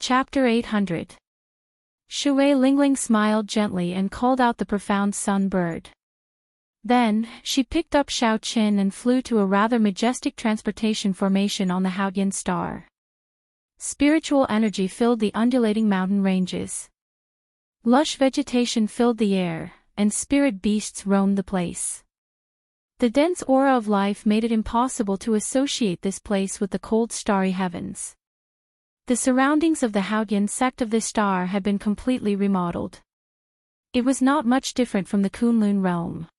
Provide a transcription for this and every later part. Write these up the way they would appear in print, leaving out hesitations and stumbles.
Chapter 800. Shui Lingling smiled gently and called out the profound sun bird. Then, she picked up Xiao Qin and flew to a rather majestic transportation formation on the Haoyan star. Spiritual energy filled the undulating mountain ranges. Lush vegetation filled the air, and spirit beasts roamed the place. The dense aura of life made it impossible to associate this place with the cold starry heavens. The surroundings of the Haoyan sect of this star had been completely remodeled. It was not much different from the Kunlun realm.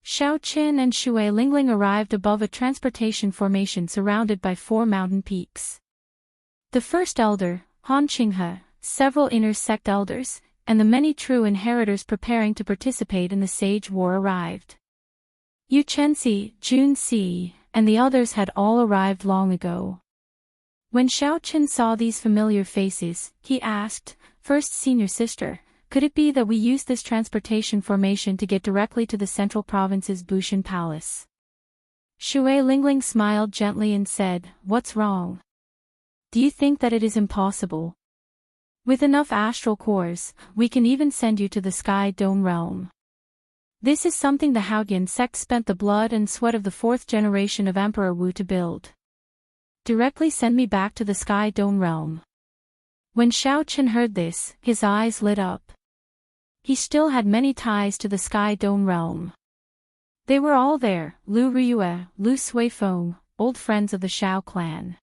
Xiao Qin and Shui Lingling arrived above a transportation formation surrounded by 4 mountain peaks. The first elder, Han Qinghe, several inner sect elders, and the many true inheritors preparing to participate in the Sage War arrived. Yu Chenxi, Jun Si, and the others had all arrived long ago. When Xiao Qin saw these familiar faces, he asked, "First senior sister, could it be that we use this transportation formation to get directly to the central province's Bushan Palace?" Shui Lingling smiled gently and said, "What's wrong? Do you think that it is impossible? With enough astral cores, we can even send you to the Sky Dome realm. This is something the Haoyan sect spent the blood and sweat of the 4th generation of Emperor Wu to build. Directly send me back to the Sky Dome realm." When Xiao Qin heard this, his eyes lit up. He still had many ties to the Sky Dome realm. They were all there: Lu Riyue, Lu Suifeng, old friends of the Xiao clan.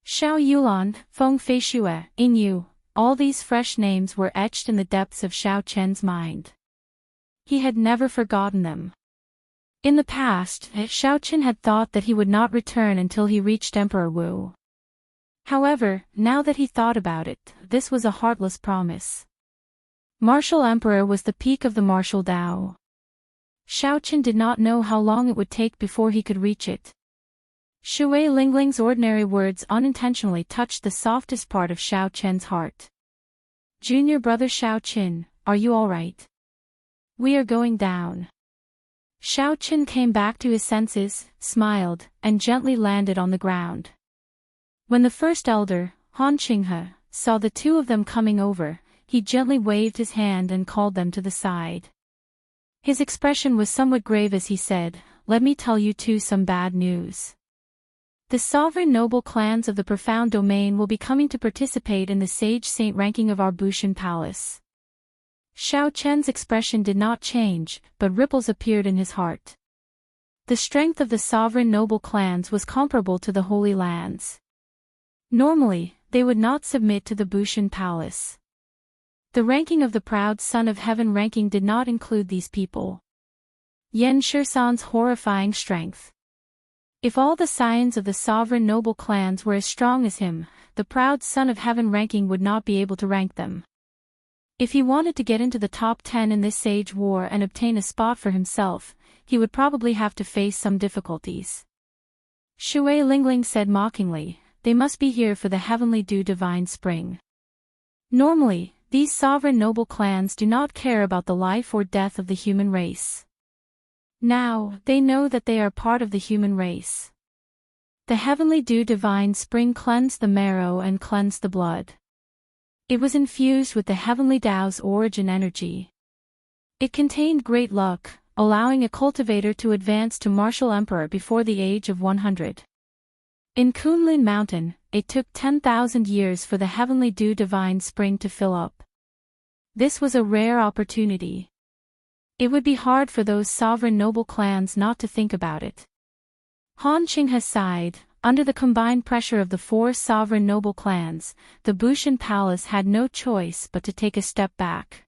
Xiao Yulan, Feng Feishue, Ingyu, all these fresh names were etched in the depths of Xiao Qin's mind. He had never forgotten them. In the past, Xiao Qin had thought that he would not return until he reached Emperor Wu. However, now that he thought about it, this was a heartless promise. Martial Emperor was the peak of the martial Dao. Xiao Qin did not know how long it would take before he could reach it. Shui Lingling's ordinary words unintentionally touched the softest part of Xiao Qin's heart. "Junior brother Xiao Qin, are you all right? We are going down." Xiao Qin came back to his senses, smiled, and gently landed on the ground. When the first elder, Han Qinghe, saw the 2 of them coming over, he gently waved his hand and called them to the side. His expression was somewhat grave as he said, "Let me tell you 2 some bad news. The sovereign noble clans of the Profound Domain will be coming to participate in the Sage Saint ranking of our Bushan Palace." Xiao Qin's expression did not change, but ripples appeared in his heart. The strength of the sovereign noble clans was comparable to the Holy Lands. Normally, they would not submit to the Bushan Palace. The ranking of the proud Son of Heaven ranking did not include these people. Yan Shisan's horrifying strength. If all the scions of the sovereign noble clans were as strong as him, the proud Son of Heaven ranking would not be able to rank them. If he wanted to get into the top 10 in this Sage War and obtain a spot for himself, he would probably have to face some difficulties. Shui Lingling said mockingly, "They must be here for the heavenly dew divine spring." Normally, these sovereign noble clans do not care about the life or death of the human race. Now, they know that they are part of the human race. The heavenly dew divine spring cleansed the marrow and cleansed the blood. It was infused with the heavenly Tao's origin energy. It contained great luck, allowing a cultivator to advance to martial emperor before the age of 100. In Kunlun Mountain, it took 10,000 years for the heavenly dew divine spring to fill up. This was a rare opportunity. It would be hard for those sovereign noble clans not to think about it. Han Qinghe sighed. Under the combined pressure of the 4 sovereign noble clans, the Bushan Palace had no choice but to take a step back.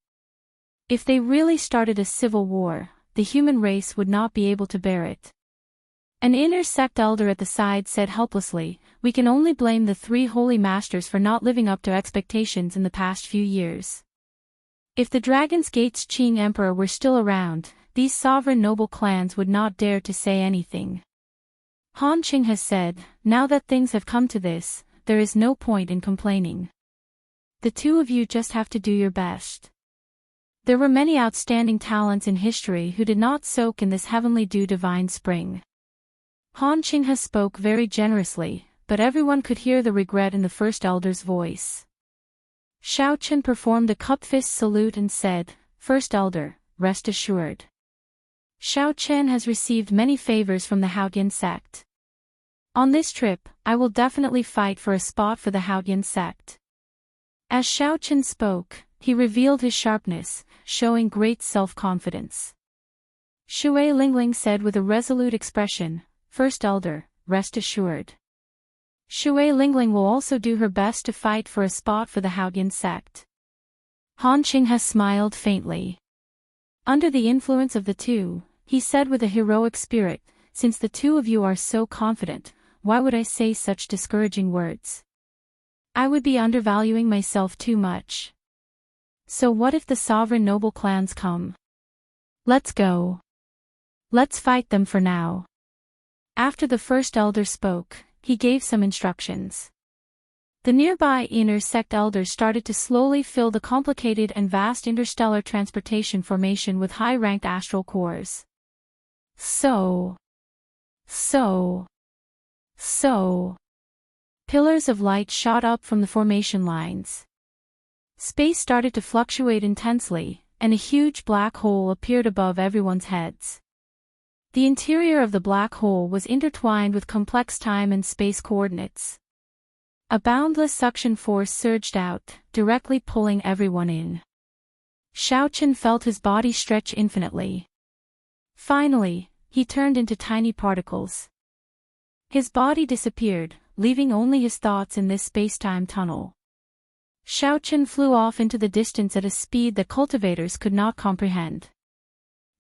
If they really started a civil war, the human race would not be able to bear it. An inner sect elder at the side said helplessly, "We can only blame the 3 holy masters for not living up to expectations in the past few years. If the Dragon's Gate's Qing Emperor were still around, these sovereign noble clans would not dare to say anything." Han Qinghe said, "Now that things have come to this, there is no point in complaining. The 2 of you just have to do your best." There were many outstanding talents in history who did not soak in this heavenly dew divine spring. Han Qinghe spoke very generously, but everyone could hear the regret in the first elder's voice. Xiaochen performed a cup-fist salute and said, "First elder, rest assured. Xiaochen has received many favors from the Haotian sect. On this trip, I will definitely fight for a spot for the Haotian sect." As Xiaochen spoke, he revealed his sharpness, showing great self-confidence. Shui Lingling said with a resolute expression, "First elder, rest assured. Shui Lingling will also do her best to fight for a spot for the Haotian sect." Han Qinghe smiled faintly. Under the influence of the two, he said with a heroic spirit, "Since the two of you are so confident, why would I say such discouraging words? I would be undervaluing myself too much. So what if the sovereign noble clans come? Let's go. Let's fight them for now." After the first elder spoke, he gave some instructions. The nearby inner sect elders started to slowly fill the complicated and vast interstellar transportation formation with high-ranked astral cores. So. Pillars of light shot up from the formation lines. Space started to fluctuate intensely, and a huge black hole appeared above everyone's heads. The interior of the black hole was intertwined with complex time and space coordinates. A boundless suction force surged out, directly pulling everyone in. Xiaochen felt his body stretch infinitely. Finally, he turned into tiny particles. His body disappeared, leaving only his thoughts in this space-time tunnel. Xiaochen flew off into the distance at a speed that cultivators could not comprehend.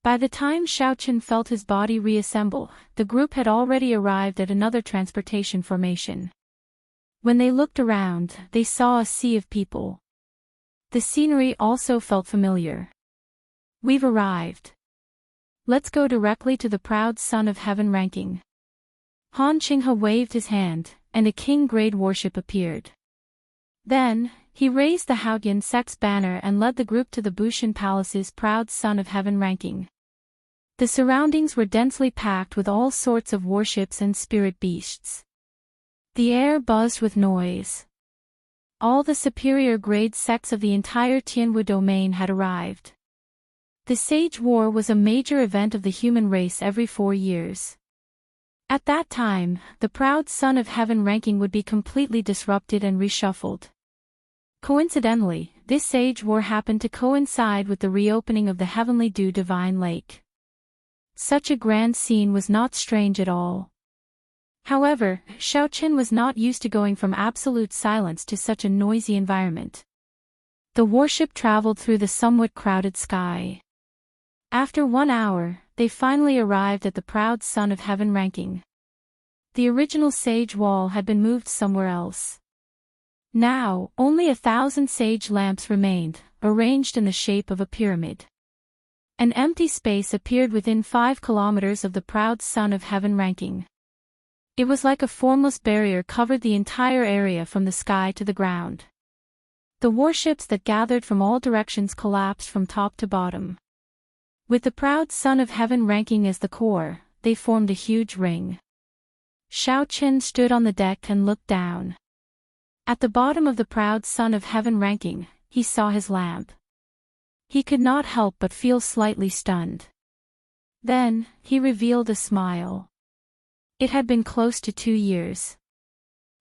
By the time Xiaochen felt his body reassemble, the group had already arrived at another transportation formation. When they looked around, they saw a sea of people. The scenery also felt familiar. "We've arrived. Let's go directly to the proud son of heaven ranking." Han Qinghe waved his hand, and a king-grade warship appeared. Then, he raised the Haotian sect's banner and led the group to the Bushan Palace's proud son of heaven ranking. The surroundings were densely packed with all sorts of warships and spirit beasts. The air buzzed with noise. All the superior grade sects of the entire Tianwu domain had arrived. The Sage War was a major event of the human race every 4 years. At that time, the proud son of heaven ranking would be completely disrupted and reshuffled. Coincidentally, this Sage War happened to coincide with the reopening of the Heavenly Dew Divine Lake. Such a grand scene was not strange at all. However, Xiaochen was not used to going from absolute silence to such a noisy environment. The warship traveled through the somewhat crowded sky. After 1 hour, they finally arrived at the proud son of heaven ranking. The original sage wall had been moved somewhere else. Now, only 1,000 sage lamps remained, arranged in the shape of a pyramid. An empty space appeared within 5 kilometers of the proud son of heaven ranking. It was like a formless barrier covered the entire area from the sky to the ground. The warships that gathered from all directions collapsed from top to bottom. With the proud son of heaven ranking as the core, they formed a huge ring. Xiaochen stood on the deck and looked down. At the bottom of the proud son of heaven ranking, he saw his lamp. He could not help but feel slightly stunned. Then, he revealed a smile. It had been close to 2 years.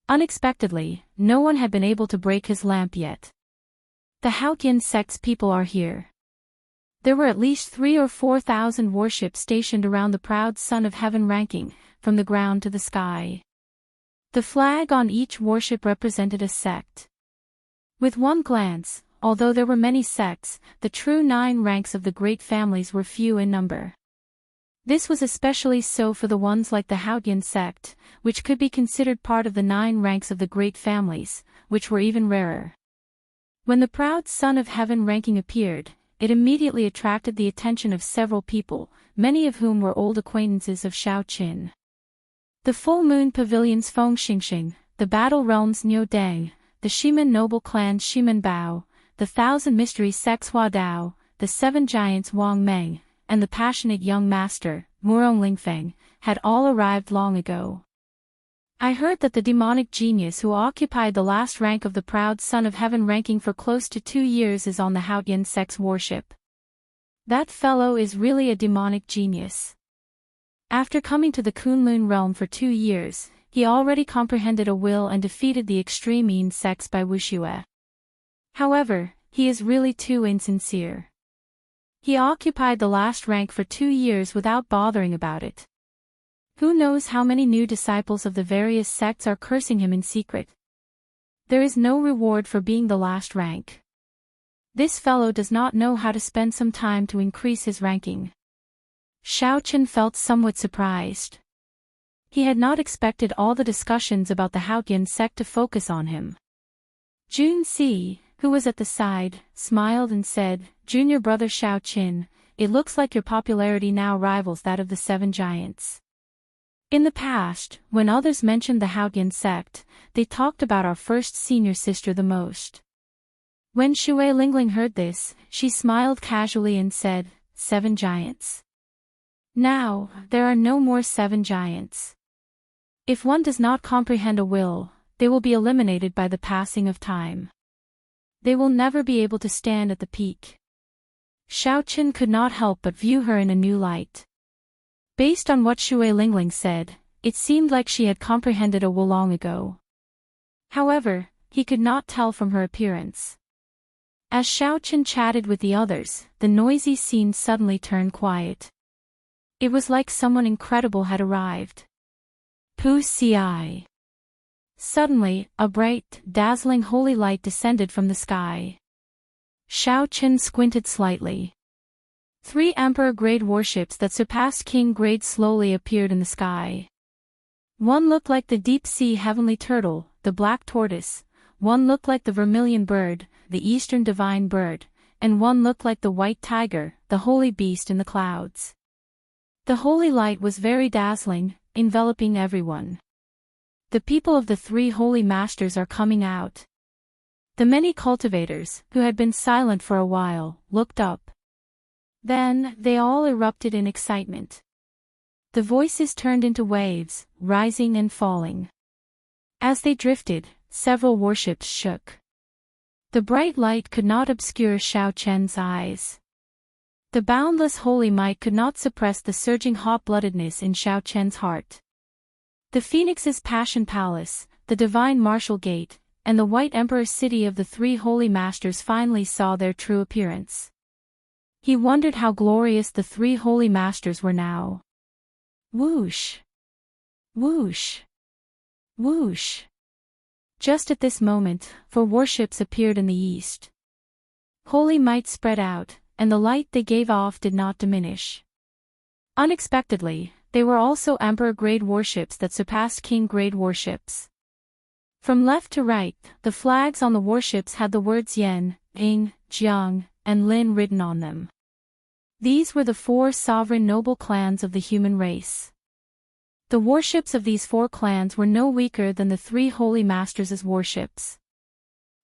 Unexpectedly, no one had been able to break his lamp yet. The Haotian sect's people are here. There were at least 3,000 or 4,000 warships stationed around the proud son of heaven ranking, from the ground to the sky. The flag on each warship represented a sect. With one glance, although there were many sects, the true 9 ranks of the great families were few in number. This was especially so for the ones like the Haotian sect, which could be considered part of the 9 ranks of the great families, which were even rarer. When the proud son of heaven ranking appeared, it immediately attracted the attention of several people, many of whom were old acquaintances of Xiaochen. The full moon pavilion's Feng Xingxing, the battle realm's Niu Deng, the Shimen noble clan's Shimen Bao, the 1,000 mystery sects Hua Dao, the 7 giants Wang Meng, and the passionate young master, Murong Lingfeng, had all arrived long ago. I heard that the demonic genius who occupied the last rank of the proud son of heaven ranking for close to 2 years is on the Haotian sect's warship. That fellow is really a demonic genius. After coming to the Kunlun realm for 2 years, he already comprehended a will and defeated the extreme Yin sects by Wuxia. However, he is really too insincere. He occupied the last rank for 2 years without bothering about it. Who knows how many new disciples of the various sects are cursing him in secret? There is no reward for being the last rank. This fellow does not know how to spend some time to increase his ranking. Xiaochen felt somewhat surprised. He had not expected all the discussions about the Haotian sect to focus on him. Jun Si, who was at the side, smiled and said, "Junior brother Xiaochen, it looks like your popularity now rivals that of the 7 giants. In the past, when others mentioned the Haotian sect, they talked about our first senior sister the most." When Shui Lingling heard this, she smiled casually and said, 7 giants. Now, there are no more 7 giants. If one does not comprehend a will, they will be eliminated by the passing of time. They will never be able to stand at the peak. Xiaochen could not help but view her in a new light. Based on what Shui Lingling said, it seemed like she had comprehended a will long ago. However, he could not tell from her appearance. As Xiaochen chatted with the others, the noisy scene suddenly turned quiet. It was like someone incredible had arrived. Pu Ci. Suddenly, a bright, dazzling holy light descended from the sky. Xiaochen squinted slightly. 3 emperor-grade warships that surpassed king-grade slowly appeared in the sky. One looked like the deep-sea heavenly turtle, the black tortoise, one looked like the vermilion bird, the eastern divine bird, and one looked like the white tiger, the holy beast in the clouds. The holy light was very dazzling, enveloping everyone. The people of the 3 holy masters are coming out. The many cultivators, who had been silent for a while, looked up. Then, they all erupted in excitement. The voices turned into waves, rising and falling. As they drifted, several warships shook. The bright light could not obscure Xiaochen's eyes. The boundless holy might could not suppress the surging hot-bloodedness in Xiaochen's heart. The Phoenix's Passion Palace, the Divine Martial Gate, and the White Emperor City of the 3 holy masters finally saw their true appearance. He wondered how glorious the 3 holy masters were now. Whoosh! Whoosh! Whoosh! Just at this moment, 4 warships appeared in the east. Holy might spread out, and the light they gave off did not diminish. Unexpectedly, they were also emperor-grade warships that surpassed king-grade warships. From left to right, the flags on the warships had the words Yan, Ying, Jiang, and Lin written on them. These were the 4 sovereign noble clans of the human race. The warships of these 4 clans were no weaker than the 3 holy masters' warships.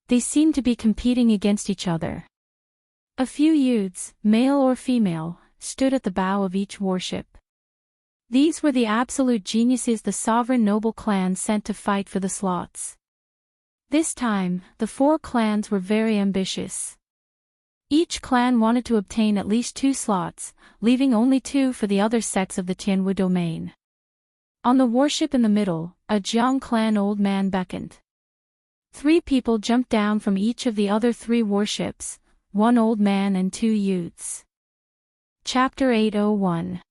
They seemed to be competing against each other. A few youths, male or female, stood at the bow of each warship. These were the absolute geniuses the sovereign noble clans sent to fight for the slots. This time, the 4 clans were very ambitious. Each clan wanted to obtain at least 2 slots, leaving only 2 for the other sects of the Tianwu domain. On the warship in the middle, a Jiang clan old man beckoned. 3 people jumped down from each of the other 3 warships, 1 old man and 2 youths. Chapter 801.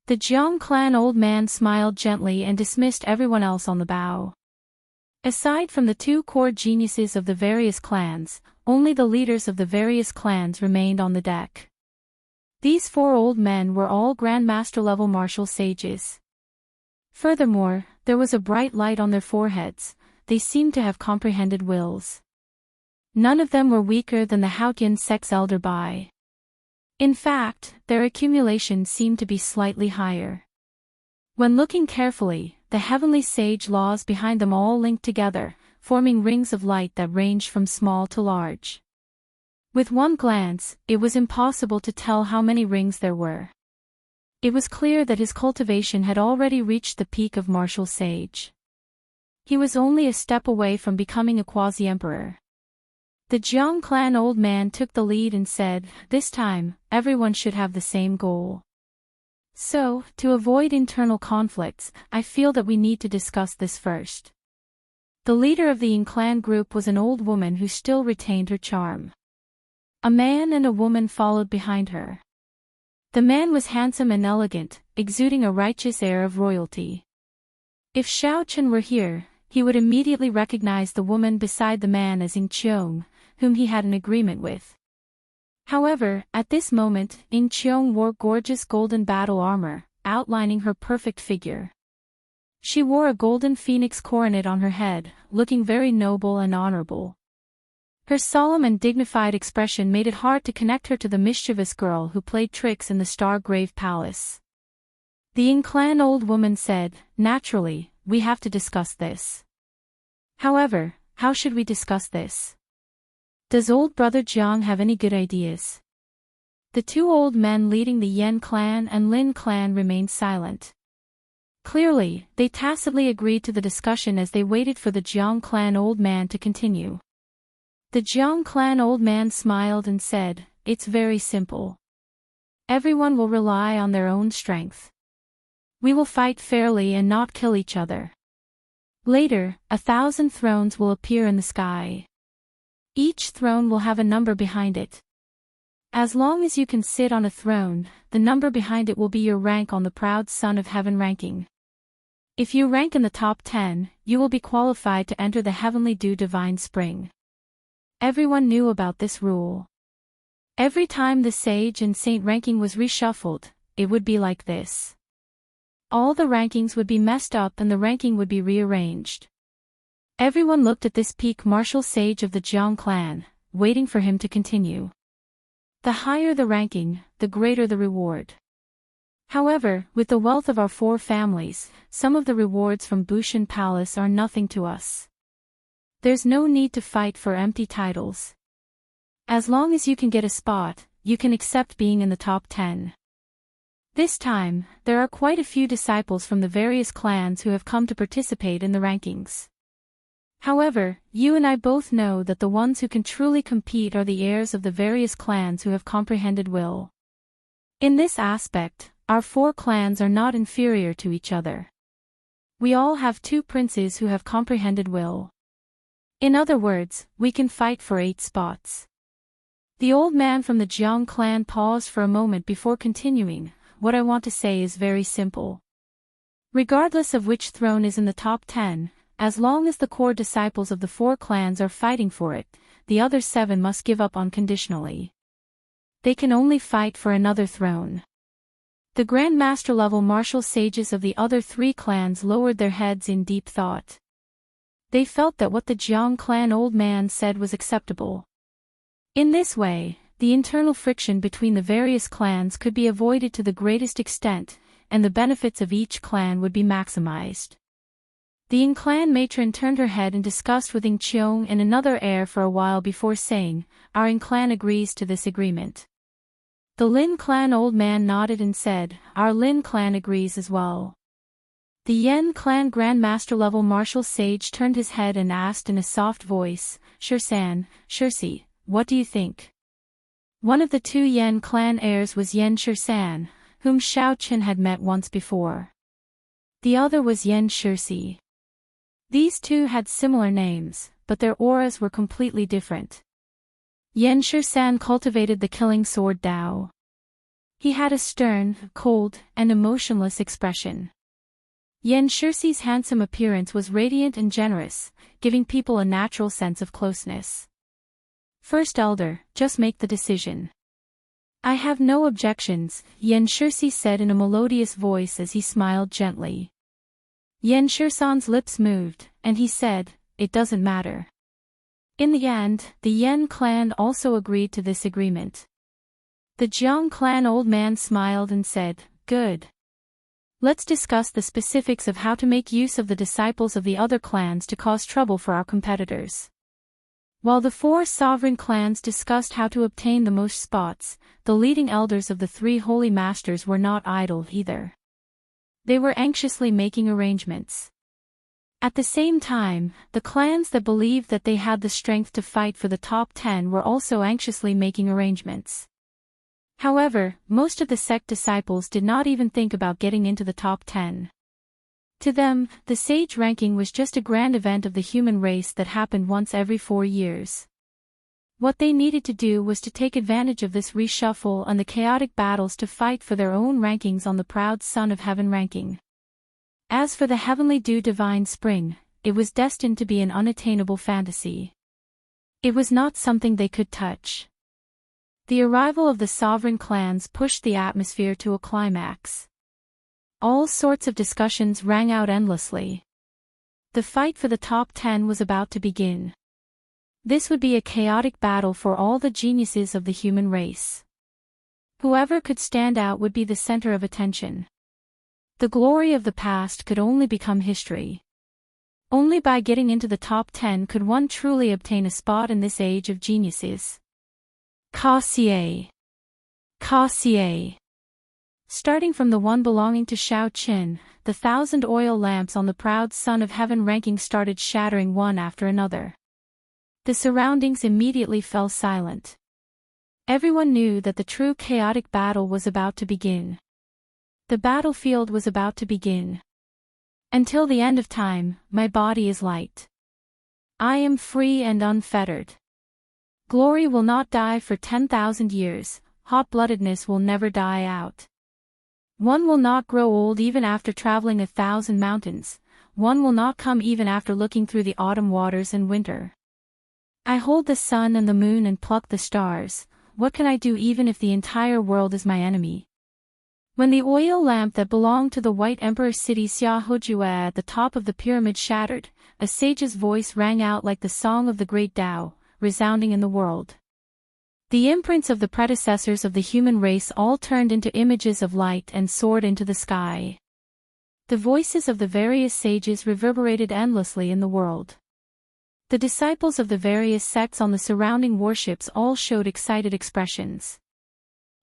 The Jiang clan old man smiled gently and dismissed everyone else on the bow. Aside from the 2 core geniuses of the various clans, only the leaders of the various clans remained on the deck. These 4 old men were all Grandmaster-level martial sages. Furthermore, there was a bright light on their foreheads. They seemed to have comprehended wills. None of them were weaker than the Haotian sect's elder Bai. In fact, their accumulation seemed to be slightly higher. When looking carefully, the heavenly sage laws behind them all linked together, forming rings of light that ranged from small to large. With one glance, it was impossible to tell how many rings there were. It was clear that his cultivation had already reached the peak of martial sage. He was only a step away from becoming a quasi-emperor. The Jiang clan old man took the lead and said, "This time, everyone should have the same goal. So, to avoid internal conflicts, I feel that we need to discuss this first." The leader of the Yin clan group was an old woman who still retained her charm. A man and a woman followed behind her. The man was handsome and elegant, exuding a righteous air of royalty. If Xiao Chen were here, he would immediately recognize the woman beside the man as Ying Qiong, whom he had an agreement with. However, at this moment, Ying Qiong wore gorgeous golden battle armor, outlining her perfect figure. She wore a golden phoenix coronet on her head, looking very noble and honorable. Her solemn and dignified expression made it hard to connect her to the mischievous girl who played tricks in the Stargrave Palace. The Yin clan old woman said, "Naturally, we have to discuss this. However, how should we discuss this? Does old brother Jiang have any good ideas?" The two old men leading the Yan clan and Lin clan remained silent. Clearly, they tacitly agreed to the discussion as they waited for the Jiang clan old man to continue. The Jiang clan old man smiled and said, "It's very simple. Everyone will rely on their own strength. We will fight fairly and not kill each other. Later, 1,000 thrones will appear in the sky. Each throne will have a number behind it. As long as you can sit on a throne, the number behind it will be your rank on the proud Son of Heaven ranking. If you rank in the top 10, you will be qualified to enter the Heavenly Dew Divine Spring." Everyone knew about this rule. Every time the sage and saint ranking was reshuffled, it would be like this. All the rankings would be messed up and the ranking would be rearranged. Everyone looked at this peak martial sage of the Jiang clan, waiting for him to continue. The higher the ranking, the greater the reward. However, with the wealth of our 4 families, some of the rewards from Bushan Palace are nothing to us. There's no need to fight for empty titles. As long as you can get a spot, you can accept being in the top 10. This time, there are quite a few disciples from the various clans who have come to participate in the rankings. However, you and I both know that the ones who can truly compete are the heirs of the various clans who have comprehended will. In this aspect, our 4 clans are not inferior to each other. We all have 2 princes who have comprehended will. In other words, we can fight for 8 spots. The old man from the Jiang clan paused for a moment before continuing. "What I want to say is very simple. Regardless of which throne is in the top 10, as long as the core disciples of the 4 clans are fighting for it, the other 7 must give up unconditionally. They can only fight for another throne." The Grand Master level martial sages of the other 3 clans lowered their heads in deep thought. They felt that what the Jiang clan old man said was acceptable. In this way, the internal friction between the various clans could be avoided to the greatest extent, and the benefits of each clan would be maximized. The Ying clan matron turned her head and discussed with Ying Qiong in another air for a while before saying, "Our Ying clan agrees to this agreement." The Lin clan old man nodded and said, "Our Lin clan agrees as well." The Yan clan Grand Master level martial sage turned his head and asked in a soft voice, "Shirsan, Shirsi, what do you think?" One of the 2 Yan clan heirs was Yan Shirsan, whom Xiao Chen had met once before. The other was Yan Shirsi. These 2 had similar names, but their auras were completely different. Yan Shirsan cultivated the killing sword Dao. He had a stern, cold, and emotionless expression. Yan Shirsi's handsome appearance was radiant and generous, giving people a natural sense of closeness. "First Elder, just make the decision." "I have no objections," Yan Shirsi said in a melodious voice as he smiled gently. Yan Shirsan's lips moved, and he said, "It doesn't matter." In the end, the Yan clan also agreed to this agreement. The Jiang clan old man smiled and said, "Good. Let's discuss the specifics of how to make use of the disciples of the other clans to cause trouble for our competitors." While the 4 sovereign clans discussed how to obtain the most spots, the leading elders of the 3 holy masters were not idle either. They were anxiously making arrangements. At the same time, the clans that believed that they had the strength to fight for the top 10 were also anxiously making arrangements. However, most of the sect disciples did not even think about getting into the top 10. To them, the sage ranking was just a grand event of the human race that happened once every 4 years. What they needed to do was to take advantage of this reshuffle and the chaotic battles to fight for their own rankings on the proud Son of Heaven ranking. As for the heavenly dew divine spring, it was destined to be an unattainable fantasy. It was not something they could touch. The arrival of the sovereign clans pushed the atmosphere to a climax. All sorts of discussions rang out endlessly. The fight for the top 10 was about to begin. This would be a chaotic battle for all the geniuses of the human race. Whoever could stand out would be the center of attention. The glory of the past could only become history. Only by getting into the top 10 could one truly obtain a spot in this age of geniuses. Cultivate. Cultivate. Starting from the one belonging to Xiaoqin, the 1,000 oil lamps on the proud Son of Heaven ranking started shattering one after another. The surroundings immediately fell silent. Everyone knew that the true chaotic battle was about to begin. The battlefield was about to begin. Until the end of time, my body is light. I am free and unfettered. Glory will not die for 10,000 years, hot-bloodedness will never die out. One will not grow old even after traveling 1,000 mountains, one will not come even after looking through the autumn waters in winter. I hold the sun and the moon and pluck the stars, what can I do even if the entire world is my enemy? When the oil lamp that belonged to the White Emperor city Xiahojue at the top of the pyramid shattered, a sage's voice rang out like the song of the great Tao, resounding in the world. The imprints of the predecessors of the human race all turned into images of light and soared into the sky. The voices of the various sages reverberated endlessly in the world. The disciples of the various sects on the surrounding warships all showed excited expressions.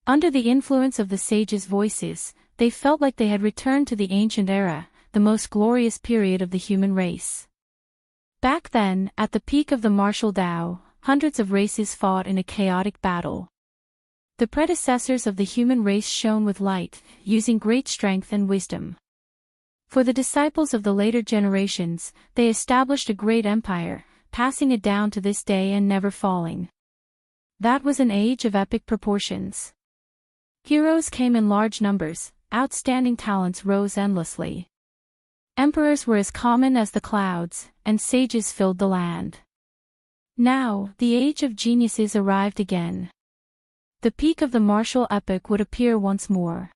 Under the influence of the sages' voices, they felt like they had returned to the ancient era, the most glorious period of the human race. Back then, at the peak of the martial Tao, hundreds of races fought in a chaotic battle. The predecessors of the human race shone with light, using great strength and wisdom. For the disciples of the later generations, they established a great empire, passing it down to this day and never falling. That was an age of epic proportions. Heroes came in large numbers, outstanding talents rose endlessly. Emperors were as common as the clouds, and sages filled the land. Now, the age of geniuses arrived again. The peak of the martial epoch would appear once more.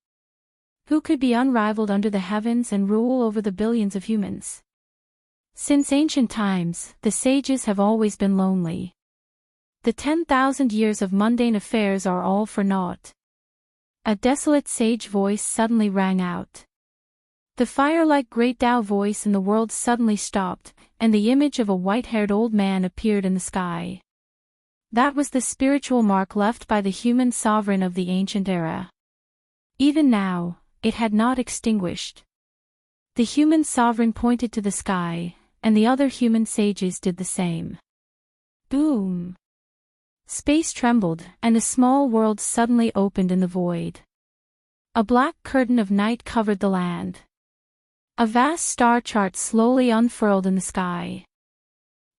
Who could be unrivaled under the heavens and rule over the billions of humans? Since ancient times, the sages have always been lonely. The 10,000 years of mundane affairs are all for naught. A desolate sage voice suddenly rang out. The fire-like great Tao voice in the world suddenly stopped, and the image of a white-haired old man appeared in the sky. That was the spiritual mark left by the human sovereign of the ancient era. Even now, it had not extinguished. The human sovereign pointed to the sky, and the other human sages did the same. Boom! Space trembled, and a small world suddenly opened in the void. A black curtain of night covered the land. A vast star chart slowly unfurled in the sky.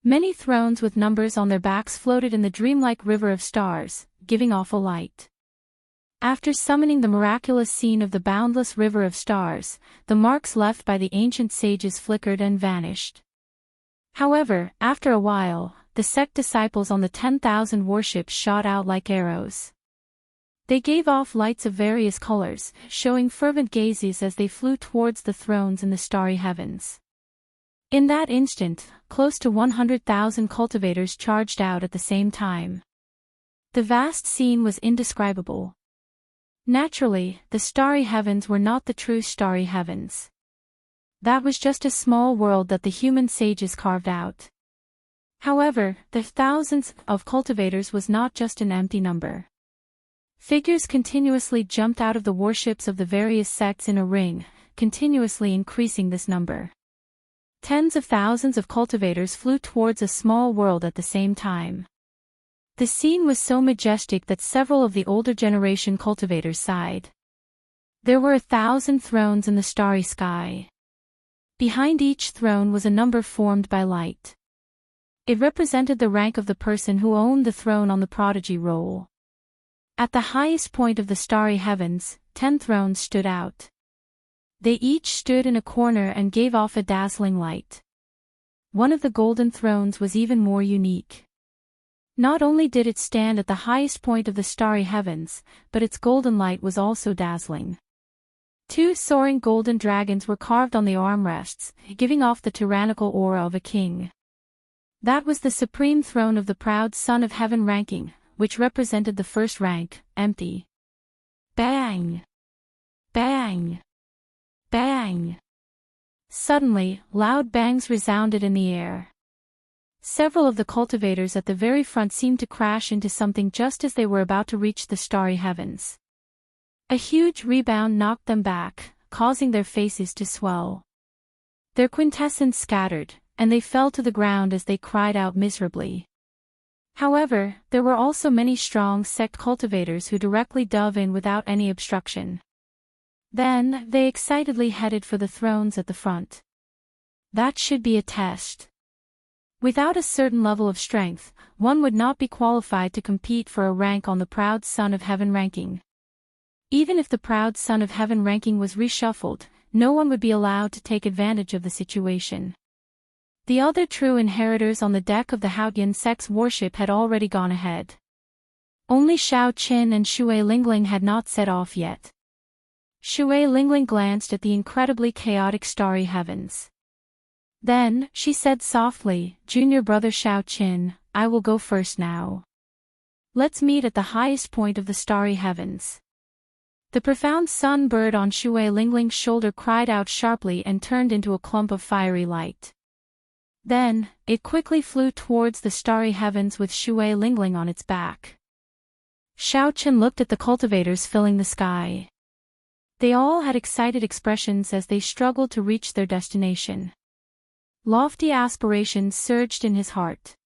Many thrones with numbers on their backs floated in the dreamlike river of stars, giving off a light. After summoning the miraculous scene of the boundless river of stars, the marks left by the ancient sages flickered and vanished. However, after a while, the sect disciples on the 10,000 warships shot out like arrows. They gave off lights of various colors, showing fervent gazes as they flew towards the thrones in the starry heavens. In that instant, close to 100,000 cultivators charged out at the same time. The vast scene was indescribable. Naturally, the starry heavens were not the true starry heavens. That was just a small world that the human sages carved out. However, the thousands of cultivators was not just an empty number. Figures continuously jumped out of the warships of the various sects in a ring, continuously increasing this number. Tens of thousands of cultivators flew towards a small world at the same time. The scene was so majestic that several of the older generation cultivators sighed. There were 1,000 thrones in the starry sky. Behind each throne was a number formed by light. It represented the rank of the person who owned the throne on the prodigy roll. At the highest point of the starry heavens, 10 thrones stood out. They each stood in a corner and gave off a dazzling light. One of the golden thrones was even more unique. Not only did it stand at the highest point of the starry heavens, but its golden light was also dazzling. 2 soaring golden dragons were carved on the armrests, giving off the tyrannical aura of a king. That was the supreme throne of the proud son of heaven ranking, which represented the first rank, empty. Bang! Bang! Bang! Suddenly, loud bangs resounded in the air. Several of the cultivators at the very front seemed to crash into something just as they were about to reach the starry heavens. A huge rebound knocked them back, causing their faces to swell. Their quintessence scattered, and they fell to the ground as they cried out miserably. However, there were also many strong sect cultivators who directly dove in without any obstruction. Then, they excitedly headed for the thrones at the front. That should be a test. Without a certain level of strength, one would not be qualified to compete for a rank on the proud son of heaven ranking. Even if the proud son of heaven ranking was reshuffled, no one would be allowed to take advantage of the situation. The other true inheritors on the deck of the Haotian sect's warship had already gone ahead. Only Shao Qin and Shui Lingling had not set off yet. Shui Lingling glanced at the incredibly chaotic starry heavens. Then, she said softly, "Junior brother Shao Qin, I will go first now. Let's meet at the highest point of the starry heavens." The profound sun bird on Shui Lingling's shoulder cried out sharply and turned into a clump of fiery light. Then, it quickly flew towards the starry heavens with Shui Lingling on its back. Shao Qin looked at the cultivators filling the sky. They all had excited expressions as they struggled to reach their destination. Lofty aspirations surged in his heart.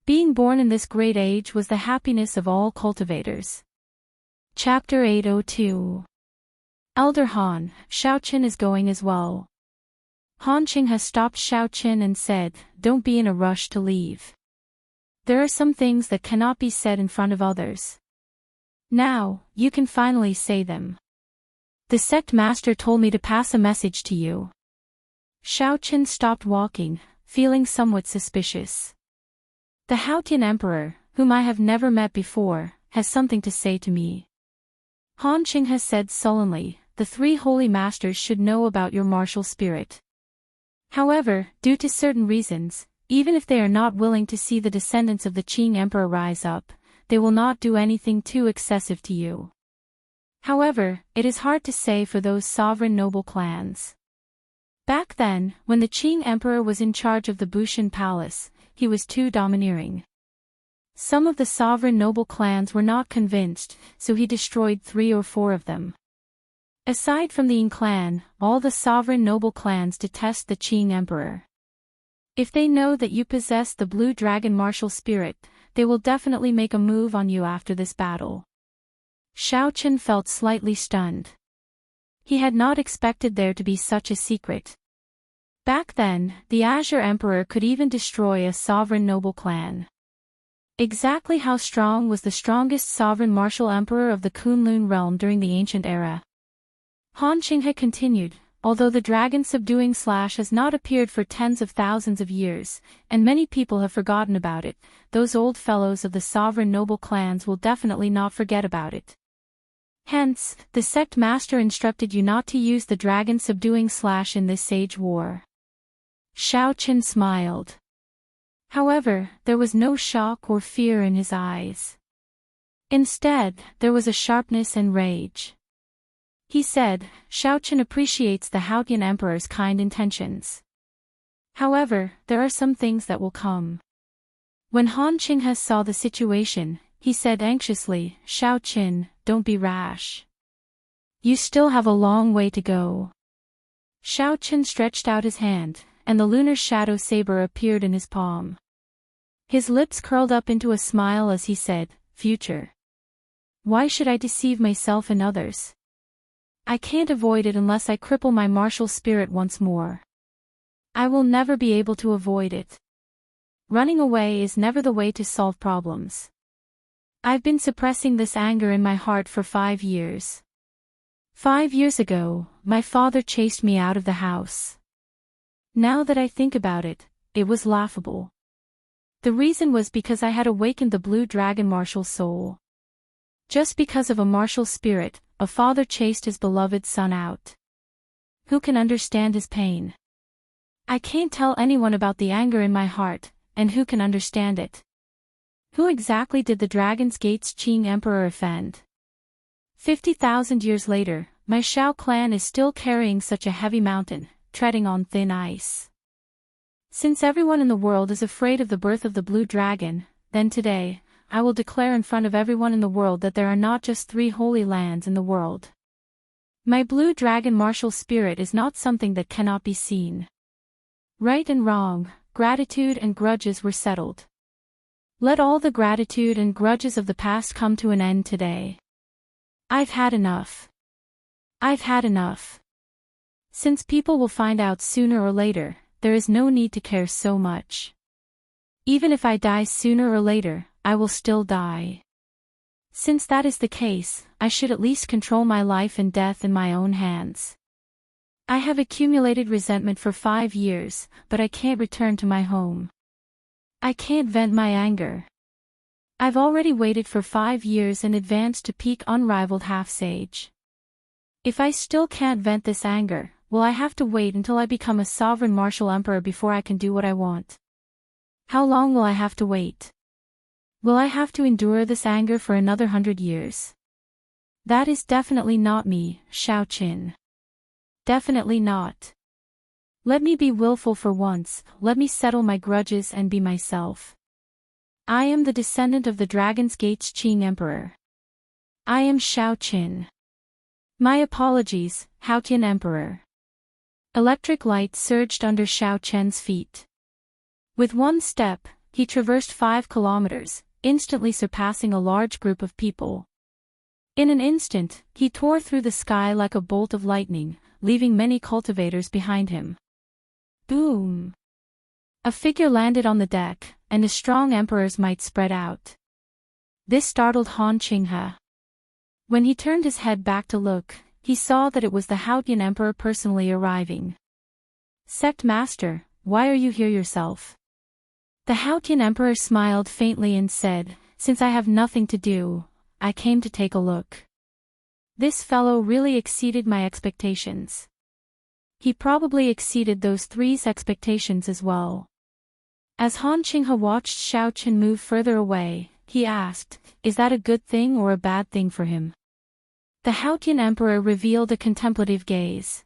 Being born in this great age was the happiness of all cultivators. Chapter 802. Elder Han, Shao Qin is going as well. Han Qing has stopped Shao Qin and said, "Don't be in a rush to leave. There are some things that cannot be said in front of others. Now, you can finally say them. The sect master told me to pass a message to you." Shao Qin stopped walking, feeling somewhat suspicious. The Haotian emperor, whom I have never met before, has something to say to me. Han Qing has said sullenly, "The 3 holy masters should know about your martial spirit. However, due to certain reasons, even if they are not willing to see the descendants of the Qing emperor rise up, they will not do anything too excessive to you. However, it is hard to say for those sovereign noble clans. Back then, when the Qing emperor was in charge of the Bushan Palace, he was too domineering. Some of the sovereign noble clans were not convinced, so he destroyed 3 or 4 of them. Aside from the Ying clan, all the sovereign noble clans detest the Qing emperor. If they know that you possess the blue dragon martial spirit, they will definitely make a move on you after this battle." Shao Qin felt slightly stunned. He had not expected there to be such a secret. Back then, the Azure Emperor could even destroy a sovereign noble clan. Exactly how strong was the strongest sovereign martial emperor of the Kunlun realm during the ancient era? Han Qing had continued, although the dragon subduing slash has not appeared for tens of thousands of years, and many people have forgotten about it, those old fellows of the sovereign noble clans will definitely not forget about it. Hence, the sect master instructed you not to use the dragon subduing slash in this sage war. Shao Qin smiled. However, there was no shock or fear in his eyes. Instead, there was a sharpness and rage. He said, "Shao Qin appreciates the Haotian emperor's kind intentions. However, there are some things that will come." When Han Qing saw the situation, he said anxiously, "Shao Qin, don't be rash. You still have a long way to go." Shao Qin stretched out his hand, and the lunar shadow saber appeared in his palm. His lips curled up into a smile as he said, "Future. Why should I deceive myself and others? I can't avoid it unless I cripple my martial spirit once more. I will never be able to avoid it. Running away is never the way to solve problems. I've been suppressing this anger in my heart for 5 years. 5 years ago, my father chased me out of the house. Now that I think about it, it was laughable. The reason was because I had awakened the blue dragon martial soul. Just because of a martial spirit, a father chased his beloved son out. Who can understand his pain? I can't tell anyone about the anger in my heart, and who can understand it? Who exactly did the Dragon's Gate's Qing Emperor offend? 50,000 years later, my Shao clan is still carrying such a heavy mountain, treading on thin ice. Since everyone in the world is afraid of the birth of the blue dragon, then today, I will declare in front of everyone in the world that there are not just 3 holy lands in the world. My blue dragon martial spirit is not something that cannot be seen. Right and wrong, gratitude and grudges were settled. Let all the gratitude and grudges of the past come to an end today. I've had enough. I've had enough. Since people will find out sooner or later, there is no need to care so much. Even if I die sooner or later, I will still die. Since that is the case, I should at least control my life and death in my own hands. I have accumulated resentment for 5 years, but I can't return to my home. I can't vent my anger. I've already waited for 5 years and advanced to peak unrivaled half-sage. If I still can't vent this anger, will I have to wait until I become a sovereign martial emperor before I can do what I want? How long will I have to wait? Will I have to endure this anger for another 100 years? That is definitely not me, Xiaoqin. Definitely not. Let me be willful for once, let me settle my grudges and be myself. I am the descendant of the Dragon's Gate's Qing Emperor. I am Xiaoqin. My apologies, Haotian Emperor. Electric light surged under Xiaoqian's feet. With one step, he traversed 5 kilometers, instantly surpassing a large group of people. In an instant, he tore through the sky like a bolt of lightning, leaving many cultivators behind him. Boom! A figure landed on the deck, and a strong emperor's might spread out. This startled Han Qinghe. When he turned his head back to look, he saw that it was the Haotian emperor personally arriving. Sect Master, why are you here yourself? The Haotian emperor smiled faintly and said, "Since I have nothing to do, I came to take a look." This fellow really exceeded my expectations. He probably exceeded those 3's expectations as well. As Han Qinghe watched Xiaoqin move further away, he asked, "Is that a good thing or a bad thing for him?" The Haotian emperor revealed a contemplative gaze.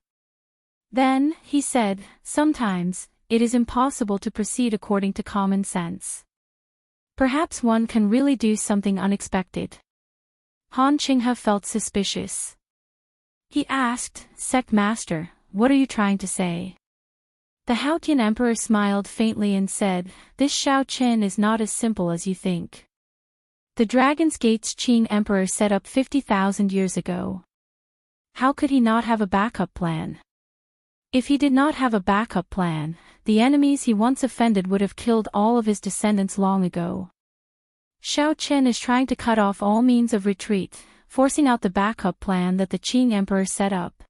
Then, he said, "Sometimes, it is impossible to proceed according to common sense. Perhaps one can really do something unexpected." Han Qinghe felt suspicious. He asked, "Sect Master, what are you trying to say?" The Haotian emperor smiled faintly and said, "This Xiaoqin is not as simple as you think. The Dragon's Gate's Qing Emperor set up 50,000 years ago. How could he not have a backup plan? If he did not have a backup plan, the enemies he once offended would have killed all of his descendants long ago. Xiaoqin is trying to cut off all means of retreat, forcing out the backup plan that the Qing Emperor set up.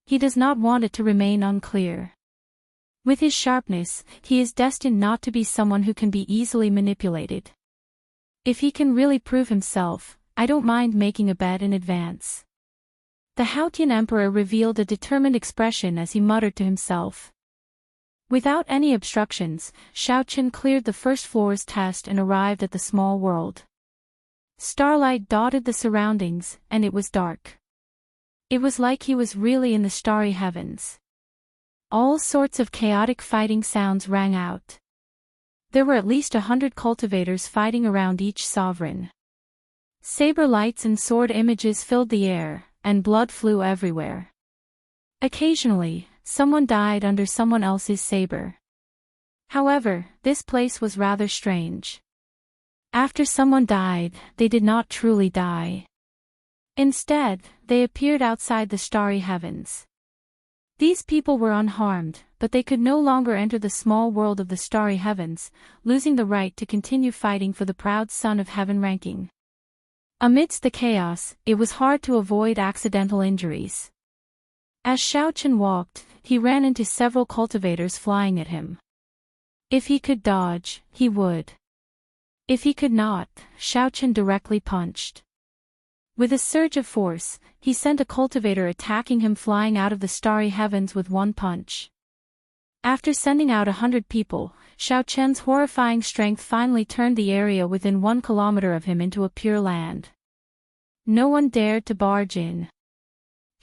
He does not want it to remain unclear. With his sharpness, he is destined not to be someone who can be easily manipulated. If he can really prove himself, I don't mind making a bet in advance." The Haotian Emperor revealed a determined expression as he muttered to himself. Without any obstructions, Xiaoqin cleared the first floor's test and arrived at the small world. Starlight dotted the surroundings, and it was dark. It was like he was really in the starry heavens. All sorts of chaotic fighting sounds rang out. There were at least 100 cultivators fighting around each sovereign. Saber lights and sword images filled the air, and blood flew everywhere. Occasionally, someone died under someone else's saber. However, this place was rather strange. After someone died, they did not truly die. Instead, they appeared outside the starry heavens. These people were unharmed, but they could no longer enter the small world of the starry heavens, losing the right to continue fighting for the proud son of heaven ranking. Amidst the chaos, it was hard to avoid accidental injuries. As Xiaochen walked, he ran into several cultivators flying at him. If he could dodge, he would. If he could not, Xiaochen directly punched. With a surge of force, he sent a cultivator attacking him flying out of the starry heavens with one punch. After sending out 100 people, Xiaochen's horrifying strength finally turned the area within 1 kilometer of him into a pure land. No one dared to barge in.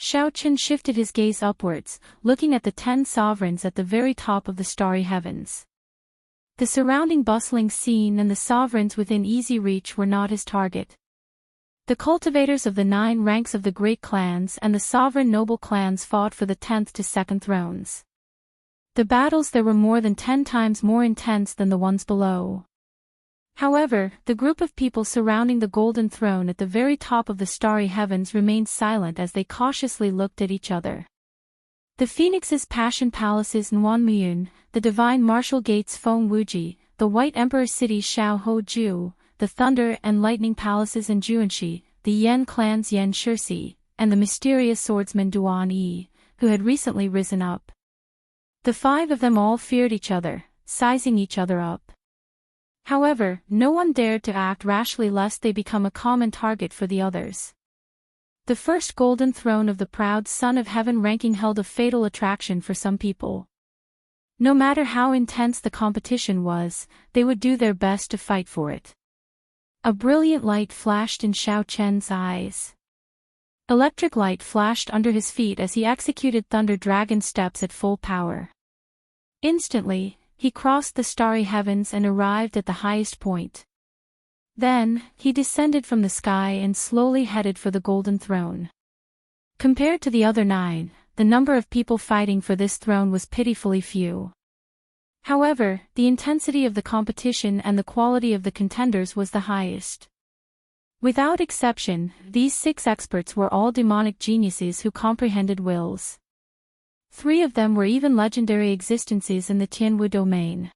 Xiaochen shifted his gaze upwards, looking at the 10 sovereigns at the very top of the starry heavens. The surrounding bustling scene and the sovereigns within easy reach were not his target. The cultivators of the 9 ranks of the great clans and the sovereign noble clans fought for the 10th to 2nd thrones. The battles there were more than 10 times more intense than the ones below. However, the group of people surrounding the golden throne at the very top of the starry heavens remained silent as they cautiously looked at each other. The Phoenix's passion palaces Nwanmuyun, the divine martial gates Feng Wuji, the white emperor cities Shao Ho Ju, the thunder and lightning palaces in Juanxi, the Yan clans Yan Shirsi, and the mysterious swordsman Duan Yi, who had recently risen up. The 5 of them all feared each other, sizing each other up. However, no one dared to act rashly lest they become a common target for the others. The first golden throne of the proud son of heaven ranking held a fatal attraction for some people. No matter how intense the competition was, they would do their best to fight for it. A brilliant light flashed in Xiaochen's eyes. Electric light flashed under his feet as he executed Thunder Dragon steps at full power. Instantly, he crossed the starry heavens and arrived at the highest point. Then, he descended from the sky and slowly headed for the golden throne. Compared to the other 9, the number of people fighting for this throne was pitifully few. However, the intensity of the competition and the quality of the contenders was the highest. Without exception, these 6 experts were all demonic geniuses who comprehended wills. 3 of them were even legendary existences in the Tianwu domain.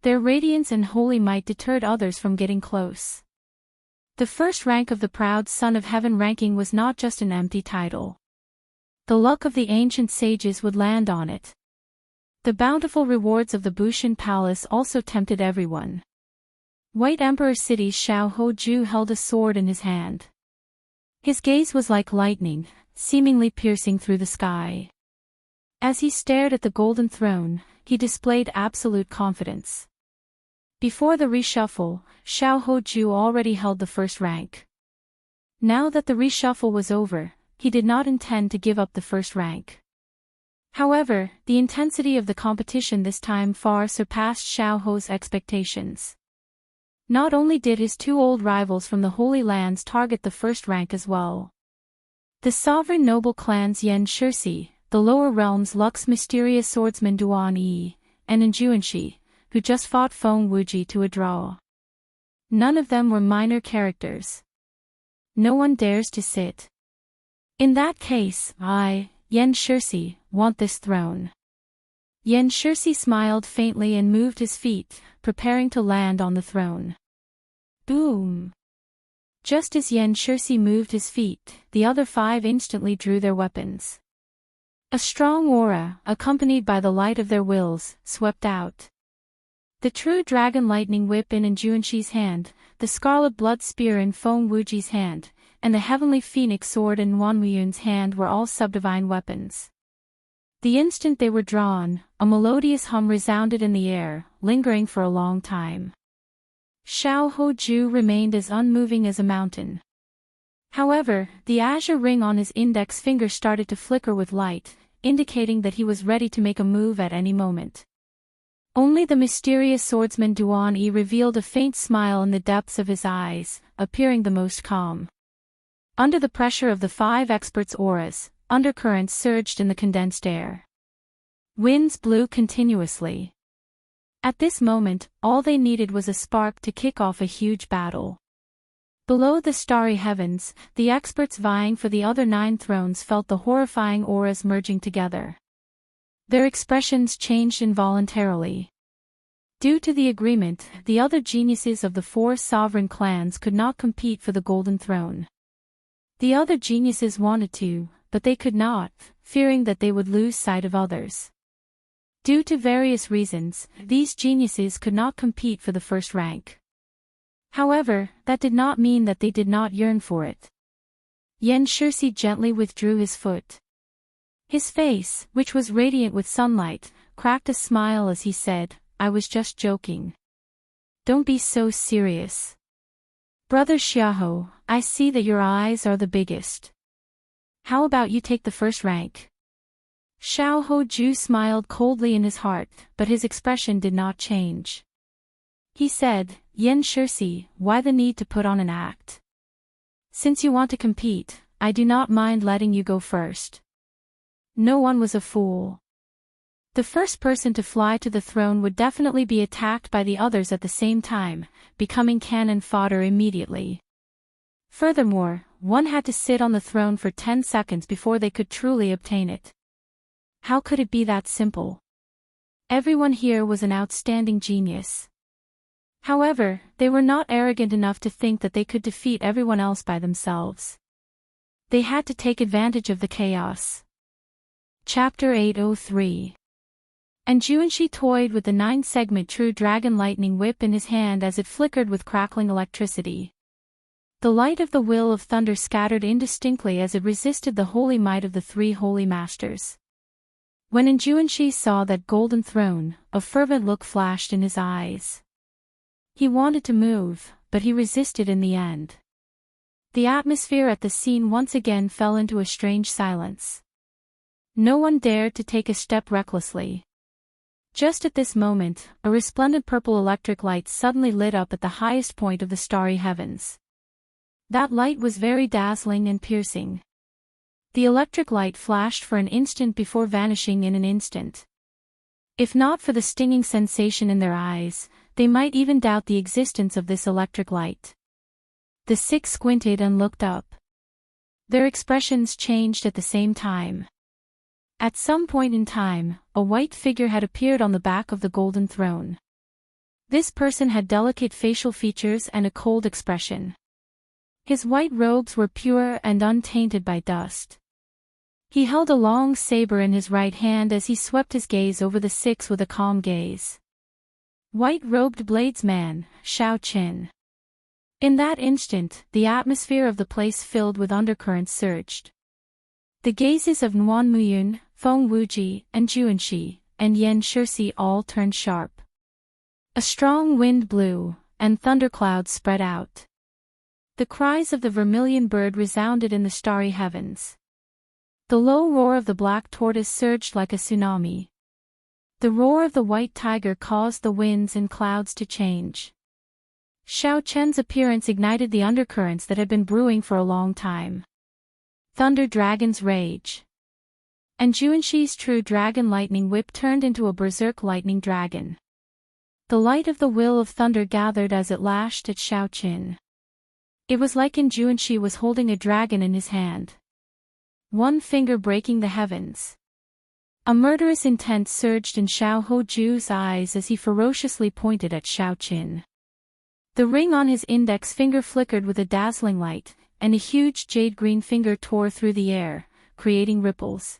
Their radiance and holy might deterred others from getting close. The first rank of the proud son of heaven ranking was not just an empty title. The luck of the ancient sages would land on it. The bountiful rewards of the Bushan Palace also tempted everyone. White Emperor City's Shao Ho Ju held a sword in his hand. His gaze was like lightning, seemingly piercing through the sky. As he stared at the golden throne, he displayed absolute confidence. Before the reshuffle, Shao Ho Ju already held the first rank. Now that the reshuffle was over, he did not intend to give up the first rank. However, the intensity of the competition this time far surpassed Xiao Ho's expectations. Not only did his 2 old rivals from the Holy Lands target the first rank as well. The sovereign noble clans Yan Shirsi, the lower realms Lux's mysterious swordsman Duan Yi, and Juanxi, who just fought Feng Wuji to a draw. None of them were minor characters. No one dares to sit. In that case, I, Yan Shirsi, want this throne. Yan Shirsi smiled faintly and moved his feet, preparing to land on the throne. Boom! Just as Yan Shirsi moved his feet, the other 5 instantly drew their weapons. A strong aura, accompanied by the light of their wills, swept out. The true dragon lightning whip in Juanxi's hand, the scarlet blood spear in Feng Wuji's hand, and the heavenly phoenix sword in Nwanmuyun's hand were all subdivine weapons. The instant they were drawn, a melodious hum resounded in the air, lingering for a long time. Shao Ho Ju remained as unmoving as a mountain. However, the azure ring on his index finger started to flicker with light, indicating that he was ready to make a move at any moment. Only the mysterious swordsman Duan Yi revealed a faint smile in the depths of his eyes, appearing the most calm. Under the pressure of the 5 experts' auras, undercurrents surged in the condensed air. Winds blew continuously. At this moment, all they needed was a spark to kick off a huge battle. Below the starry heavens, the experts vying for the other 9 thrones felt the horrifying auras merging together. Their expressions changed involuntarily. Due to the agreement, the other geniuses of the 4 sovereign clans could not compete for the Golden Throne. The other geniuses wanted to, but they could not, fearing that they would lose sight of others. Due to various reasons, these geniuses could not compete for the first rank. However, that did not mean that they did not yearn for it. Xianxia gently withdrew his foot. His face, which was radiant with sunlight, cracked a smile as he said, "I was just joking. Don't be so serious. Brother Xiaoho, I see that your eyes are the biggest. How about you take the first rank?" Xiaoho Ju smiled coldly in his heart, but his expression did not change. He said, "Xianxia, why the need to put on an act? Since you want to compete, I do not mind letting you go first." No one was a fool. The first person to fly to the throne would definitely be attacked by the others at the same time, becoming cannon fodder immediately. Furthermore, one had to sit on the throne for 10 seconds before they could truly obtain it. How could it be that simple? Everyone here was an outstanding genius. However, they were not arrogant enough to think that they could defeat everyone else by themselves. They had to take advantage of the chaos. Chapter 803. And Xianxia toyed with the 9-segment True Dragon Lightning Whip in his hand as it flickered with crackling electricity. The light of the Will of Thunder scattered indistinctly as it resisted the holy might of the 3 holy masters. When Xianxia saw that golden throne, a fervent look flashed in his eyes. He wanted to move, but he resisted in the end. The atmosphere at the scene once again fell into a strange silence. No one dared to take a step recklessly. Just at this moment, a resplendent purple electric light suddenly lit up at the highest point of the starry heavens. That light was very dazzling and piercing. The electric light flashed for an instant before vanishing in an instant. If not for the stinging sensation in their eyes, they might even doubt the existence of this electric light. The 6 squinted and looked up. Their expressions changed at the same time. At some point in time, a white figure had appeared on the back of the golden throne. This person had delicate facial features and a cold expression. His white robes were pure and untainted by dust. He held a long saber in his right hand as he swept his gaze over the 6 with a calm gaze. White-robed bladesman, Xiaoqin. In that instant, the atmosphere of the place filled with undercurrents surged. The gazes of Nuan Muyun, Feng Wuji, and Xianxia, and Xianxia all turned sharp. A strong wind blew, and thunderclouds spread out. The cries of the vermilion bird resounded in the starry heavens. The low roar of the black tortoise surged like a tsunami. The roar of the white tiger caused the winds and clouds to change. Xiao Chen's appearance ignited the undercurrents that had been brewing for a long time. Thunder Dragon's Rage. And Xianxia's True Dragon Lightning Whip turned into a berserk lightning dragon. The light of the Will of Thunder gathered as it lashed at Xiao Chen. It was like Xianxia was holding a dragon in his hand. One finger breaking the heavens. A murderous intent surged in Xiaoho Ju's eyes as he ferociously pointed at Xiao Qin. The ring on his index finger flickered with a dazzling light, and a huge jade-green finger tore through the air, creating ripples.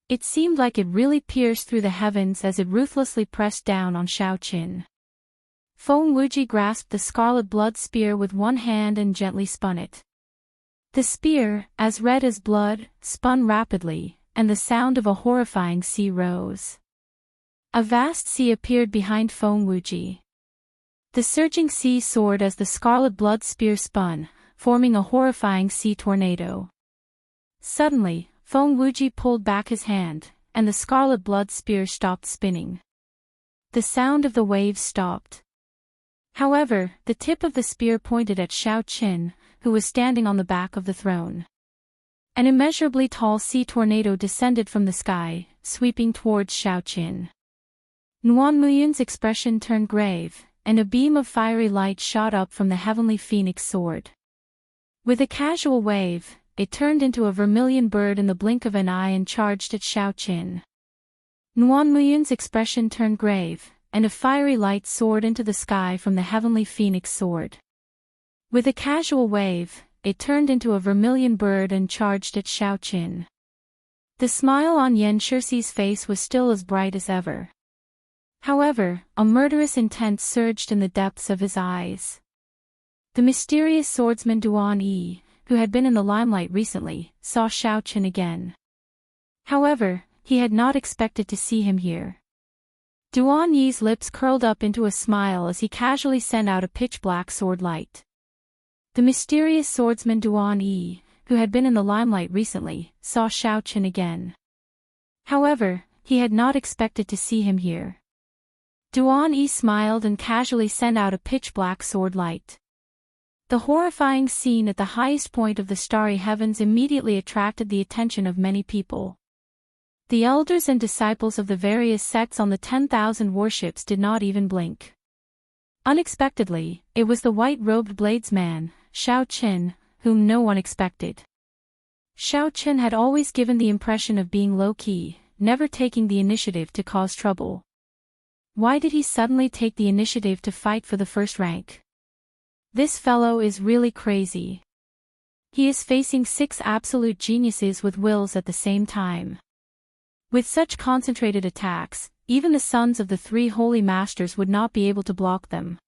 It seemed like it really pierced through the heavens as it ruthlessly pressed down on Xiao Qin. Feng Wuji grasped the scarlet blood spear with one hand and gently spun it. The spear, as red as blood, spun rapidly, and the sound of a horrifying sea rose. A vast sea appeared behind Feng Wuji. The surging sea soared as the scarlet blood spear spun, forming a horrifying sea tornado. Suddenly, Feng Wuji pulled back his hand, and the scarlet blood spear stopped spinning. The sound of the waves stopped. However, the tip of the spear pointed at Xiao Qin, who was standing on the back of the throne. An immeasurably tall sea tornado descended from the sky, sweeping towards Xiaoqin. Nuan Muyun's expression turned grave, and a beam of fiery light shot up from the heavenly phoenix sword. With a casual wave, it turned into a vermilion bird in the blink of an eye and charged at Xiaoqin. Nuan Muyun's expression turned grave, and a fiery light soared into the sky from the heavenly phoenix sword. With a casual wave, it turned into a vermilion bird and charged at Xiaoqin. The smile on Yan Shixi's face was still as bright as ever. However, a murderous intent surged in the depths of his eyes. The mysterious swordsman Duan Yi, who had been in the limelight recently, saw Xiaoqin again. However, he had not expected to see him here. Duan Yi's lips curled up into a smile as he casually sent out a pitch-black sword light. The mysterious swordsman Duan Yi, who had been in the limelight recently, saw Xiaoqin again. However, he had not expected to see him here. Duan Yi smiled and casually sent out a pitch-black sword light. The horrifying scene at the highest point of the starry heavens immediately attracted the attention of many people. The elders and disciples of the various sects on the 10,000 warships did not even blink. Unexpectedly, it was the white-robed bladesman, Xiaoqin, whom no one expected. Xiaoqin had always given the impression of being low-key, never taking the initiative to cause trouble. Why did he suddenly take the initiative to fight for the first rank? This fellow is really crazy. He is facing 6 absolute geniuses with wills at the same time. With such concentrated attacks, even the sons of the 3 holy masters would not be able to block them.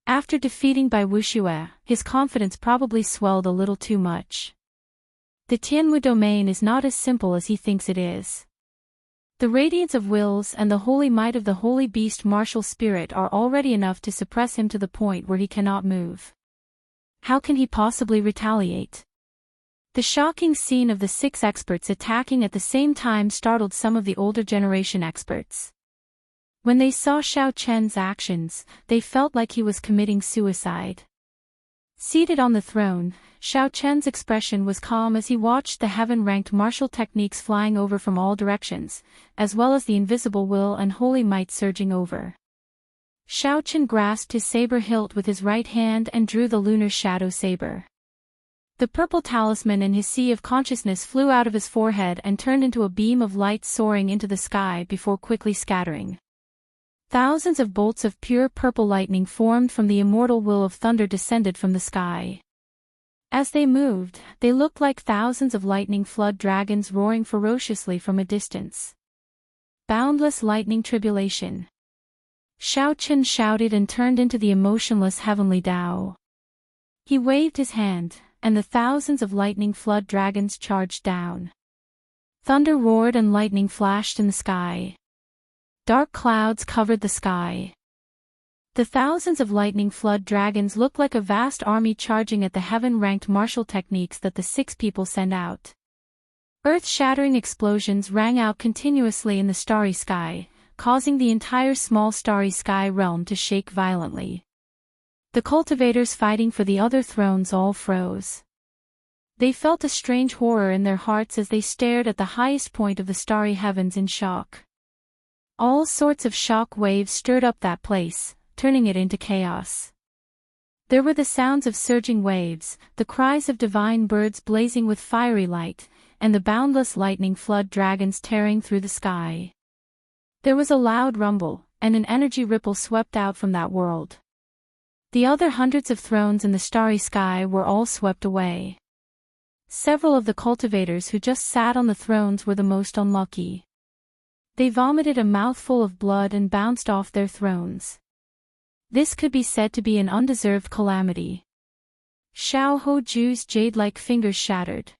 After defeating by Wuxia, his confidence probably swelled a little too much. The Tianwu domain is not as simple as he thinks it is. The radiance of wills and the holy might of the holy beast martial spirit are already enough to suppress him to the point where he cannot move. How can he possibly retaliate? The shocking scene of the 6 experts attacking at the same time startled some of the older generation experts. When they saw Xiaoqin's actions, they felt like he was committing suicide. Seated on the throne, Xiaoqin's expression was calm as he watched the heaven-ranked martial techniques flying over from all directions, as well as the invisible will and holy might surging over. Xiaoqin grasped his saber hilt with his right hand and drew the lunar shadow saber. The purple talisman in his sea of consciousness flew out of his forehead and turned into a beam of light soaring into the sky before quickly scattering. Thousands of bolts of pure purple lightning formed from the immortal will of thunder descended from the sky. As they moved, they looked like thousands of lightning flood dragons roaring ferociously from a distance. Boundless lightning tribulation. Xiaoqin shouted and turned into the emotionless heavenly Dao. He waved his hand, and the thousands of lightning flood dragons charged down. Thunder roared and lightning flashed in the sky. Dark clouds covered the sky. The thousands of lightning flood dragons looked like a vast army charging at the heaven-ranked martial techniques that the 6 people sent out. Earth-shattering explosions rang out continuously in the starry sky, causing the entire small starry sky realm to shake violently. The cultivators fighting for the other thrones all froze. They felt a strange horror in their hearts as they stared at the highest point of the starry heavens in shock. All sorts of shock waves stirred up that place, turning it into chaos. There were the sounds of surging waves, the cries of divine birds blazing with fiery light, and the boundless lightning flood dragons tearing through the sky. There was a loud rumble, and an energy ripple swept out from that world. The other hundreds of thrones in the starry sky were all swept away. Several of the cultivators who just sat on the thrones were the most unlucky. They vomited a mouthful of blood and bounced off their thrones. This could be said to be an undeserved calamity. Xiao Hoju's jade-like fingers shattered.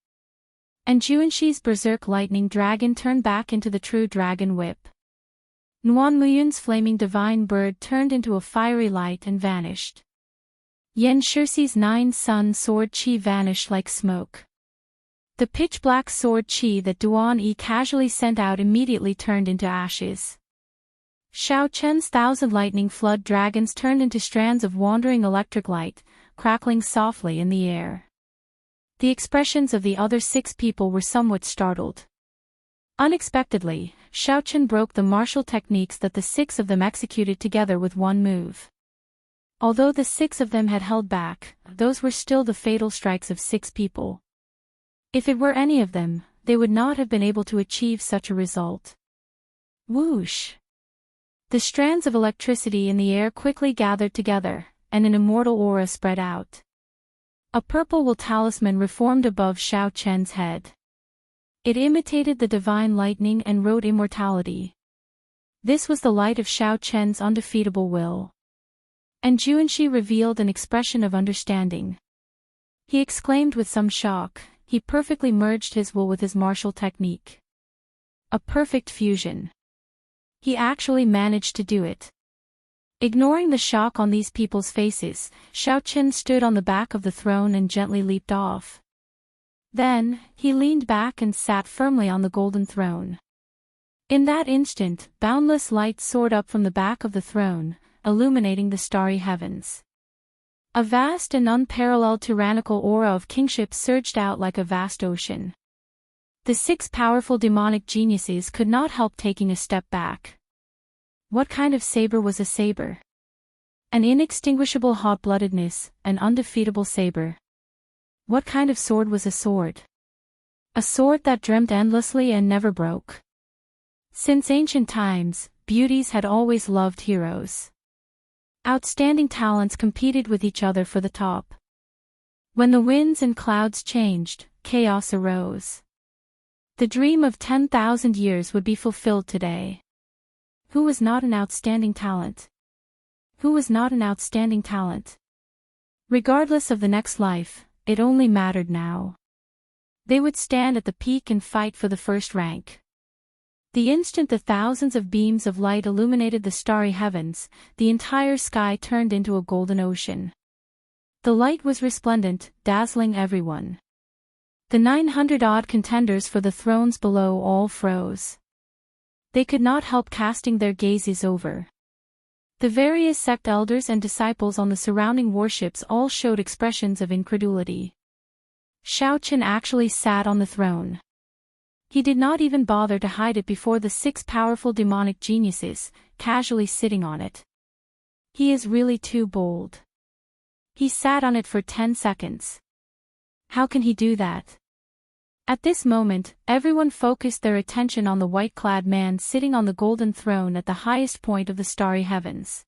And Juanshi's berserk lightning dragon turned back into the true dragon whip. Nuan Muyun's flaming divine bird turned into a fiery light and vanished. Yan Shixi's 9-sun sword qi vanished like smoke. The pitch-black sword qi that Duan Yi casually sent out immediately turned into ashes. Xiaoqin's 1,000 lightning flood dragons turned into strands of wandering electric light, crackling softly in the air. The expressions of the other 6 people were somewhat startled. Unexpectedly, Xiaochen broke the martial techniques that the 6 of them executed together with one move. Although the 6 of them had held back, those were still the fatal strikes of 6 people. If it were any of them, they would not have been able to achieve such a result. Whoosh! The strands of electricity in the air quickly gathered together, and an immortal aura spread out. A purple wool talisman reformed above Xiao Chen's head. It imitated the divine lightning and wrote immortality. This was the light of Xiao Chen's undefeatable will. And Xianxia revealed an expression of understanding. He exclaimed with some shock, he perfectly merged his will with his martial technique. A perfect fusion. He actually managed to do it. Ignoring the shock on these people's faces, Xiaochen stood on the back of the throne and gently leaped off. Then, he leaned back and sat firmly on the golden throne. In that instant, boundless light soared up from the back of the throne, illuminating the starry heavens. A vast and unparalleled tyrannical aura of kingship surged out like a vast ocean. The 6 powerful demonic geniuses could not help taking a step back. What kind of saber was a saber? An inextinguishable hot-bloodedness, an undefeatable saber. What kind of sword was a sword? A sword that dreamt endlessly and never broke. Since ancient times, beauties had always loved heroes. Outstanding talents competed with each other for the top. When the winds and clouds changed, chaos arose. The dream of 10,000 years would be fulfilled today. Who was not an outstanding talent? Who was not an outstanding talent? Regardless of the next life, it only mattered now. They would stand at the peak and fight for the first rank. The instant the thousands of beams of light illuminated the starry heavens, the entire sky turned into a golden ocean. The light was resplendent, dazzling everyone. The 900-odd contenders for the thrones below all froze. They could not help casting their gazes over. The various sect elders and disciples on the surrounding warships all showed expressions of incredulity. Xiaochen actually sat on the throne. He did not even bother to hide it before the 6 powerful demonic geniuses, casually sitting on it. He is really too bold. He sat on it for 10 seconds. How can he do that? At this moment, everyone focused their attention on the white-clad man sitting on the golden throne at the highest point of the starry heavens.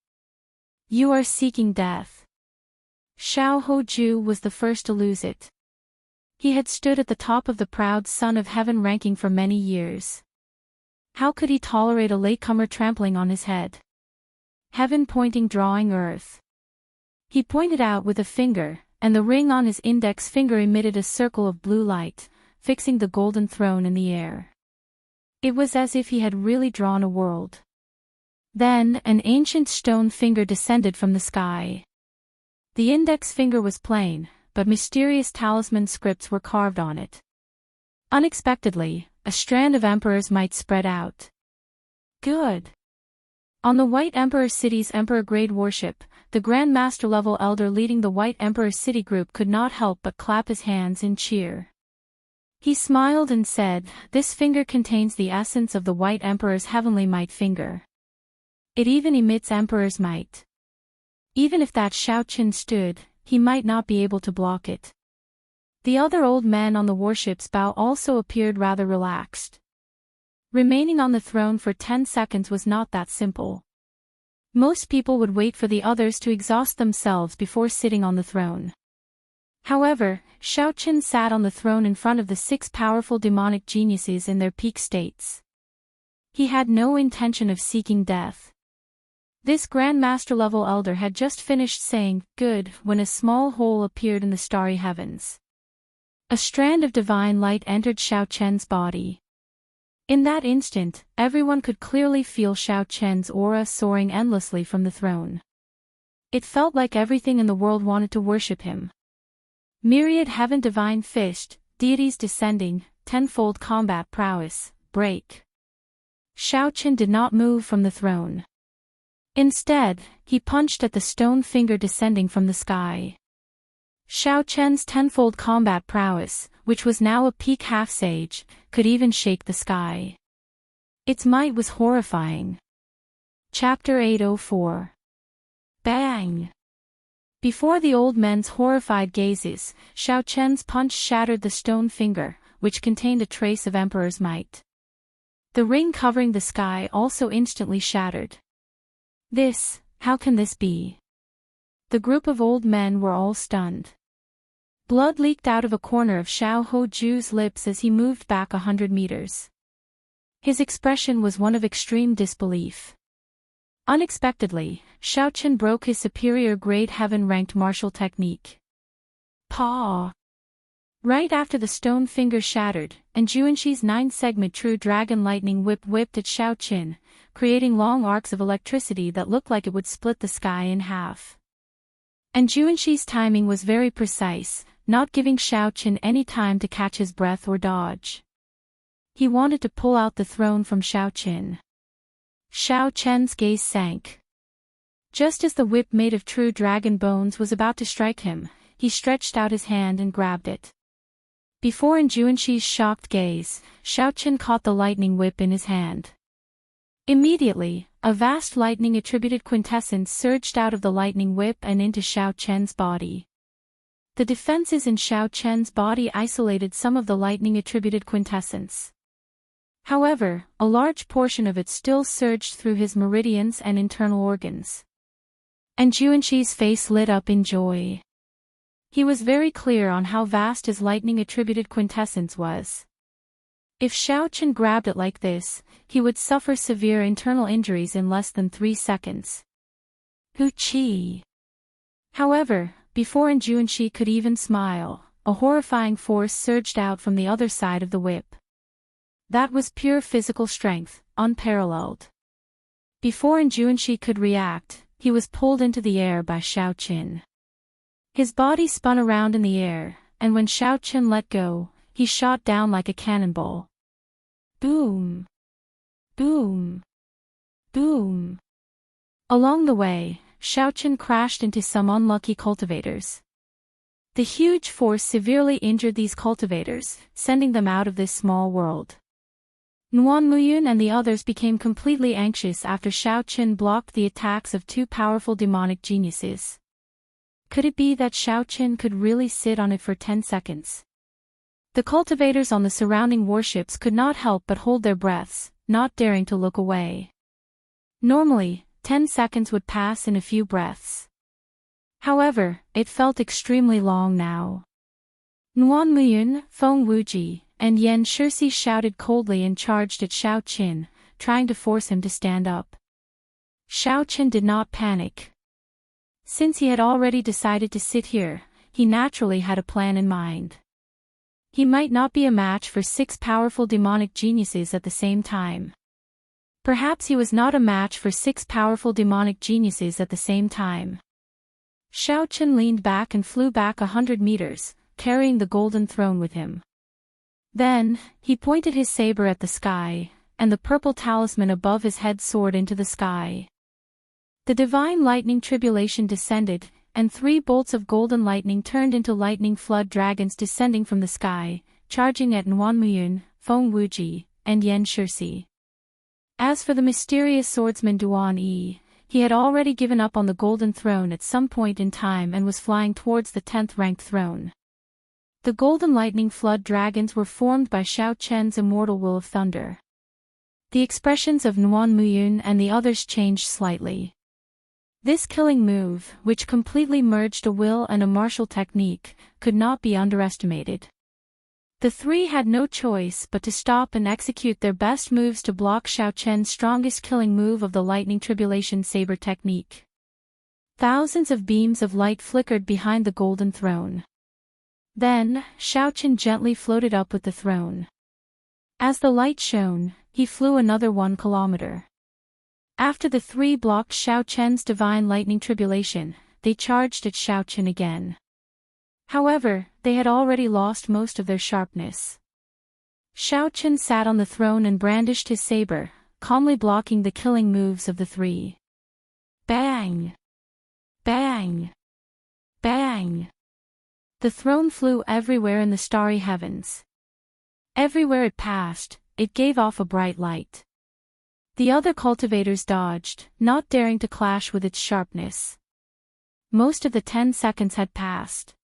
You are seeking death. Xiao Hoju was the first to lose it. He had stood at the top of the proud son of heaven ranking for many years. How could he tolerate a latecomer trampling on his head? Heaven pointing drawing earth. He pointed out with a finger, and the ring on his index finger emitted a circle of blue light, fixing the golden throne in the air. It was as if he had really drawn a world. Then, an ancient stone finger descended from the sky. The index finger was plain, but mysterious talisman scripts were carved on it. Unexpectedly, a strand of emperor's might spread out. Good. On the White Emperor City's Emperor-grade warship, the Grand Master-level elder leading the White Emperor City group could not help but clap his hands in cheer. He smiled and said, "This finger contains the essence of the White Emperor's heavenly might finger. It even emits Emperor's might. Even if that Xiaochen stood, he might not be able to block it." The other old men on the warship's bow also appeared rather relaxed. Remaining on the throne for 10 seconds was not that simple. Most people would wait for the others to exhaust themselves before sitting on the throne. However, Xiaochen sat on the throne in front of the 6 powerful demonic geniuses in their peak states. He had no intention of seeking death. This Grand Master-level elder had just finished saying, "Good," when a small hole appeared in the starry heavens. A strand of divine light entered Xiaochen's body. In that instant, everyone could clearly feel Xiaochen's aura soaring endlessly from the throne. It felt like everything in the world wanted to worship him. Myriad heaven divine fist, deities descending, tenfold combat prowess, break. Xiaochen did not move from the throne. Instead, he punched at the stone finger descending from the sky. Xiao Chen's tenfold combat prowess, which was now a peak half-sage, could even shake the sky. Its might was horrifying. Chapter 804. Bang! Before the old men's horrified gazes, Xiao Chen's punch shattered the stone finger, which contained a trace of Emperor's might. The ring covering the sky also instantly shattered. How can this be? The group of old men were all stunned. Blood leaked out of a corner of Xiao Hoju's lips as he moved back 100 meters. His expression was one of extreme disbelief. Unexpectedly, Xiao Chen broke his superior grade heaven-ranked martial technique. Paw! Right after the stone finger shattered, and Xianxia's 9-segment true dragon lightning whip whipped at Xiao Chen, creating long arcs of electricity that looked like it would split the sky in half. And Xianxia's timing was very precise, not giving Xiao Chen any time to catch his breath or dodge. He wanted to pull out the throne from Xiao Chen. Xiao Chen's gaze sank. Just as the whip made of true dragon bones was about to strike him, he stretched out his hand and grabbed it. Before in Xianxia's shocked gaze, Xiao Chen caught the lightning whip in his hand. Immediately, a vast lightning-attributed quintessence surged out of the lightning whip and into Xiao Chen's body. The defenses in Xiao Chen's body isolated some of the lightning-attributed quintessence. However, a large portion of it still surged through his meridians and internal organs. And Xianxia's face lit up in joy. He was very clear on how vast his lightning-attributed quintessence was. If Xiao Chen grabbed it like this, he would suffer severe internal injuries in less than 3 seconds. Chi! However, before Xianxia could even smile, a horrifying force surged out from the other side of the whip. That was pure physical strength, unparalleled. Before Xianxia could react, he was pulled into the air by Xiao Chen. His body spun around in the air, and when Xiao Chen let go, he shot down like a cannonball. Boom! Boom! Boom! Along the way, Xiao Chen crashed into some unlucky cultivators. The huge force severely injured these cultivators, sending them out of this small world. Nuan and the others became completely anxious after Xiao Chen blocked the attacks of 2 powerful demonic geniuses. Could it be that Xiao Chen could really sit on it for 10 seconds? The cultivators on the surrounding warships could not help but hold their breaths, not daring to look away. Normally, 10 seconds would pass in a few breaths. However, it felt extremely long now. Nuan, Feng Wuji, and Yan Shixi shouted coldly and charged at Xiao Chen, trying to force him to stand up. Xiao Chen did not panic. Since he had already decided to sit here, he naturally had a plan in mind. He might not be a match for 6 powerful demonic geniuses at the same time. Perhaps he was not a match for 6 powerful demonic geniuses at the same time. Xiao Chen leaned back and flew back 100 meters, carrying the golden throne with him. Then, he pointed his saber at the sky, and the purple talisman above his head soared into the sky. The divine lightning tribulation descended, and 3 bolts of golden lightning turned into lightning flood dragons descending from the sky, charging at Nuan, Feng Wuji, and Yan Shixi. As for the mysterious swordsman Duan Yi, he had already given up on the golden throne at some point in time and was flying towards the 10th-ranked throne. The golden lightning flood dragons were formed by Xiao Chen's immortal will of thunder. The expressions of Nuan and the others changed slightly. This killing move, which completely merged a will and a martial technique, could not be underestimated. The 3 had no choice but to stop and execute their best moves to block Xiao Chen's strongest killing move of the lightning tribulation saber technique. Thousands of beams of light flickered behind the golden throne. Then, Xiao Chen gently floated up with the throne. As the light shone, he flew another 1 kilometer. After the 3 blocked Xiao Chen's divine lightning tribulation, they charged at Xiao Chen again. However, they had already lost most of their sharpness. Xiao Chen sat on the throne and brandished his saber, calmly blocking the killing moves of the 3. Bang! Bang! Bang! The throne flew everywhere in the starry heavens. Everywhere it passed, it gave off a bright light. The other cultivators dodged, not daring to clash with its sharpness. Most of the 10 seconds had passed.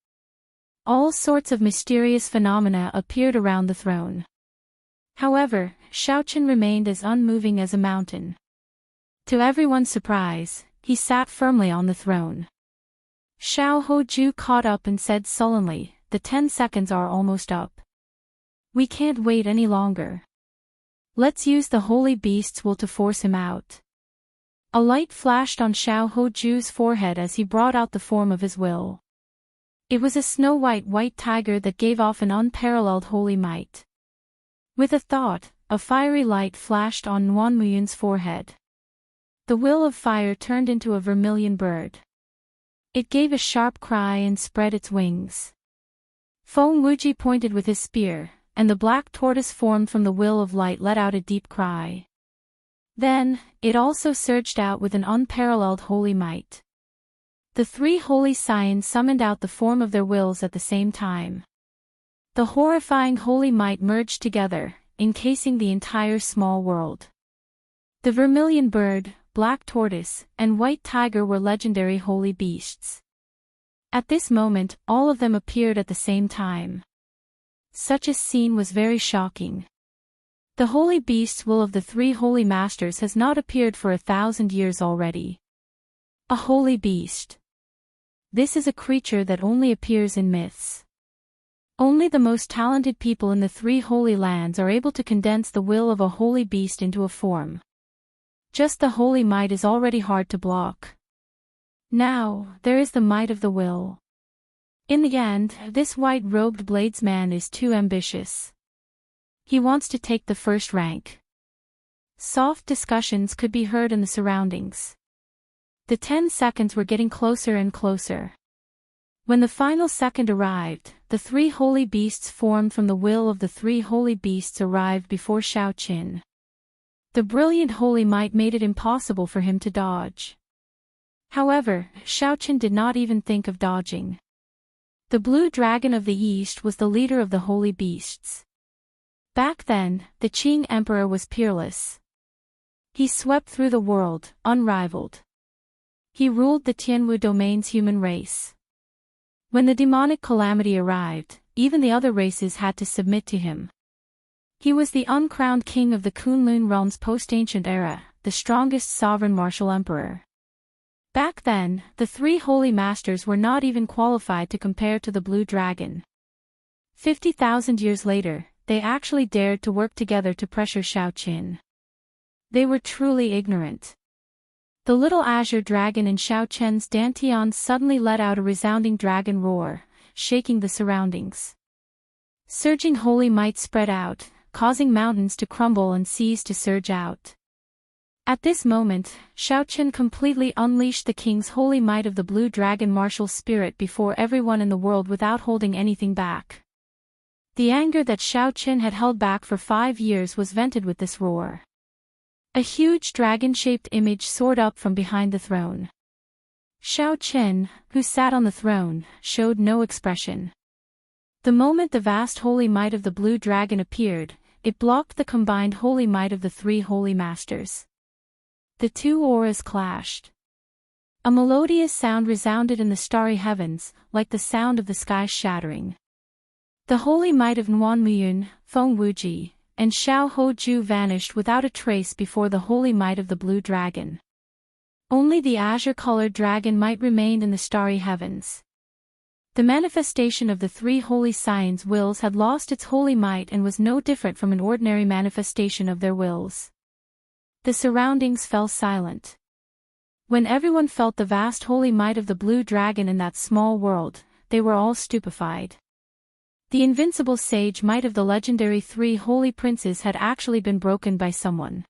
All sorts of mysterious phenomena appeared around the throne. However, Xiaoqin remained as unmoving as a mountain. To everyone's surprise, he sat firmly on the throne. Xiao Hoju caught up and said sullenly, "The 10 seconds are almost up. We can't wait any longer. Let's use the holy beast's will to force him out." A light flashed on Xiao Hoju's forehead as he brought out the form of his will. It was a snow-white white tiger that gave off an unparalleled holy might. With a thought, a fiery light flashed on Nuanmuyun's forehead. The will of fire turned into a vermilion bird. It gave a sharp cry and spread its wings. Feng Wuji pointed with his spear, and the black tortoise formed from the will of light let out a deep cry. Then, it also surged out with an unparalleled holy might. The 3 holy scions summoned out the form of their wills at the same time. The horrifying holy might merged together, encasing the entire small world. The vermilion bird, black tortoise, and white tiger were legendary holy beasts. At this moment, all of them appeared at the same time. Such a scene was very shocking. The holy beast's will of the 3 holy masters has not appeared for 1,000 years already. A holy beast. This is a creature that only appears in myths. Only the most talented people in the 3 holy lands are able to condense the will of a holy beast into a form. Just the holy might is already hard to block. Now, there is the might of the will. In the end, this white-robed bladesman is too ambitious. He wants to take the first rank. Soft discussions could be heard in the surroundings. The 10 seconds were getting closer and closer. When the final second arrived, the 3 holy beasts formed from the will of the 3 holy beasts arrived before Xiaoqin. The brilliant holy might made it impossible for him to dodge. However, Xiaoqin did not even think of dodging. The blue dragon of the east was the leader of the holy beasts. Back then, the Qing emperor was peerless. He swept through the world, unrivaled. He ruled the Tianwu domain's human race. When the demonic calamity arrived, even the other races had to submit to him. He was the uncrowned king of the Kunlun realm's post-ancient era, the strongest sovereign martial emperor. Back then, the 3 holy masters were not even qualified to compare to the blue dragon. 50,000 years later, they actually dared to work together to pressure Xiaoqin. They were truly ignorant. The little azure dragon in Xiaoqian's dantian suddenly let out a resounding dragon roar, shaking the surroundings. Surging holy might spread out, causing mountains to crumble and seas to surge out. At this moment, Xiaoqin completely unleashed the king's holy might of the blue dragon martial spirit before everyone in the world without holding anything back. The anger that Xiaoqin had held back for 5 years was vented with this roar. A huge dragon-shaped image soared up from behind the throne. Xiaoqin, who sat on the throne, showed no expression. The moment the vast holy might of the blue dragon appeared, it blocked the combined holy might of the 3 holy masters. The 2 auras clashed. A melodious sound resounded in the starry heavens, like the sound of the sky shattering. The holy might of Nuanmuyun, Feng Wuji, and Xiao Hoju vanished without a trace before the holy might of the blue dragon. Only the azure-colored dragon might remained in the starry heavens. The manifestation of the 3 holy scions' wills had lost its holy might and was no different from an ordinary manifestation of their wills. The surroundings fell silent. When everyone felt the vast holy might of the blue dragon in that small world, they were all stupefied. The invincible sage might of the legendary 3 holy princes had actually been broken by someone.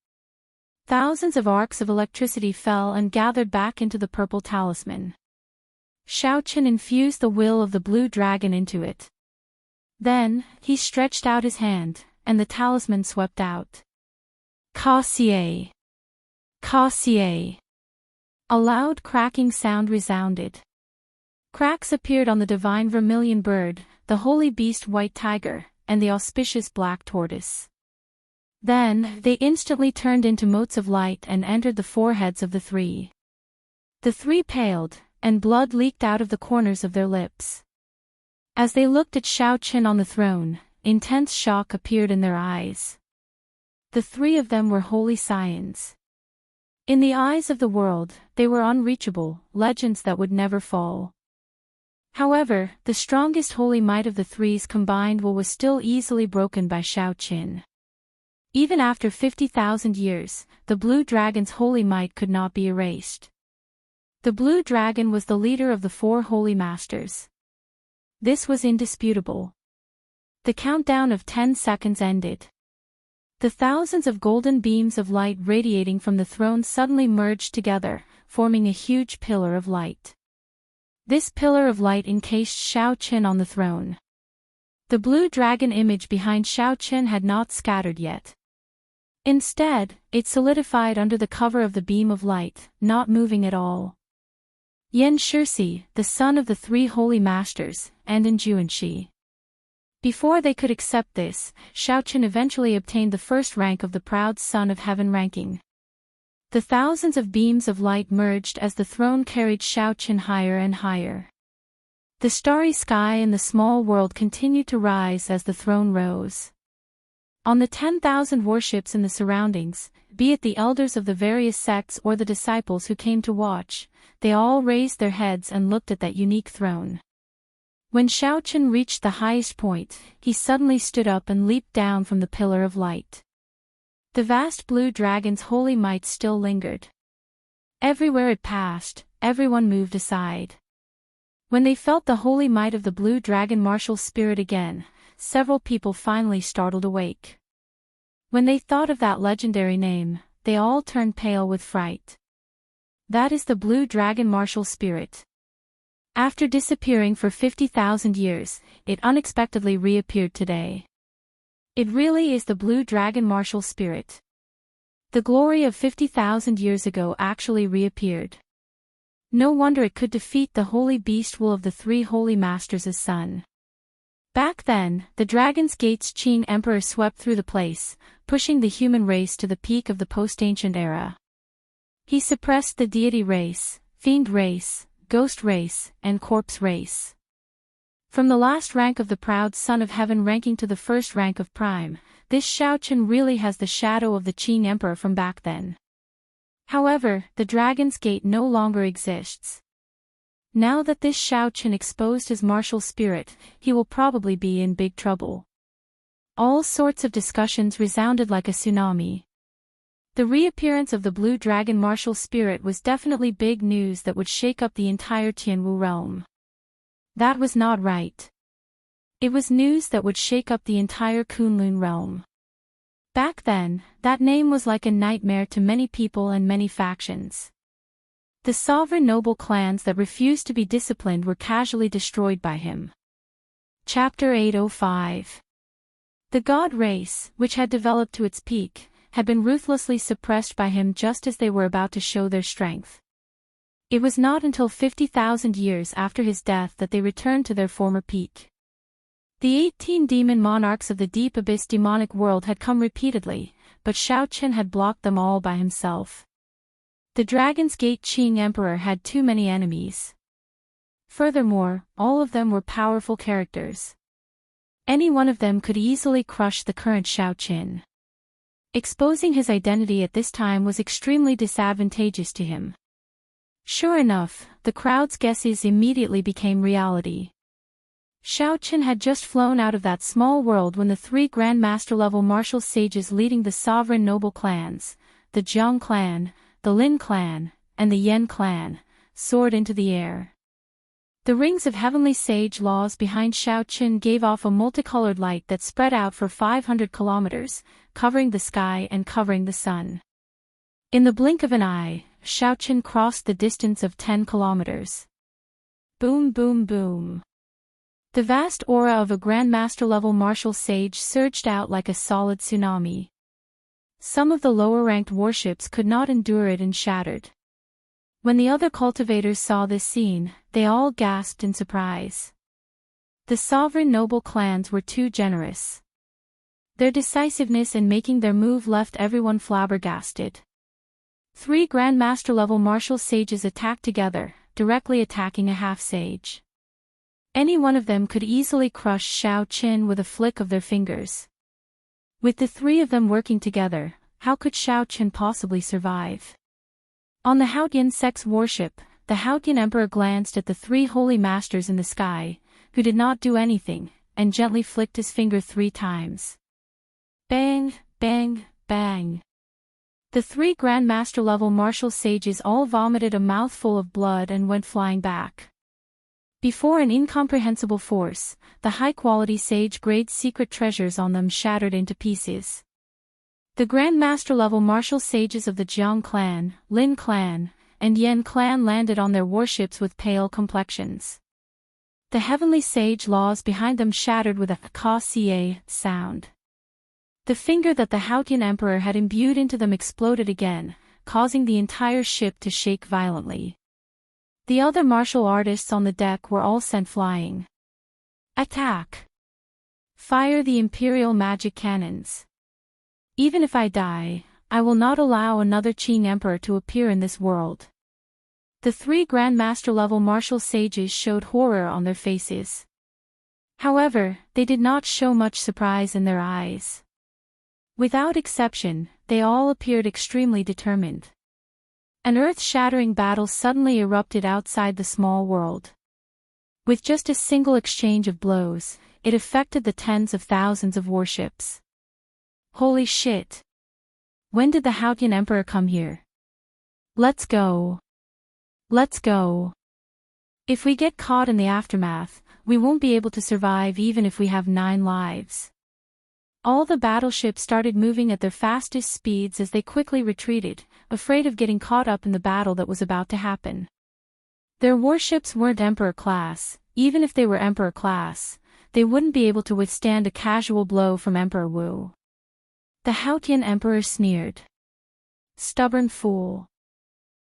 Thousands of arcs of electricity fell and gathered back into the purple talisman. Xiaoqin infused the will of the blue dragon into it. Then, he stretched out his hand, and the talisman swept out. Ka-xie! Ka-xie! A loud cracking sound resounded. Cracks appeared on the divine vermilion bird, the holy beast white tiger, and the auspicious black tortoise. Then, they instantly turned into motes of light and entered the foreheads of the three. The three paled, and blood leaked out of the corners of their lips. As they looked at Xiaoqin on the throne, intense shock appeared in their eyes. The three of them were holy scions. In the eyes of the world, they were unreachable, legends that would never fall. However, the strongest holy might of the three's combined will was still easily broken by Xiaoqin. Even after 50,000 years, the blue dragon's holy might could not be erased. The blue dragon was the leader of the four holy masters. This was indisputable. The countdown of 10 seconds ended. The thousands of golden beams of light radiating from the throne suddenly merged together, forming a huge pillar of light. This pillar of light encased Xiaoqin on the throne. The blue dragon image behind Xiaoqin had not scattered yet. Instead, it solidified under the cover of the beam of light, not moving at all. Yan Shisi, the son of the three holy masters, and Xianxia. Before they could accept this, Xiaoqin eventually obtained the first rank of the proud son of heaven ranking. The thousands of beams of light merged as the throne carried Xiaoqin higher and higher. The starry sky and the small world continued to rise as the throne rose. On the 10,000 warships in the surroundings, be it the elders of the various sects or the disciples who came to watch, they all raised their heads and looked at that unique throne. When Xiaoqin reached the highest point, he suddenly stood up and leaped down from the pillar of light. The vast blue dragon's holy might still lingered. Everywhere it passed, everyone moved aside. When they felt the holy might of the blue dragon martial spirit again, several people finally startled awake. When they thought of that legendary name, they all turned pale with fright. That is the blue dragon martial spirit. After disappearing for 50,000 years, it unexpectedly reappeared today. It really is the blue dragon martial spirit. The glory of 50,000 years ago actually reappeared. No wonder it could defeat the holy beast Wu of the three holy masters' son. Back then, the Dragon's Gate's Qing Emperor swept through the place, pushing the human race to the peak of the post-ancient era. He suppressed the deity race, fiend race, ghost race, and corpse race. From the last rank of the proud son of heaven ranking to the first rank of prime, this Xiaoqin really has the shadow of the Qing Emperor from back then. However, the Dragon's Gate no longer exists. Now that this Xiaoqin exposed his martial spirit, he will probably be in big trouble. All sorts of discussions resounded like a tsunami. The reappearance of the blue dragon martial spirit was definitely big news that would shake up the entire Tianwu realm. That was not right. It was news that would shake up the entire Kunlun realm. Back then, that name was like a nightmare to many people and many factions. The sovereign noble clans that refused to be disciplined were casually destroyed by him. Chapter 805. The god race, which had developed to its peak, had been ruthlessly suppressed by him just as they were about to show their strength. It was not until 50,000 years after his death that they returned to their former peak. The 18 demon monarchs of the deep abyss demonic world had come repeatedly, but Xiaoqin had blocked them all by himself. The Dragon's Gate Qing Emperor had too many enemies. Furthermore, all of them were powerful characters. Any one of them could easily crush the current Xiaoqin. Exposing his identity at this time was extremely disadvantageous to him. Sure enough, the crowd's guesses immediately became reality. Xiaoqin had just flown out of that small world when the three Grandmaster-level martial sages leading the sovereign noble clans, the Jiang clan, the Lin clan, and the Yan clan, soared into the air. The rings of heavenly sage laws behind Xiaoqin gave off a multicolored light that spread out for 500 kilometers, covering the sky and covering the sun. In the blink of an eye, Xiaoqin crossed the distance of 10 kilometers. Boom boom boom. The vast aura of a Grandmaster-level martial sage surged out like a solid tsunami. Some of the lower-ranked warships could not endure it and shattered. When the other cultivators saw this scene, they all gasped in surprise. The sovereign noble clans were too generous. Their decisiveness in making their move left everyone flabbergasted. 3 Grandmaster-level martial sages attacked together, directly attacking a half-sage. Any one of them could easily crush Xiao Qin with a flick of their fingers. With the 3 of them working together, how could Xiao Qin possibly survive? On the Haotian sex warship, the Haotian emperor glanced at the 3 holy masters in the sky, who did not do anything, and gently flicked his finger 3 times. Bang, bang, bang. The 3 Grandmaster-level martial sages all vomited a mouthful of blood and went flying back. Before an incomprehensible force, the high-quality sage-grade secret treasures on them shattered into pieces. The Grandmaster-level martial sages of the Jiang clan, Lin clan, and Yan clan landed on their warships with pale complexions. The heavenly sage laws behind them shattered with a ka-ca sound. The finger that the Haotian emperor had imbued into them exploded again, causing the entire ship to shake violently. The other martial artists on the deck were all sent flying. Attack! Fire the imperial magic cannons. Even if I die, I will not allow another Qing emperor to appear in this world. The 3 Grandmaster-level martial sages showed horror on their faces. However, they did not show much surprise in their eyes. Without exception, they all appeared extremely determined. An earth-shattering battle suddenly erupted outside the small world. With just a single exchange of blows, it affected the tens of thousands of warships. Holy shit! When did the Haotian emperor come here? Let's go! Let's go! If we get caught in the aftermath, we won't be able to survive even if we have 9 lives. All the battleships started moving at their fastest speeds as they quickly retreated, afraid of getting caught up in the battle that was about to happen. Their warships weren't Emperor class. Even if they were Emperor class, they wouldn't be able to withstand a casual blow from Emperor Wu. The Haotian emperor sneered. Stubborn fool.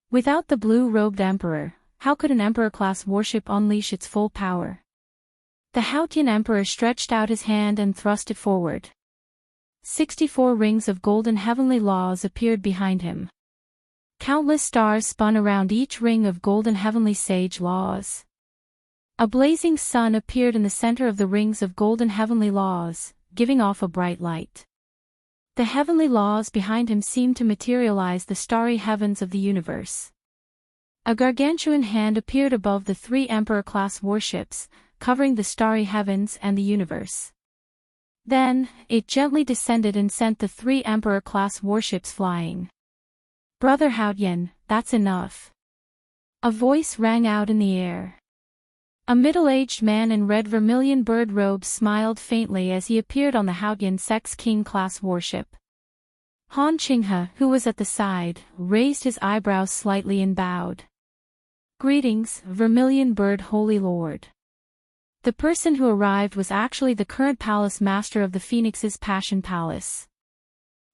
Without the blue-robed emperor, how could an Emperor-class warship unleash its full power? The Haotian emperor stretched out his hand and thrust it forward. 64 rings of golden heavenly laws appeared behind him. Countless stars spun around each ring of golden heavenly sage laws. A blazing sun appeared in the center of the rings of golden heavenly laws, giving off a bright light. The heavenly laws behind him seemed to materialize the starry heavens of the universe. A gargantuan hand appeared above the 3 Emperor-class warships, covering the starry heavens and the universe. Then, it gently descended and sent the 3 Emperor-class warships flying. Brother Haotian, that's enough. A voice rang out in the air. A middle-aged man in red vermilion bird robes smiled faintly as he appeared on the Haotian Sex King-class warship. Han Qinghe, who was at the side, raised his eyebrows slightly and bowed. Greetings, Vermilion Bird Holy Lord. The person who arrived was actually the current palace master of the Phoenix's Passion Palace.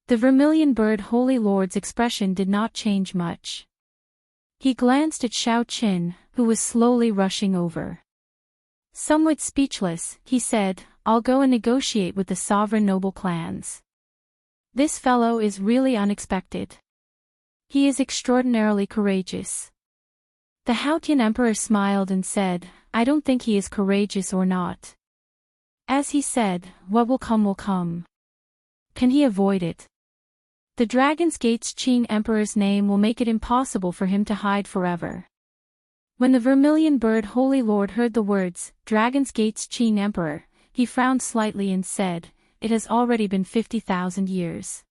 The Vermilion Bird Holy Lord's expression did not change much. He glanced at Xiao Qin, who was slowly rushing over. Somewhat speechless, he said, I'll go and negotiate with the sovereign noble clans. This fellow is really unexpected. He is extraordinarily courageous. The Haotian emperor smiled and said, I don't think he is courageous or not. As he said, what will come will come. Can he avoid it? The Dragon's Gate's Qing emperor's name will make it impossible for him to hide forever. When the Vermilion Bird Holy Lord heard the words, Dragon's Gate's Qing emperor, he frowned slightly and said, it has already been 50,000 years.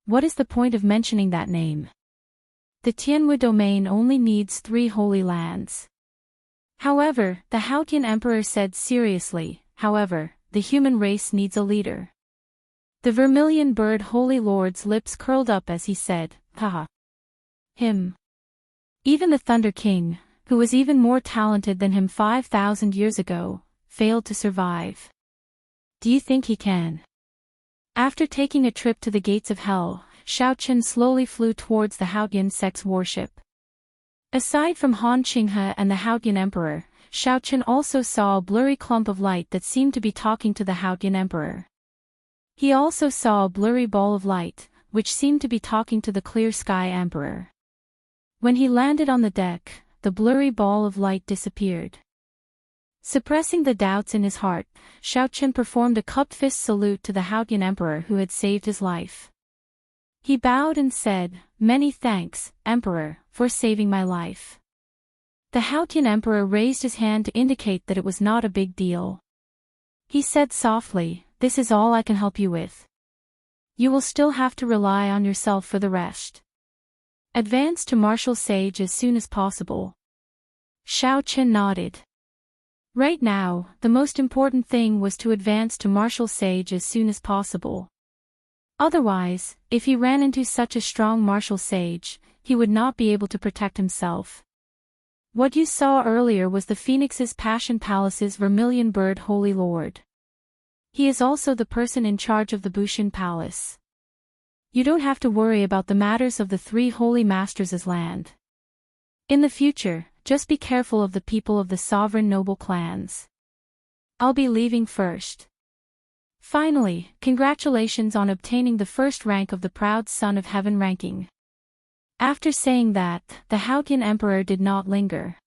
What is the point of mentioning that name? The Tianwu domain only needs 3 holy lands. However, the Haotian emperor said seriously, however, the human race needs a leader. The Vermilion Bird Holy Lord's lips curled up as he said, haha. Him. Even the Thunder King, who was even more talented than him 5,000 years ago, failed to survive. Do you think he can? After taking a trip to the gates of hell, Xiao Qin slowly flew towards the Haotian sex warship. Aside from Han Qinghe and the Haotian Emperor, Xiaoqian also saw a blurry clump of light that seemed to be talking to the Haotian Emperor. He also saw a blurry ball of light, which seemed to be talking to the clear sky Emperor. When he landed on the deck, the blurry ball of light disappeared. Suppressing the doubts in his heart, Xiaoqian performed a cupped fist salute to the Haotian Emperor who had saved his life. He bowed and said, "Many thanks, Emperor, for saving my life." The Haotian Emperor raised his hand to indicate that it was not a big deal. He said softly, "This is all I can help you with. You will still have to rely on yourself for the rest. Advance to martial sage as soon as possible." Xiaoqian nodded. Right now, the most important thing was to advance to martial sage as soon as possible. Otherwise, if he ran into such a strong martial sage, he would not be able to protect himself. What you saw earlier was the Phoenix's Passion Palace's Vermilion Bird Holy Lord. He is also the person in charge of the Bushin Palace. You don't have to worry about the matters of the three Holy Masters' land. In the future, just be careful of the people of the sovereign noble clans. I'll be leaving first. Finally, congratulations on obtaining the first rank of the Proud Son of Heaven ranking. After saying that, the Haotian Emperor did not linger.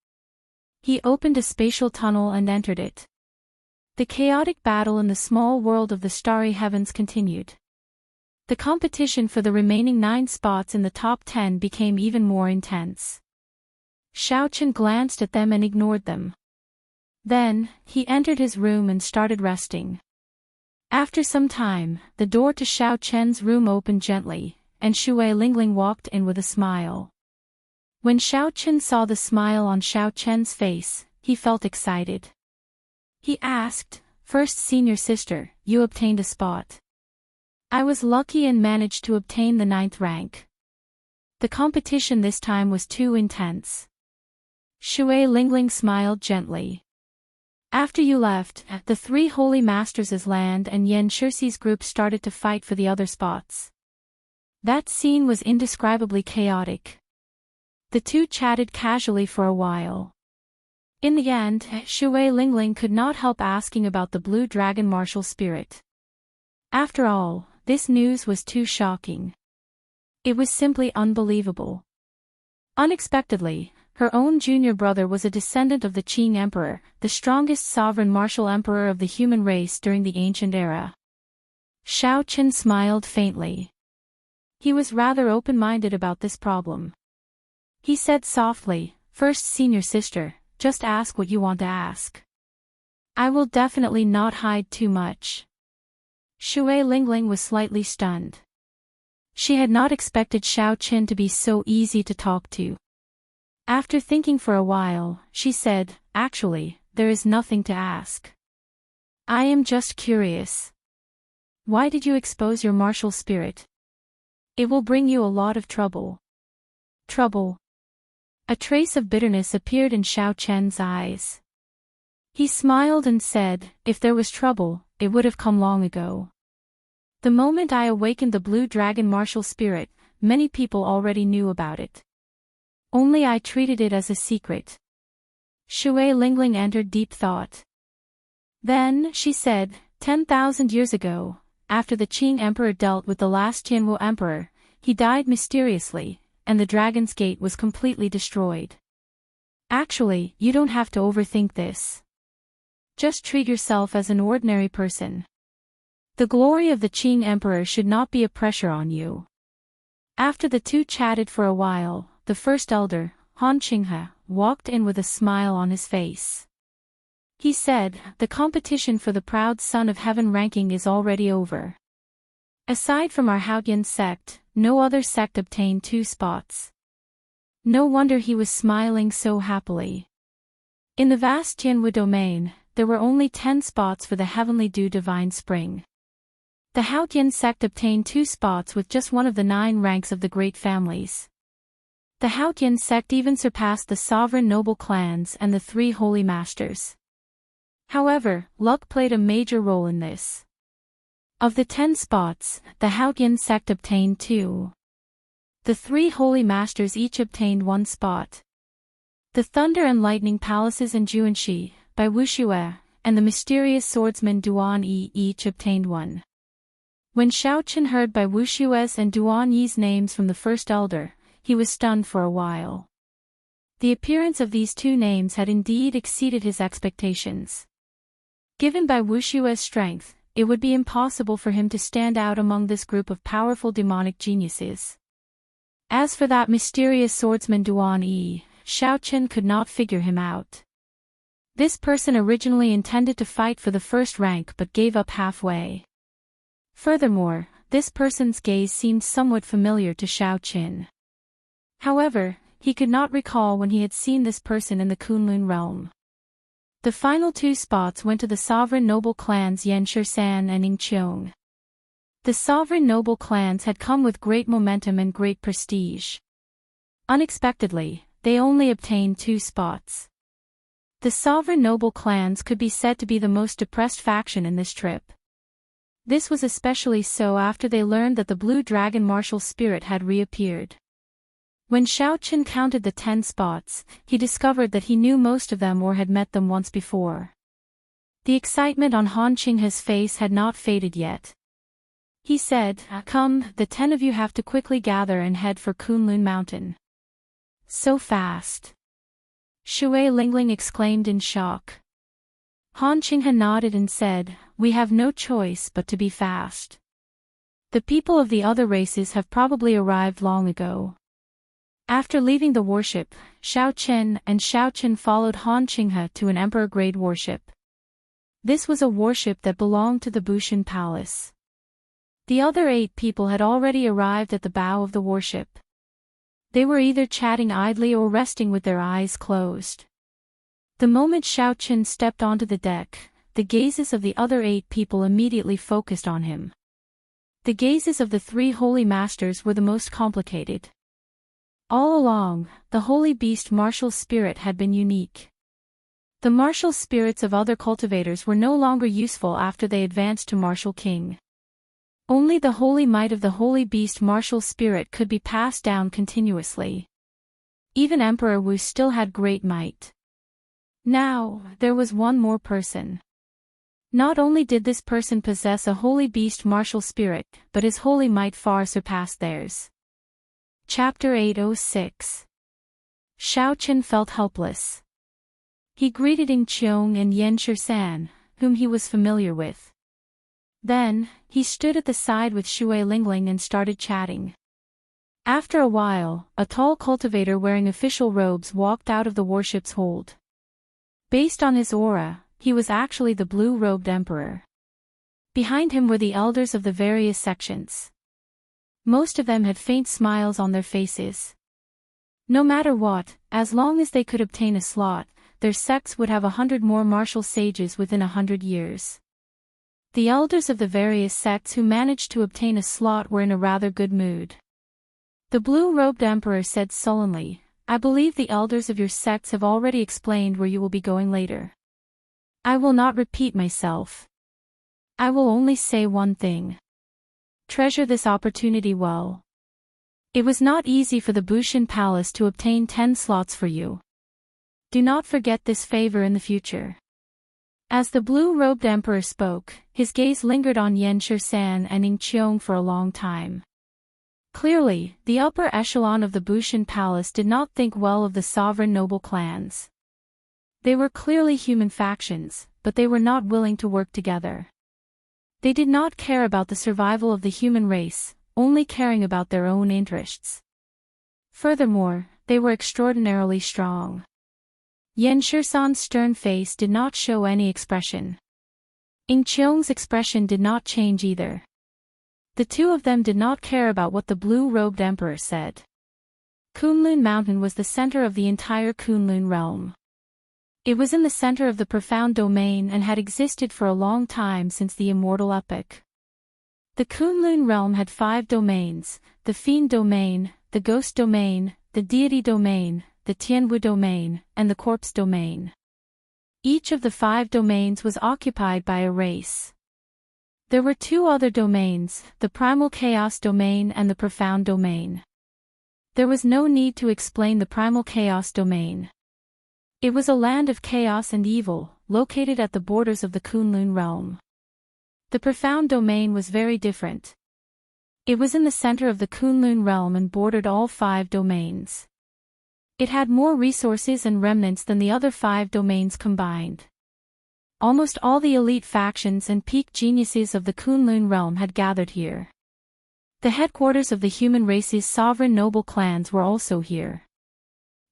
He opened a spatial tunnel and entered it. The chaotic battle in the small world of the starry heavens continued. The competition for the remaining 9 spots in the top 10 became even more intense. Xiaoqian glanced at them and ignored them. Then, he entered his room and started resting. After some time, the door to Xiaoqian's room opened gently, and Shui Lingling walked in with a smile. When Xiaoqian saw the smile on Xiaoqian's face, he felt excited. He asked, "First senior sister, you obtained a spot." "I was lucky and managed to obtain the 9th rank. The competition this time was too intense." Shui Lingling smiled gently. "After you left, the 3 Holy Masters' land and Yan Shirsi's group started to fight for the other spots. That scene was indescribably chaotic. The two chatted casually for a while. In the end, Shui Lingling could not help asking about the Blue Dragon martial spirit. After all, this news was too shocking. It was simply unbelievable. Unexpectedly, her own junior brother was a descendant of the Qing Emperor, the strongest sovereign martial emperor of the human race during the ancient era. Xiaoqian smiled faintly. He was rather open-minded about this problem. He said softly, "First senior sister, just ask what you want to ask. I will definitely not hide too much." Shui Lingling was slightly stunned. She had not expected Xiaoqian to be so easy to talk to. After thinking for a while, she said, "Actually, there is nothing to ask. I am just curious. Why did you expose your martial spirit? It will bring you a lot of trouble." "Trouble?" A trace of bitterness appeared in Xiaoqian's eyes. He smiled and said, "If there was trouble, it would have come long ago. The moment I awakened the Blue Dragon martial spirit, many people already knew about it. Only I treated it as a secret." Shui Lingling entered deep thought. Then, she said, 10,000 years ago, after the Qing Emperor dealt with the last Tianwu Emperor, he died mysteriously, and the Dragon's Gate was completely destroyed. Actually, you don't have to overthink this. Just treat yourself as an ordinary person. The glory of the Qing Emperor should not be a pressure on you." After the two chatted for a while, the first elder, Han Qinghe, walked in with a smile on his face. He said, "The competition for the Proud Son of Heaven ranking is already over. Aside from our Haotian sect, no other sect obtained 2 spots." No wonder he was smiling so happily. In the vast Tianwu domain, there were only 10 spots for the Heavenly Dew Divine Spring. The Haotian sect obtained 2 spots with just one of the 9 ranks of the great families. The Haotian sect even surpassed the sovereign noble clans and the 3 Holy Masters. However, luck played a major role in this. Of the 10 spots, the Haotian sect obtained 2. The 3 Holy Masters each obtained 1 spot. The Thunder and Lightning Palaces in Juanxi, by Wuxia, and the mysterious swordsman Duan Yi each obtained one. When Xiaoqin heard by Wuxia's and Duan Yi's names from the first elder, he was stunned for a while. The appearance of these two names had indeed exceeded his expectations. Given by Wuxia's strength, it would be impossible for him to stand out among this group of powerful demonic geniuses. As for that mysterious swordsman Duan Yi, Xiaoqin could not figure him out. This person originally intended to fight for the first rank but gave up halfway. Furthermore, this person's gaze seemed somewhat familiar to Xiaoqin. However, he could not recall when he had seen this person in the Kunlun realm. The final two spots went to the sovereign noble clans Yanshirsan and Yingqiong. The sovereign noble clans had come with great momentum and great prestige. Unexpectedly, they only obtained 2 spots. The sovereign noble clans could be said to be the most depressed faction in this trip. This was especially so after they learned that the blue dragon martial spirit had reappeared. When Xiaoqin counted the 10 spots, he discovered that he knew most of them or had met them once before. The excitement on Han Qinghe's face had not faded yet. He said, "Come, the 10 of you have to quickly gather and head for Kunlun Mountain." "So fast?" Shui Lingling exclaimed in shock. Han Qinghe nodded and said, "We have no choice but to be fast. The people of the other races have probably arrived long ago." After leaving the warship, Xiaoqin followed Han Qinghe to an emperor-grade warship. This was a warship that belonged to the Bushan Palace. The other 8 people had already arrived at the bow of the warship. They were either chatting idly or resting with their eyes closed. The moment Xiaoqin stepped onto the deck, the gazes of the other 8 people immediately focused on him. The gazes of the 3 holy masters were the most complicated. All along, the holy beast martial spirit had been unique. The martial spirits of other cultivators were no longer useful after they advanced to martial king. Only the holy might of the holy beast martial spirit could be passed down continuously. Even Emperor Wu still had great might. Now, there was one more person. Not only did this person possess a holy beast martial spirit, but his holy might far surpassed theirs. Chapter 806. Xiaoqin felt helpless. He greeted Yingqiong and Yanshirsan, whom he was familiar with. Then, he stood at the side with Shui Lingling and started chatting. After a while, a tall cultivator wearing official robes walked out of the warship's hold. Based on his aura, he was actually the blue-robed emperor. Behind him were the elders of the various sections. Most of them had faint smiles on their faces. No matter what, as long as they could obtain a slot, their sects would have 100 more martial sages within 100 years. The elders of the various sects who managed to obtain a slot were in a rather good mood. The blue-robed emperor said sullenly, "I believe the elders of your sects have already explained where you will be going later. I will not repeat myself. I will only say one thing. Treasure this opportunity well. It was not easy for the Bushan Palace to obtain 10 slots for you. Do not forget this favor in the future." As the blue-robed emperor spoke, his gaze lingered on Yanshirsan and Yingqiong for a long time. Clearly, the upper echelon of the Bushan Palace did not think well of the sovereign noble clans. They were clearly human factions, but they were not willing to work together. They did not care about the survival of the human race, only caring about their own interests. Furthermore, they were extraordinarily strong. Yanshirsan's stern face did not show any expression. Yingqiong's expression did not change either. The two of them did not care about what the blue-robed emperor said. Kunlun Mountain was the center of the entire Kunlun realm. It was in the center of the profound domain and had existed for a long time since the immortal epoch. The Kunlun realm had 5 domains: the fiend domain, the ghost domain, the deity domain, the Tianwu domain, and the corpse domain. Each of the 5 domains was occupied by a race. There were 2 other domains, the primal chaos domain and the profound domain. There was no need to explain the primal chaos domain. It was a land of chaos and evil, located at the borders of the Kunlun realm. The profound domain was very different. It was in the center of the Kunlun realm and bordered all 5 domains. It had more resources and remnants than the other 5 domains combined. Almost all the elite factions and peak geniuses of the Kunlun realm had gathered here. The headquarters of the human race's sovereign noble clans were also here.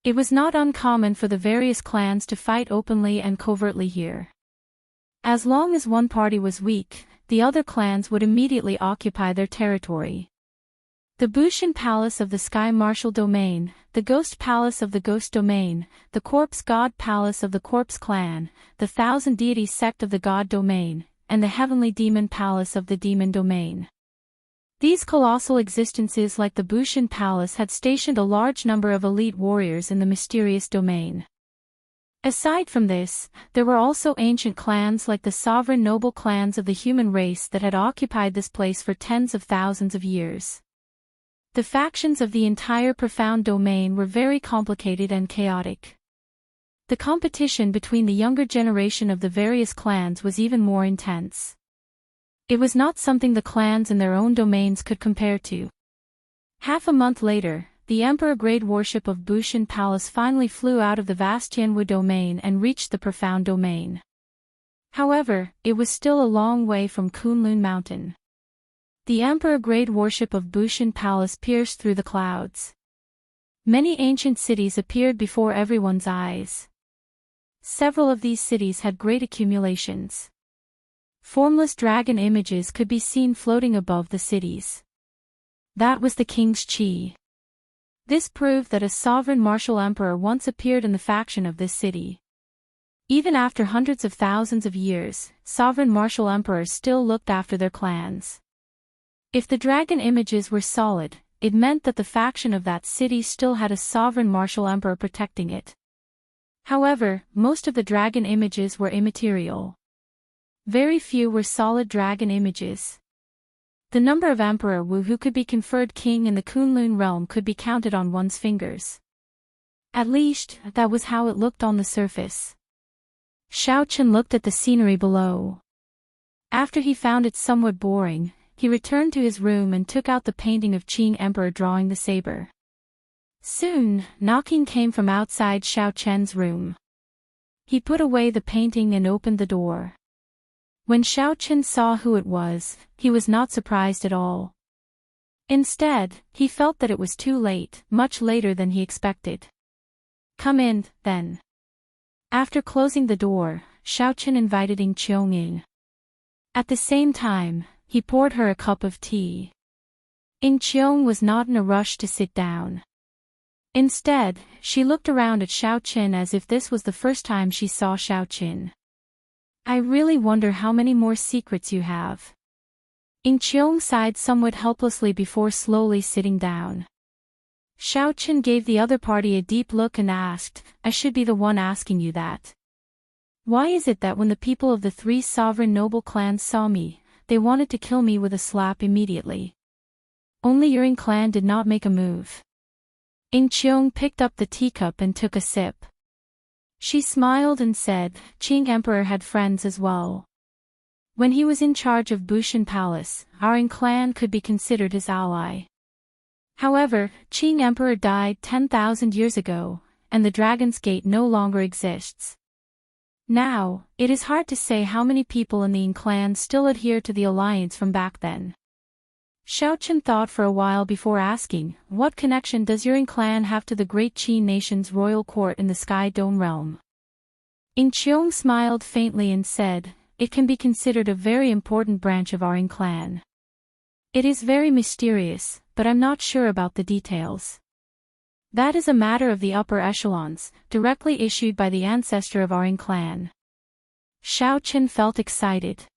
It was not uncommon for the various clans to fight openly and covertly here. As long as one party was weak, the other clans would immediately occupy their territory. The Bushan Palace of the Sky Martial Domain, the Ghost Palace of the Ghost Domain, the Corpse God Palace of the Corpse Clan, the Thousand Deities Sect of the God Domain, and the Heavenly Demon Palace of the Demon Domain. These colossal existences like the Bushan Palace had stationed a large number of elite warriors in the mysterious domain. Aside from this, there were also ancient clans like the sovereign noble clans of the human race that had occupied this place for tens of thousands of years. The factions of the entire profound domain were very complicated and chaotic. The competition between the younger generation of the various clans was even more intense. It was not something the clans in their own domains could compare to. Half a month later, the Emperor-grade warship of Bushan Palace finally flew out of the vast Tianwu domain and reached the profound domain. However, it was still a long way from Kunlun Mountain. The Emperor-grade warship of Bushan Palace pierced through the clouds. Many ancient cities appeared before everyone's eyes. Several of these cities had great accumulations. Formless dragon images could be seen floating above the cities. That was the king's chi. This proved that a sovereign martial emperor once appeared in the faction of this city. Even after hundreds of thousands of years, sovereign martial emperors still looked after their clans. If the dragon images were solid, it meant that the faction of that city still had a sovereign martial emperor protecting it. However, most of the dragon images were immaterial. Very few were solid dragon images. The number of Emperor Wu who could be conferred king in the Kunlun realm could be counted on one's fingers. At least, that was how it looked on the surface. Xiaochen looked at the scenery below. After he found it somewhat boring, he returned to his room and took out the painting of Qing Emperor drawing the saber. Soon, knocking came from outside Xiaochen's room. He put away the painting and opened the door. When Xiaochen saw who it was, he was not surprised at all. Instead, he felt that it was too late, much later than he expected. "Come in, then." After closing the door, Xiaochen invited Ying Qiong in. At the same time, he poured her a cup of tea. Ying Qiong was not in a rush to sit down. Instead, she looked around at Xiaochen as if this was the first time she saw Xiaochen. "I really wonder how many more secrets you have." Ying Qiong sighed somewhat helplessly before slowly sitting down. Xiaochen gave the other party a deep look and asked, "I should be the one asking you that. Why is it that when the people of the 3 sovereign noble clans saw me, they wanted to kill me with a slap immediately? Only your clan did not make a move." Ying Qiong picked up the teacup and took a sip. She smiled and said, "Qing Emperor had friends as well. When he was in charge of Bushan Palace, our clan could be considered his ally. However, Qing Emperor died 10,000 years ago, and the Dragon's Gate no longer exists. Now, it is hard to say how many people in the Ying clan still adhere to the alliance from back then." Xiaochen thought for a while before asking, "What connection does your clan have to the great Qi nation's royal court in the Sky Dome realm?" Ying Qiong smiled faintly and said, "It can be considered a very important branch of our clan. It is very mysterious, but I'm not sure about the details. That is a matter of the upper echelons, directly issued by the ancestor of our clan." Xiaochen felt excited.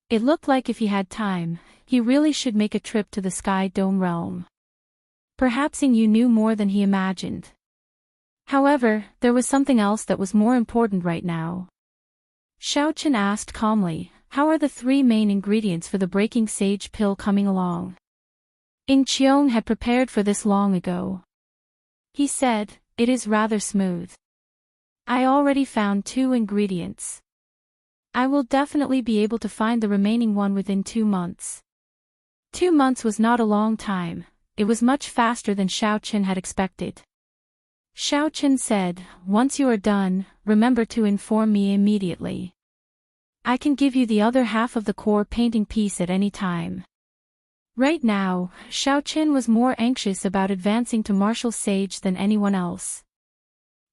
It looked like if he had time, he really should make a trip to the Sky Dome realm. Perhaps Ying Yu knew more than he imagined. However, there was something else that was more important right now. Xiaochen asked calmly, "How are the 3 main ingredients for the breaking sage pill coming along?" Ying Qiong had prepared for this long ago. He said, "It is rather smooth." I already found 2 ingredients. I will definitely be able to find the remaining one within 2 months. 2 months was not a long time, it was much faster than Xiaoqin had expected. Xiaoqin said, "Once you are done, remember to inform me immediately. I can give you the other half of the core painting piece at any time." Right now, Xiaoqin was more anxious about advancing to martial sage than anyone else.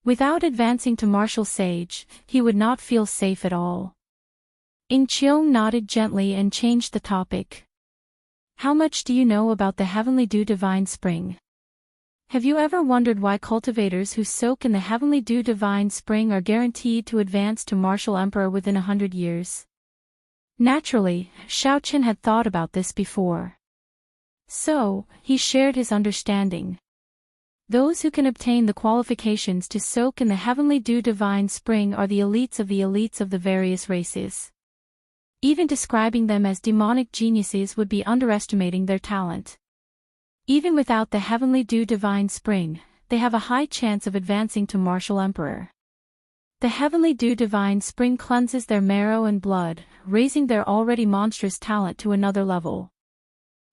Without advancing to martial sage, he would not feel safe at all. Xiong nodded gently and changed the topic. "How much do you know about the Heavenly Dew Divine Spring? Have you ever wondered why cultivators who soak in the Heavenly Dew Divine Spring are guaranteed to advance to martial emperor within 100 years? Naturally, Xiaoqin had thought about this before. So, he shared his understanding. Those who can obtain the qualifications to soak in the Heavenly Dew Divine Spring are the elites of the various races. Even describing them as demonic geniuses would be underestimating their talent. Even without the Heavenly Dew Divine Spring, they have a high chance of advancing to martial emperor. The Heavenly Dew Divine Spring cleanses their marrow and blood, raising their already monstrous talent to another level.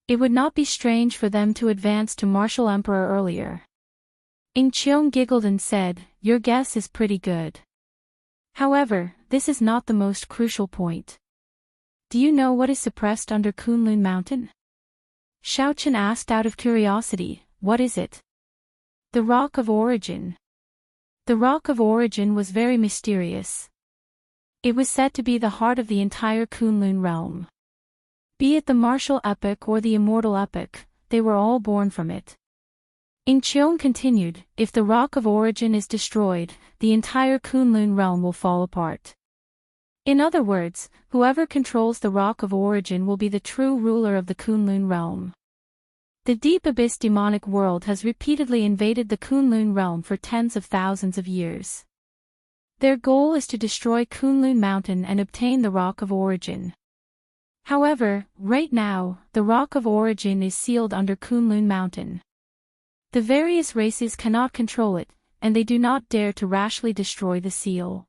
It would not be strange for them to advance to martial emperor earlier." Qiong giggled and said, "Your guess is pretty good. However, this is not the most crucial point. Do you know what is suppressed under Kunlun Mountain?" Xiaoqin asked out of curiosity. "What is it?" "The Rock of Origin." The Rock of Origin was very mysterious. It was said to be the heart of the entire Kunlun realm. Be it the martial epoch or the immortal epoch, they were all born from it. Qiong continued, "If the Rock of Origin is destroyed, the entire Kunlun realm will fall apart. In other words, whoever controls the Rock of Origin will be the true ruler of the Kunlun realm. The Deep Abyss demonic world has repeatedly invaded the Kunlun realm for tens of thousands of years. Their goal is to destroy Kunlun Mountain and obtain the Rock of Origin. However, right now, the Rock of Origin is sealed under Kunlun Mountain. The various races cannot control it, and they do not dare to rashly destroy the seal.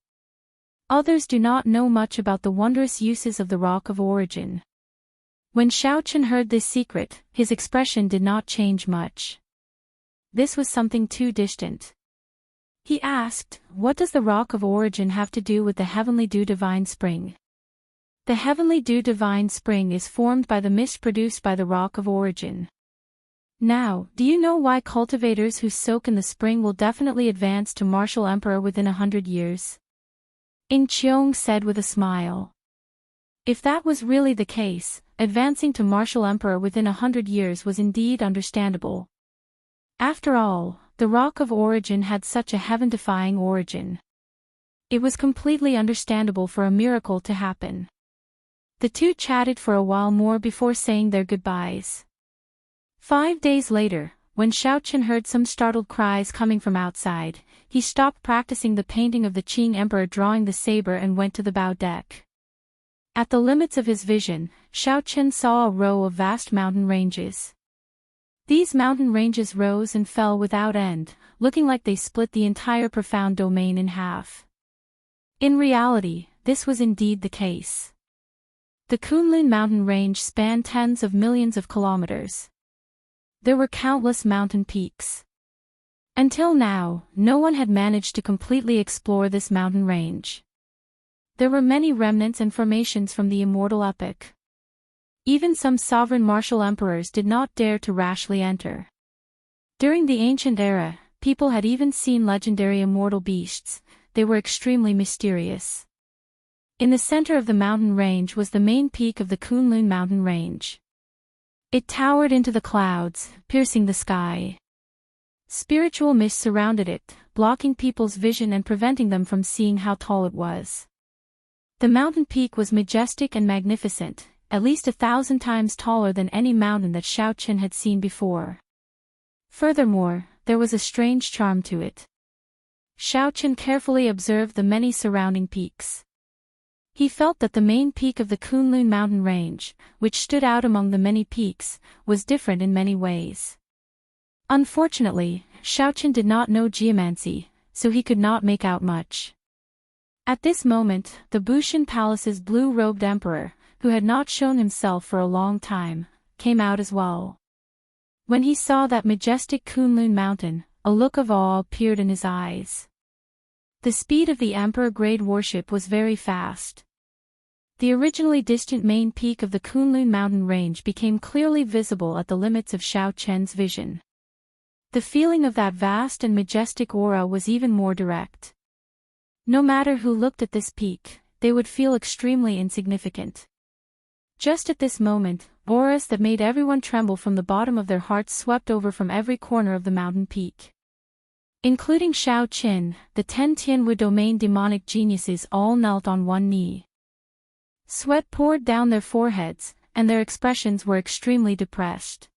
Others do not know much about the wondrous uses of the Rock of Origin." When Xiaoqin heard this secret, his expression did not change much. This was something too distant. He asked, "What does the Rock of Origin have to do with the Heavenly Dew Divine Spring?" "The Heavenly Dew Divine Spring is formed by the mist produced by the Rock of Origin. Now, do you know why cultivators who soak in the spring will definitely advance to martial emperor within 100 years? Qiong said with a smile. If that was really the case, advancing to martial emperor within 100 years was indeed understandable. After all, the Rock of Origin had such a heaven-defying origin. It was completely understandable for a miracle to happen. The two chatted for a while more before saying their goodbyes. 5 days later, when Xiaoqin heard some startled cries coming from outside, he stopped practicing the painting of the Qing Emperor drawing the saber and went to the bow deck. At the limits of his vision, Xiaoqin saw a row of vast mountain ranges. These mountain ranges rose and fell without end, looking like they split the entire profound domain in half. In reality, this was indeed the case. The Kunlun mountain range spanned tens of millions of kilometers. There were countless mountain peaks. Until now, no one had managed to completely explore this mountain range. There were many remnants and formations from the immortal epoch. Even some sovereign martial emperors did not dare to rashly enter. During the ancient era, people had even seen legendary immortal beasts. They were extremely mysterious. In the center of the mountain range was the main peak of the Kunlun mountain range. It towered into the clouds, piercing the sky. Spiritual mist surrounded it, blocking people's vision and preventing them from seeing how tall it was. The mountain peak was majestic and magnificent, at least 1,000 times taller than any mountain that Xiaoqin had seen before. Furthermore, there was a strange charm to it. Xiaoqin carefully observed the many surrounding peaks. He felt that the main peak of the Kunlun mountain range, which stood out among the many peaks, was different in many ways. Unfortunately, Xiaoqin did not know geomancy, so he could not make out much. At this moment, the Bushan Palace's blue-robed emperor, who had not shown himself for a long time, came out as well. When he saw that majestic Kunlun mountain, a look of awe appeared in his eyes. The speed of the emperor-grade warship was very fast. The originally distant main peak of the Kunlun mountain range became clearly visible at the limits of Xiao Chen's vision. The feeling of that vast and majestic aura was even more direct. No matter who looked at this peak, they would feel extremely insignificant. Just at this moment, auras that made everyone tremble from the bottom of their hearts swept over from every corner of the mountain peak. Including Xiao Qin, the 10 Tianwu domain demonic geniuses all knelt on one knee. Sweat poured down their foreheads, and their expressions were extremely depressed.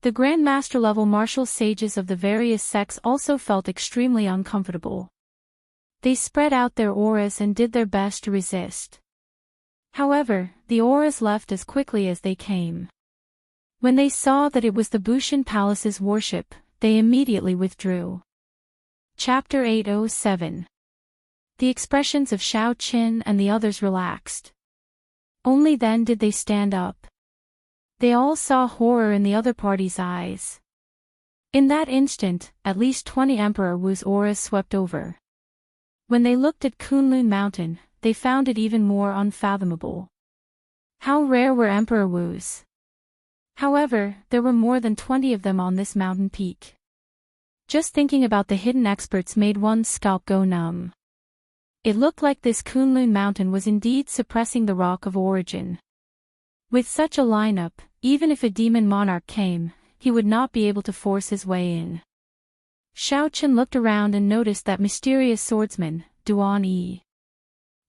The Grand Master-level martial sages of the various sects also felt extremely uncomfortable. They spread out their auras and did their best to resist. However, the auras left as quickly as they came. When they saw that it was the Bushan Palace's warship, they immediately withdrew. Chapter 807. The expressions of Xiao Qin and the others relaxed. Only then did they stand up. They all saw horror in the other party's eyes. In that instant, at least 20 Emperor Wu's auras swept over. When they looked at Kunlun Mountain, they found it even more unfathomable. How rare were Emperor Wu's! However, there were more than 20 of them on this mountain peak. Just thinking about the hidden experts made one's scalp go numb. It looked like this Kunlun Mountain was indeed suppressing the rock of origin. With such a lineup, even if a demon monarch came, he would not be able to force his way in. Xiao Qin looked around and noticed that mysterious swordsman, Duan Yi.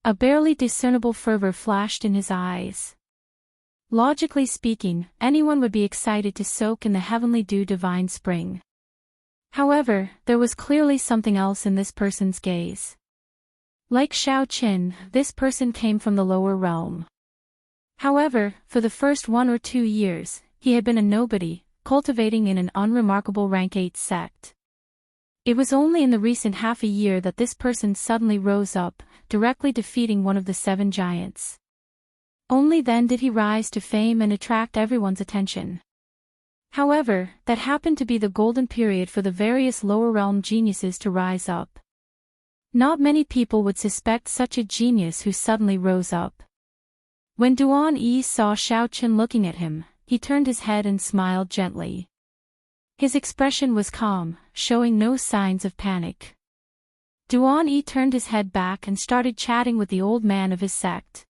A barely discernible fervor flashed in his eyes. Logically speaking, anyone would be excited to soak in the heavenly dew divine spring. However, there was clearly something else in this person's gaze. Like Xiao Qin, this person came from the lower realm. However, for the first 1 or 2 years, he had been a nobody, cultivating in an unremarkable rank 8 sect. It was only in the recent half a year that this person suddenly rose up, directly defeating one of the 7 giants. Only then did he rise to fame and attract everyone's attention. However, that happened to be the golden period for the various lower realm geniuses to rise up. Not many people would suspect such a genius who suddenly rose up. When Duan Yi saw Xiao Qin looking at him, he turned his head and smiled gently. His expression was calm, showing no signs of panic. Duan Yi turned his head back and started chatting with the old man of his sect.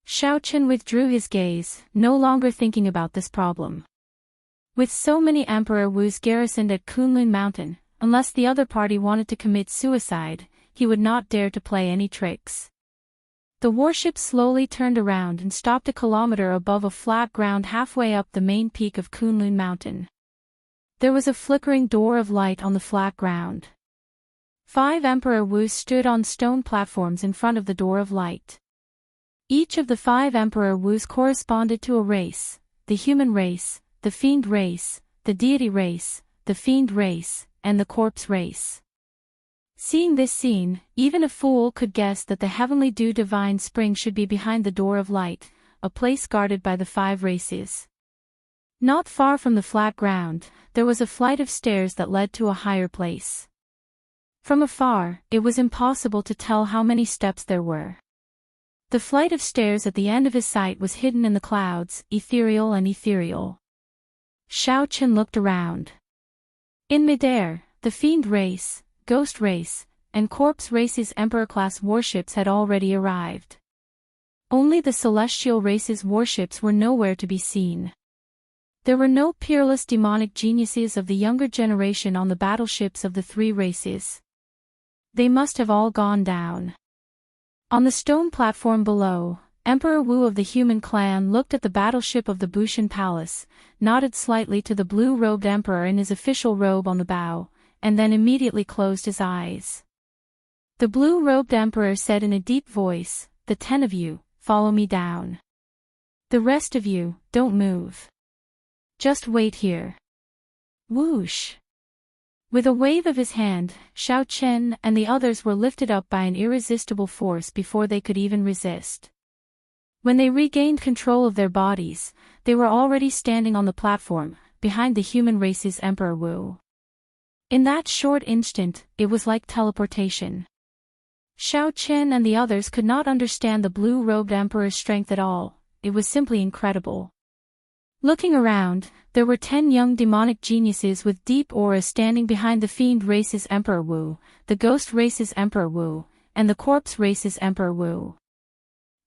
Xiao Qin withdrew his gaze, no longer thinking about this problem. With so many Emperor Wus garrisoned at Kunlun Mountain, unless the other party wanted to commit suicide, he would not dare to play any tricks. The warship slowly turned around and stopped a kilometer above a flat ground halfway up the main peak of Kunlun Mountain. There was a flickering door of light on the flat ground. 5 Emperor Wus stood on stone platforms in front of the door of light. Each of the 5 Emperor Wus corresponded to a race: the human race, the fiend race, the deity race, the fiend race, and the corpse race. Seeing this scene, even a fool could guess that the heavenly dew divine spring should be behind the door of light, a place guarded by the 5 races. Not far from the flat ground, there was a flight of stairs that led to a higher place. From afar, it was impossible to tell how many steps there were. The flight of stairs at the end of his sight was hidden in the clouds, ethereal and ethereal. Xiao Qin looked around. In midair, the fiend race, ghost race, and corpse race's emperor-class warships had already arrived. Only the celestial race's warships were nowhere to be seen. There were no peerless demonic geniuses of the younger generation on the battleships of the 3 races. They must have all gone down. On the stone platform below, Emperor Wu of the human clan looked at the battleship of the Bushan Palace, nodded slightly to the blue-robed emperor in his official robe on the bow, and then immediately closed his eyes. The blue-robed emperor said in a deep voice, "The 10 of you, follow me down. The rest of you, don't move. Just wait here." Whoosh! With a wave of his hand, Xiaochen and the others were lifted up by an irresistible force before they could even resist. When they regained control of their bodies, they were already standing on the platform, behind the human race's Emperor Wu. In that short instant, it was like teleportation. Xiaochen and the others could not understand the blue-robed emperor's strength at all. It was simply incredible. Looking around, there were 10 young demonic geniuses with deep auras standing behind the fiend race's Emperor Wu, the ghost race's Emperor Wu, and the corpse race's Emperor Wu.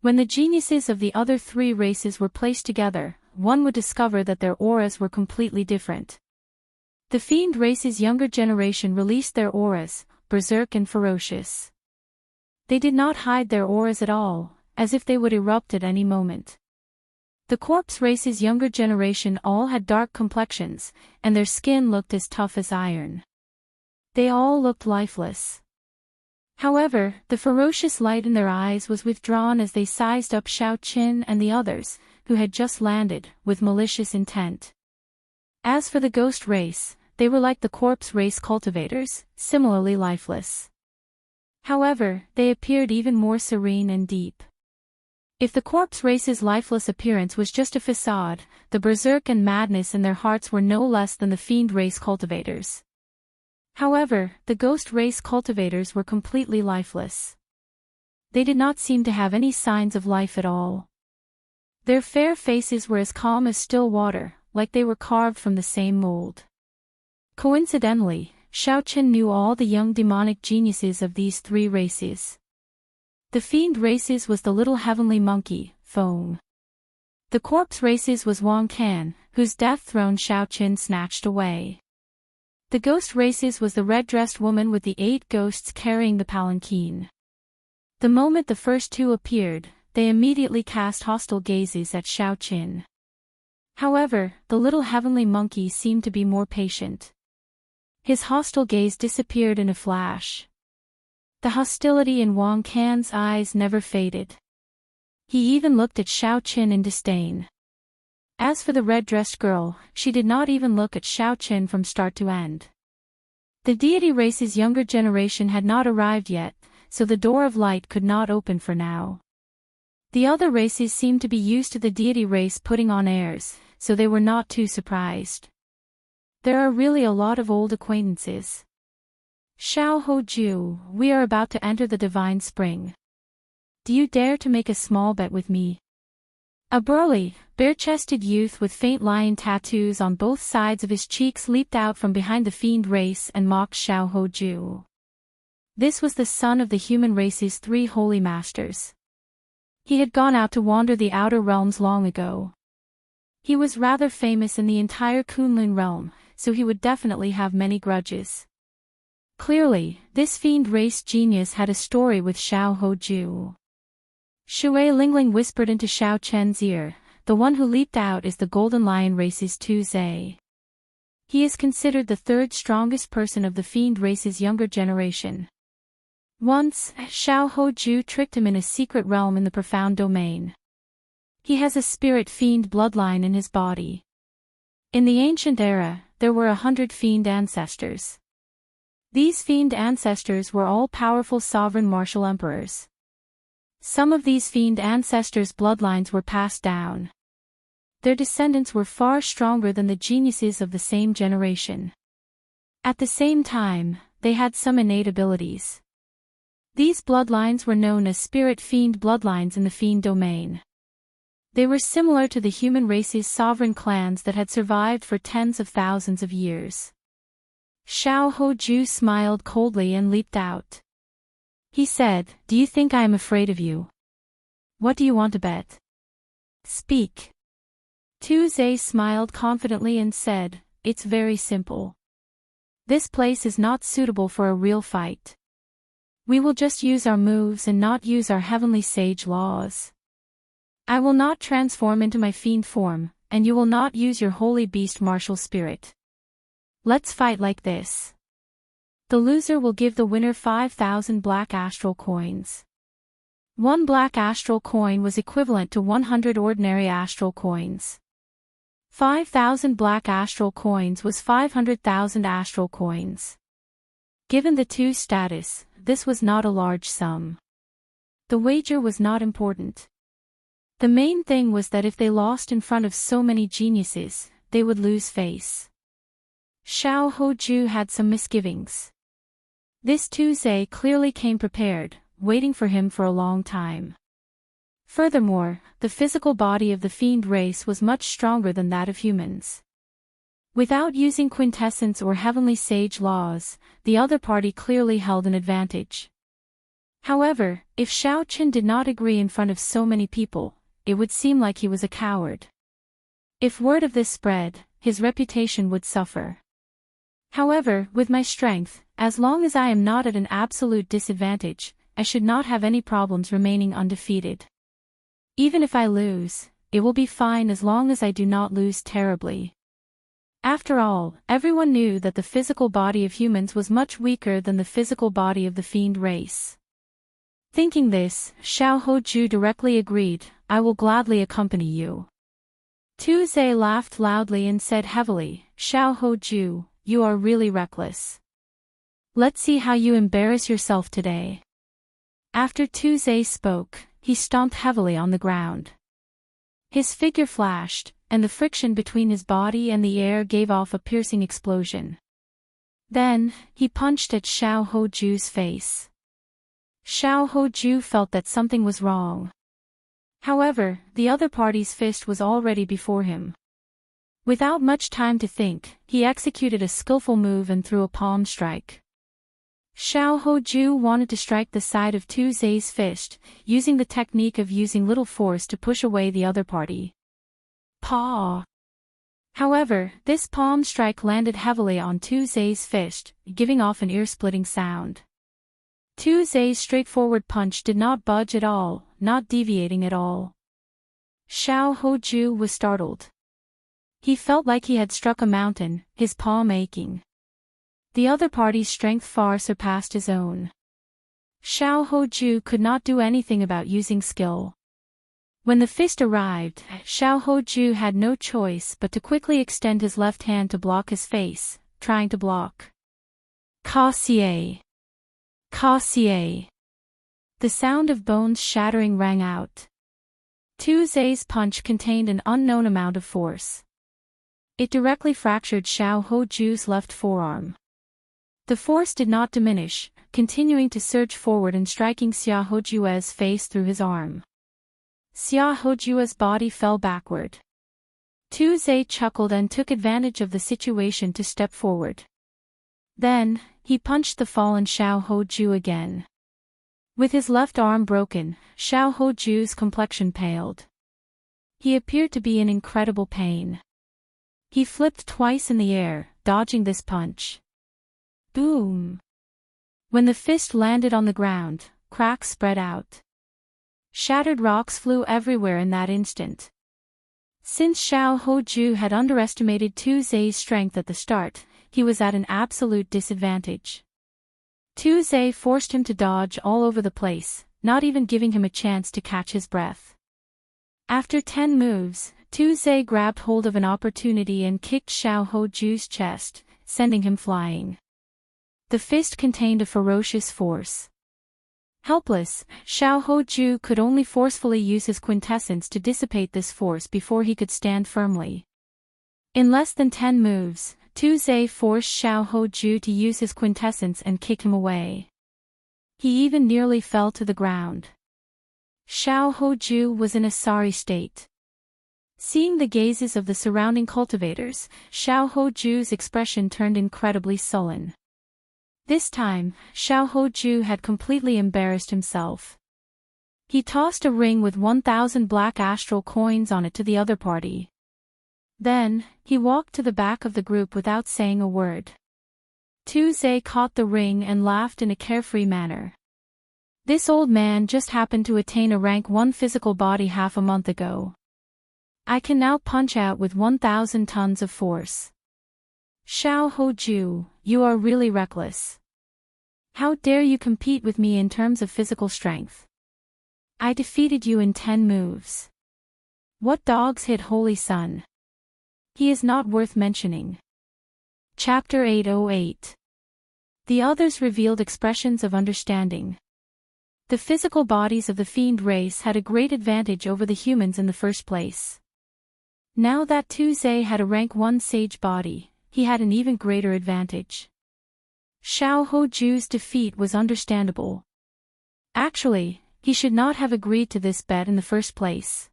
When the geniuses of the other 3 races were placed together, one would discover that their auras were completely different. The fiend race's younger generation released their auras, berserk and ferocious. They did not hide their auras at all, as if they would erupt at any moment. The corpse race's younger generation all had dark complexions, and their skin looked as tough as iron. They all looked lifeless. However, the ferocious light in their eyes was withdrawn as they sized up Xiaochen and the others, who had just landed, with malicious intent. As for the ghost race, they were like the corpse race cultivators, similarly lifeless. However, they appeared even more serene and deep. If the corpse race's lifeless appearance was just a facade, the berserk and madness in their hearts were no less than the fiend race cultivators. However, the ghost race cultivators were completely lifeless. They did not seem to have any signs of life at all. Their fair faces were as calm as still water, like they were carved from the same mold. Coincidentally, Xiaochen knew all the young demonic geniuses of these 3 races. The fiend races was the little heavenly monkey, Feng. The corpse races was Wang Can, whose death throne Xiaochen snatched away. The ghost races was the red-dressed woman with the 8 ghosts carrying the palanquin. The moment the first 2 appeared, they immediately cast hostile gazes at Xiaochen. However, the little heavenly monkey seemed to be more patient. His hostile gaze disappeared in a flash. The hostility in Wang Can's eyes never faded. He even looked at Xiaochen in disdain. As for the red-dressed girl, she did not even look at Xiaochen from start to end. The deity race's younger generation had not arrived yet, so the door of light could not open for now. The other races seemed to be used to the deity race putting on airs, so they were not too surprised. There are really a lot of old acquaintances. Xiao Hoju, we are about to enter the divine spring. Do you dare to make a small bet with me? A burly, bare-chested youth with faint lion tattoos on both sides of his cheeks leaped out from behind the fiend race and mocked Xiao Hoju. This was the son of the human race's 3 holy masters. He had gone out to wander the outer realms long ago. He was rather famous in the entire Kunlun realm, so he would definitely have many grudges. Clearly, this fiend race genius had a story with Xiao Hoju. Shui Lingling whispered into Xiaochen's ear, the one who leaped out is the Golden Lion race's Tu Zhe. He is considered the 3rd strongest person of the fiend race's younger generation. Once, Xiao Hoju tricked him in a secret realm in the profound domain. He has a spirit fiend bloodline in his body. In the ancient era, there were 100 fiend ancestors. These fiend ancestors were all-powerful sovereign martial emperors. Some of these fiend ancestors' bloodlines were passed down. Their descendants were far stronger than the geniuses of the same generation. At the same time, they had some innate abilities. These bloodlines were known as spirit fiend bloodlines in the fiend domain. They were similar to the human race's sovereign clans that had survived for tens of thousands of years. Xiao Hoju smiled coldly and leaped out. He said, "Do you think I am afraid of you? What do you want to bet? Speak." Tu Zhe smiled confidently and said, "It's very simple. This place is not suitable for a real fight. We will just use our moves and not use our heavenly sage laws. I will not transform into my fiend form, and you will not use your holy beast martial spirit. Let's fight like this. The loser will give the winner 5,000 black astral coins." 1 black astral coin was equivalent to 100 ordinary astral coins. 5,000 black astral coins was 500,000 astral coins. Given the two's status, this was not a large sum. The wager was not important. The main thing was that if they lost in front of so many geniuses, they would lose face. Xiao Hoju had some misgivings. This Tuesday clearly came prepared, waiting for him for a long time. Furthermore, the physical body of the fiend race was much stronger than that of humans. Without using quintessence or heavenly sage laws, the other party clearly held an advantage. However, if Xiao Qin did not agree in front of so many people, it would seem like he was a coward. If word of this spread, his reputation would suffer. However, with my strength, as long as I am not at an absolute disadvantage, I should not have any problems remaining undefeated. Even if I lose, it will be fine as long as I do not lose terribly. After all, everyone knew that the physical body of humans was much weaker than the physical body of the fiend race. Thinking this, Xiao Hoju directly agreed, "I will gladly accompany you." Tu Zhe laughed loudly and said heavily, "Xiao Hoju, you are really reckless. Let's see how you embarrass yourself today." After Tu Zhe spoke, he stomped heavily on the ground. His figure flashed, and the friction between his body and the air gave off a piercing explosion. Then, he punched at Xiao Hoju's face. Xiao Hoju felt that something was wrong. However, the other party's fist was already before him. Without much time to think, he executed a skillful move and threw a palm strike. Xiao Hoju wanted to strike the side of Tu Zhe's fist, using the technique of using little force to push away the other party. Paw! However, this palm strike landed heavily on Tu Zhe's fist, giving off an ear-splitting sound. Tu Zhe's straightforward punch did not budge at all, not deviating at all. Xiao Hoju was startled. He felt like he had struck a mountain, his palm aching. The other party's strength far surpassed his own. Xiao Hoju could not do anything about using skill. When the fist arrived, Xiao Hoju had no choice but to quickly extend his left hand to block his face, trying to block. Ka-xie! Ka-xie! The sound of bones shattering rang out. Tu Zhe's punch contained an unknown amount of force. It directly fractured Xiao Hoju's left forearm. The force did not diminish, continuing to surge forward and striking Xia Hoju's face through his arm. Xia Hoju's body fell backward. Tu Zhe chuckled and took advantage of the situation to step forward. Then, he punched the fallen Xiao Hoju again. With his left arm broken, Xiao Hoju's complexion paled. He appeared to be in incredible pain. He flipped twice in the air, dodging this punch. Boom! When the fist landed on the ground, cracks spread out. Shattered rocks flew everywhere in that instant. Since Xiao Hoju had underestimated Tu Zhe's strength at the start, he was at an absolute disadvantage. Tu Zhe forced him to dodge all over the place, not even giving him a chance to catch his breath. After 10 moves, Tu Zhe grabbed hold of an opportunity and kicked Xiao Hoju's chest, sending him flying. The fist contained a ferocious force. Helpless, Xiao Hoju could only forcefully use his quintessence to dissipate this force before he could stand firmly. In less than 10 moves, Tu Zhe forced Xiao Hoju to use his quintessence and kick him away. He even nearly fell to the ground. Xiao Hoju was in a sorry state. Seeing the gazes of the surrounding cultivators, Xiao Hoju's expression turned incredibly sullen. This time, Xiao Hoju had completely embarrassed himself. He tossed a ring with 1,000 black astral coins on it to the other party. Then, he walked to the back of the group without saying a word. Tu Zhe caught the ring and laughed in a carefree manner. This old man just happened to attain a rank 1 physical body half a month ago. I can now punch out with 1,000 tons of force. Xiao Hoju, you are really reckless. How dare you compete with me in terms of physical strength? I defeated you in 10 moves. What dogs hit Holy Sun? He is not worth mentioning. Chapter 808. The others revealed expressions of understanding. The physical bodies of the fiend race had a great advantage over the humans in the first place. Now that Tu Ze had a rank 1 sage body, he had an even greater advantage. Xiao Hoju's defeat was understandable. Actually, he should not have agreed to this bet in the first place.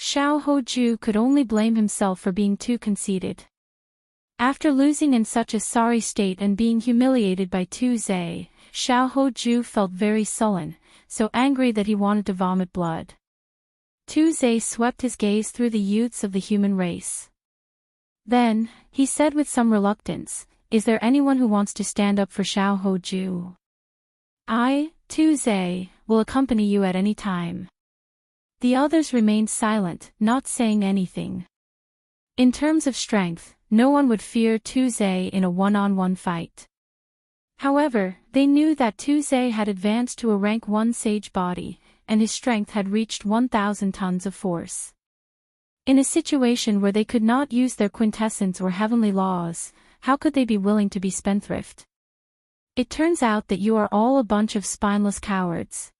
Xiao Hoju could only blame himself for being too conceited. After losing in such a sorry state and being humiliated by Tu Ze, Xiao Hoju felt very sullen, so angry that he wanted to vomit blood. Tu Ze swept his gaze through the youths of the human race. Then, he said with some reluctance, "Is there anyone who wants to stand up for Xiao Hoju? I, Tu Ze, will accompany you at any time." The others remained silent, not saying anything. In terms of strength, no one would fear Tu Ze in a one-on-one fight. However, they knew that Tu Ze had advanced to a rank 1 sage body, and his strength had reached 1,000 tons of force. In a situation where they could not use their quintessence or heavenly laws, how could they be willing to be spendthrift? It turns out that you are all a bunch of spineless cowards.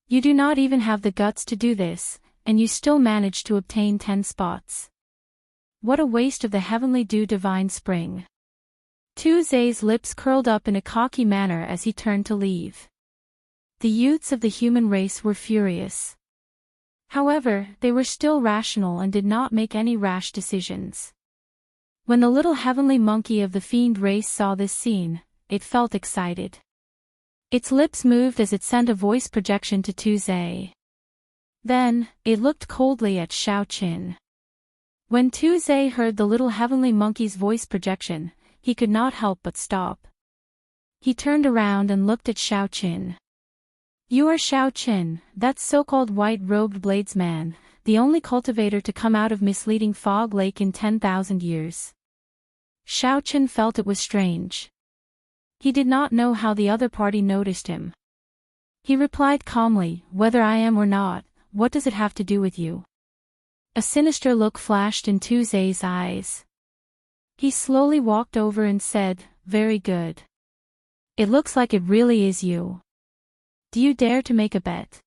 You do not even have the guts to do this, and you still manage to obtain 10 spots. What a waste of the heavenly dew divine spring. Tu Ze's lips curled up in a cocky manner as he turned to leave. The youths of the human race were furious. However, they were still rational and did not make any rash decisions. When the little heavenly monkey of the fiend race saw this scene, it felt excited. Its lips moved as it sent a voice projection to Tu Ze. Then, it looked coldly at Xiao Qin. When Tu Ze heard the little heavenly monkey's voice projection, he could not help but stop. He turned around and looked at Xiao Qin. "You are Xiao Qin, that so-called white-robed bladesman, the only cultivator to come out of misleading Fog Lake in 10,000 years." Xiao Qin felt it was strange. He did not know how the other party noticed him. He replied calmly, "Whether I am or not, what does it have to do with you?" A sinister look flashed in Tu Ze's eyes. He slowly walked over and said, "Very good. It looks like it really is you. Do you dare to make a bet?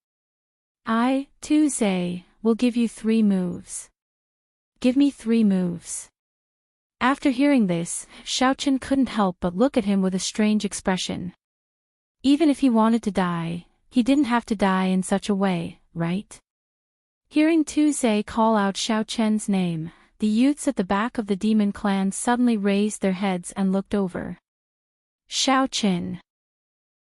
I, Tu Ze, will give you 3 moves. Give me 3 moves." After hearing this, Xiao Qin couldn't help but look at him with a strange expression. Even if he wanted to die, he didn't have to die in such a way, right? Hearing Tu Ze call out Xiao Qin's name, the youths at the back of the demon clan suddenly raised their heads and looked over. Xiao Qin.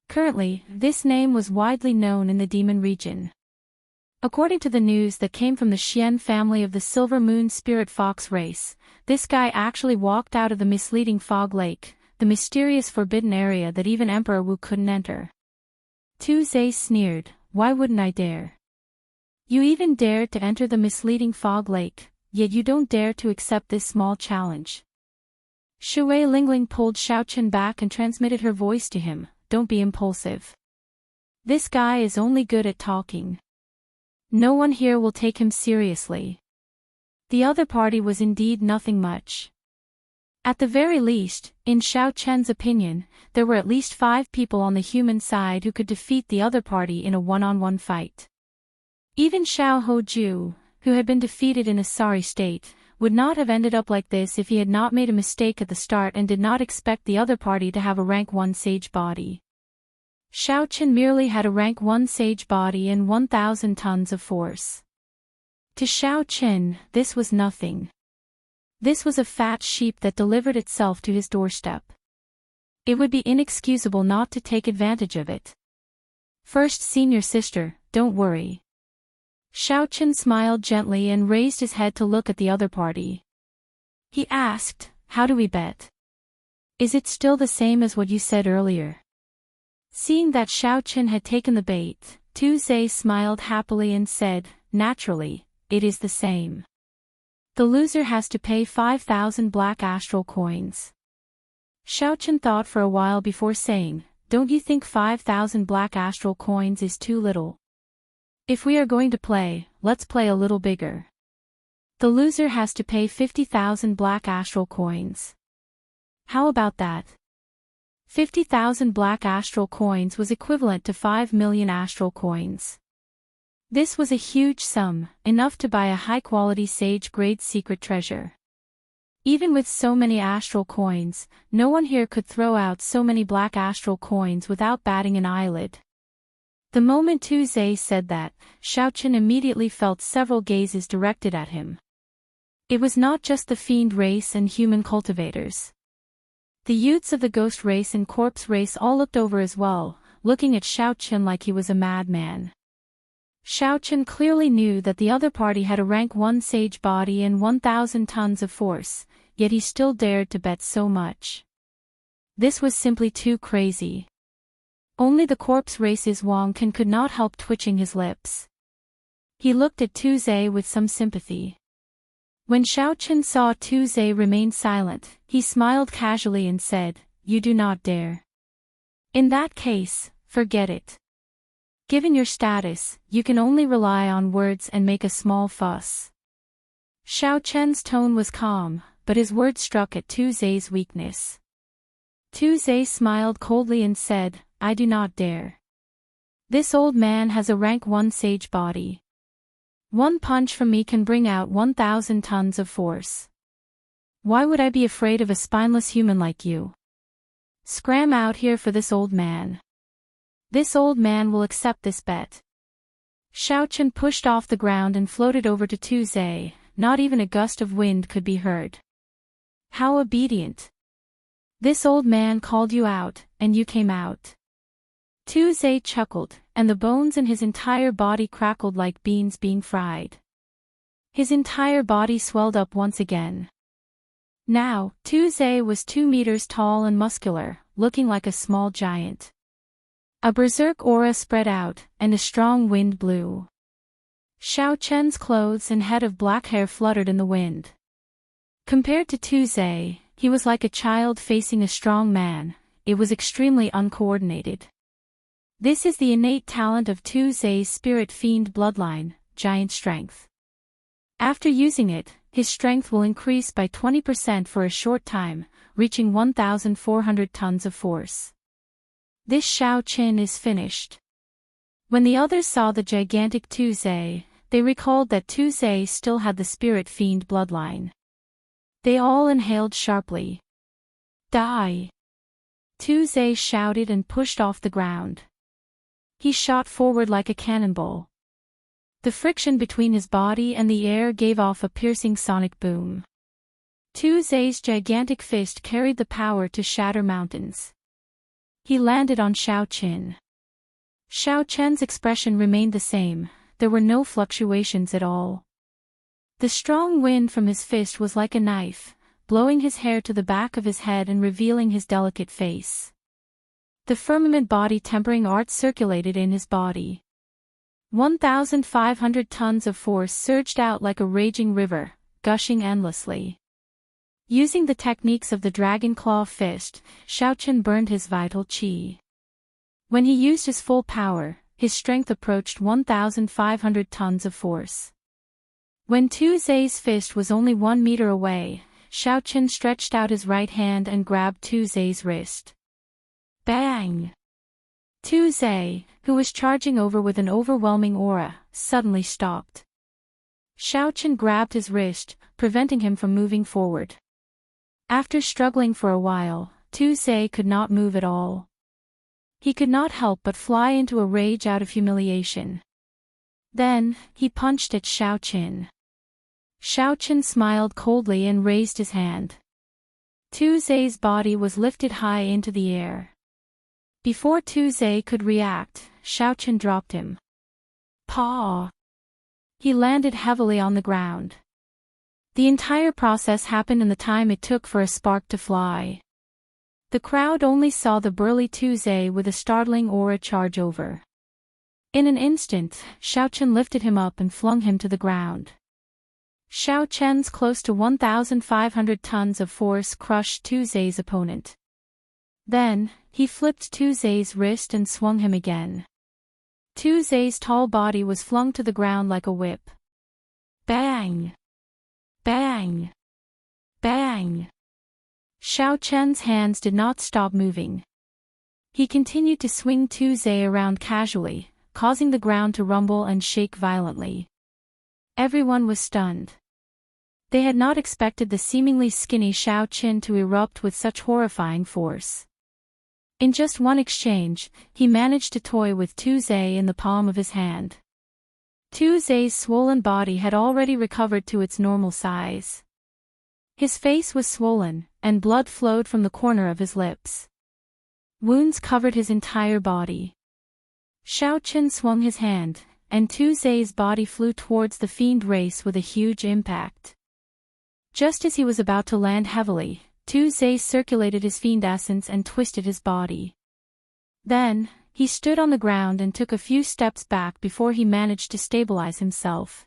Currently, this name was widely known in the demon region. According to the news that came from the Xian family of the Silver Moon Spirit Fox race, this guy actually walked out of the misleading Fog Lake, the mysterious forbidden area that even Emperor Wu couldn't enter. Tu Ze sneered, "Why wouldn't I dare? You even dared to enter the misleading Fog Lake, yet you don't dare to accept this small challenge." Shui Lingling pulled Xiao Qin back and transmitted her voice to him, "Don't be impulsive. This guy is only good at talking. No one here will take him seriously." The other party was indeed nothing much. At the very least, in Xiao Chen's opinion, there were at least 5 people on the human side who could defeat the other party in a one-on-one fight. Even Xiao Hoju, who had been defeated in a sorry state, would not have ended up like this if he had not made a mistake at the start and did not expect the other party to have a rank 1 sage body. Xiao Qin merely had a rank 1 sage body and 1,000 tons of force. To Xiao Qin, this was nothing. This was a fat sheep that delivered itself to his doorstep. It would be inexcusable not to take advantage of it. "First senior sister, don't worry." Xiao Qin smiled gently and raised his head to look at the other party. He asked, "How do we bet? Is it still the same as what you said earlier?" Seeing that Xiao Qin had taken the bait, Tu Ze smiled happily and said, "Naturally, it is the same. The loser has to pay 5,000 black astral coins." Xiao Qin thought for a while before saying, "Don't you think 5,000 black astral coins is too little? If we are going to play, let's play a little bigger." The loser has to pay 50,000 black astral coins. How about that? 50,000 black astral coins was equivalent to 5 million astral coins. This was a huge sum, enough to buy a high-quality sage-grade secret treasure. Even with so many astral coins, no one here could throw out so many black astral coins without batting an eyelid. The moment Tu Zhe said that, Xiaoqin immediately felt several gazes directed at him. It was not just the fiend race and human cultivators. The youths of the ghost race and corpse race all looked over as well, looking at Xiaoqin like he was a madman. Xiaoqin clearly knew that the other party had a rank 1 sage body and 1,000 tons of force, yet he still dared to bet so much. This was simply too crazy. Only the corpse race's Wang Lin could not help twitching his lips. He looked at Tu Zhe with some sympathy. When Xiaoqin saw Tu Zhe remain silent, he smiled casually and said, "You do not dare. In that case, forget it. Given your status, you can only rely on words and make a small fuss." Xiaoqian's tone was calm, but his words struck at Tu Zhe's weakness. Tu Zhe smiled coldly and said, "I do not dare. This old man has a rank 1 sage body. One punch from me can bring out 1,000 tons of force. Why would I be afraid of a spineless human like you? Scram out here for this old man. This old man will accept this bet." Xiaoqin pushed off the ground and floated over to Tu Zhe. Not even a gust of wind could be heard. How obedient. This old man called you out, and you came out. Tu Zhe chuckled, and the bones in his entire body crackled like beans being fried. His entire body swelled up once again. Now, Tu Zhe was 2 meters tall and muscular, looking like a small giant. A berserk aura spread out, and a strong wind blew. Xiaoqian's clothes and head of black hair fluttered in the wind. Compared to Tu Zhe, he was like a child facing a strong man. It was extremely uncoordinated. This is the innate talent of Tu Zhe's spirit fiend bloodline, giant strength. After using it, his strength will increase by 20% for a short time, reaching 1,400 tons of force. This Xiaoqin is finished. When the others saw the gigantic Tu Zhe, they recalled that Tu Zhe still had the spirit fiend bloodline. They all inhaled sharply. Die! Tu Zhe shouted and pushed off the ground. He shot forward like a cannonball. The friction between his body and the air gave off a piercing sonic boom. Tu Zhe's gigantic fist carried the power to shatter mountains. He landed on Xiaoqin. Xiaoqian's expression remained the same, there were no fluctuations at all. The strong wind from his fist was like a knife, blowing his hair to the back of his head and revealing his delicate face. The firmament body tempering art circulated in his body. 1,500 tons of force surged out like a raging river, gushing endlessly. Using the techniques of the dragon claw fist, Xiaoqin burned his vital qi. When he used his full power, his strength approached 1,500 tons of force. When Tu Zhe's fist was only 1 meter away, Xiaoqin stretched out his right hand and grabbed Tu Zhe's wrist. Bang! Tu Zhe, who was charging over with an overwhelming aura, suddenly stopped. Xiaoqin grabbed his wrist, preventing him from moving forward. After struggling for a while, Tu Zhe could not move at all. He could not help but fly into a rage out of humiliation. Then, he punched at Xiaoqin. Xiaoqin smiled coldly and raised his hand. Tu Zhe's body was lifted high into the air. Before Tu Zhe could react, Xiaoqin dropped him. Paw! He landed heavily on the ground. The entire process happened in the time it took for a spark to fly. The crowd only saw the burly Tu Zhe with a startling aura charge over. In an instant, Xiaoqin lifted him up and flung him to the ground. Xiaoqian's close to 1,500 tons of force crushed Tu Zhe's opponent. Then, he flipped Tu Zhe's wrist and swung him again. Tu Zhe's tall body was flung to the ground like a whip. Bang! Bang! Bang! Xiao Chen's hands did not stop moving. He continued to swing Zhe around casually, causing the ground to rumble and shake violently. Everyone was stunned. They had not expected the seemingly skinny Xiao Chen to erupt with such horrifying force. In just one exchange, he managed to toy with Zhe in the palm of his hand. Zhe's swollen body had already recovered to its normal size. His face was swollen, and blood flowed from the corner of his lips. Wounds covered his entire body. Xiao Chen swung his hand, and Zhe's body flew towards the fiend race with a huge impact. Just as he was about to land heavily, Zhe circulated his fiend essence and twisted his body. Then, he stood on the ground and took a few steps back before he managed to stabilize himself.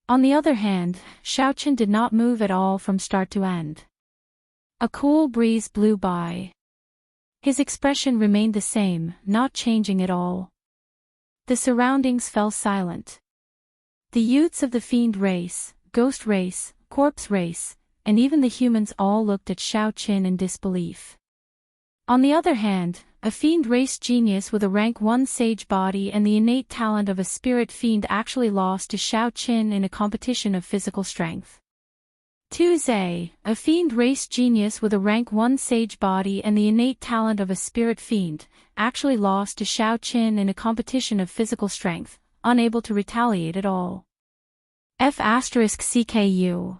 On the other hand, Xiao Chen did not move at all from start to end. A cool breeze blew by. His expression remained the same, not changing at all. The surroundings fell silent. The youths of the fiend race, ghost race, corpse race, and even the humans all looked at Xiao Chen in disbelief. On the other hand, a fiend race genius with a rank 1 sage body and the innate talent of a spirit fiend actually lost to Xiao Chen in a competition of physical strength. Zhe, a fiend race genius with a rank 1 sage body and the innate talent of a spirit fiend, actually lost to Xiao Chen in a competition of physical strength, unable to retaliate at all. F***CKU.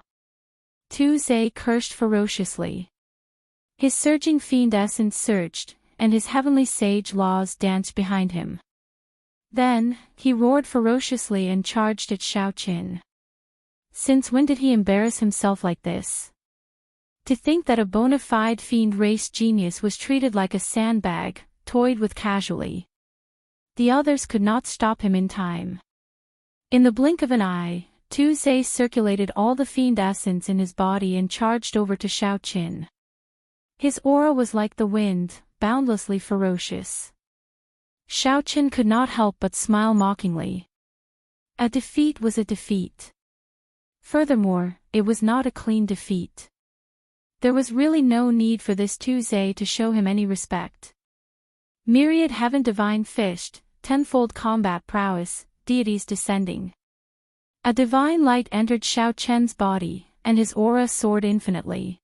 Zhe cursed ferociously. His surging fiend essence surged, and his heavenly sage laws danced behind him. Then, he roared ferociously and charged at Xiao Chen. Since when did he embarrass himself like this? To think that a bona fide fiend race genius was treated like a sandbag, toyed with casually. The others could not stop him in time. In the blink of an eye, Zhe circulated all the fiend essence in his body and charged over to Xiao Chen. His aura was like the wind, boundlessly ferocious. Xiao Chen could not help but smile mockingly. A defeat was a defeat. Furthermore, it was not a clean defeat. There was really no need for this Zhe to show him any respect. Myriad heaven divine fished, tenfold combat prowess, deities descending. A divine light entered Xiao Chen's body, and his aura soared infinitely.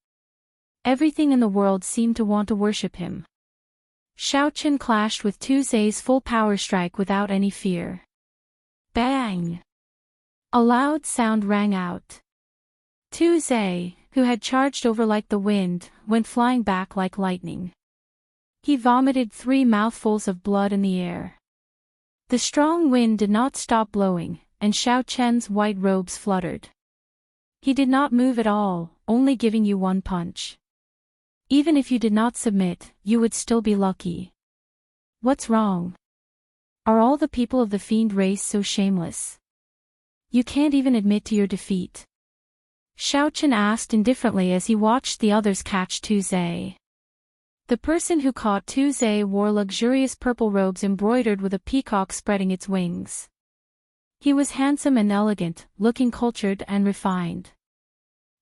Everything in the world seemed to want to worship him. Xiao Chen clashed with Zhe's full power strike without any fear. Bang! A loud sound rang out. Zhe, who had charged over like the wind, went flying back like lightning. He vomited 3 mouthfuls of blood in the air. The strong wind did not stop blowing, and Xiao Chen's white robes fluttered. He did not move at all, only giving you one punch. Even if you did not submit, you would still be lucky. What's wrong? Are all the people of the fiend race so shameless? You can't even admit to your defeat. Xiao Chen asked indifferently as he watched the others catch Zhe. The person who caught Zhe wore luxurious purple robes embroidered with a peacock spreading its wings. He was handsome and elegant, looking cultured and refined.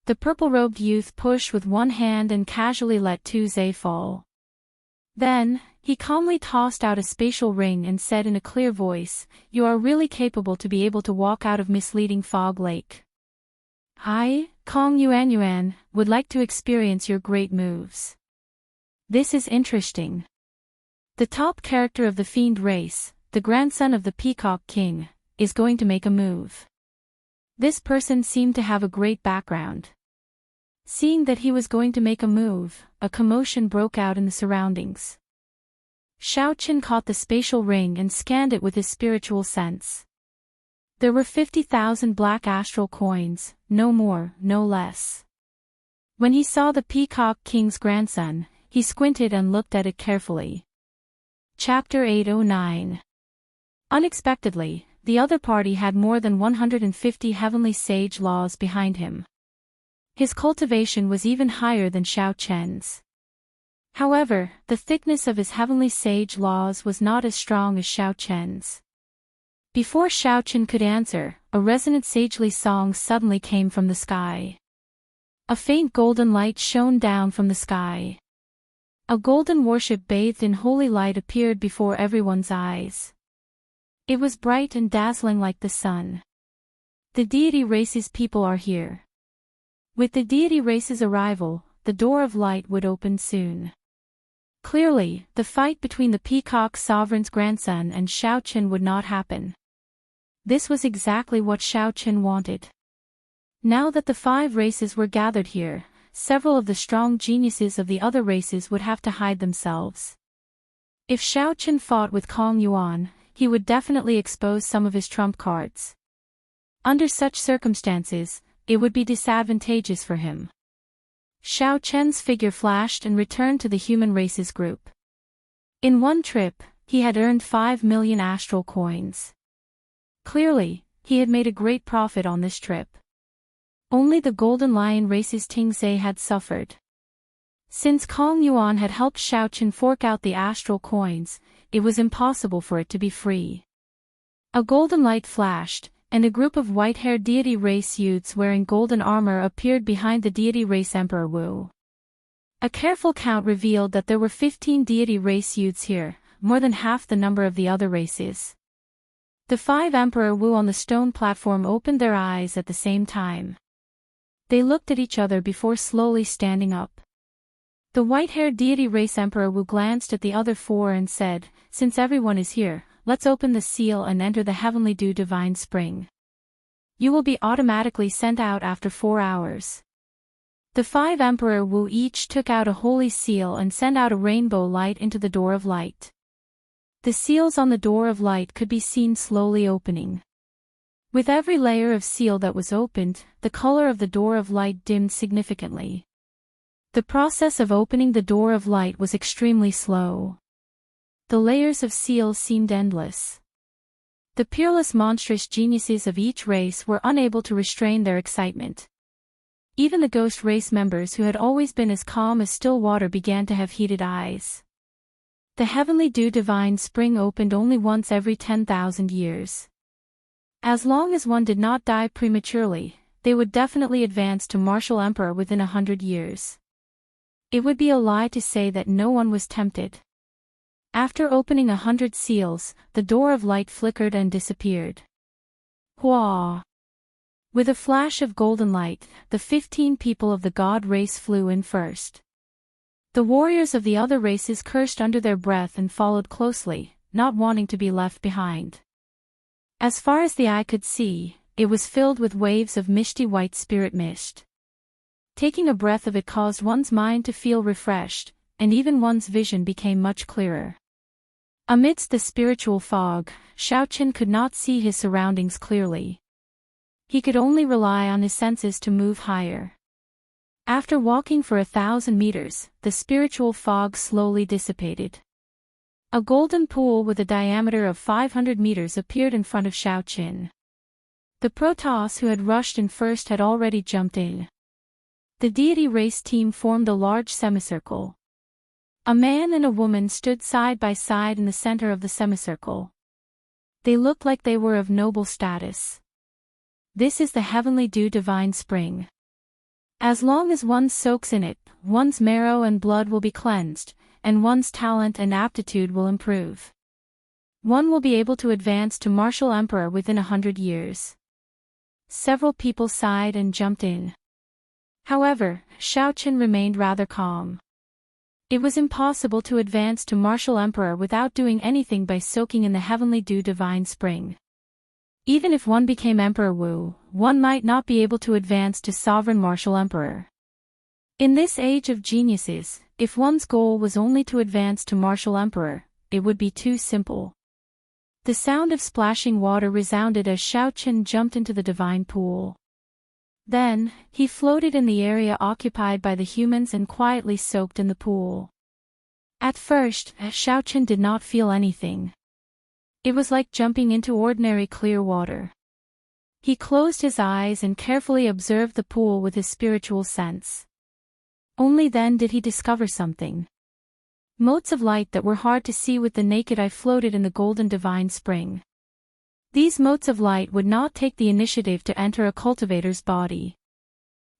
The purple-robed youth pushed with one hand and casually let Zhe fall. Then, he calmly tossed out a spatial ring and said in a clear voice, "You are really capable to be able to walk out of misleading fog lake. I, Kong Yuan, would like to experience your great moves. This is interesting. The top character of the fiend race, the grandson of the Peacock King, is going to make a move." This person seemed to have a great background. Seeing that he was going to make a move, a commotion broke out in the surroundings. Xiao Chen caught the spatial ring and scanned it with his spiritual sense. There were 50,000 black astral coins, no more, no less. When he saw the Peacock King's grandson, he squinted and looked at it carefully. Chapter 809. Unexpectedly, the other party had more than 150 heavenly sage laws behind him. His cultivation was even higher than Xiao Chen's. However, the thickness of his heavenly sage laws was not as strong as Xiao Chen's. Before Xiaoqin could answer, a resonant sagely song suddenly came from the sky. A faint golden light shone down from the sky. A golden warship bathed in holy light appeared before everyone's eyes. It was bright and dazzling like the sun. The deity race's people are here. With the deity race's arrival, the door of light would open soon. Clearly, the fight between the peacock sovereign's grandson and Xiaoqin would not happen. This was exactly what Xiaoqin wanted. Now that the 5 races were gathered here, several of the strong geniuses of the other races would have to hide themselves. If Xiaoqin fought with Kong Yuan, he would definitely expose some of his trump cards. Under such circumstances, it would be disadvantageous for him. Xiaoqian's figure flashed and returned to the human races group. In one trip, he had earned 5 million astral coins. Clearly, he had made a great profit on this trip. Only the Golden Lion race's Tingzei had suffered. Since Kong Yuan had helped Xiaoqin fork out the astral coins, it was impossible for it to be free. A golden light flashed, and a group of white-haired deity race youths wearing golden armor appeared behind the deity race Emperor Wu. A careful count revealed that there were 15 deity race youths here, more than half the number of the other races. The 5 Emperor Wu on the stone platform opened their eyes at the same time. They looked at each other before slowly standing up. The white-haired deity race Emperor Wu glanced at the other 4 and said, "Since everyone is here, let's open the seal and enter the heavenly dew divine spring. You will be automatically sent out after 4 hours." The 5 Emperor Wu each took out a holy seal and sent out a rainbow light into the door of light. The seals on the door of light could be seen slowly opening. With every layer of seal that was opened, the color of the door of light dimmed significantly. The process of opening the door of light was extremely slow. The layers of seals seemed endless. The peerless monstrous geniuses of each race were unable to restrain their excitement. Even the ghost race members who had always been as calm as still water began to have heated eyes. The heavenly dew divine spring opened only once every 10,000 years. As long as one did not die prematurely, they would definitely advance to martial emperor within 100 years. It would be a lie to say that no one was tempted. After opening 100 seals, the door of light flickered and disappeared. Hua! With a flash of golden light, the 15 people of the god race flew in first. The warriors of the other races cursed under their breath and followed closely, not wanting to be left behind. As far as the eye could see, it was filled with waves of misty white spirit mist. Taking a breath of it caused one's mind to feel refreshed, and even one's vision became much clearer. Amidst the spiritual fog, Xiaoqin could not see his surroundings clearly. He could only rely on his senses to move higher. After walking for 1,000 meters, the spiritual fog slowly dissipated. A golden pool with a diameter of 500 meters appeared in front of Xiaoqin. The Protoss who had rushed in first had already jumped in. The deity race team formed a large semicircle. A man and a woman stood side by side in the center of the semicircle. They looked like they were of noble status. This is the heavenly dew divine spring. As long as one soaks in it, one's marrow and blood will be cleansed, and one's talent and aptitude will improve. One will be able to advance to martial emperor within 100 years. Several people sighed and jumped in. However, Xiaoqin remained rather calm. It was impossible to advance to martial emperor without doing anything by soaking in the heavenly dew divine spring. Even if one became Emperor Wu, one might not be able to advance to sovereign martial emperor. In this age of geniuses, if one's goal was only to advance to martial emperor, it would be too simple. The sound of splashing water resounded as Xiaoqin jumped into the divine pool. Then, he floated in the area occupied by the humans and quietly soaked in the pool. At first, Xiaoqin did not feel anything. It was like jumping into ordinary clear water. He closed his eyes and carefully observed the pool with his spiritual sense. Only then did he discover something. Motes of light that were hard to see with the naked eye floated in the golden divine spring. These motes of light would not take the initiative to enter a cultivator's body.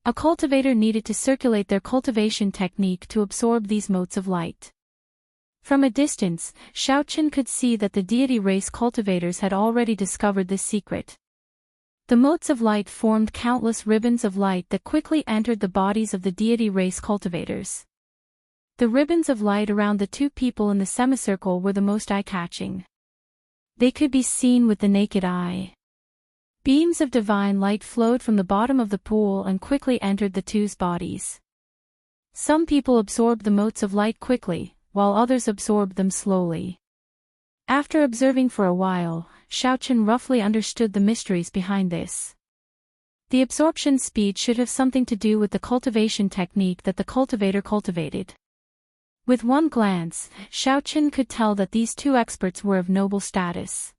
A cultivator needed to circulate their cultivation technique to absorb these motes of light. From a distance, Xiaoqin could see that the deity race cultivators had already discovered this secret. The motes of light formed countless ribbons of light that quickly entered the bodies of the deity race cultivators. The ribbons of light around the two people in the semicircle were the most eye-catching. They could be seen with the naked eye. Beams of divine light flowed from the bottom of the pool and quickly entered the two's bodies. Some people absorbed the motes of light quickly, while others absorbed them slowly. After observing for a while, Xiaoqin roughly understood the mysteries behind this. The absorption speed should have something to do with the cultivation technique that the cultivator cultivated. With one glance, Xiaoqin could tell that these two experts were of noble status.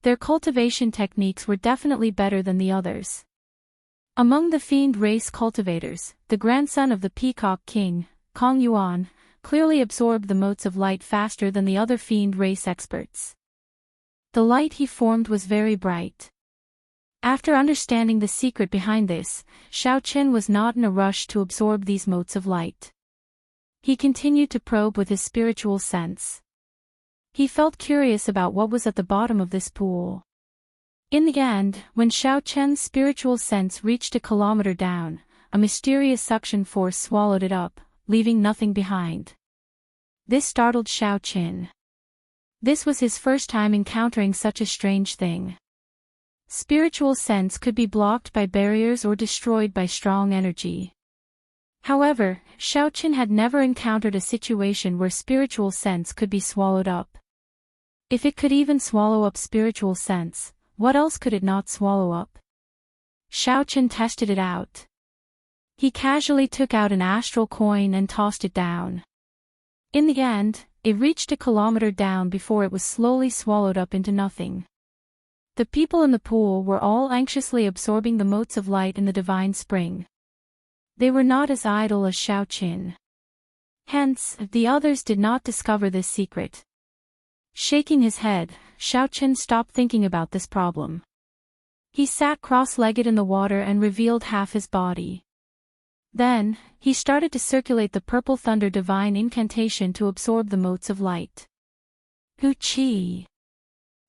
Their cultivation techniques were definitely better than the others. Among the fiend race cultivators, the grandson of the Peacock King, Kong Yuan, clearly absorbed the motes of light faster than the other fiend race experts. The light he formed was very bright. After understanding the secret behind this, Xiaoqin was not in a rush to absorb these motes of light. He continued to probe with his spiritual sense. He felt curious about what was at the bottom of this pool. In the end, when Xiaoqin's spiritual sense reached a kilometer down, a mysterious suction force swallowed it up, leaving nothing behind. This startled Xiaoqin. This was his first time encountering such a strange thing. Spiritual sense could be blocked by barriers or destroyed by strong energy. However, Xiaoqin had never encountered a situation where spiritual sense could be swallowed up. If it could even swallow up spiritual sense, what else could it not swallow up? Xiaoqin tested it out. He casually took out an astral coin and tossed it down. In the end, it reached a kilometer down before it was slowly swallowed up into nothing. The people in the pool were all anxiously absorbing the motes of light in the divine spring. They were not as idle as Xiaoqin. Hence, the others did not discover this secret. Shaking his head, Xiaoqin stopped thinking about this problem. He sat cross-legged in the water and revealed half his body. Then, he started to circulate the purple thunder divine incantation to absorb the motes of light. Hu Qi.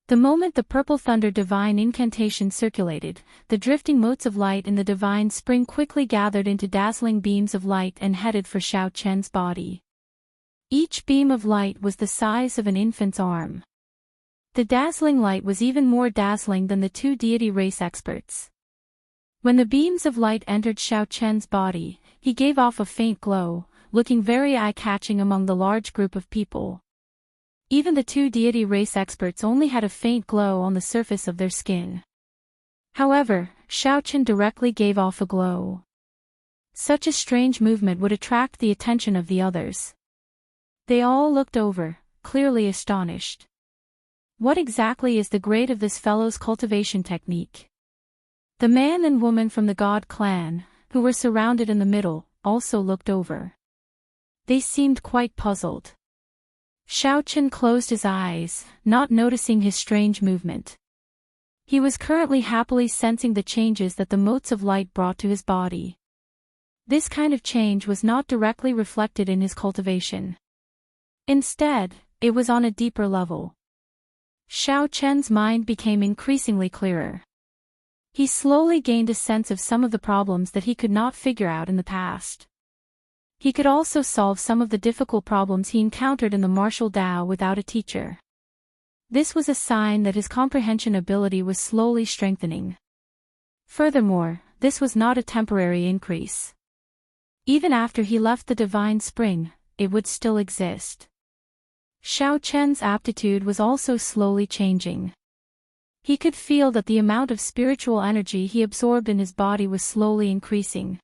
The moment the purple thunder divine incantation circulated, the drifting motes of light in the divine spring quickly gathered into dazzling beams of light and headed for Xiaoqian's body. Each beam of light was the size of an infant's arm. The dazzling light was even more dazzling than the two deity race experts. When the beams of light entered Xiaoqian's body, he gave off a faint glow, looking very eye-catching among the large group of people. Even the two deity race experts only had a faint glow on the surface of their skin. However, Xiaoqin directly gave off a glow. Such a strange movement would attract the attention of the others. They all looked over, clearly astonished. What exactly is the grade of this fellow's cultivation technique? The man and woman from the god clan, who were surrounded in the middle, also looked over. They seemed quite puzzled. Xiaoqin closed his eyes, not noticing his strange movement. He was currently happily sensing the changes that the motes of light brought to his body. This kind of change was not directly reflected in his cultivation. Instead, it was on a deeper level. Xiaoqian's mind became increasingly clearer. He slowly gained a sense of some of the problems that he could not figure out in the past. He could also solve some of the difficult problems he encountered in the martial Dao without a teacher. This was a sign that his comprehension ability was slowly strengthening. Furthermore, this was not a temporary increase. Even after he left the divine spring, it would still exist. Xiaoqian's aptitude was also slowly changing. He could feel that the amount of spiritual energy he absorbed in his body was slowly increasing.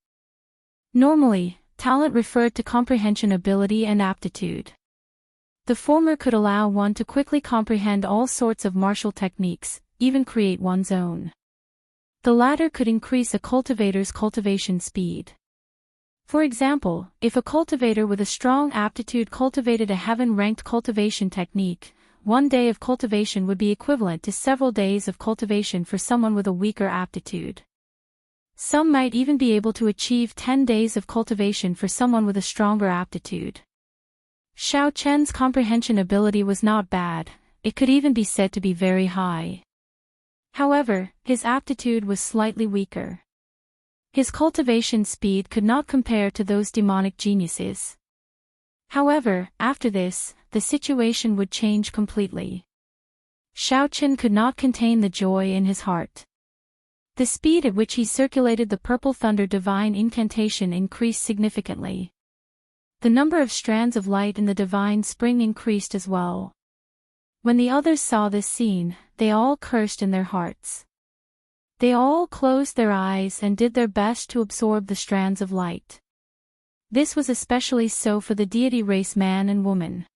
Normally, talent referred to comprehension ability and aptitude. The former could allow one to quickly comprehend all sorts of martial techniques, even create one's own. The latter could increase a cultivator's cultivation speed. For example, if a cultivator with a strong aptitude cultivated a heaven-ranked cultivation technique, one day of cultivation would be equivalent to several days of cultivation for someone with a weaker aptitude. Some might even be able to achieve 10 days of cultivation for someone with a stronger aptitude. Xiao Chen's comprehension ability was not bad, it could even be said to be very high. However, his aptitude was slightly weaker. His cultivation speed could not compare to those demonic geniuses. However, after this, the situation would change completely. Xiao Chen could not contain the joy in his heart. The speed at which he circulated the Purple Thunder Divine Incantation increased significantly. The number of strands of light in the Divine Spring increased as well. When the others saw this scene, they all cursed in their hearts. They all closed their eyes and did their best to absorb the strands of light. This was especially so for the deity race man and woman.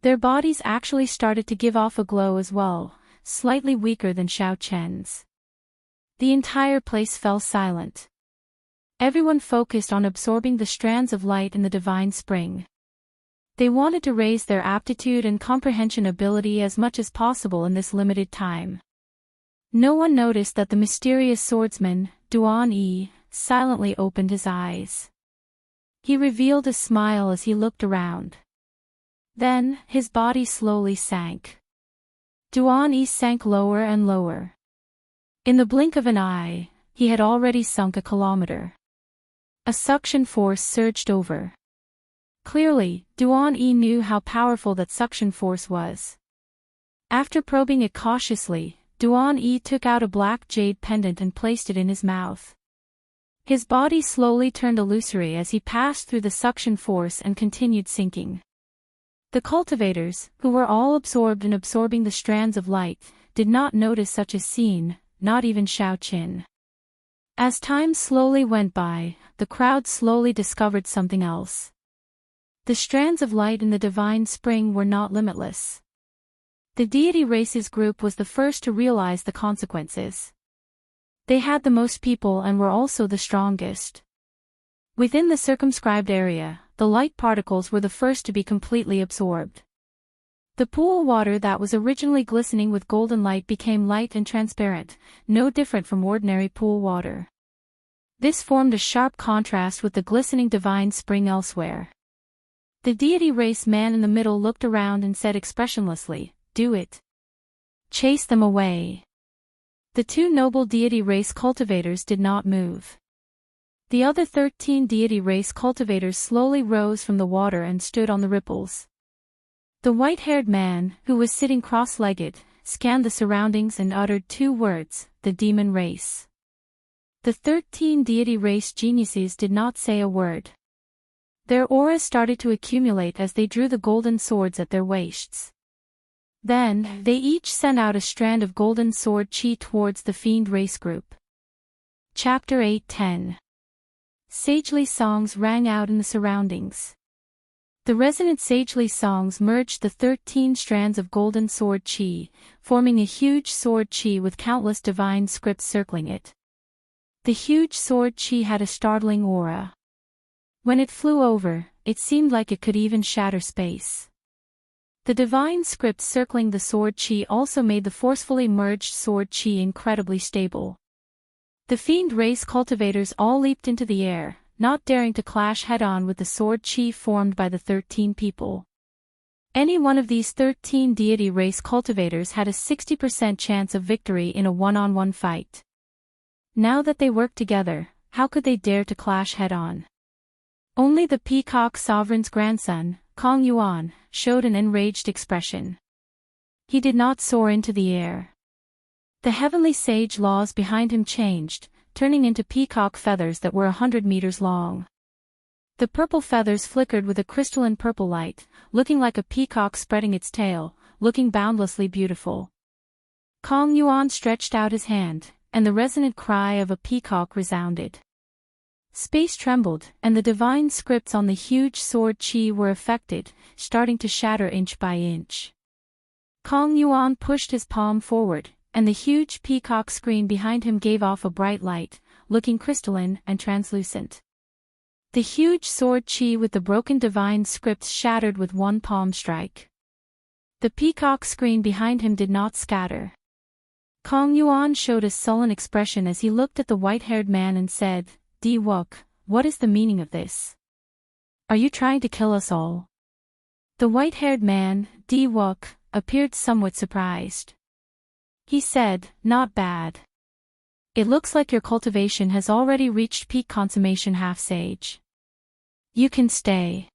Their bodies actually started to give off a glow as well, slightly weaker than Xiao Chen's. The entire place fell silent. Everyone focused on absorbing the strands of light in the divine spring. They wanted to raise their aptitude and comprehension ability as much as possible in this limited time. No one noticed that the mysterious swordsman, Duan Yi, silently opened his eyes. He revealed a smile as he looked around. Then, his body slowly sank. Duan Yi sank lower and lower. In the blink of an eye, he had already sunk a kilometer. A suction force surged over. Clearly, Duan Yi knew how powerful that suction force was. After probing it cautiously, Duan Yi took out a black jade pendant and placed it in his mouth. His body slowly turned illusory as he passed through the suction force and continued sinking. The cultivators, who were all absorbed in absorbing the strands of light, did not notice such a scene, not even Xiao Qin. As time slowly went by, the crowd slowly discovered something else. The strands of light in the divine spring were not limitless. The deity races group was the first to realize the consequences. They had the most people and were also the strongest. Within the circumscribed area, the light particles were the first to be completely absorbed. The pool water that was originally glistening with golden light became light and transparent, no different from ordinary pool water. This formed a sharp contrast with the glistening divine spring elsewhere. The deity race man in the middle looked around and said expressionlessly, "Do it. Chase them away." The two noble deity race cultivators did not move. The other 13 deity race cultivators slowly rose from the water and stood on the ripples. The white-haired man, who was sitting cross-legged, scanned the surroundings and uttered 2 words, "the demon race." The 13 deity race geniuses did not say a word. Their auras started to accumulate as they drew the golden swords at their waists. Then, they each sent out a strand of golden sword chi towards the fiend race group. Chapter 8:10. Sagely songs rang out in the surroundings. The resonant sagely songs merged the 13 strands of golden sword chi, forming a huge sword chi with countless divine scripts circling it. The huge sword chi had a startling aura. When it flew over, it seemed like it could even shatter space. The divine scripts circling the sword chi also made the forcefully merged sword chi incredibly stable. The fiend race cultivators all leaped into the air, not daring to clash head-on with the sword chi formed by the 13 people. Any one of these 13 deity race cultivators had a 60% chance of victory in a one-on-one fight. Now that they worked together, how could they dare to clash head-on? Only the Peacock Sovereign's grandson, Kong Yuan, showed an enraged expression. He did not soar into the air. The heavenly sage laws behind him changed, turning into peacock feathers that were 100 meters long. The purple feathers flickered with a crystalline purple light, looking like a peacock spreading its tail, looking boundlessly beautiful. Kong Yuan stretched out his hand, and the resonant cry of a peacock resounded. Space trembled, and the divine scripts on the huge sword chi were affected, starting to shatter inch by inch. Kong Yuan pushed his palm forward, and the huge peacock screen behind him gave off a bright light, looking crystalline and translucent. The huge sword chi with the broken divine scripts shattered with one palm strike. The peacock screen behind him did not scatter. Kong Yuan showed a sullen expression as he looked at the white-haired man and said, "Di Wuk, what is the meaning of this? Are you trying to kill us all?" The white-haired man, Di Wuk, appeared somewhat surprised. He said, "Not bad. It looks like your cultivation has already reached peak consummation half-sage. You can stay."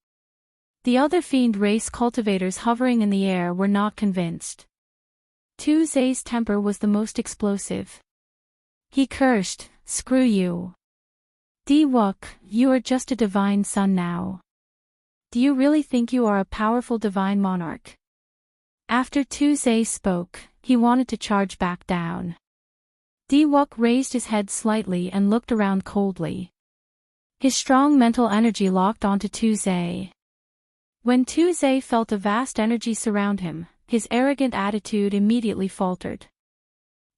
The other fiend race cultivators hovering in the air were not convinced. Tu Zai's temper was the most explosive. He cursed, "Screw you. Di Wuk, you are just a divine son now. Do you really think you are a powerful divine monarch?" After Tu Zai spoke, he wanted to charge back down. Di Wuk raised his head slightly and looked around coldly. His strong mental energy locked onto Tu Zai. When Tu Zai felt a vast energy surround him, his arrogant attitude immediately faltered.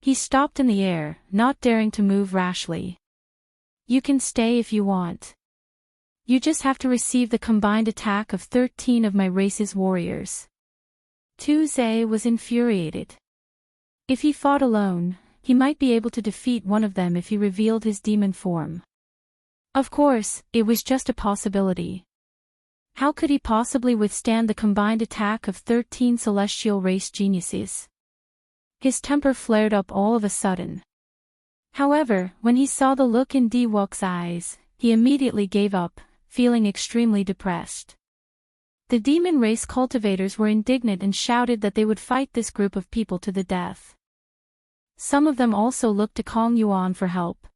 He stopped in the air, not daring to move rashly. "You can stay if you want. You just have to receive the combined attack of 13 of my race's warriors." Tu Zai was infuriated. If he fought alone, he might be able to defeat one of them if he revealed his demon form. Of course, it was just a possibility. How could he possibly withstand the combined attack of 13 celestial race geniuses? His temper flared up all of a sudden. However, when he saw the look in Di Wuk's eyes, he immediately gave up, feeling extremely depressed. The demon race cultivators were indignant and shouted that they would fight this group of people to the death. Some of them also looked to Kong Yuan for help.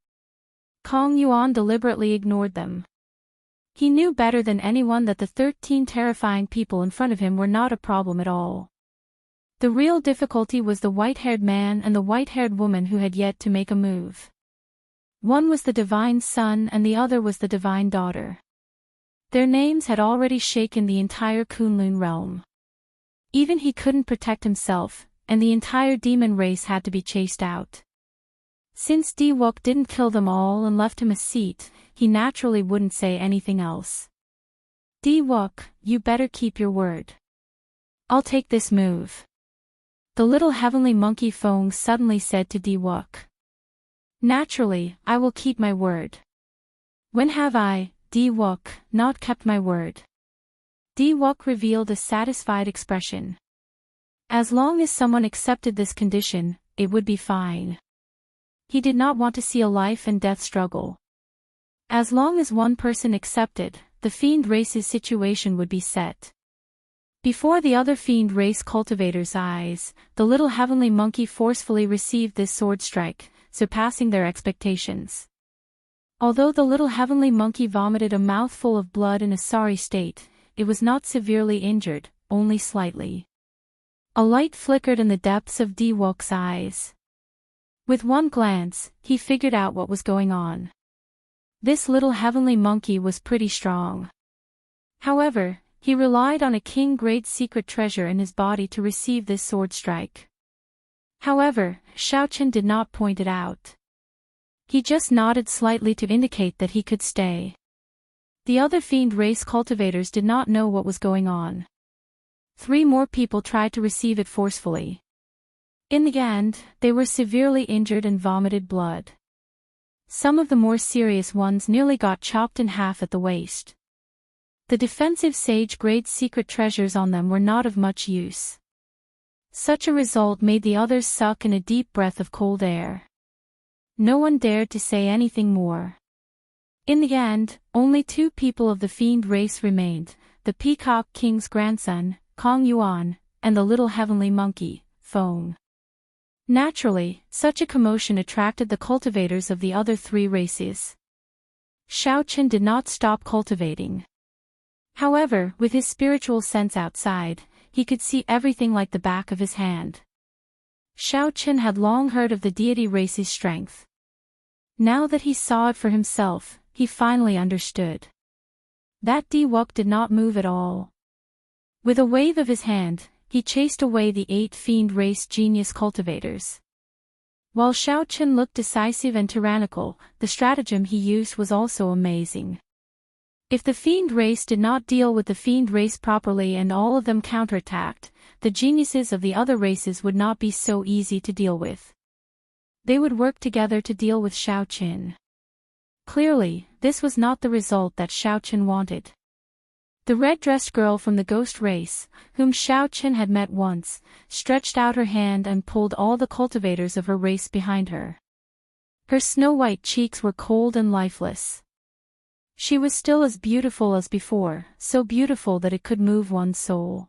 Kong Yuan deliberately ignored them. He knew better than anyone that the 13 terrifying people in front of him were not a problem at all. The real difficulty was the white-haired man and the white-haired woman who had yet to make a move. One was the divine son and the other was the divine daughter. Their names had already shaken the entire Kunlun realm. Even he couldn't protect himself, and the entire demon race had to be chased out. Since Di Wuk didn't kill them all and left him a seat, he naturally wouldn't say anything else. "Di Wuk, you better keep your word. I'll take this move." The little heavenly monkey Feng suddenly said to Di Wuk. "Naturally, I will keep my word. When have I, Di Wuk, not kept my word?" Di Wuk revealed a satisfied expression. As long as someone accepted this condition, it would be fine. He did not want to see a life and death struggle. As long as one person accepted, the fiend race's situation would be set. Before the other fiend race cultivators' eyes, the little heavenly monkey forcefully received this sword strike, surpassing their expectations. Although the little heavenly monkey vomited a mouthful of blood in a sorry state, it was not severely injured, only slightly. A light flickered in the depths of Di Wuk's eyes. With one glance, he figured out what was going on. This little heavenly monkey was pretty strong. However, he relied on a king-grade secret treasure in his body to receive this sword strike. However, Xiaoqian did not point it out. He just nodded slightly to indicate that he could stay. The other fiend race cultivators did not know what was going on. 3 more people tried to receive it forcefully. In the end, they were severely injured and vomited blood. Some of the more serious ones nearly got chopped in half at the waist. The defensive sage-grade secret treasures on them were not of much use. Such a result made the others suck in a deep breath of cold air. No one dared to say anything more. In the end, only 2 people of the fiend race remained, the Peacock King's grandson, Kong Yuan, and the little heavenly monkey, Feng. Naturally, such a commotion attracted the cultivators of the other 3 races. Xiaoqian did not stop cultivating. However, with his spiritual sense outside, he could see everything like the back of his hand. Xiaoqian had long heard of the deity race's strength. Now that he saw it for himself, he finally understood. That Di Wuk did not move at all. With a wave of his hand, he chased away the 8 fiend race genius cultivators. While Xiaoqian looked decisive and tyrannical, the stratagem he used was also amazing. If the fiend race did not deal with the fiend race properly and all of them counterattacked, the geniuses of the other races would not be so easy to deal with. They would work together to deal with Xiaoqin. Clearly, this was not the result that Xiaoqin wanted. The red-dressed girl from the ghost race, whom Xiaoqin had met once, stretched out her hand and pulled all the cultivators of her race behind her. Her snow-white cheeks were cold and lifeless. She was still as beautiful as before, so beautiful that it could move one's soul.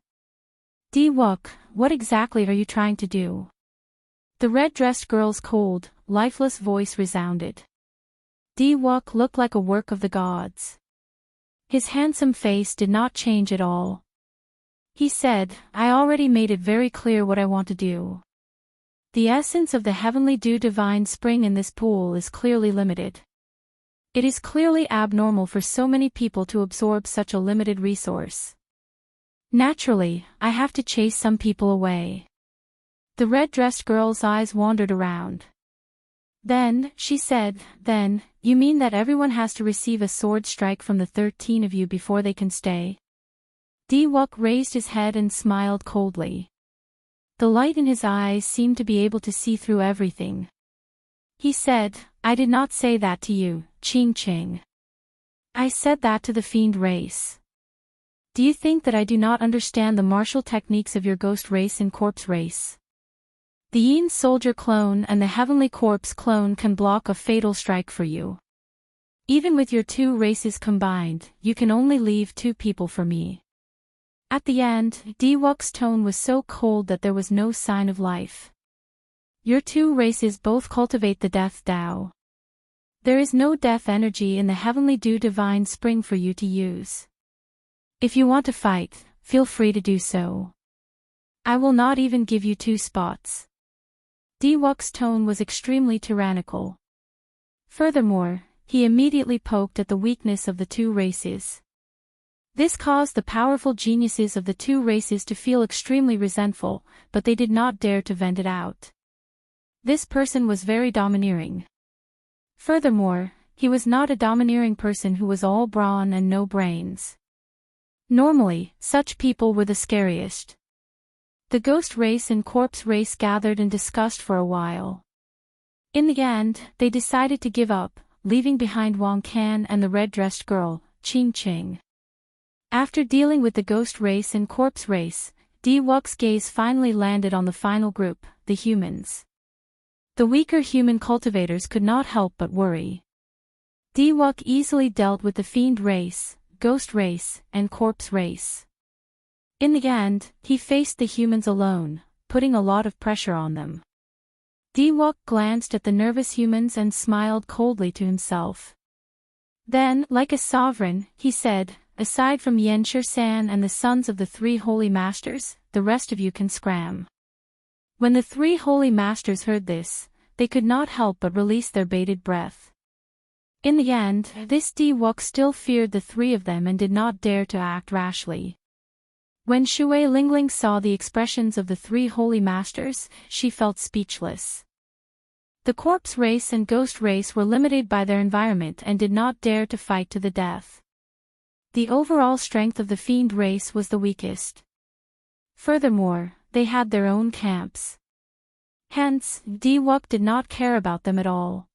Wuk, what exactly are you trying to do? The red-dressed girl's cold, lifeless voice resounded. Wuk looked like a work of the gods. His handsome face did not change at all. He said, I already made it very clear what I want to do. The essence of the heavenly dew divine spring in this pool is clearly limited. It is clearly abnormal for so many people to absorb such a limited resource. Naturally, I have to chase some people away. The red-dressed girl's eyes wandered around. Then, she said, then, you mean that everyone has to receive a sword strike from the 13 of you before they can stay? Wuk raised his head and smiled coldly. The light in his eyes seemed to be able to see through everything. He said, I did not say that to you, Qing. I said that to the fiend race. Do you think that I do not understand the martial techniques of your ghost race and corpse race? The Yin soldier clone and the heavenly corpse clone can block a fatal strike for you. Even with your two races combined, you can only leave two people for me. At the end, Wuk's tone was so cold that there was no sign of life. Your two races both cultivate the death Dao. There is no death energy in the heavenly dew divine spring for you to use. If you want to fight, feel free to do so. I will not even give you 2 spots. Wuk's tone was extremely tyrannical. Furthermore, he immediately poked at the weakness of the two races. This caused the powerful geniuses of the two races to feel extremely resentful, but they did not dare to vent it out. This person was very domineering. Furthermore, he was not a domineering person who was all brawn and no brains. Normally, such people were the scariest. The ghost race and corpse race gathered and discussed for a while. In the end, they decided to give up, leaving behind Wang Can and the red-dressed girl, Qing. After dealing with the ghost race and corpse race, Wuk's gaze finally landed on the final group, the humans. The weaker human cultivators could not help but worry. Wuk easily dealt with the fiend race, ghost race, and corpse race. In the end, he faced the humans alone, putting a lot of pressure on them. Wuk glanced at the nervous humans and smiled coldly to himself. Then, like a sovereign, he said, aside from Xianxia and the sons of the 3 holy masters, the rest of you can scram. When the 3 holy masters heard this, they could not help but release their bated breath. In the end, this Wuk still feared the 3 of them and did not dare to act rashly. When Shui Lingling saw the expressions of the 3 holy masters, she felt speechless. The corpse race and ghost race were limited by their environment and did not dare to fight to the death. The overall strength of the fiend race was the weakest. Furthermore, they had their own camps. Hence, Wuk did not care about them at all.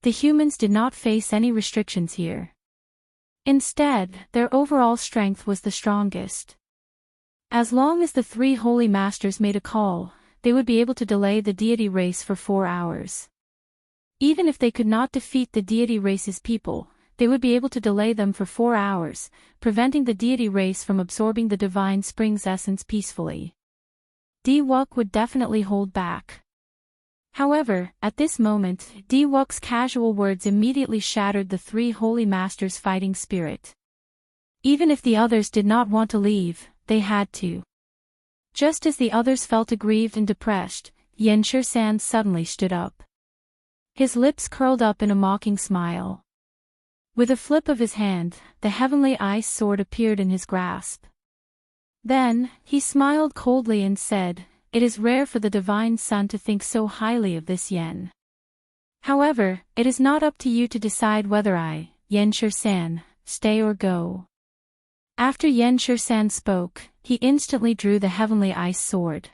The humans did not face any restrictions here. Instead, their overall strength was the strongest. As long as the 3 holy masters made a call, they would be able to delay the deity race for 4 hours. Even if they could not defeat the deity race's people, they would be able to delay them for 4 hours, preventing the deity race from absorbing the divine spring's essence peacefully. Wuk would definitely hold back. However, at this moment, Wuk's casual words immediately shattered the 3 holy masters' fighting spirit. Even if the others did not want to leave, they had to. Just as the others felt aggrieved and depressed, Xianxia suddenly stood up. His lips curled up in a mocking smile. With a flip of his hand, the heavenly ice sword appeared in his grasp. Then, he smiled coldly and said, "It is rare for the divine sun to think so highly of this yen. However, it is not up to you to decide whether I, Xianxia, stay or go. After Xianxia spoke, he instantly drew the heavenly ice sword.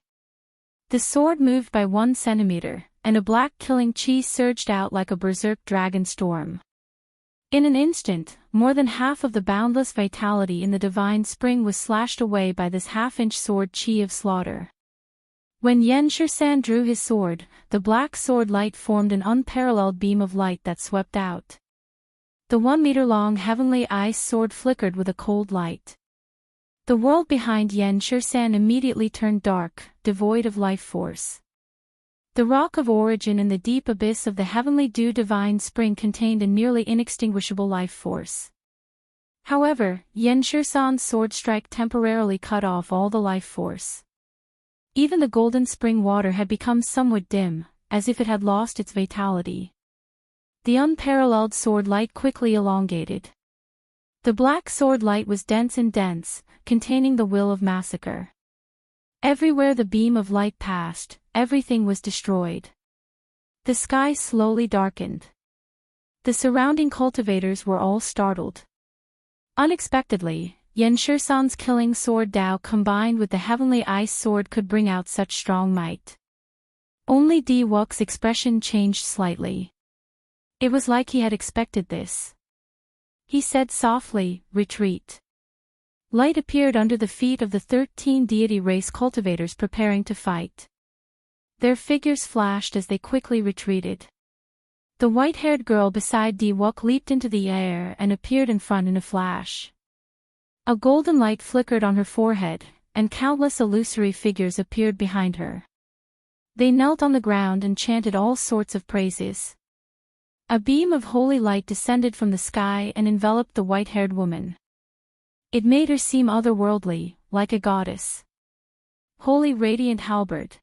The sword moved by 1 centimeter, and a black killing chi surged out like a berserk dragon storm. In an instant, more than half of the boundless vitality in the divine spring was slashed away by this half-inch sword chi of slaughter. When Xianxia drew his sword, the black sword light formed an unparalleled beam of light that swept out. The 1-meter-long heavenly ice sword flickered with a cold light. The world behind Xianxia immediately turned dark, devoid of life force. The rock of origin in the deep abyss of the heavenly dew divine spring contained a nearly inextinguishable life force. However, Xianxia's sword strike temporarily cut off all the life force. Even the golden spring water had become somewhat dim, as if it had lost its vitality. The unparalleled sword light quickly elongated. The black sword light was dense and dense, containing the will of massacre. Everywhere the beam of light passed, everything was destroyed. The sky slowly darkened. The surrounding cultivators were all startled. Unexpectedly, Xianxia's killing sword Dao combined with the heavenly ice sword could bring out such strong might. Only Daoist's expression changed slightly. It was like he had expected this. He said softly, "Retreat." Light appeared under the feet of the 13 deity race cultivators preparing to fight. Their figures flashed as they quickly retreated. The white-haired girl beside Daoist leaped into the air and appeared in front in a flash. A golden light flickered on her forehead, and countless illusory figures appeared behind her. They knelt on the ground and chanted all sorts of praises. A beam of holy light descended from the sky and enveloped the white-haired woman. It made her seem otherworldly, like a goddess. Holy radiant halberd.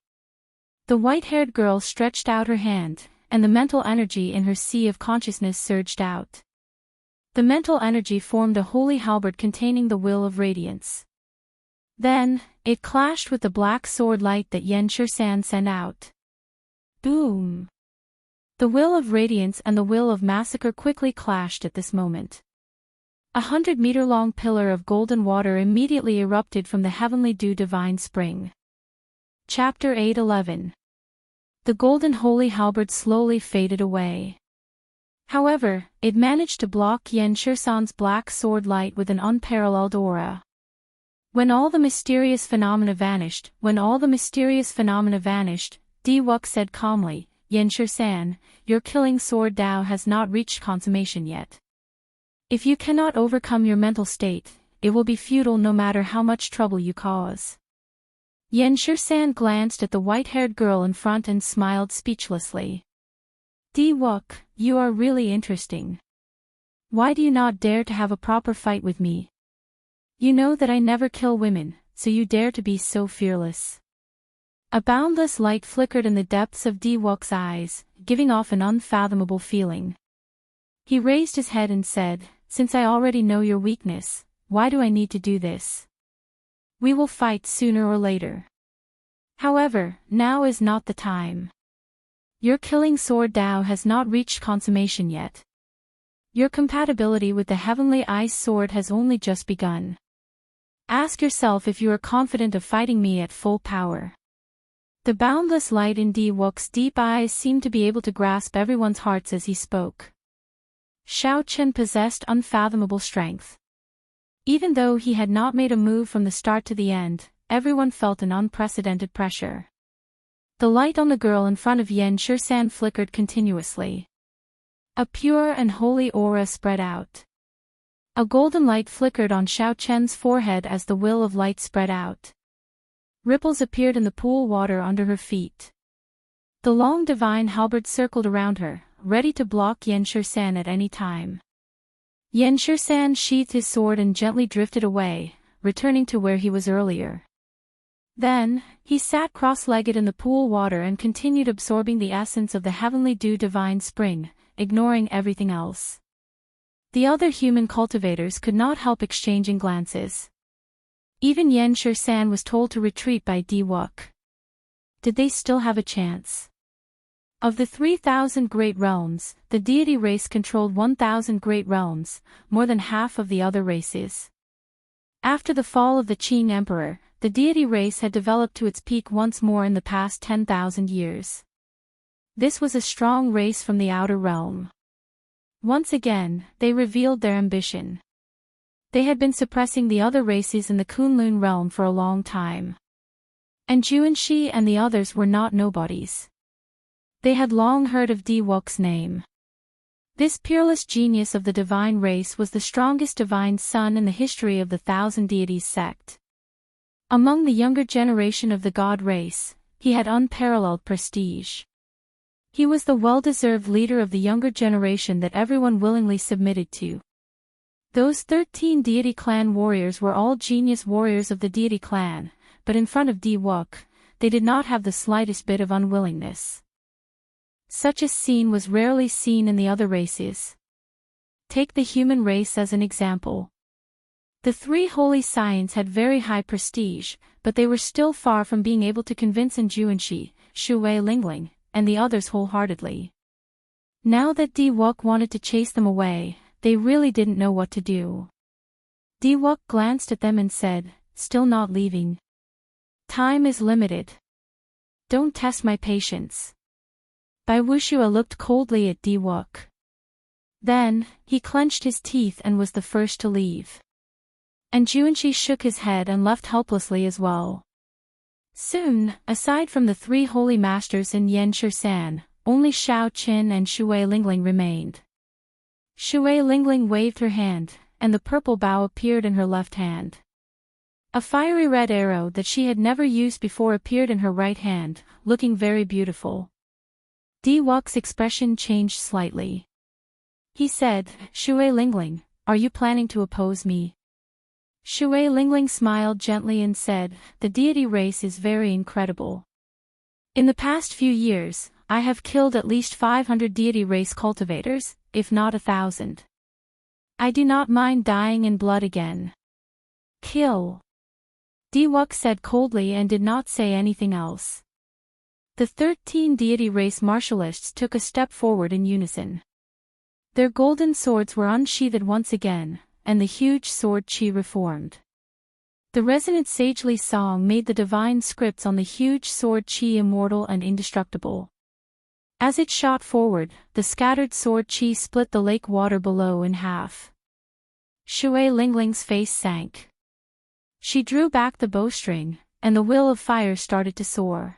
The white-haired girl stretched out her hand, and the mental energy in her sea of consciousness surged out. The mental energy formed a holy halberd containing the will of radiance. Then, it clashed with the black sword light that Xianxia sent out. Boom! The will of radiance and the will of massacre quickly clashed at this moment. 100-meter-long pillar of golden water immediately erupted from the heavenly dew divine spring. Chapter 8:11. The golden holy halberd slowly faded away. However, it managed to block Xianxia's black sword light with an unparalleled aura. When all the mysterious phenomena vanished, Daoist said calmly, "Xianxia, your killing sword Dao has not reached consummation yet. If you cannot overcome your mental state, it will be futile no matter how much trouble you cause." Xianxia glanced at the white-haired girl in front and smiled speechlessly. "Daoist, you are really interesting. Why do you not dare to have a proper fight with me? You know that I never kill women, so you dare to be so fearless." A boundless light flickered in the depths of Daoist's eyes, giving off an unfathomable feeling. He raised his head and said, "Since I already know your weakness, why do I need to do this? We will fight sooner or later. However, now is not the time. Your killing sword Dao has not reached consummation yet. Your compatibility with the heavenly ice sword has only just begun. Ask yourself if you are confident of fighting me at full power." The boundless light in Daoist's deep eyes seemed to be able to grasp everyone's hearts as he spoke. Xiaochen possessed unfathomable strength. Even though he had not made a move from the start to the end, everyone felt an unprecedented pressure. The light on the girl in front of Xianxia flickered continuously. A pure and holy aura spread out. A golden light flickered on Xiaochen's forehead as the will of light spread out. Ripples appeared in the pool water under her feet. The long divine halberd circled around her, ready to block Xianxia at any time. Xianxia sheathed his sword and gently drifted away, returning to where he was earlier. Then, he sat cross-legged in the pool water and continued absorbing the essence of the heavenly dew divine spring, ignoring everything else. The other human cultivators could not help exchanging glances. Even Xianxia was told to retreat by Daoist. Did they still have a chance? Of the 3,000 great realms, the deity race controlled 1,000 great realms, more than half of the other races. After the fall of the Qing Emperor, the deity race had developed to its peak once more in the past 10,000 years. This was a strong race from the outer realm. Once again, they revealed their ambition. They had been suppressing the other races in the Kunlun realm for a long time. And Xianxia and the others were not nobodies. They had long heard of Daoist's name. This peerless genius of the divine race was the strongest divine son in the history of the Thousand Deities sect. Among the younger generation of the god race, he had unparalleled prestige. He was the well-deserved leader of the younger generation that everyone willingly submitted to. Those 13 deity clan warriors were all genius warriors of the deity clan, but in front of Daoist, they did not have the slightest bit of unwillingness. Such a scene was rarely seen in the other races. Take the human race as an example. The three holy scions had very high prestige, but they were still far from being able to convince Xianxia, Shui Lingling, and the others wholeheartedly. Now that Daoist wanted to chase them away, they really didn't know what to do. Daoist glanced at them and said, "Still not leaving? Time is limited. Don't test my patience." Wuxia looked coldly at Daoist. Then, he clenched his teeth and was the first to leave. And Xianxia shook his head and left helplessly as well. Soon, aside from the three holy masters in Yan Shisan, only Xiaoqin and Shui Lingling remained. Shui Lingling waved her hand, and the purple bow appeared in her left hand. A fiery red arrow that she had never used before appeared in her right hand, looking very beautiful. Daoist's expression changed slightly. He said, "Shui Lingling, are you planning to oppose me?" Shui Lingling smiled gently and said, "The deity race is very incredible. In the past few years, I have killed at least 500 deity race cultivators, if not 1,000. I do not mind dying in blood again." "Kill," Daoist said coldly and did not say anything else. The 13 deity race martialists took a step forward in unison. Their golden swords were unsheathed once again, and the huge sword qi reformed. The resonant sagely song made the divine scripts on the huge sword qi immortal and indestructible. As it shot forward, the scattered sword qi split the lake water below in half. Shui Lingling's face sank. She drew back the bowstring, and the will of fire started to soar.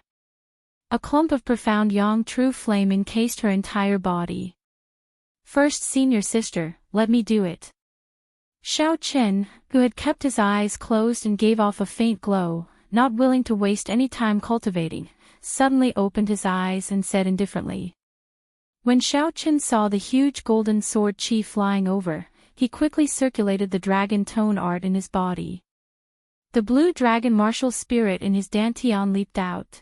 A clump of profound yang true flame encased her entire body. "First senior sister, let me do it." Xiaoqin, who had kept his eyes closed and gave off a faint glow, not willing to waste any time cultivating, suddenly opened his eyes and said indifferently. When Xiaoqin saw the huge golden sword qi flying over, he quickly circulated the dragon tone art in his body. The blue dragon martial spirit in his dantian leaped out.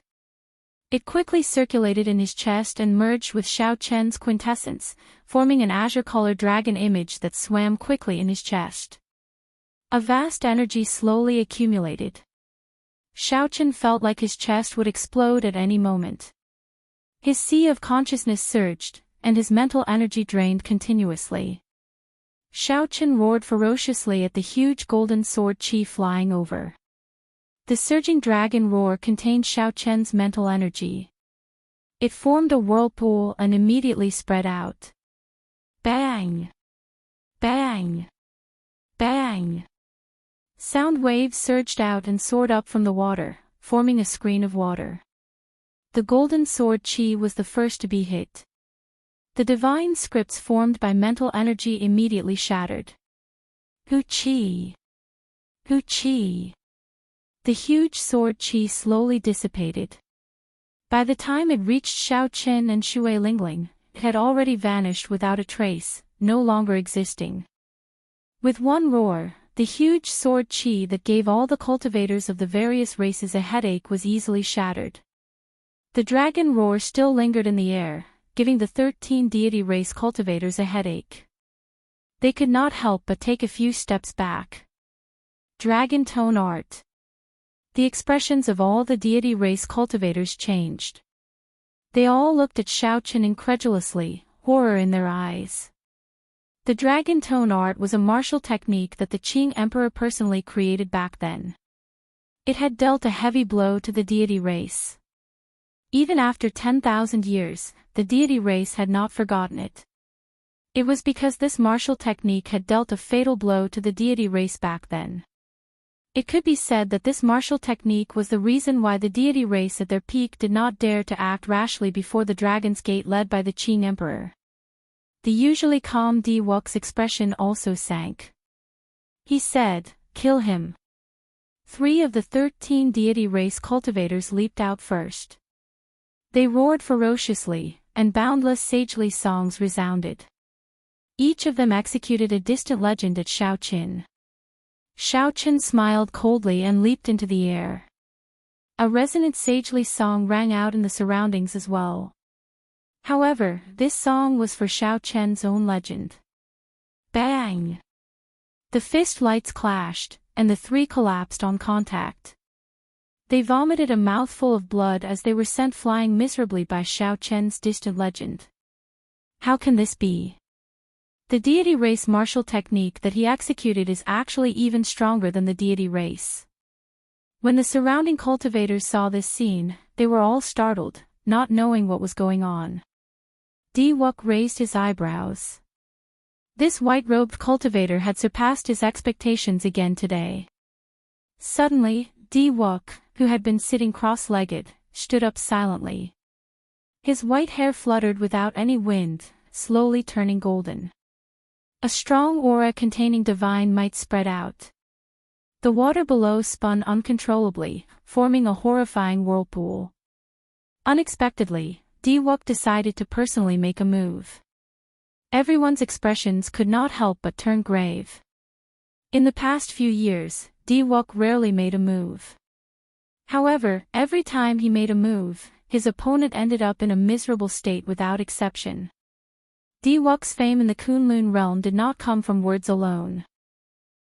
It quickly circulated in his chest and merged with Xiaoqin's quintessence, forming an azure-colored dragon image that swam quickly in his chest. A vast energy slowly accumulated. Xiaoqin felt like his chest would explode at any moment. His sea of consciousness surged, and his mental energy drained continuously. Xiaoqin roared ferociously at the huge golden sword qi flying over. The surging dragon roar contained Xiaoqin's mental energy. It formed a whirlpool and immediately spread out. Bang! Bang! Bang! Sound waves surged out and soared up from the water, forming a screen of water. The golden sword qi was the first to be hit. The divine scripts formed by mental energy immediately shattered. Hu qi! Hu qi! The huge sword qi slowly dissipated. By the time it reached Xiaoqin and Shui Lingling, it had already vanished without a trace, no longer existing. With one roar, the huge sword qi that gave all the cultivators of the various races a headache was easily shattered. The dragon roar still lingered in the air, giving the 13 deity race cultivators a headache. They could not help but take a few steps back. Dragon tone art. The expressions of all the deity race cultivators changed. They all looked at Xiao Chen incredulously, horror in their eyes. The dragon tone art was a martial technique that the Qing emperor personally created back then. It had dealt a heavy blow to the deity race. Even after 10,000 years, the deity race had not forgotten it. It was because this martial technique had dealt a fatal blow to the deity race back then. It could be said that this martial technique was the reason why the deity race at their peak did not dare to act rashly before the Dragon's Gate led by the Qing emperor. The usually calm Di Wux's expression also sank. He said, "Kill him." 3 of the 13 deity race cultivators leaped out first. They roared ferociously, and boundless sagely songs resounded. Each of them executed a distant legend at Xiao Chen. Xiao Chen smiled coldly and leaped into the air. A resonant sagely song rang out in the surroundings as well. However, this song was for Xiao Chen's own legend. Bang! The fist lights clashed, and the 3 collapsed on contact. They vomited a mouthful of blood as they were sent flying miserably by Xiao Chen's distant legend. How can this be? The deity race martial technique that he executed is actually even stronger than the deity race. When the surrounding cultivators saw this scene, they were all startled, not knowing what was going on. Di Wuk raised his eyebrows. This white-robed cultivator had surpassed his expectations again today. Suddenly, Di Wuk, who had been sitting cross-legged, stood up silently. His white hair fluttered without any wind, slowly turning golden. A strong aura containing divine might spread out. The water below spun uncontrollably, forming a horrifying whirlpool. Unexpectedly, Di Wuk decided to personally make a move. Everyone's expressions could not help but turn grave. In the past few years, Di Wuk rarely made a move. However, every time he made a move, his opponent ended up in a miserable state without exception. Di Wuk's fame in the Kunlun realm did not come from words alone.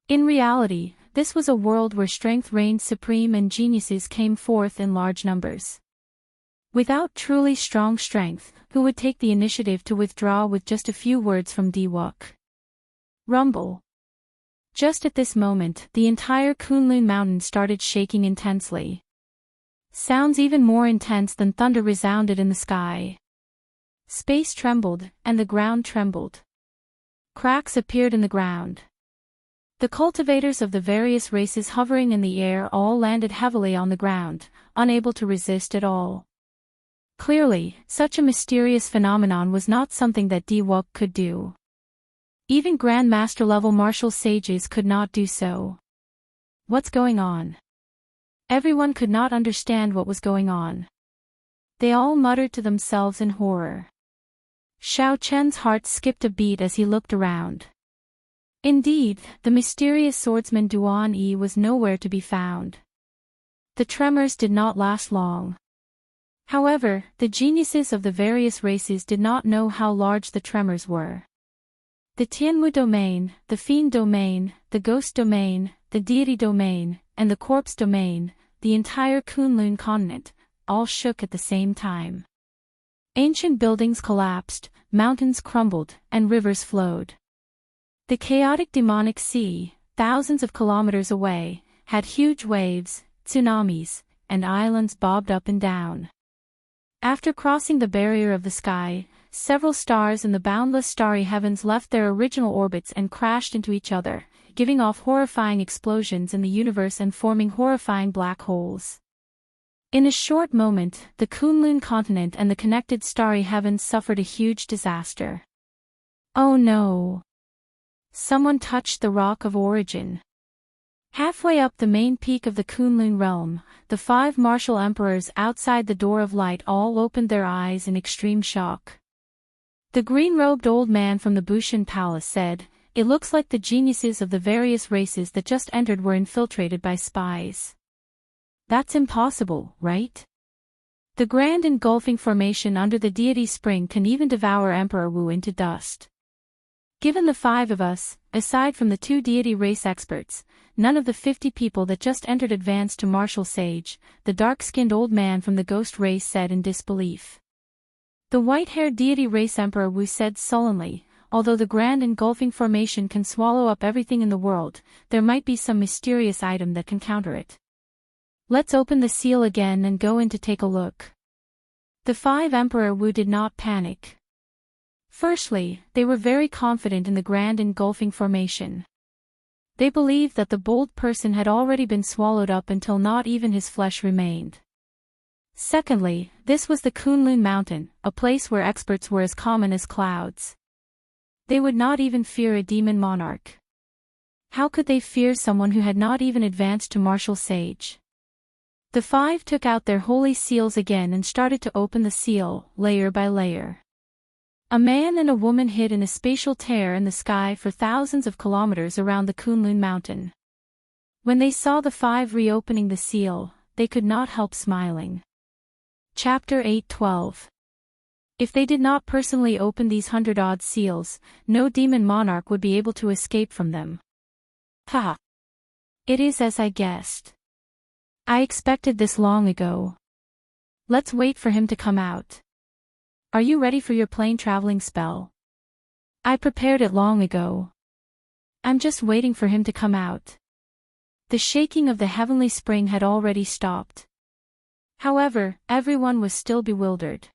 In reality, this was a world where strength reigned supreme and geniuses came forth in large numbers. Without truly strong strength, who would take the initiative to withdraw with just a few words from Di Wuk? Rumble. Just at this moment, the entire Kunlun mountain started shaking intensely. Sounds even more intense than thunder resounded in the sky. Space trembled, and the ground trembled. Cracks appeared in the ground. The cultivators of the various races hovering in the air all landed heavily on the ground, unable to resist at all. Clearly, such a mysterious phenomenon was not something that Di Wuk could do. Even Grandmaster-level martial sages could not do so. What's going on? Everyone could not understand what was going on. They all muttered to themselves in horror. Xiao Chen's heart skipped a beat as he looked around. Indeed, the mysterious swordsman Duan Yi was nowhere to be found. The tremors did not last long. However, the geniuses of the various races did not know how large the tremors were. The Tianwu domain, the Fiend domain, the Ghost domain, the Deity domain, and the Corpse domain, the entire Kunlun continent, all shook at the same time. Ancient buildings collapsed, mountains crumbled, and rivers flowed. The chaotic demonic sea, thousands of kilometers away, had huge waves, tsunamis, and islands bobbed up and down. After crossing the barrier of the sky, several stars in the boundless starry heavens left their original orbits and crashed into each other, giving off horrifying explosions in the universe and forming horrifying black holes. In a short moment, the Kunlun continent and the connected starry heavens suffered a huge disaster. Oh no! Someone touched the rock of origin. Halfway up the main peak of the Kunlun realm, the 5 martial emperors outside the Door of Light all opened their eyes in extreme shock. The green-robed old man from the Bushan Palace said, "It looks like the geniuses of the various races that just entered were infiltrated by spies." That's impossible, right? The grand engulfing formation under the deity spring can even devour Emperor Wu into dust. Given the 5 of us, aside from the 2 deity race experts, none of the 50 people that just entered advanced to martial sage, the dark-skinned old man from the ghost race said in disbelief. The white-haired deity race Emperor Wu said sullenly, although the grand engulfing formation can swallow up everything in the world, there might be some mysterious item that can counter it. Let's open the seal again and go in to take a look. The five Emperor Wu did not panic. Firstly, they were very confident in the grand engulfing formation. They believed that the bold person had already been swallowed up until not even his flesh remained. Secondly, this was the Kunlun Mountain, a place where experts were as common as clouds. They would not even fear a demon monarch. How could they fear someone who had not even advanced to martial sage? The five took out their holy seals again and started to open the seal, layer by layer. A man and a woman hid in a spatial tear in the sky for thousands of kilometers around the Kunlun Mountain. When they saw the five reopening the seal, they could not help smiling. Chapter 8:12. If they did not personally open these 100-odd seals, no demon monarch would be able to escape from them. Ha! It is as I guessed. I expected this long ago. Let's wait for him to come out. Are you ready for your plane traveling spell? I prepared it long ago. I'm just waiting for him to come out. The shaking of the heavenly spring had already stopped. However, everyone was still bewildered.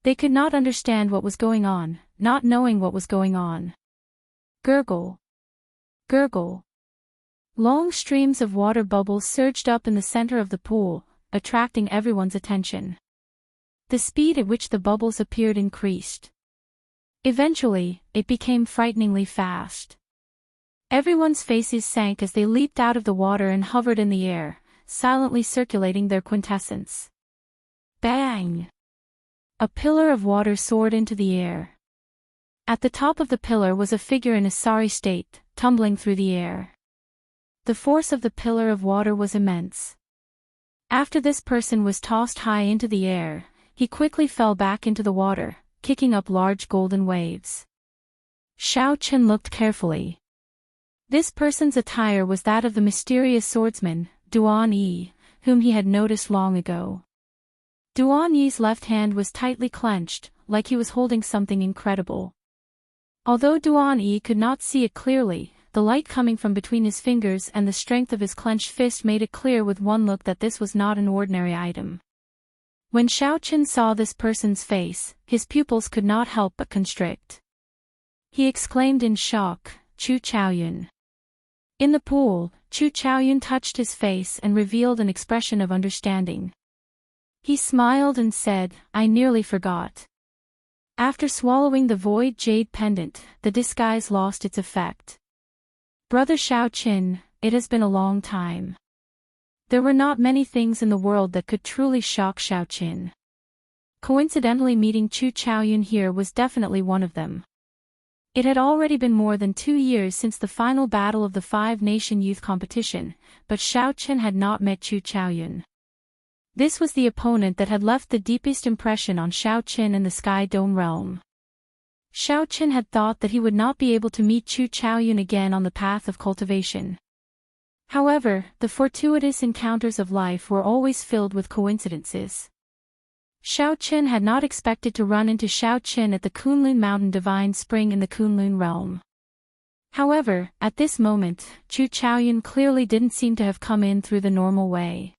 They could not understand what was going on, not knowing what was going on. Gurgle. Gurgle. Long streams of water bubbles surged up in the center of the pool, attracting everyone's attention. The speed at which the bubbles appeared increased. Eventually, it became frighteningly fast. Everyone's faces sank as they leaped out of the water and hovered in the air, silently circulating their quintessence. Bang! A pillar of water soared into the air. At the top of the pillar was a figure in a sorry state, tumbling through the air. The force of the pillar of water was immense. After this person was tossed high into the air, he quickly fell back into the water, kicking up large golden waves. Xiao Chen looked carefully. This person's attire was that of the mysterious swordsman, Duan Yi, whom he had noticed long ago. Duan Yi's left hand was tightly clenched, like he was holding something incredible. Although Duan Yi could not see it clearly, the light coming from between his fingers and the strength of his clenched fist made it clear with one look that this was not an ordinary item. When Xiao Chen saw this person's face, his pupils could not help but constrict. He exclaimed in shock, "Chu Chaoyun." In the pool, Chu Chaoyun touched his face and revealed an expression of understanding. He smiled and said, "I nearly forgot." After swallowing the void jade pendant, the disguise lost its effect. Brother Xiao Chen, it has been a long time. There were not many things in the world that could truly shock Xiao Chen. Coincidentally, meeting Chu Chaoyun here was definitely one of them. It had already been more than 2 years since the final battle of the Five-Nation Youth Competition, but Xiao Chen had not met Chu Chaoyun. This was the opponent that had left the deepest impression on Xiao Chen in the Sky Dome realm. Xiao Chen had thought that he would not be able to meet Chu Chaoyun again on the path of cultivation. However, the fortuitous encounters of life were always filled with coincidences. Xiao Chen had not expected to run into Xiao Chen at the Kunlun Mountain Divine Spring in the Kunlun realm. However, at this moment, Chu Chaoyun clearly didn't seem to have come in through the normal way.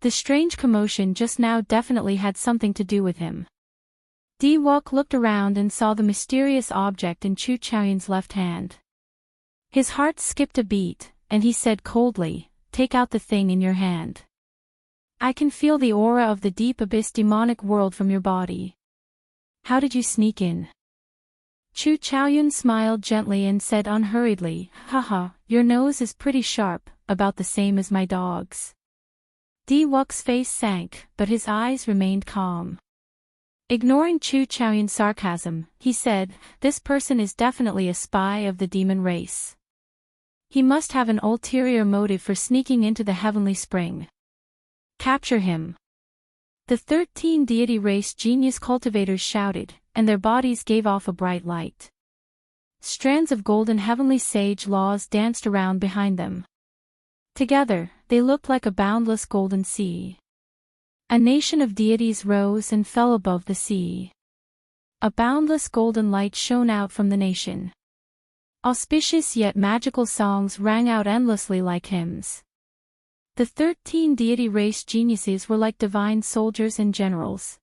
The strange commotion just now definitely had something to do with him. Di Wuk looked around and saw the mysterious object in Chu Chaoyun's left hand. His heart skipped a beat, and he said coldly, "Take out the thing in your hand. I can feel the aura of the deep abyss demonic world from your body. How did you sneak in?" Chu Chaoyun smiled gently and said unhurriedly, "Haha, your nose is pretty sharp, about the same as my dog's." Di Wuk's face sank, but his eyes remained calm. Ignoring Chu Chaoyun's sarcasm, he said, "This person is definitely a spy of the demon race. He must have an ulterior motive for sneaking into the heavenly spring. Capture him." The 13 deity race genius cultivators shouted, and their bodies gave off a bright light. Strands of golden heavenly sage laws danced around behind them. Together, they looked like a boundless golden sea. A nation of deities rose and fell above the sea. A boundless golden light shone out from the nation. Auspicious yet magical songs rang out endlessly like hymns. The 13 deity race geniuses were like divine soldiers and generals.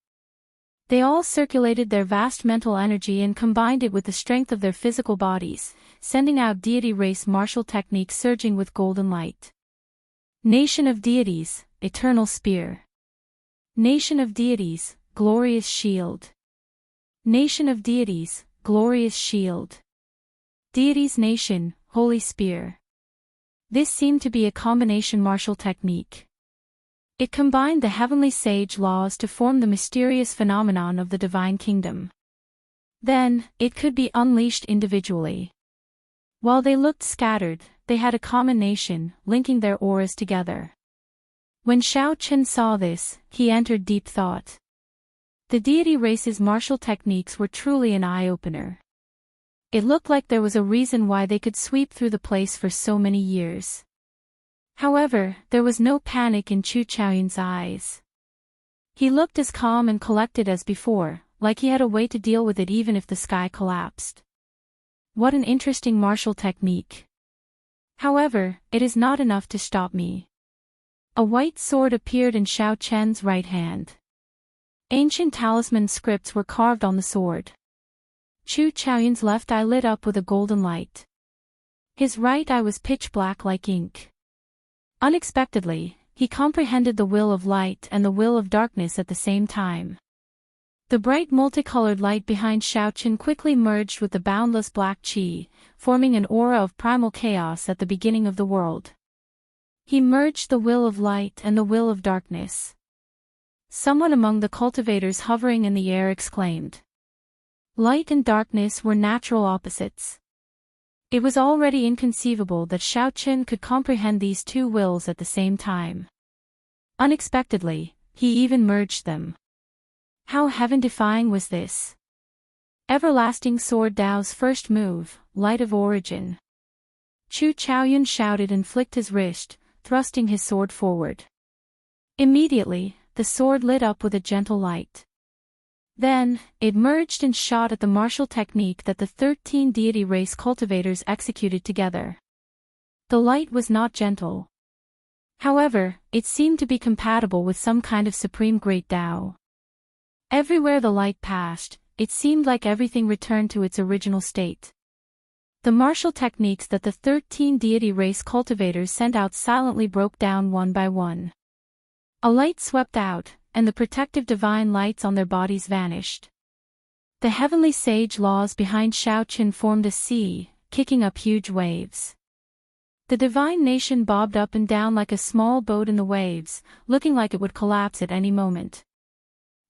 They all circulated their vast mental energy and combined it with the strength of their physical bodies, sending out deity race martial techniques surging with golden light. Nation of deities, eternal spear. Nation of deities, glorious shield. Nation of deities, glorious shield. Deities nation, holy spear. This seemed to be a combination martial technique. It combined the heavenly sage laws to form the mysterious phenomenon of the divine kingdom. Then, it could be unleashed individually. While they looked scattered, they had a common nation, linking their auras together. When Xiao Qin saw this, he entered deep thought. The deity race's martial techniques were truly an eye-opener. It looked like there was a reason why they could sweep through the place for so many years. However, there was no panic in Chu Chaoyun's eyes. He looked as calm and collected as before, like he had a way to deal with it even if the sky collapsed. What an interesting martial technique. However, it is not enough to stop me. A white sword appeared in Xiao Chen's right hand. Ancient talisman scripts were carved on the sword. Chu Chaoyun's left eye lit up with a golden light. His right eye was pitch black like ink. Unexpectedly, he comprehended the will of light and the will of darkness at the same time. The bright multicolored light behind Xiao Chen quickly merged with the boundless black qi, forming an aura of primal chaos at the beginning of the world. He merged the will of light and the will of darkness. Someone among the cultivators hovering in the air exclaimed. Light and darkness were natural opposites. It was already inconceivable that Xiao Chen could comprehend these two wills at the same time. Unexpectedly, he even merged them. How heaven-defying was this? Everlasting Sword Dao's first move, Light of Origin. Chu Chaoyun shouted and flicked his wrist, thrusting his sword forward. Immediately, the sword lit up with a gentle light. Then, it merged and shot at the martial technique that the 13 deity race cultivators executed together. The light was not gentle. However, it seemed to be compatible with some kind of supreme great Tao. Everywhere the light passed, it seemed like everything returned to its original state. The martial techniques that the 13 deity race cultivators sent out silently broke down one by one. A light swept out, and the protective divine lights on their bodies vanished. The heavenly sage laws behind Xiao Qin formed a sea, kicking up huge waves. The divine nation bobbed up and down like a small boat in the waves, looking like it would collapse at any moment.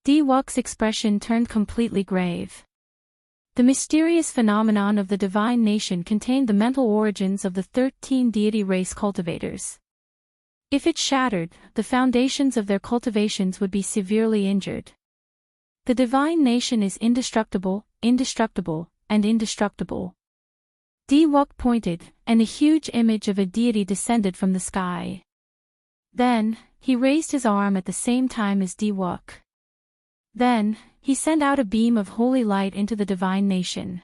Di Wux's expression turned completely grave. The mysterious phenomenon of the divine nation contained the mental origins of the 13 deity race cultivators. If it shattered, the foundations of their cultivations would be severely injured. The divine nation is indestructible, indestructible, and indestructible. Di Wux pointed, and a huge image of a deity descended from the sky. Then, he raised his arm at the same time as Di Wux. Then, he sent out a beam of holy light into the divine nation.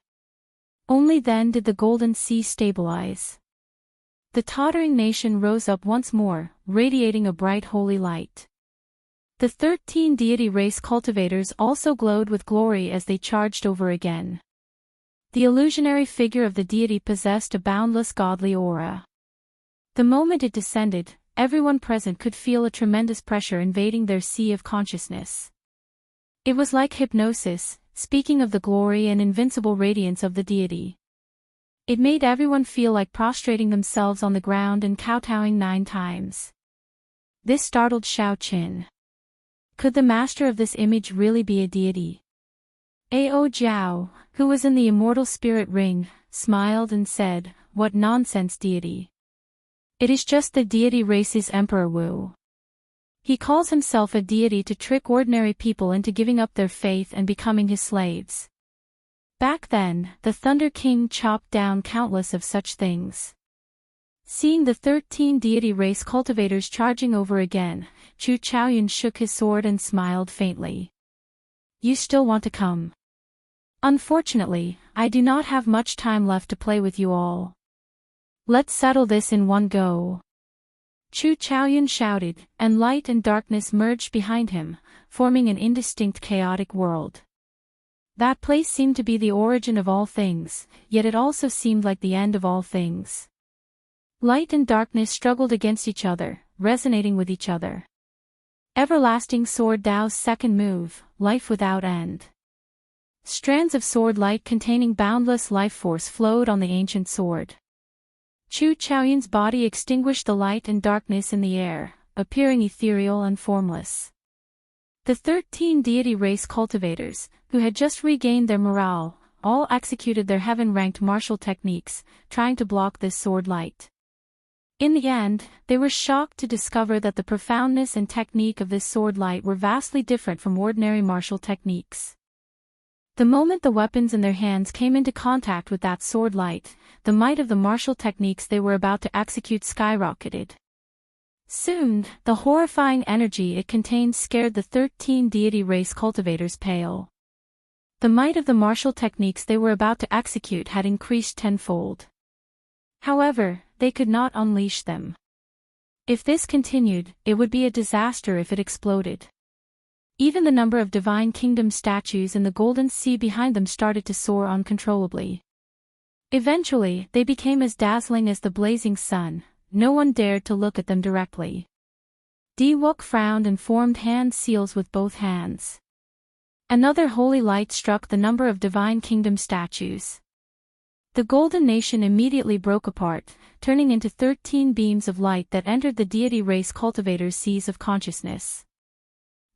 Only then did the golden sea stabilize. The tottering nation rose up once more, radiating a bright holy light. The 13 deity race cultivators also glowed with glory as they charged over again. The illusionary figure of the deity possessed a boundless godly aura. The moment it descended, everyone present could feel a tremendous pressure invading their sea of consciousness. It was like hypnosis, speaking of the glory and invincible radiance of the deity. It made everyone feel like prostrating themselves on the ground and kowtowing 9 times. This startled Xiao Qin. Could the master of this image really be a deity? Ao Jiao, who was in the immortal spirit ring, smiled and said, "What nonsense, deity. It is just the deity race's Emperor Wu. He calls himself a deity to trick ordinary people into giving up their faith and becoming his slaves." Back then, the Thunder King chopped down countless of such things. Seeing the 13 deity race cultivators charging over again, Chu Chaoyun shook his sword and smiled faintly. You still want to come? Unfortunately, I do not have much time left to play with you all. Let's settle this in one go. Chu Chaoyun shouted, and light and darkness merged behind him, forming an indistinct chaotic world. That place seemed to be the origin of all things, yet it also seemed like the end of all things. Light and darkness struggled against each other, resonating with each other. Everlasting Sword Dao's second move, Life Without End. Strands of sword light containing boundless life force flowed on the ancient sword. Chu Chaoyun's body extinguished the light and darkness in the air, appearing ethereal and formless. The 13 deity race cultivators, who had just regained their morale, all executed their heaven-ranked martial techniques, trying to block this sword light. In the end, they were shocked to discover that the profoundness and technique of this sword light were vastly different from ordinary martial techniques. The moment the weapons in their hands came into contact with that sword light, the might of the martial techniques they were about to execute skyrocketed. Soon, the horrifying energy it contained scared the 13 deity race cultivators pale. The might of the martial techniques they were about to execute had increased tenfold. However, they could not unleash them. If this continued, it would be a disaster if it exploded. Even the number of Divine Kingdom statues in the golden sea behind them started to soar uncontrollably. Eventually, they became as dazzling as the blazing sun. No one dared to look at them directly. Diwok frowned and formed hand seals with both hands. Another holy light struck the number of Divine Kingdom statues. The Golden Nation immediately broke apart, turning into 13 beams of light that entered the deity race cultivators' seas of consciousness.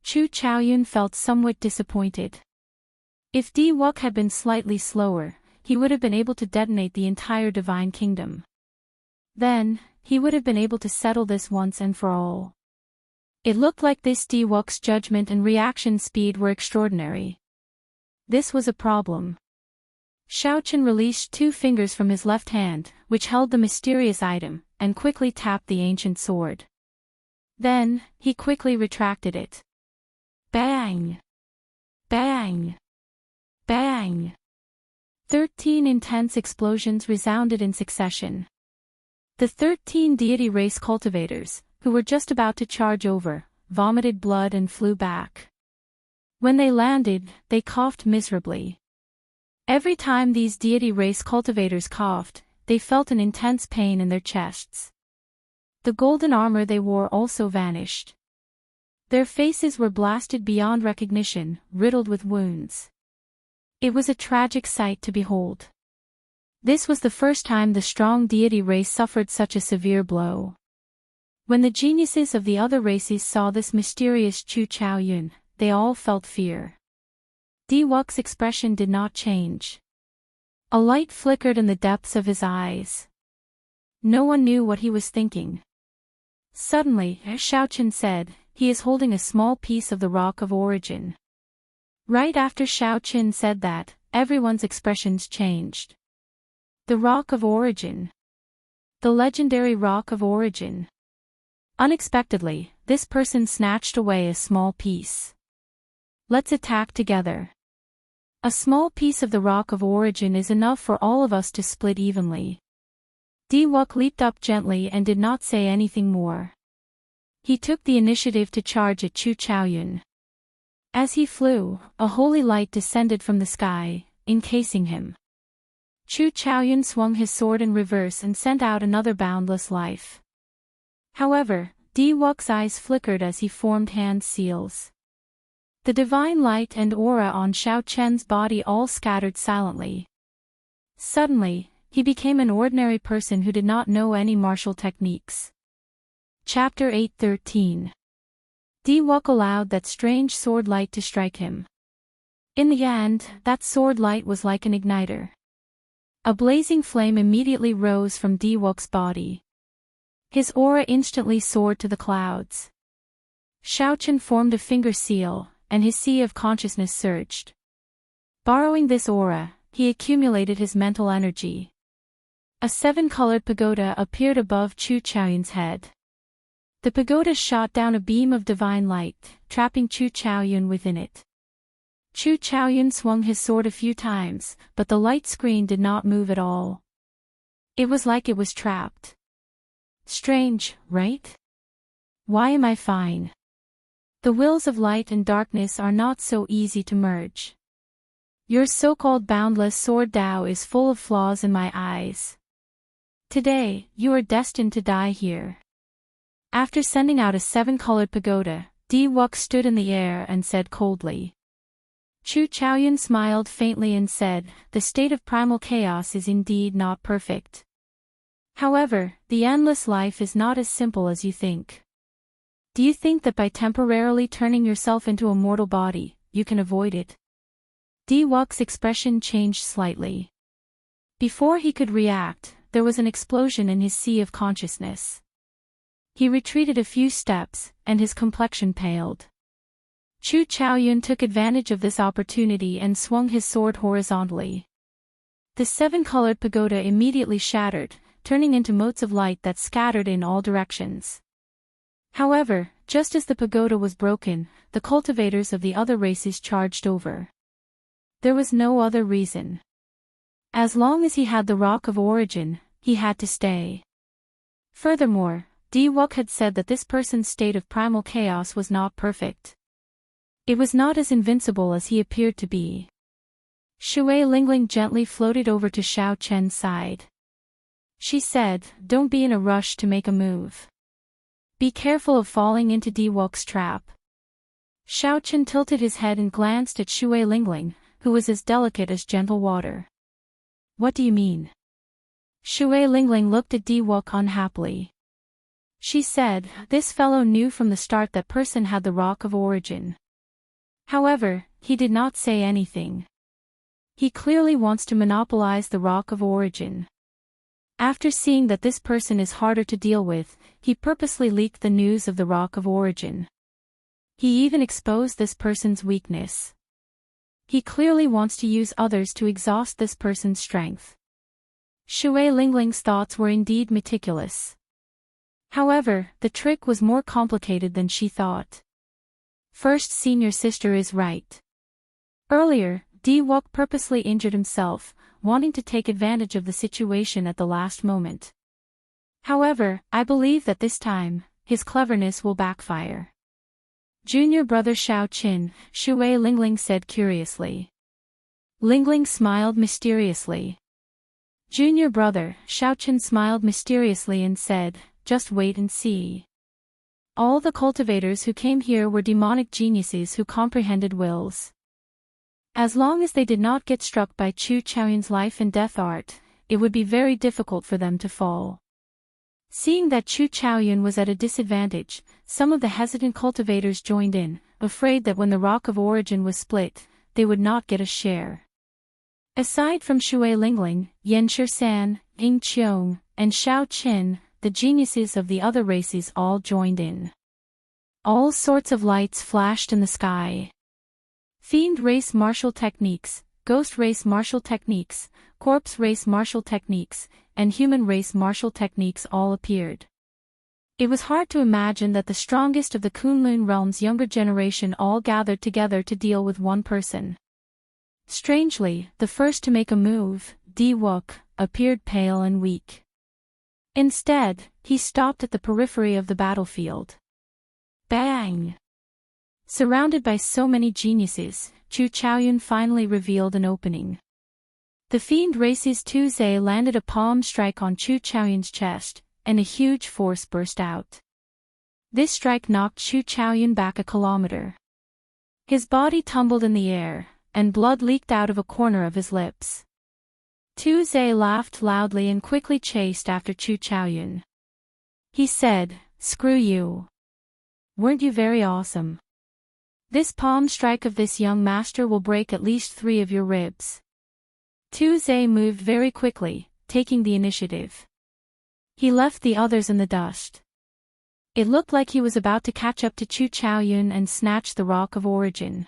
Chu Chaoyun felt somewhat disappointed. If Diwok had been slightly slower, he would have been able to detonate the entire Divine Kingdom. Then, he would have been able to settle this once and for all. It looked like this Diwok's judgment and reaction speed were extraordinary. This was a problem. Xiaochen released 2 fingers from his left hand, which held the mysterious item, and quickly tapped the ancient sword. Then, he quickly retracted it. Bang! Bang! Bang! 13 intense explosions resounded in succession. The 13 deity race cultivators, who were just about to charge over, vomited blood and flew back. When they landed, they coughed miserably. Every time these deity race cultivators coughed, they felt an intense pain in their chests. The golden armor they wore also vanished. Their faces were blasted beyond recognition, riddled with wounds. It was a tragic sight to behold. This was the first time the strong deity race suffered such a severe blow. When the geniuses of the other races saw this mysterious Chu Chaoyun, they all felt fear. Diwok's expression did not change. A light flickered in the depths of his eyes. No one knew what he was thinking. Suddenly, Xiaochen said, "He is holding a small piece of the Rock of Origin." Right after Xiaochen said that, everyone's expressions changed. The Rock of Origin. The legendary Rock of Origin. Unexpectedly, this person snatched away a small piece. Let's attack together. A small piece of the Rock of Origin is enough for all of us to split evenly. Diwok leaped up gently and did not say anything more. He took the initiative to charge at Chu Chaoyun. As he flew, a holy light descended from the sky, encasing him. Chu Chaoyun swung his sword in reverse and sent out another boundless life. However, Diwok's eyes flickered as he formed hand seals. The divine light and aura on Xiaochen's body all scattered silently. Suddenly, he became an ordinary person who did not know any martial techniques. Chapter 8:13. Diwok allowed that strange sword light to strike him. In the end, that sword light was like an igniter. A blazing flame immediately rose from Diwok's body. His aura instantly soared to the clouds. Xiaochen formed a finger seal, and his sea of consciousness surged. Borrowing this aura, he accumulated his mental energy. A seven-colored pagoda appeared above Chu Chaoyun's head. The pagoda shot down a beam of divine light, trapping Chu Chaoyun within it. Chu Chaoyun swung his sword a few times, but the light screen did not move at all. It was like it was trapped. Strange, right? Why am I fine? The wills of light and darkness are not so easy to merge. Your so-called boundless sword Dao is full of flaws in my eyes. Today, you are destined to die here. After sending out a seven-colored pagoda, Wux stood in the air and said coldly. Chu Chaoyun smiled faintly and said, the state of primal chaos is indeed not perfect. However, the endless life is not as simple as you think. Do you think that by temporarily turning yourself into a mortal body, you can avoid it? Wux's expression changed slightly. Before he could react, there was an explosion in his sea of consciousness. He retreated a few steps, and his complexion paled. Chu Chaoyun took advantage of this opportunity and swung his sword horizontally. The seven-colored pagoda immediately shattered, turning into motes of light that scattered in all directions. However, just as the pagoda was broken, the cultivators of the other races charged over. There was no other reason. As long as he had the Rock of Origin, he had to stay. Furthermore, Wux had said that this person's state of primal chaos was not perfect. It was not as invincible as he appeared to be. Shui Lingling gently floated over to Xiao Chen's side. She said, don't be in a rush to make a move. Be careful of falling into Wux's trap. Xiao Chen tilted his head and glanced at Shui Lingling, who was as delicate as gentle water. What do you mean? Shui Lingling looked at Wux unhappily. She said, this fellow knew from the start that person had the Rock of Origin. However, he did not say anything. He clearly wants to monopolize the Rock of Origin. After seeing that this person is harder to deal with, he purposely leaked the news of the Rock of Origin. He even exposed this person's weakness. He clearly wants to use others to exhaust this person's strength. Shui Lingling's thoughts were indeed meticulous. However, the trick was more complicated than she thought. First, senior sister is right. Earlier, Wux purposely injured himself, wanting to take advantage of the situation at the last moment. However, I believe that this time, his cleverness will backfire. Junior brother Xiao Qin, Shui Lingling said curiously. Lingling smiled mysteriously. Junior brother, Xiao Qin smiled mysteriously and said, just wait and see. All the cultivators who came here were demonic geniuses who comprehended wills. As long as they did not get struck by Chu Chaoyun's life and death art, it would be very difficult for them to fall. Seeing that Chu Chaoyun was at a disadvantage, some of the hesitant cultivators joined in, afraid that when the Rock of Origin was split, they would not get a share. Aside from Shui Lingling, Yan Shisan, Ying Qiong, and Xiao Qin, the geniuses of the other races all joined in. All sorts of lights flashed in the sky. Fiend race martial techniques, ghost race martial techniques, corpse race martial techniques, and human race martial techniques all appeared. It was hard to imagine that the strongest of the Kunlun realm's younger generation all gathered together to deal with one person. Strangely, the first to make a move, Wux, appeared pale and weak. Instead, he stopped at the periphery of the battlefield. Bang! Surrounded by so many geniuses, Chu Chaoyun finally revealed an opening. The fiend race's Tuze landed a palm strike on Chu Chaoyun's chest, and a huge force burst out. This strike knocked Chu Chaoyun back a kilometer. His body tumbled in the air, and blood leaked out of a corner of his lips. Tuze laughed loudly and quickly chased after Chu Chaoyun. He said, "Screw you. Weren't you very awesome? This palm strike of this young master will break at least 3 of your ribs." Tuze moved very quickly, taking the initiative. He left the others in the dust. It looked like he was about to catch up to Chu Chaoyun and snatch the Rock of Origin.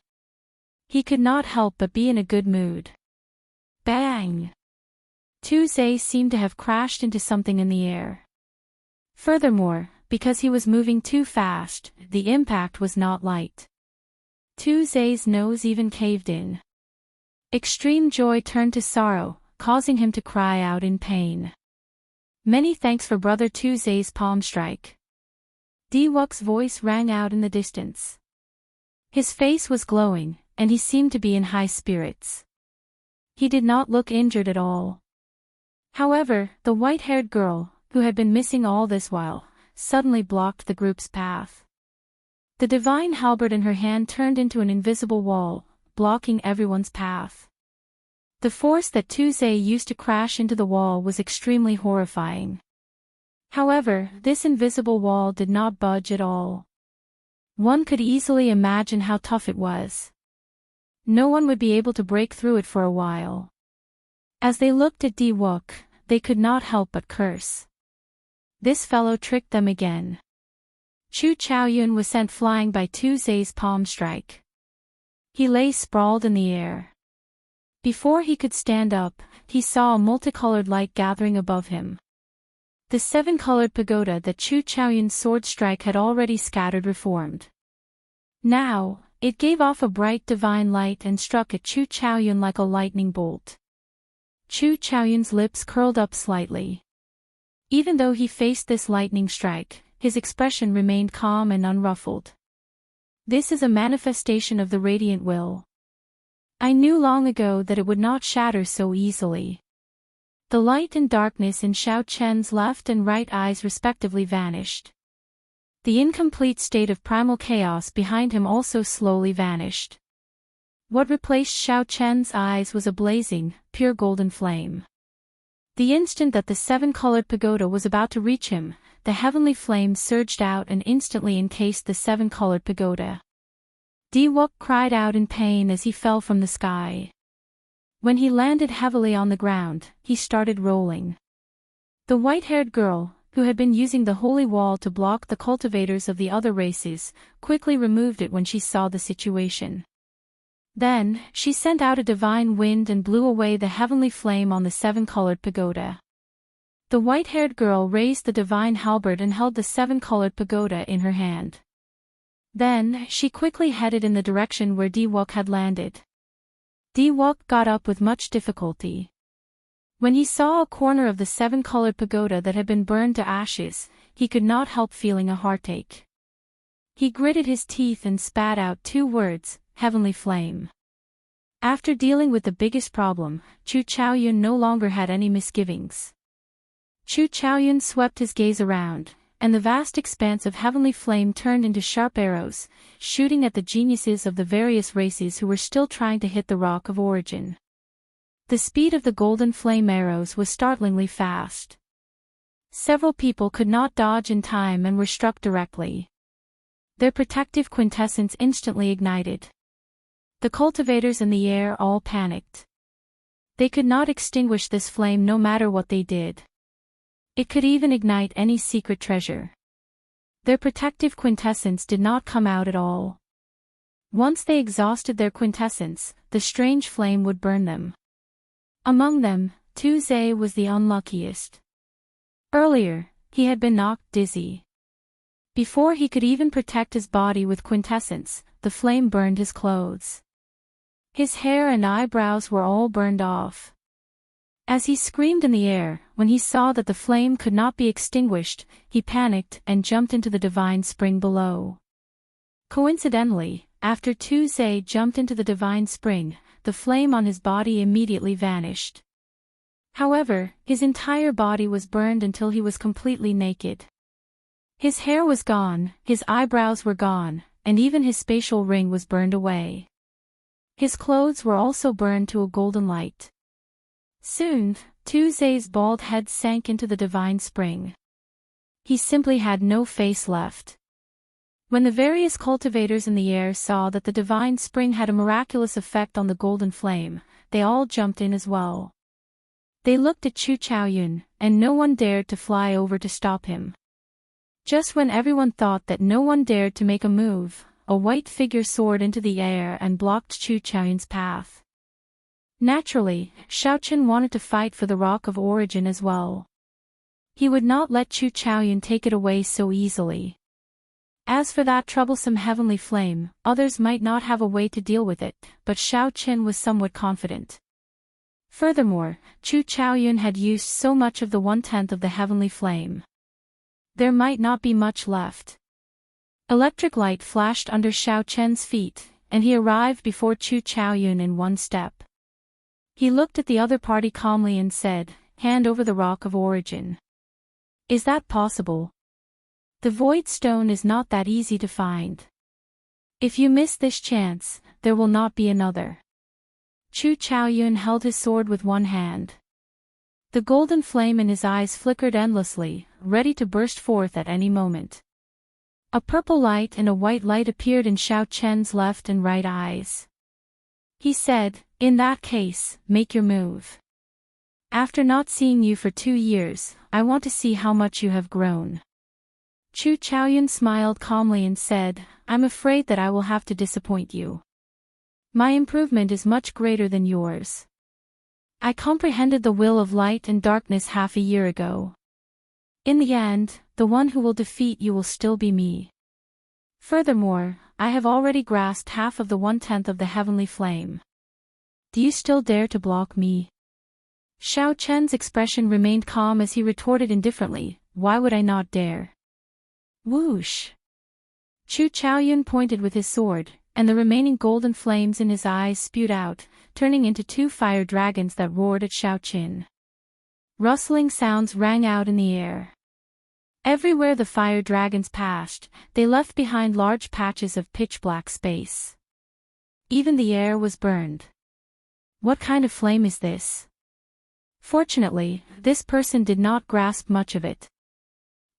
He could not help but be in a good mood. Bang! Zhe seemed to have crashed into something in the air. Furthermore, because he was moving too fast, the impact was not light. Zhe's nose even caved in. Extreme joy turned to sorrow, causing him to cry out in pain. Many thanks for Brother Zhe's palm strike. Diwok's voice rang out in the distance. His face was glowing, and he seemed to be in high spirits. He did not look injured at all. However, the white-haired girl, who had been missing all this while, suddenly blocked the group's path. The divine halberd in her hand turned into an invisible wall, blocking everyone's path. The force that Zhe used to crash into the wall was extremely horrifying. However, this invisible wall did not budge at all. One could easily imagine how tough it was. No one would be able to break through it for a while. As they looked at Diwok, they could not help but curse. This fellow tricked them again. Chu Chaoyun was sent flying by Zhe's palm strike. He lay sprawled in the air. Before he could stand up, he saw a multicolored light gathering above him. The seven-colored pagoda that Chu Chaoyun's sword strike had already scattered reformed. Now, it gave off a bright divine light and struck at Chu Chaoyun like a lightning bolt. Chu Chaoyun's lips curled up slightly. Even though he faced this lightning strike, his expression remained calm and unruffled. This is a manifestation of the radiant will. I knew long ago that it would not shatter so easily. The light and darkness in Xiao Chen's left and right eyes respectively vanished. The incomplete state of primal chaos behind him also slowly vanished. What replaced Xiao Chen's eyes was a blazing, pure golden flame. The instant that the seven-colored pagoda was about to reach him, the heavenly flame surged out and instantly encased the seven-colored pagoda. Diwok cried out in pain as he fell from the sky. When he landed heavily on the ground, he started rolling. The white-haired girl, who had been using the holy wall to block the cultivators of the other races, quickly removed it when she saw the situation. Then, she sent out a divine wind and blew away the heavenly flame on the seven-colored pagoda. The white-haired girl raised the divine halberd and held the seven-colored pagoda in her hand. Then, she quickly headed in the direction where Diwok had landed. Diwok got up with much difficulty. When he saw a corner of the seven-colored pagoda that had been burned to ashes, he could not help feeling a heartache. He gritted his teeth and spat out two words, heavenly flame. After dealing with the biggest problem, Chu Chaoyun no longer had any misgivings. Chu Chaoyun swept his gaze around, and the vast expanse of heavenly flame turned into sharp arrows, shooting at the geniuses of the various races who were still trying to hit the rock of origin. The speed of the golden flame arrows was startlingly fast. Several people could not dodge in time and were struck directly. Their protective quintessence instantly ignited. The cultivators in the air all panicked. They could not extinguish this flame no matter what they did. It could even ignite any secret treasure. Their protective quintessence did not come out at all. Once they exhausted their quintessence, the strange flame would burn them. Among them, Zhe was the unluckiest. Earlier, he had been knocked dizzy. Before he could even protect his body with quintessence, the flame burned his clothes. His hair and eyebrows were all burned off. As he screamed in the air, when he saw that the flame could not be extinguished, he panicked and jumped into the divine spring below. Coincidentally, after Zhe jumped into the divine spring, the flame on his body immediately vanished. However, his entire body was burned until he was completely naked. His hair was gone, his eyebrows were gone, and even his spatial ring was burned away. His clothes were also burned to a golden light. Soon, Zhe's bald head sank into the divine spring. He simply had no face left. When the various cultivators in the air saw that the divine spring had a miraculous effect on the golden flame, they all jumped in as well. They looked at Chu Chaoyun, and no one dared to fly over to stop him. Just when everyone thought that no one dared to make a move, a white figure soared into the air and blocked Chu Chaoyun's path. Naturally, Xiaoqin wanted to fight for the Rock of Origin as well. He would not let Chu Chaoyun take it away so easily. As for that troublesome heavenly flame, others might not have a way to deal with it, but Xiaoqin was somewhat confident. Furthermore, Chu Chaoyun had used so much of the 1/10 of the heavenly flame. There might not be much left. Electric light flashed under Xiaoqian's feet, and he arrived before Chu Chaoyun in one step. He looked at the other party calmly and said, "Hand over the Rock of Origin." "Is that possible? The Void Stone is not that easy to find. If you miss this chance, there will not be another." Chu Chaoyun held his sword with one hand. The golden flame in his eyes flickered endlessly, ready to burst forth at any moment. A purple light and a white light appeared in Xiaoqian's left and right eyes. He said, "In that case, make your move. After not seeing you for 2 years, I want to see how much you have grown." Chu Chaoyun smiled calmly and said, "I'm afraid that I will have to disappoint you. My improvement is much greater than yours. I comprehended the will of light and darkness half a year ago. In the end, the one who will defeat you will still be me. Furthermore, I have already grasped half of the 1/10 of the heavenly flame. Do you still dare to block me?" Xiao Chen's expression remained calm as he retorted indifferently, "Why would I not dare?" Whoosh! Chu Chaoyun pointed with his sword, and the remaining golden flames in his eyes spewed out, turning into 2 fire dragons that roared at Xiaoqin. Rustling sounds rang out in the air. Everywhere the fire dragons passed, they left behind large patches of pitch-black space. Even the air was burned. What kind of flame is this? Fortunately, this person did not grasp much of it.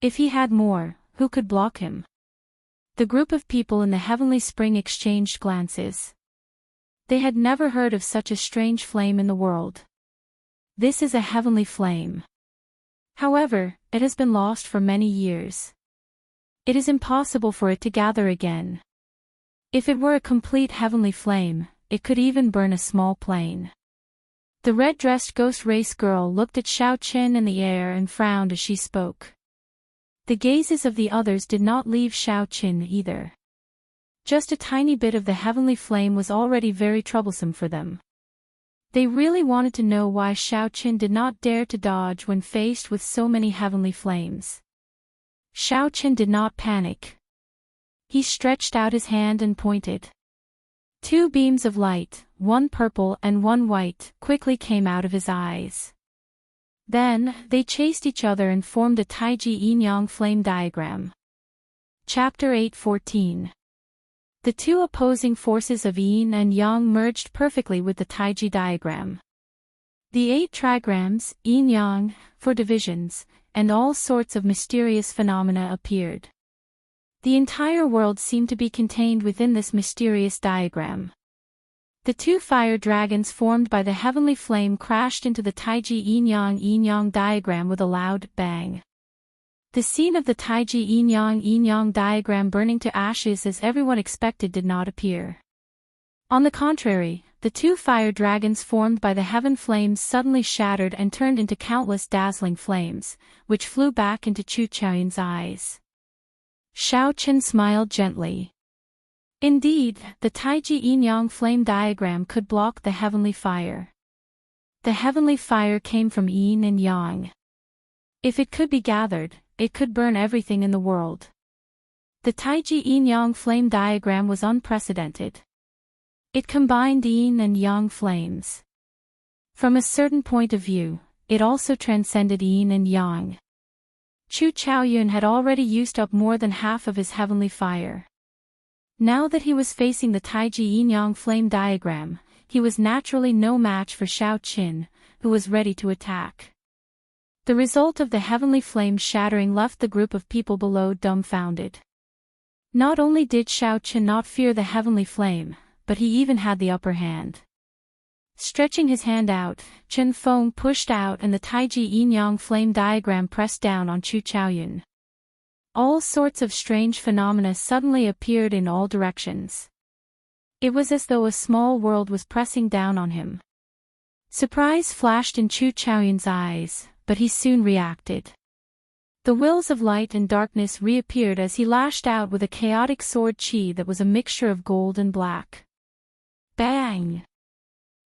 If he had more, who could block him? The group of people in the heavenly spring exchanged glances. They had never heard of such a strange flame in the world. This is a heavenly flame. However, it has been lost for many years. It is impossible for it to gather again. If it were a complete heavenly flame, it could even burn a small plane. The red-dressed ghost race girl looked at Xiaoqin in the air and frowned as she spoke. The gazes of the others did not leave Xiaoqin either. Just a tiny bit of the heavenly flame was already very troublesome for them. They really wanted to know why Xiaoqin did not dare to dodge when faced with so many heavenly flames. Xiaoqin did not panic. He stretched out his hand and pointed. 2 beams of light, one purple and one white, quickly came out of his eyes. Then, they chased each other and formed a Taiji yin-yang flame diagram. Chapter 8:14. The 2 opposing forces of yin and yang merged perfectly with the Taiji diagram. The 8 trigrams, yin-yang, for divisions, and all sorts of mysterious phenomena appeared. The entire world seemed to be contained within this mysterious diagram. The 2 fire dragons formed by the heavenly flame crashed into the Taiji yin-yang diagram with a loud bang. The scene of the Taiji yin-yang diagram burning to ashes as everyone expected did not appear. On the contrary, the 2 fire dragons formed by the heaven flames suddenly shattered and turned into countless dazzling flames, which flew back into Chu Chaoyun's eyes. Xiaoqin smiled gently. Indeed, the Taiji yin-yang flame diagram could block the heavenly fire. The heavenly fire came from yin and yang. If it could be gathered, it could burn everything in the world. The Taiji yin-yang flame diagram was unprecedented. It combined yin and yang flames. From a certain point of view, it also transcended yin and yang. Chu Chaoyun had already used up more than half of his heavenly fire. Now that he was facing the Taiji yin-yang flame diagram, he was naturally no match for Xiaoqin, who was ready to attack. The result of the heavenly flame shattering left the group of people below dumbfounded. Not only did Xiaoqin not fear the heavenly flame, but he even had the upper hand. Stretching his hand out, Chen Feng pushed out and the Taiji yin-yang flame diagram pressed down on Chu Chaoyun. All sorts of strange phenomena suddenly appeared in all directions. It was as though a small world was pressing down on him. Surprise flashed in Chu Chaoyun's eyes, but he soon reacted. The wills of light and darkness reappeared as he lashed out with a chaotic sword chi that was a mixture of gold and black. Bang!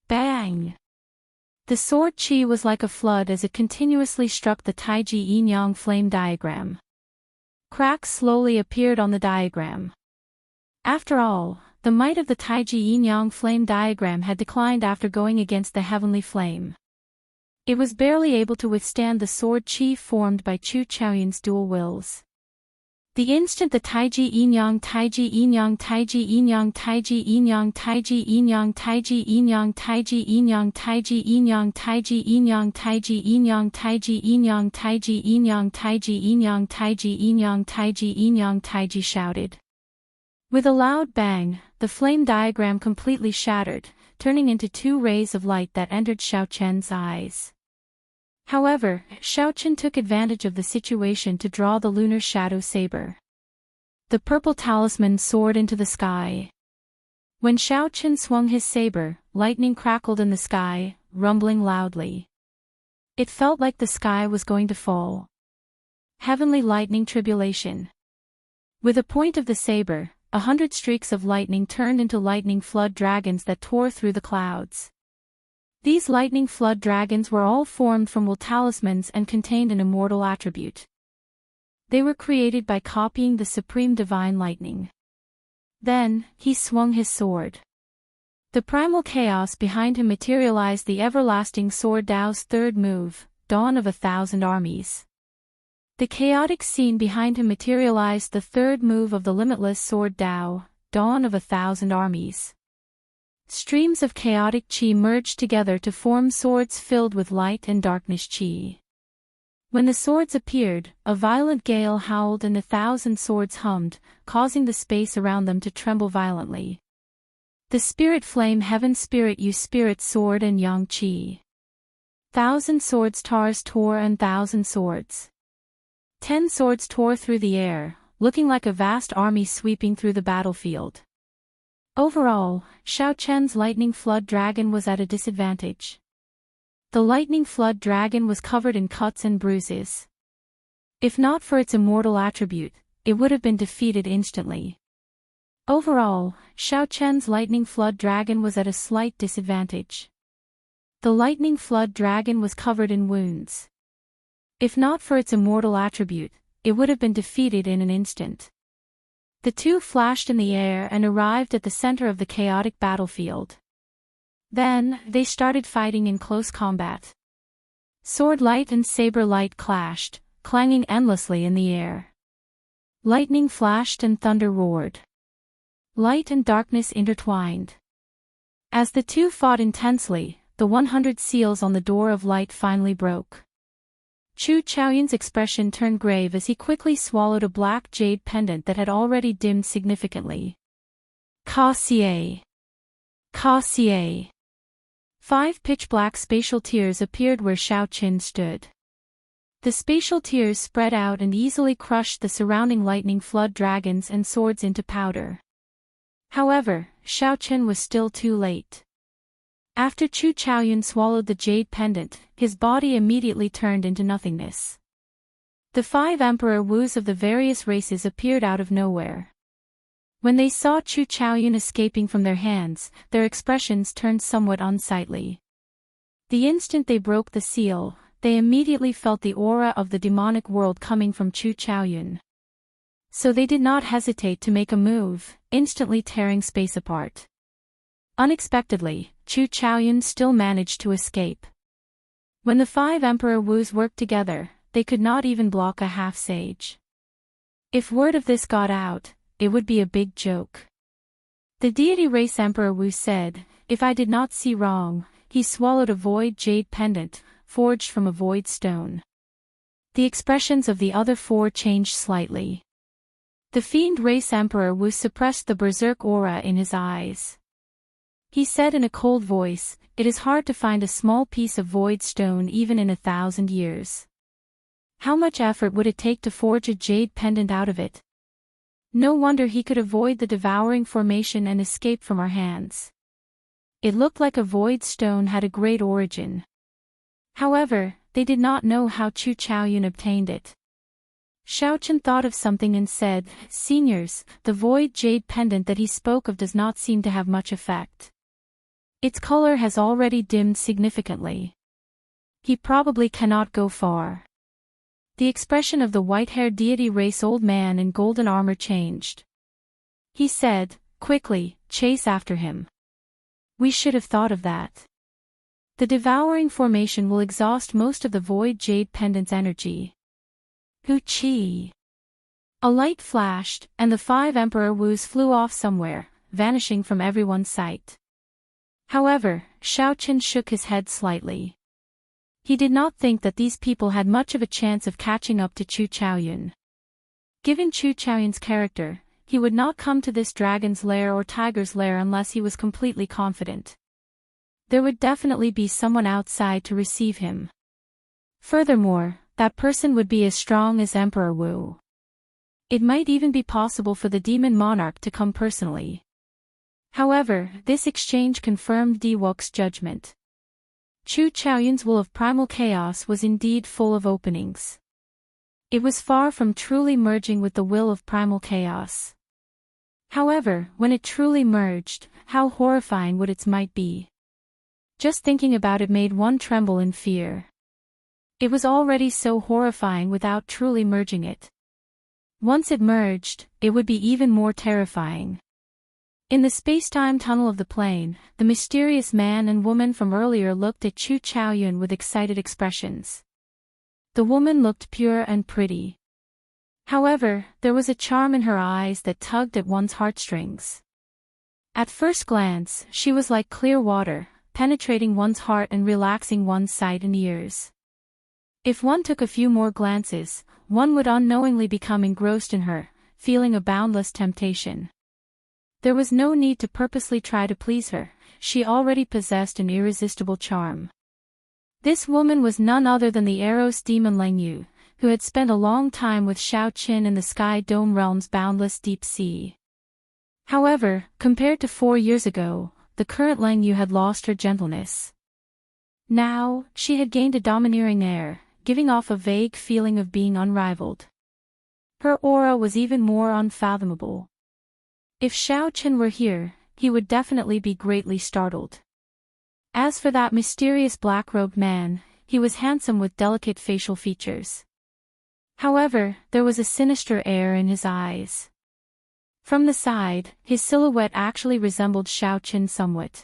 Bang! The sword chi was like a flood as it continuously struck the Taiji yin-yang flame diagram. Cracks slowly appeared on the diagram. After all, the might of the Taiji yin-yang flame diagram had declined after going against the heavenly flame. It was barely able to withstand the sword chi formed by Chu Chaoyun's dual wills. The instant the Taiji yin-yang Taiji yin-yang Taiji yin-yang Taiji yin-yang Taiji yin-yang Taiji yin-yang Taiji yin-yang Taiji yin-yang Taiji yin-yang Taiji yin-yang Taiji yin-yang Taiji yin-yang Taiji yin-yang Taiji yin-yang Taiji yin-yang Taiji shouted. With a loud bang, the flame diagram completely shattered, turning into two rays of light that entered Xiaochen's eyes. However, Xiaochen took advantage of the situation to draw the lunar shadow saber. The purple talisman soared into the sky. When Xiaochen swung his saber, lightning crackled in the sky, rumbling loudly. It felt like the sky was going to fall. Heavenly lightning tribulation. With a point of the saber, 100 streaks of lightning turned into lightning flood dragons that tore through the clouds. These lightning flood dragons were all formed from will talismans and contained an immortal attribute. They were created by copying the supreme divine lightning. Then, he swung his sword. The primal chaos behind him materialized the everlasting sword Dao's third move, Dawn of 1,000 Armies. The chaotic scene behind him materialized the third move of the limitless sword Dao, Dawn of 1,000 Armies. Streams of chaotic chi merged together to form swords filled with light and darkness chi. When the swords appeared, a violent gale howled and 1,000 swords hummed, causing the space around them to tremble violently. The spirit flame heaven spirit yu spirit sword and yang chi. 1,000 swords tars tore and 1,000 swords. 10 swords tore through the air, looking like a vast army sweeping through the battlefield. Overall, Xiaochen's lightning flood dragon was at a disadvantage. The lightning flood dragon was covered in cuts and bruises. If not for its immortal attribute, it would have been defeated instantly. Overall, Xiaochen's lightning flood dragon was at a slight disadvantage. The lightning flood dragon was covered in wounds. If not for its immortal attribute, it would have been defeated in an instant. The two flashed in the air and arrived at the center of the chaotic battlefield. Then, they started fighting in close combat. Sword light and saber light clashed, clanging endlessly in the air. Lightning flashed and thunder roared. Light and darkness intertwined. As the two fought intensely, the 100 seals on the door of light finally broke. Chu Chaoyun's expression turned grave as he quickly swallowed a black jade pendant that had already dimmed significantly. Ka Xie. Ka Xie. 5 pitch-black spatial tears appeared where Xiaochen stood. The spatial tears spread out and easily crushed the surrounding lightning flood dragons and swords into powder. However, Xiaochen was still too late. After Chu Chaoyun swallowed the jade pendant, his body immediately turned into nothingness. The 5 Emperor Wus of the various races appeared out of nowhere. When they saw Chu Chaoyun escaping from their hands, their expressions turned somewhat unsightly. The instant they broke the seal, they immediately felt the aura of the demonic world coming from Chu Chaoyun. So they did not hesitate to make a move, instantly tearing space apart. Unexpectedly, Chu Chaoyun still managed to escape. When the 5 Emperor Wus worked together, they could not even block a half-sage. If word of this got out, it would be a big joke. The deity race Emperor Wu said, "If I did not see wrong," he swallowed a void jade pendant, forged from a void stone. The expressions of the other 4 changed slightly. The fiend race Emperor Wu suppressed the berserk aura in his eyes. He said in a cold voice, "It is hard to find a small piece of void stone even in 1,000 years. How much effort would it take to forge a jade pendant out of it? No wonder he could avoid the devouring formation and escape from our hands. it looked like a void stone had a great origin. However, they did not know how Chu Chaoyun obtained it. Xiaochen thought of something and said, "Seniors, the void jade pendant that he spoke of does not seem to have much effect. Its color has already dimmed significantly. He probably cannot go far." The expression of the white-haired deity race old man in golden armor changed. He said, "Quickly, chase after him. We should have thought of that. The devouring formation will exhaust most of the void jade pendant's energy." Hu-chi! A light flashed, and the 5 Emperor Wus flew off somewhere, vanishing from everyone's sight. However, Xiaochen shook his head slightly. He did not think that these people had much of a chance of catching up to Chu Chaoyun. Given Chu Chaoyun's character, he would not come to this dragon's lair or tiger's lair unless he was completely confident. There would definitely be someone outside to receive him. Furthermore, that person would be as strong as Emperor Wu. It might even be possible for the demon monarch to come personally. However, this exchange confirmed Di Wux's judgment. Chu Chaoyun's will of primal chaos was indeed full of openings. It was far from truly merging with the will of primal chaos. However, when it truly merged, how horrifying would its might be? Just thinking about it made one tremble in fear. It was already so horrifying without truly merging it. Once it merged, it would be even more terrifying. In the space-time tunnel of the plane, the mysterious man and woman from earlier looked at Chu Chaoyun with excited expressions. The woman looked pure and pretty. However, there was a charm in her eyes that tugged at one's heartstrings. At first glance, she was like clear water, penetrating one's heart and relaxing one's sight and ears. If one took a few more glances, one would unknowingly become engrossed in her, feeling a boundless temptation. There was no need to purposely try to please her, she already possessed an irresistible charm. This woman was none other than the Eros demon Leng Yu, who had spent a long time with Xiao Qin in the Sky Dome Realm's boundless deep sea. However, compared to 4 years ago, the current Leng Yu had lost her gentleness. Now, she had gained a domineering air, giving off a vague feeling of being unrivaled. Her aura was even more unfathomable. If Xiao Qin were here, he would definitely be greatly startled. As for that mysterious black-robed man, he was handsome with delicate facial features. However, there was a sinister air in his eyes. From the side, his silhouette actually resembled Xiao Qin somewhat.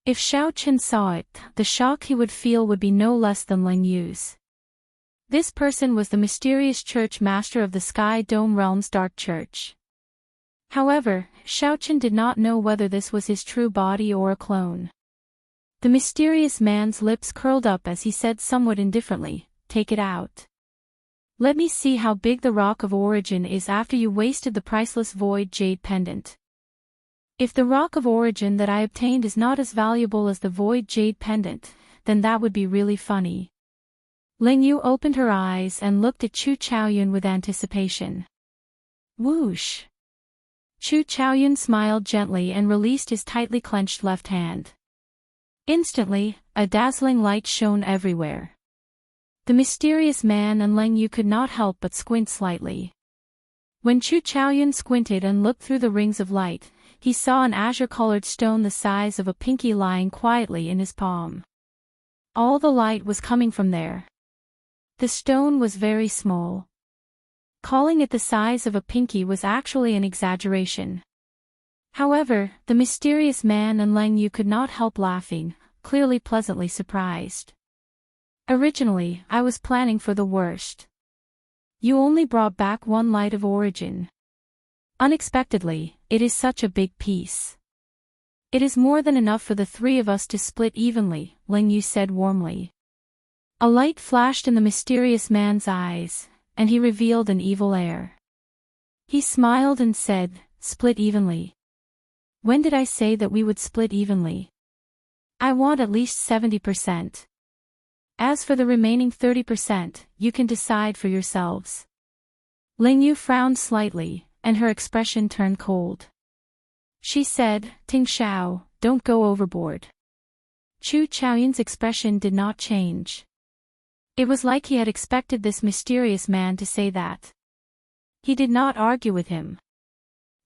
If Xiao Qin saw it, the shock he would feel would be no less than Leng Yu's. This person was the mysterious church master of the Sky Dome Realm's Dark Church. However, Xiao Qin did not know whether this was his true body or a clone. The mysterious man's lips curled up as he said somewhat indifferently, "Take it out. Let me see how big the rock of origin is after you wasted the priceless void jade pendant. If the rock of origin that I obtained is not as valuable as the void jade pendant, then that would be really funny." Leng Yu opened her eyes and looked at Chu Chaoyun with anticipation. Whoosh! Chu Chaoyun smiled gently and released his tightly clenched left hand. Instantly, a dazzling light shone everywhere. The mysterious man and Leng Yu could not help but squint slightly. When Chu Chaoyun squinted and looked through the rings of light, he saw an azure-colored stone the size of a pinky lying quietly in his palm. All the light was coming from there. The stone was very small. Calling it the size of a pinky was actually an exaggeration. However, the mysterious man and Leng Yu could not help laughing, clearly pleasantly surprised. Originally, I was planning for the worst. You only brought back 1 light of origin. Unexpectedly, it is such a big piece. It is more than enough for the 3 of us to split evenly, Leng Yu said warmly. A light flashed in the mysterious man's eyes, and he revealed an evil air. He smiled and said, "Split evenly. When did I say that we would split evenly? I want at least 70%. As for the remaining 30%, you can decide for yourselves." Leng Yu frowned slightly, and her expression turned cold. She said, "Ting Xiao, don't go overboard. Chu Chaoyun's expression did not change. It was like he had expected this mysterious man to say that. He did not argue with him.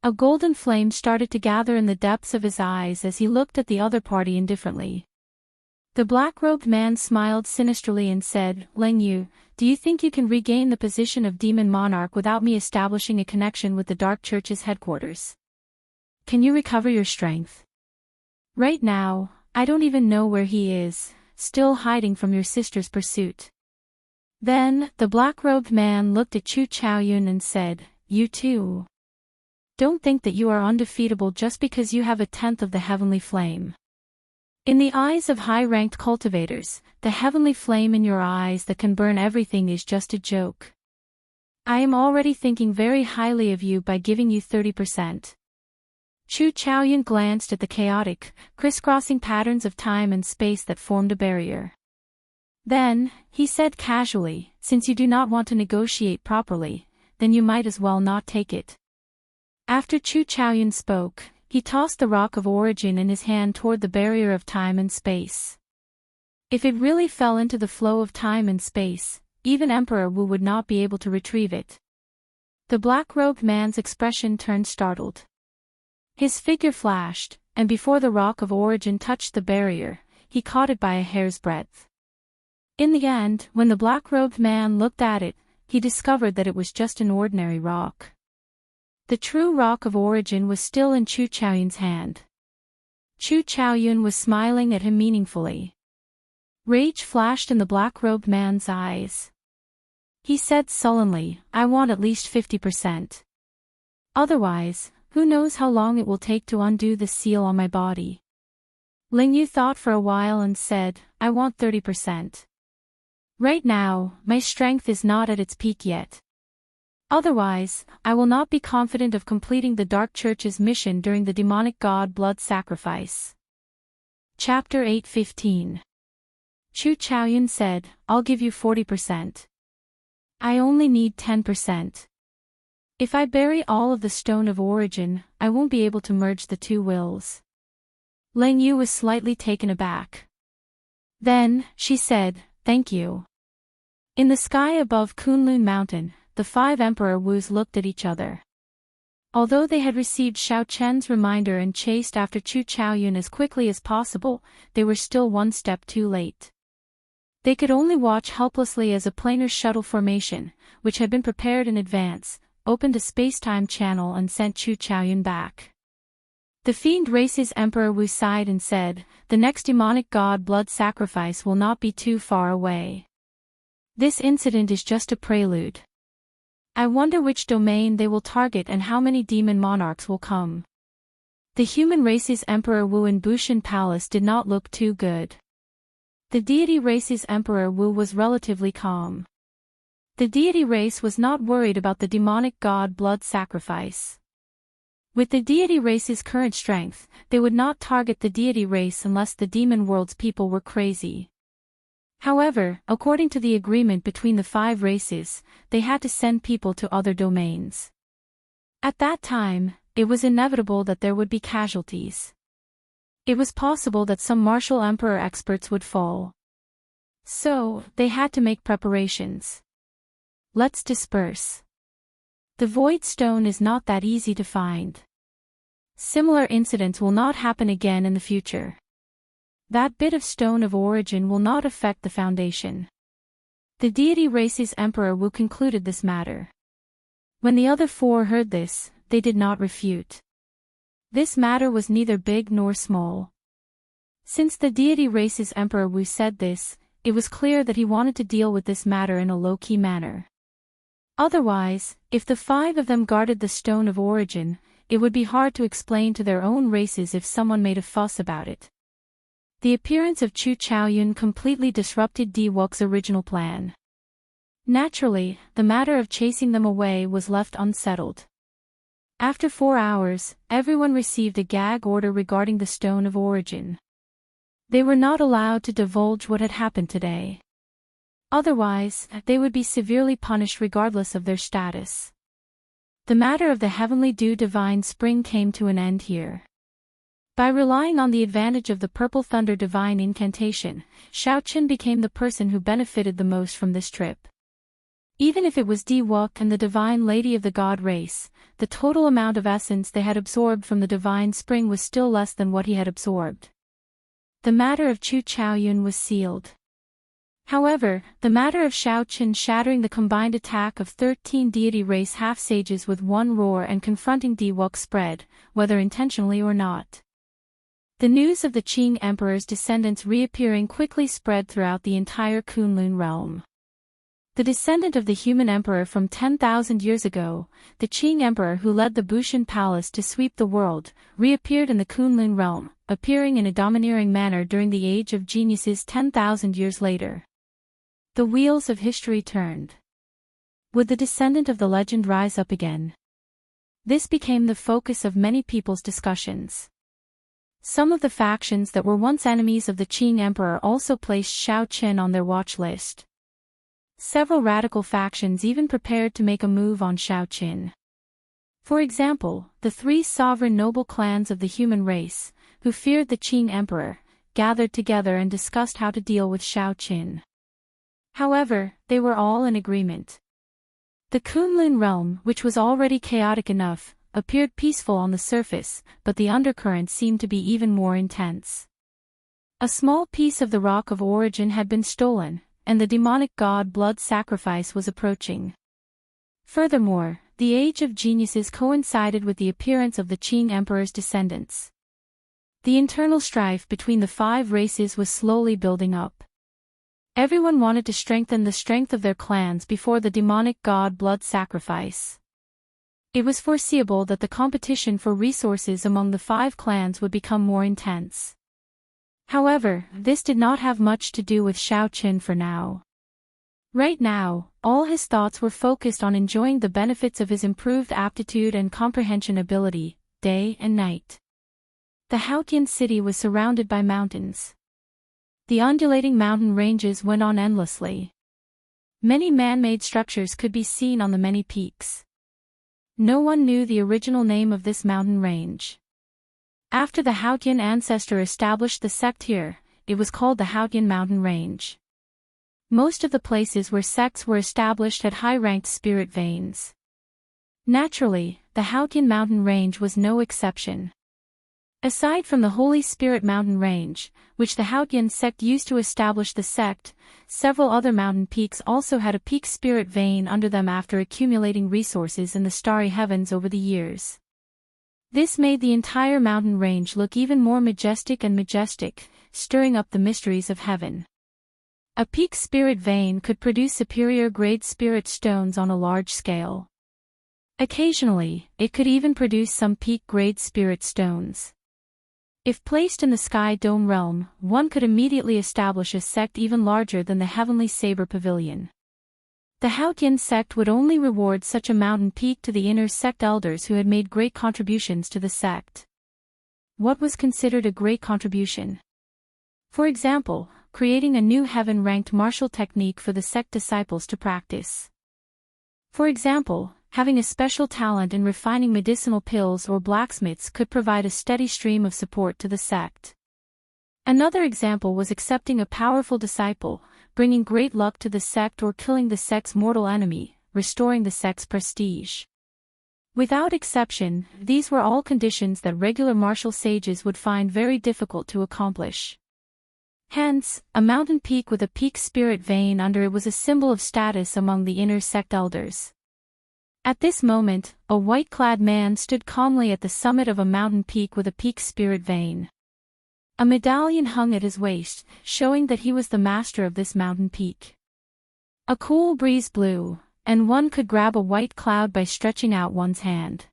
A golden flame started to gather in the depths of his eyes as he looked at the other party indifferently. The black-robed man smiled sinisterly and said, "Leng Yu, do you think you can regain the position of demon monarch without me establishing a connection with the Dark Church's headquarters? Can you recover your strength? Right now, I don't even know where he is, still hiding from your sister's pursuit." Then, the black-robed man looked at Chu Chaoyun and said, "You too. Don't think that you are undefeatable just because you have a tenth of the heavenly flame. In the eyes of high-ranked cultivators, the heavenly flame in your eyes that can burn everything is just a joke. I am already thinking very highly of you by giving you 30%. Chu Chaoyun glanced at the chaotic, crisscrossing patterns of time and space that formed a barrier. Then, he said casually, "Since you do not want to negotiate properly, then you might as well not take it." After Chu Chaoyun spoke, he tossed the rock of origin in his hand toward the barrier of time and space. If it really fell into the flow of time and space, even Emperor Wu would not be able to retrieve it. The black-robed man's expression turned startled. His figure flashed, and before the rock of origin touched the barrier, he caught it by a hair's breadth. In the end, when the black-robed man looked at it, he discovered that it was just an ordinary rock. The true rock of origin was still in Chu Chaoyun's hand. Chu Chaoyun was smiling at him meaningfully. Rage flashed in the black-robed man's eyes. He said sullenly, "I want at least 50%. Otherwise, who knows how long it will take to undo the seal on my body." Ling Yu thought for a while and said, "I want 30%. Right now, my strength is not at its peak yet. Otherwise, I will not be confident of completing the Dark Church's mission during the demonic god blood sacrifice." Chapter 8:15. Chu Chaoyun said, "I'll give you 40%. I only need 10%. If I bury all of the stone of origin, I won't be able to merge the two wills." Leng Yu was slightly taken aback. Then, she said, "Thank you." In the sky above Kunlun Mountain, the 5 Emperor Wus looked at each other. Although they had received Xiao Chen's reminder and chased after Chu Chaoyun as quickly as possible, they were still one step too late. They could only watch helplessly as a planar shuttle formation, which had been prepared in advance, opened a space-time channel and sent Chu Chaoyun back. The fiend race's Emperor Wu sighed and said, "The next demonic god blood sacrifice will not be too far away. This incident is just a prelude. I wonder which domain they will target and how many demon monarchs will come." The human race's Emperor Wu in Bushan Palace did not look too good. The deity race's Emperor Wu was relatively calm. The deity race was not worried about the demonic god blood sacrifice. With the deity race's current strength, they would not target the deity race unless the demon world's people were crazy. However, according to the agreement between the 5 races, they had to send people to other domains. At that time, it was inevitable that there would be casualties. It was possible that some martial emperor experts would fall. So, they had to make preparations. Let's disperse. The Void Stone is not that easy to find. Similar incidents will not happen again in the future. That bit of stone of origin will not affect the foundation. The deity race's Emperor Wu concluded this matter. When the other 4 heard this, they did not refute. This matter was neither big nor small. Since the deity race's Emperor Wu said this, it was clear that he wanted to deal with this matter in a low-key manner. Otherwise, if the 5 of them guarded the stone of origin, it would be hard to explain to their own races if someone made a fuss about it. The appearance of Chu Chaoyun completely disrupted Di Wuk's original plan. Naturally, the matter of chasing them away was left unsettled. After 4 hours, everyone received a gag order regarding the stone of origin. They were not allowed to divulge what had happened today. Otherwise, they would be severely punished regardless of their status. The matter of the heavenly dew divine spring came to an end here. By relying on the advantage of the Purple Thunder divine incantation, Xiaoqin became the person who benefited the most from this trip. Even if it was Diwuk and the divine lady of the god race, the total amount of essence they had absorbed from the divine spring was still less than what he had absorbed. The matter of Chu Chaoyun was sealed. However, the matter of Xiaoqin shattering the combined attack of 13 deity race half-sages with one roar and confronting Diwuk spread, whether intentionally or not. The news of the Qing Emperor's descendants reappearing quickly spread throughout the entire Kunlun realm. The descendant of the human emperor from 10,000 years ago, the Qing Emperor who led the Bushan Palace to sweep the world, reappeared in the Kunlun realm, appearing in a domineering manner during the Age of Geniuses 10,000 years later. The wheels of history turned. Would the descendant of the legend rise up again? This became the focus of many people's discussions. Some of the factions that were once enemies of the Qing Emperor also placed Xiaoqin on their watch list. Several radical factions even prepared to make a move on Xiaoqin. For example, the three sovereign noble clans of the human race, who feared the Qing Emperor, gathered together and discussed how to deal with Xiaoqin. However, they were all in agreement. The Kunlun realm, which was already chaotic enough, appeared peaceful on the surface, but the undercurrent seemed to be even more intense. A small piece of the Rock of Origin had been stolen, and the demonic god blood sacrifice was approaching. Furthermore, the Age of Geniuses coincided with the appearance of the Qing Emperor's descendants. The internal strife between the five races was slowly building up. Everyone wanted to strengthen the strength of their clans before the demonic god blood sacrifice. It was foreseeable that the competition for resources among the five clans would become more intense. However, this did not have much to do with Xiaoqin for now. Right now, all his thoughts were focused on enjoying the benefits of his improved aptitude and comprehension ability, day and night. The Haotian city was surrounded by mountains. The undulating mountain ranges went on endlessly. Many man-made structures could be seen on the many peaks. No one knew the original name of this mountain range. After the Haotian ancestor established the sect here, it was called the Haotian Mountain Range. Most of the places where sects were established had high-ranked spirit veins. Naturally, the Haotian Mountain Range was no exception. Aside from the Holy Spirit Mountain Range, which the Haotian sect used to establish the sect, several other mountain peaks also had a peak spirit vein under them after accumulating resources in the starry heavens over the years. This made the entire mountain range look even more majestic, stirring up the mysteries of heaven. A peak spirit vein could produce superior grade spirit stones on a large scale. Occasionally, it could even produce some peak grade spirit stones. If placed in the Sky Dome realm, one could immediately establish a sect even larger than the Heavenly Saber Pavilion. The Haotian sect would only reward such a mountain peak to the inner sect elders who had made great contributions to the sect. What was considered a great contribution? For example, creating a new heaven-ranked martial technique for the sect disciples to practice. For example, having a special talent in refining medicinal pills or blacksmiths could provide a steady stream of support to the sect. Another example was accepting a powerful disciple, bringing great luck to the sect, or killing the sect's mortal enemy, restoring the sect's prestige. Without exception, these were all conditions that regular martial sages would find very difficult to accomplish. Hence, a mountain peak with a peak spirit vein under it was a symbol of status among the inner sect elders. At this moment, a white-clad man stood calmly at the summit of a mountain peak with a peak spirit vein. A medallion hung at his waist, showing that he was the master of this mountain peak. A cool breeze blew, and one could grab a white cloud by stretching out one's hand.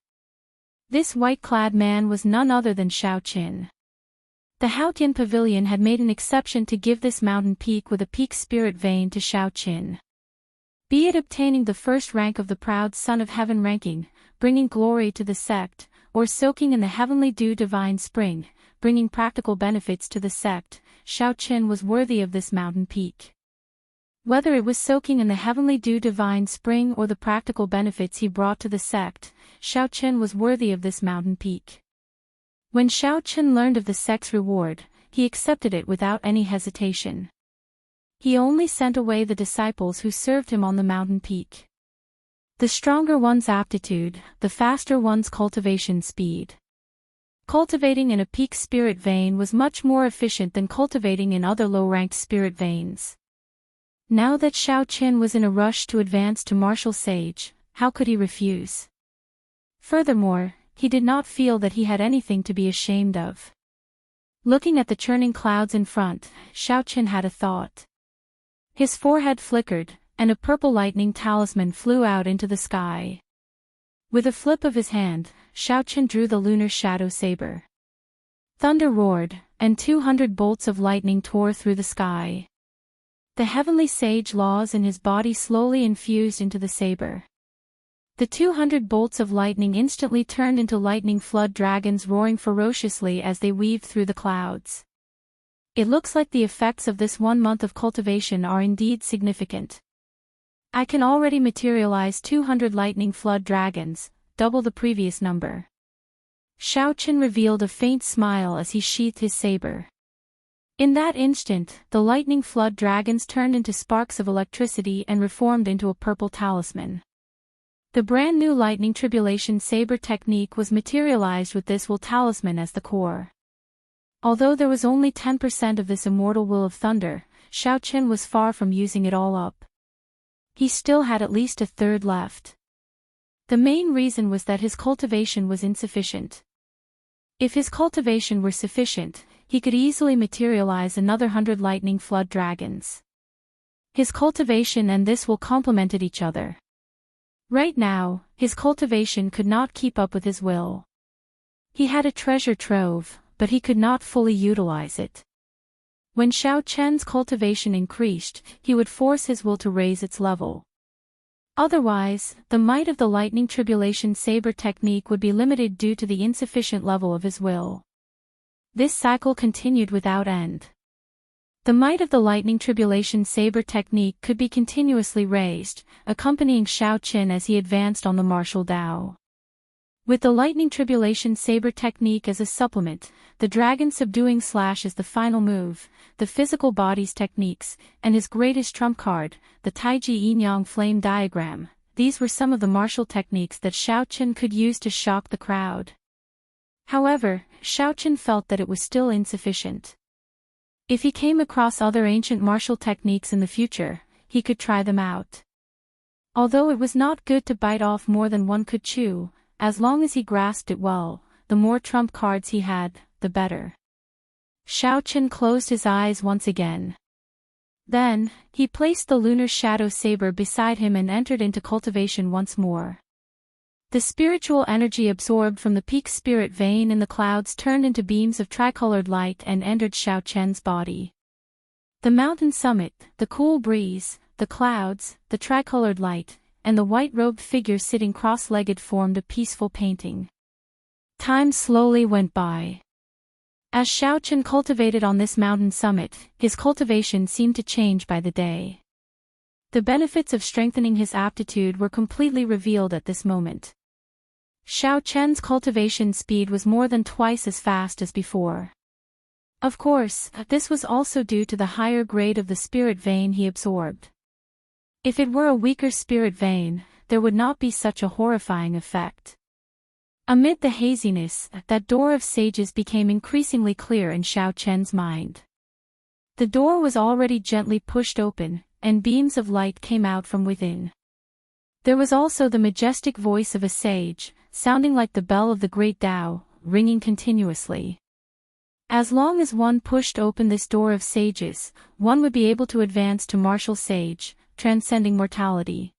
This white-clad man was none other than Xiaoqin. The Haotian Pavilion had made an exception to give this mountain peak with a peak spirit vein to Xiaoqin. Be it obtaining the first rank of the proud Son of Heaven ranking, bringing glory to the sect, or soaking in the heavenly dew divine spring, bringing practical benefits to the sect, Xiaoqin was worthy of this mountain peak. Whether it was soaking in the heavenly dew divine spring or the practical benefits he brought to the sect, Xiaoqin was worthy of this mountain peak. When Xiao Chen learned of the sect's reward, he accepted it without any hesitation. He only sent away the disciples who served him on the mountain peak. The stronger one's aptitude, the faster one's cultivation speed. Cultivating in a peak spirit vein was much more efficient than cultivating in other low-ranked spirit veins. Now that Xiao Chen was in a rush to advance to martial sage, how could he refuse? Furthermore, he did not feel that he had anything to be ashamed of. Looking at the churning clouds in front, Xiao Chen had a thought. His forehead flickered, and a purple lightning talisman flew out into the sky. With a flip of his hand, Xiao Chen drew the lunar shadow saber. Thunder roared, and 200 bolts of lightning tore through the sky. The heavenly sage laws in his body slowly infused into the saber. The 200 bolts of lightning instantly turned into lightning flood dragons roaring ferociously as they weaved through the clouds. It looks like the effects of this 1 month of cultivation are indeed significant. I can already materialize 200 lightning flood dragons, double the previous number. Xiao Chen revealed a faint smile as he sheathed his saber. In that instant, the lightning flood dragons turned into sparks of electricity and reformed into a purple talisman. The brand new lightning tribulation saber technique was materialized with this will talisman as the core. Although there was only 10% of this immortal will of thunder, Xiao Chen was far from using it all up. He still had at least a third left. The main reason was that his cultivation was insufficient. If his cultivation were sufficient, he could easily materialize another 100 lightning flood dragons. His cultivation and this will complemented each other. Right now, his cultivation could not keep up with his will. He had a treasure trove, but he could not fully utilize it. When Xiao Chen's cultivation increased, he would force his will to raise its level. Otherwise, the might of the lightning tribulation saber technique would be limited due to the insufficient level of his will. This cycle continued without end. The might of the lightning tribulation saber technique could be continuously raised, accompanying Xiao Chen as he advanced on the martial Dao. With the lightning tribulation saber technique as a supplement, the dragon subduing slash as the final move, the physical body's techniques, and his greatest trump card, the Taiji Yin-Yang flame diagram, these were some of the martial techniques that Xiao Chen could use to shock the crowd. However, Xiao Chen felt that it was still insufficient. If he came across other ancient martial techniques in the future, he could try them out. Although it was not good to bite off more than one could chew, as long as he grasped it well, the more trump cards he had, the better. Xiao Chen closed his eyes once again. Then, he placed the lunar shadow saber beside him and entered into cultivation once more. The spiritual energy absorbed from the peak spirit vein in the clouds turned into beams of tricolored light and entered Xiao Chen's body. The mountain summit, the cool breeze, the clouds, the tricolored light, and the white-robed figure sitting cross-legged formed a peaceful painting. Time slowly went by. As Xiao Chen cultivated on this mountain summit, his cultivation seemed to change by the day. The benefits of strengthening his aptitude were completely revealed at this moment. Xiao Chen's cultivation speed was more than twice as fast as before. Of course, this was also due to the higher grade of the spirit vein he absorbed. If it were a weaker spirit vein, there would not be such a horrifying effect. Amid the haziness, that door of sages became increasingly clear in Xiao Chen's mind. The door was already gently pushed open, and beams of light came out from within. There was also the majestic voice of a sage, sounding like the bell of the great Tao, ringing continuously. As long as one pushed open this door of sages, one would be able to advance to martial sage, transcending mortality.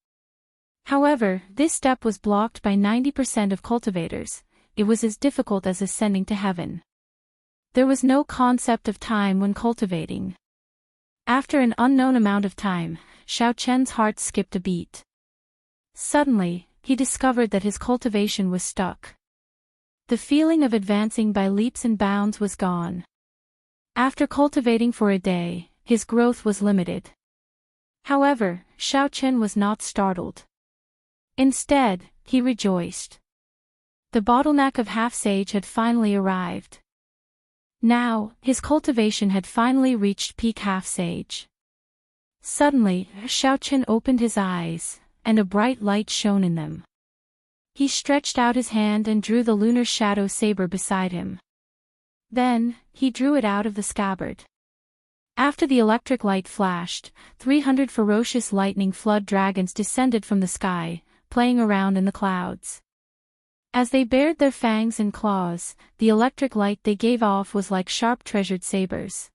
However, this step was blocked by 90% of cultivators. It was as difficult as ascending to heaven. There was no concept of time when cultivating. After an unknown amount of time, Xiao Chen's heart skipped a beat. Suddenly, he discovered that his cultivation was stuck. The feeling of advancing by leaps and bounds was gone. After cultivating for a day, his growth was limited. However, Xiao Chen was not startled. Instead, he rejoiced. The bottleneck of half-sage had finally arrived. Now, his cultivation had finally reached peak half-sage. Suddenly, Xiaochen opened his eyes, and a bright light shone in them. He stretched out his hand and drew the lunar shadow saber beside him. Then, he drew it out of the scabbard. After the electric light flashed, 300 ferocious lightning flood dragons descended from the sky, playing around in the clouds. As they bared their fangs and claws, the electric light they gave off was like sharp treasured sabers.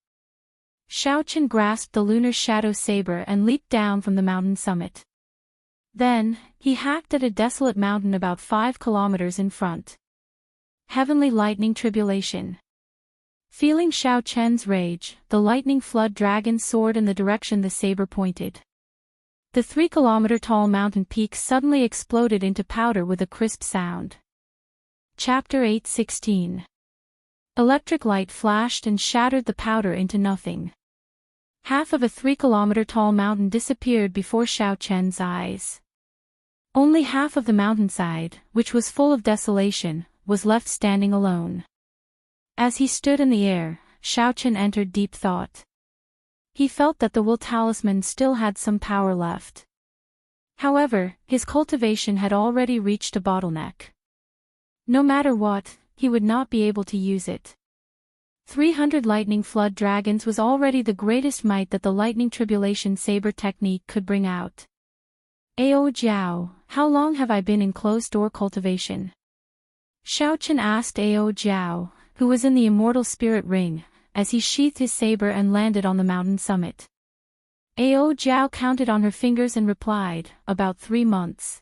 Xiaochen grasped the lunar shadow saber and leaped down from the mountain summit. Then, he hacked at a desolate mountain about 5 kilometers in front. Heavenly lightning tribulation. Feeling Xiaochen's rage, the lightning flood dragon soared in the direction the saber pointed. The 3-kilometer-tall mountain peak suddenly exploded into powder with a crisp sound. Chapter 8:16. Electric light flashed and shattered the powder into nothing. Half of a 3-kilometer-tall mountain disappeared before Xiaochen's eyes. Only half of the mountainside, which was full of desolation, was left standing alone. As he stood in the air, Xiaochen entered deep thought. He felt that the will talisman still had some power left. However, his cultivation had already reached a bottleneck. No matter what, he would not be able to use it. 300 lightning flood dragons was already the greatest might that the lightning tribulation saber technique could bring out. Ao Jiao, how long have I been in closed-door cultivation? Xiaochen asked Ao Jiao, who was in the immortal spirit ring, as he sheathed his saber and landed on the mountain summit. Ao Jiao counted on her fingers and replied, about 3 months.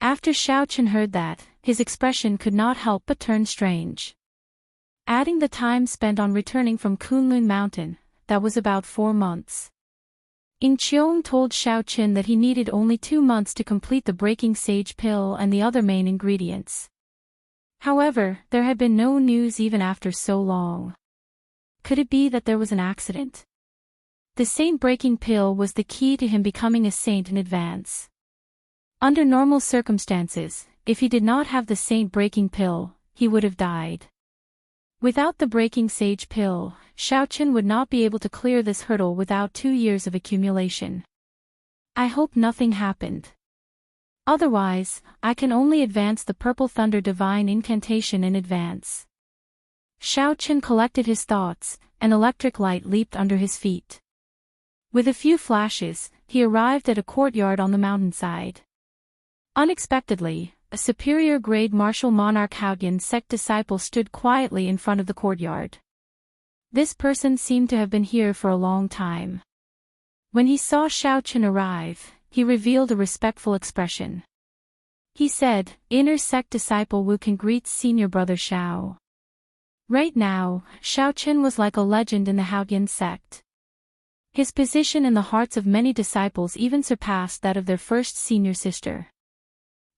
After Xiaochen heard that, his expression could not help but turn strange. Adding the time spent on returning from Kunlun Mountain, that was about 4 months. Ying Qiong told Xiaochen that he needed only 2 months to complete the breaking sage pill and the other main ingredients. However, there had been no news even after so long. Could it be that there was an accident? The saint-breaking pill was the key to him becoming a saint in advance. Under normal circumstances, if he did not have the saint-breaking pill, he would have died. Without the breaking sage pill, Xiaochen would not be able to clear this hurdle without 2 years of accumulation. I hope nothing happened. Otherwise, I can only advance the Purple Thunder Divine Incantation in advance. Xiaochen collected his thoughts, and electric light leaped under his feet. With a few flashes, he arrived at a courtyard on the mountainside. Unexpectedly, a superior-grade martial monarch Haoyan sect disciple stood quietly in front of the courtyard. This person seemed to have been here for a long time. When he saw Xiaochen arrive, he revealed a respectful expression. He said, "Inner sect disciple Wu can greet senior brother Xiao." Right now, Xiaochen was like a legend in the Haoyan sect. His position in the hearts of many disciples even surpassed that of their first senior sister.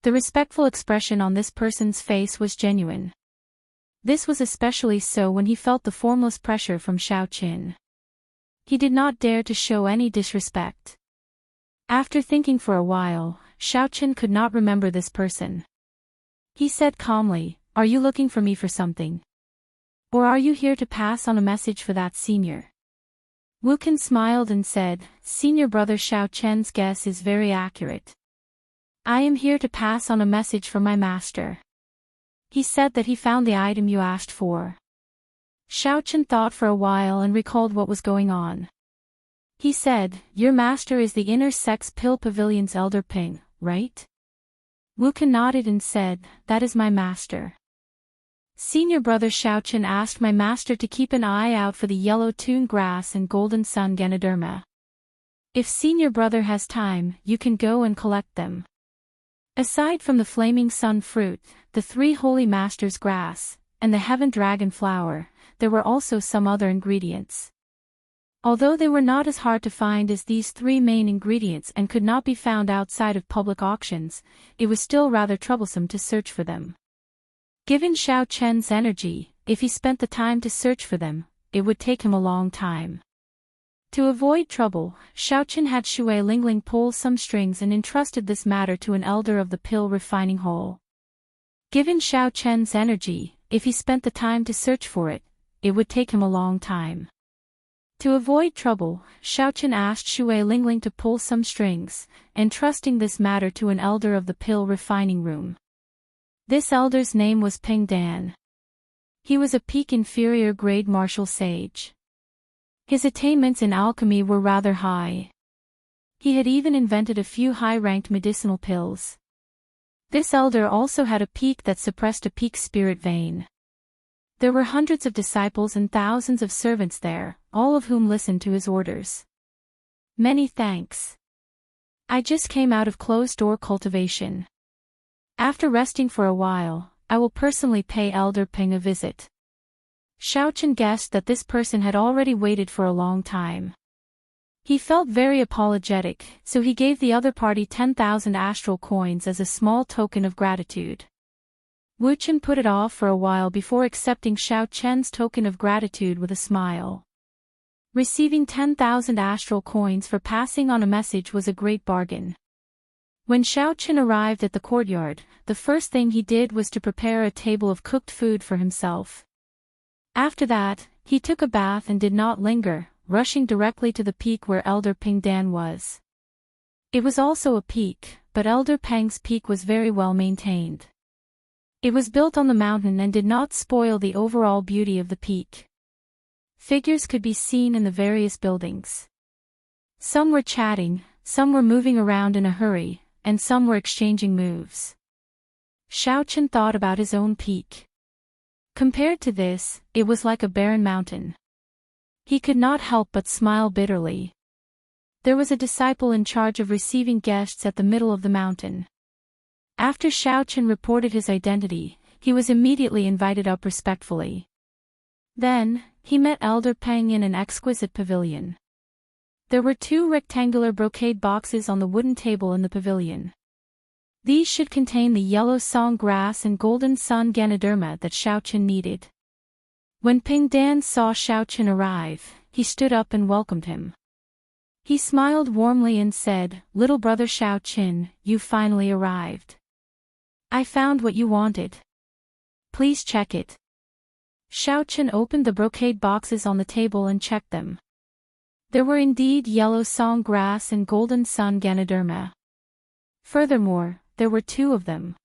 The respectful expression on this person's face was genuine. This was especially so when he felt the formless pressure from Xiaochen. He did not dare to show any disrespect. After thinking for a while, Xiaochen could not remember this person. He said calmly, "Are you looking for me for something? Or are you here to pass on a message for that senior?" Wukan smiled and said, "Senior brother Xiaochen's guess is very accurate. I am here to pass on a message for my master. He said that he found the item you asked for." Xiaochen thought for a while and recalled what was going on. He said, "Your master is the inner sex pill pavilion's elder Ping, right?" Wukan nodded and said, "That is my master." Senior brother Xiaochen asked my master to keep an eye out for the yellow tune grass and golden sun Ganoderma. If senior brother has time, you can go and collect them. Aside from the flaming sun fruit, the 3 holy masters grass, and the heaven dragon flower, there were also some other ingredients. Although they were not as hard to find as these 3 main ingredients and could not be found outside of public auctions, it was still rather troublesome to search for them. Given Xiaochen's energy, if he spent the time to search for them, it would take him a long time. To avoid trouble, Xiaochen had Shui Lingling pull some strings and entrusted this matter to an elder of the pill refining hole. Given Xiao Chen's energy, if he spent the time to search for it, it would take him a long time. To avoid trouble, Xiao Chen asked Shui Lingling to pull some strings, entrusting this matter to an elder of the pill refining room. This elder's name was Ping Dan. He was a peak inferior grade martial sage. His attainments in alchemy were rather high. He had even invented a few high-ranked medicinal pills. This elder also had a peak that suppressed a peak spirit vein. There were hundreds of disciples and thousands of servants there, all of whom listened to his orders. Many thanks. I just came out of closed-door cultivation. After resting for a while, I will personally pay Elder Ping a visit. Xiao Chen guessed that this person had already waited for a long time. He felt very apologetic, so he gave the other party 10,000 astral coins as a small token of gratitude. Wu Chen put it off for a while before accepting Xiao Chen's token of gratitude with a smile. Receiving 10,000 astral coins for passing on a message was a great bargain. When Xiao Chen arrived at the courtyard, the first thing he did was to prepare a table of cooked food for himself. After that, he took a bath and did not linger, rushing directly to the peak where Elder Ping Dan was. It was also a peak, but Elder Peng's peak was very well maintained. It was built on the mountain and did not spoil the overall beauty of the peak. Figures could be seen in the various buildings. Some were chatting, some were moving around in a hurry, and some were exchanging moves. Xiao Chen thought about his own peak. Compared to this, it was like a barren mountain. He could not help but smile bitterly. There was a disciple in charge of receiving guests at the middle of the mountain. After Xiao Chen reported his identity, he was immediately invited up respectfully. Then, he met Elder Peng in an exquisite pavilion. There were 2 rectangular brocade boxes on the wooden table in the pavilion. These should contain the yellow song grass and golden sun Ganoderma that Xiao Chen needed. When Ping Dan saw Xiao Chen arrive, he stood up and welcomed him. He smiled warmly and said, "Little brother Xiao Chen, you finally arrived. I found what you wanted. Please check it." Xiao Chen opened the brocade boxes on the table and checked them. There were indeed yellow song grass and golden sun Ganoderma. Furthermore, there were 2 of them.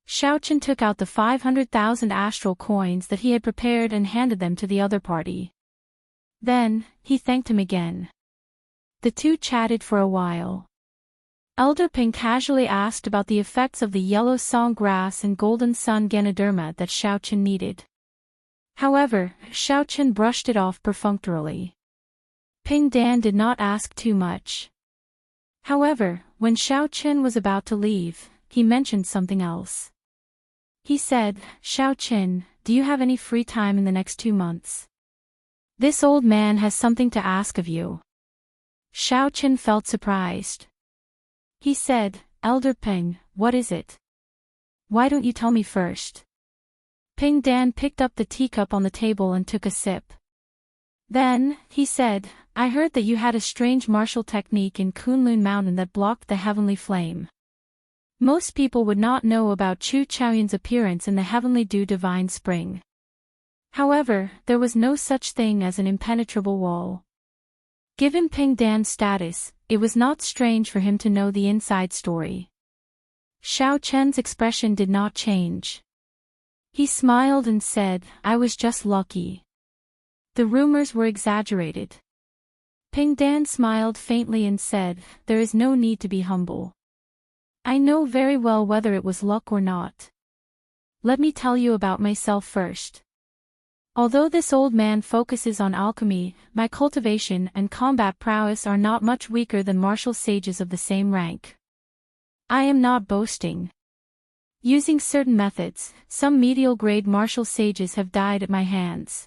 Xiao Chen took out the 500,000 astral coins that he had prepared and handed them to the other party. Then, he thanked him again. The 2 chatted for a while. Elder Ping casually asked about the effects of the yellow song grass and golden sun Ganoderma that Xiao Chen needed. However, Xiao Chen brushed it off perfunctorily. Ping Dan did not ask too much. However, when Xiao Chen was about to leave, he mentioned something else. He said, "Xiao Chen, do you have any free time in the next 2 months? This old man has something to ask of you." Xiao Chen felt surprised. He said, "Elder Ping, what is it? Why don't you tell me first?" Ping Dan picked up the teacup on the table and took a sip. Then, he said, "I heard that you had a strange martial technique in Kunlun Mountain that blocked the heavenly flame. Most people would not know about Chu Chaoyun's appearance in the heavenly dew divine spring. However, there was no such thing as an impenetrable wall." Given Ping Dan's status, it was not strange for him to know the inside story. Xiao Chen's expression did not change. He smiled and said, "I was just lucky. The rumors were exaggerated." Ping Dan smiled faintly and said, "There is no need to be humble. I know very well whether it was luck or not. Let me tell you about myself first. Although this old man focuses on alchemy, my cultivation and combat prowess are not much weaker than martial sages of the same rank. I am not boasting. Using certain methods, some medial-grade martial sages have died at my hands.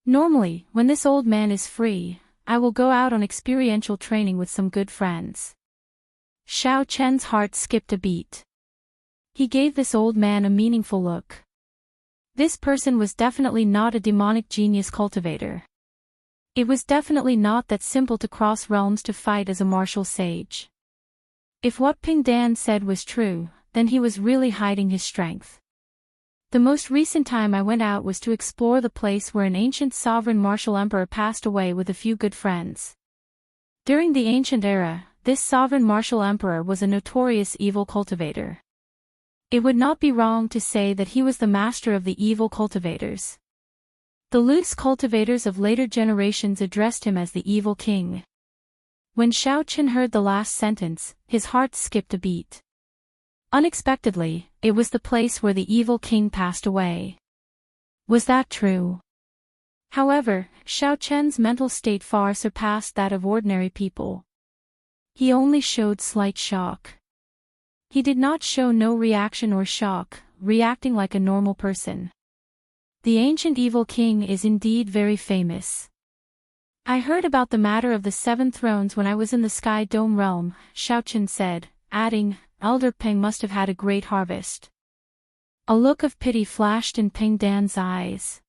Normally, when this old man is free, I will go out on experiential training with some good friends." Xiao Chen's heart skipped a beat. He gave this old man a meaningful look. This person was definitely not a demonic genius cultivator. It was definitely not that simple to cross realms to fight as a martial sage. If what Ping Dan said was true, then he was really hiding his strength. The most recent time I went out was to explore the place where an ancient sovereign martial emperor passed away with a few good friends. During the ancient era, this sovereign martial emperor was a notorious evil cultivator. It would not be wrong to say that he was the master of the evil cultivators. The loose cultivators of later generations addressed him as the evil king. When Xiaoqin heard the last sentence, his heart skipped a beat. Unexpectedly, it was the place where the evil king passed away. Was that true? However, Xiaoqian's mental state far surpassed that of ordinary people. He only showed slight shock. He did not show no reaction or shock, reacting like a normal person. The ancient evil king is indeed very famous. I heard about the matter of the 7 thrones when I was in the Sky Dome realm, Xiaoqin said, adding, Elder Peng must have had a great harvest. A look of pity flashed in Peng Dan's eyes.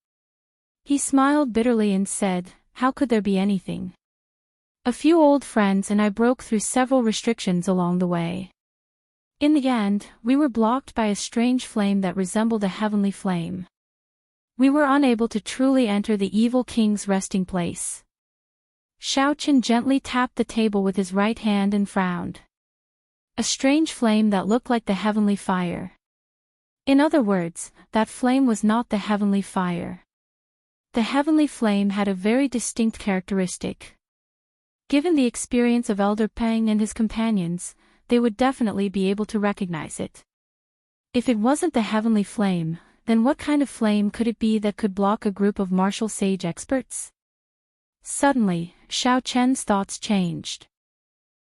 He smiled bitterly and said, how could there be anything? A few old friends and I broke through several restrictions along the way. In the end, we were blocked by a strange flame that resembled a heavenly flame. We were unable to truly enter the evil king's resting place. Xiaoqin gently tapped the table with his right hand and frowned. A strange flame that looked like the heavenly fire. In other words, that flame was not the heavenly fire. The heavenly flame had a very distinct characteristic. Given the experience of Elder Peng and his companions, they would definitely be able to recognize it. If it wasn't the heavenly flame, then what kind of flame could it be that could block a group of martial sage experts? Suddenly, Xiaoqian's thoughts changed.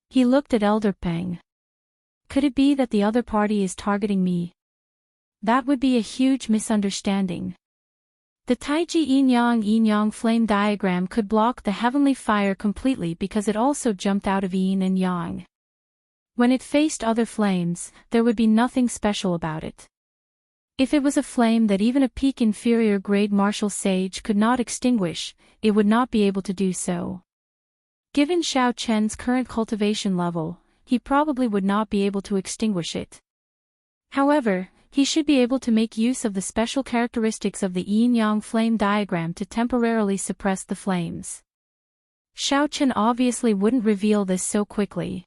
He looked at Elder Peng. Could it be that the other party is targeting me? That would be a huge misunderstanding. The Taiji yin-yang flame diagram could block the heavenly fire completely because it also jumped out of yin and yang. When it faced other flames, there would be nothing special about it. If it was a flame that even a peak inferior grade martial sage could not extinguish, it would not be able to do so. Given Xiaoqian's current cultivation level, he probably would not be able to extinguish it. However, he should be able to make use of the special characteristics of the yin-yang flame diagram to temporarily suppress the flames. Xiaoqian obviously wouldn't reveal this so quickly.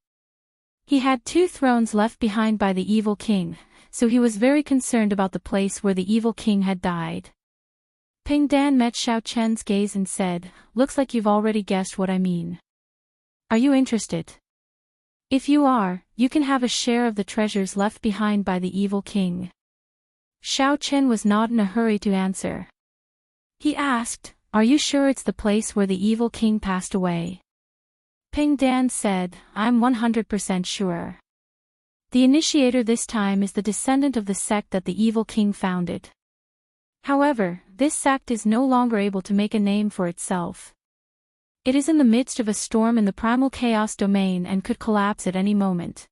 He had 2 thrones left behind by the evil king, so he was very concerned about the place where the evil king had died. Peng Dan met Xiaoqian's gaze and said, looks like you've already guessed what I mean. Are you interested? If you are, you can have a share of the treasures left behind by the evil king. Xiaoqian was not in a hurry to answer. He asked, are you sure it's the place where the evil king passed away? Peng Dan said, I'm 100% sure. The initiator this time is the descendant of the sect that the evil king founded. However, this sect is no longer able to make a name for itself. It is in the midst of a storm in the primal chaos domain and could collapse at any moment.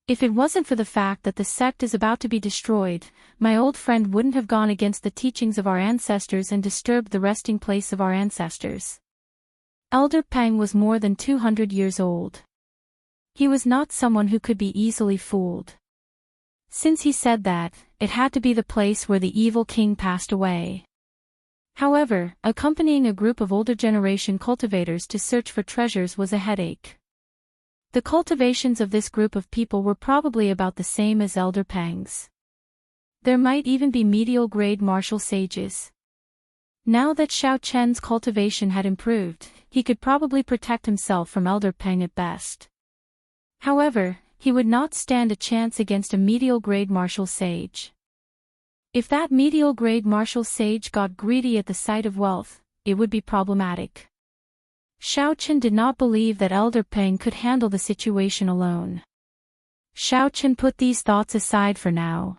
If it wasn't for the fact that the sect is about to be destroyed, my old friend wouldn't have gone against the teachings of our ancestors and disturbed the resting place of our ancestors. Elder Peng was more than 200 years old. He was not someone who could be easily fooled. Since he said that, it had to be the place where the evil king passed away. However, accompanying a group of older generation cultivators to search for treasures was a headache. The cultivations of this group of people were probably about the same as Elder Peng's. There might even be medial grade martial sages. Now that Xiaoqian's cultivation had improved, he could probably protect himself from Elder Peng at best. However, he would not stand a chance against a medial grade martial sage. If that medial grade martial sage got greedy at the sight of wealth, it would be problematic. Xiaoqian did not believe that Elder Peng could handle the situation alone. Xiaoqian put these thoughts aside for now.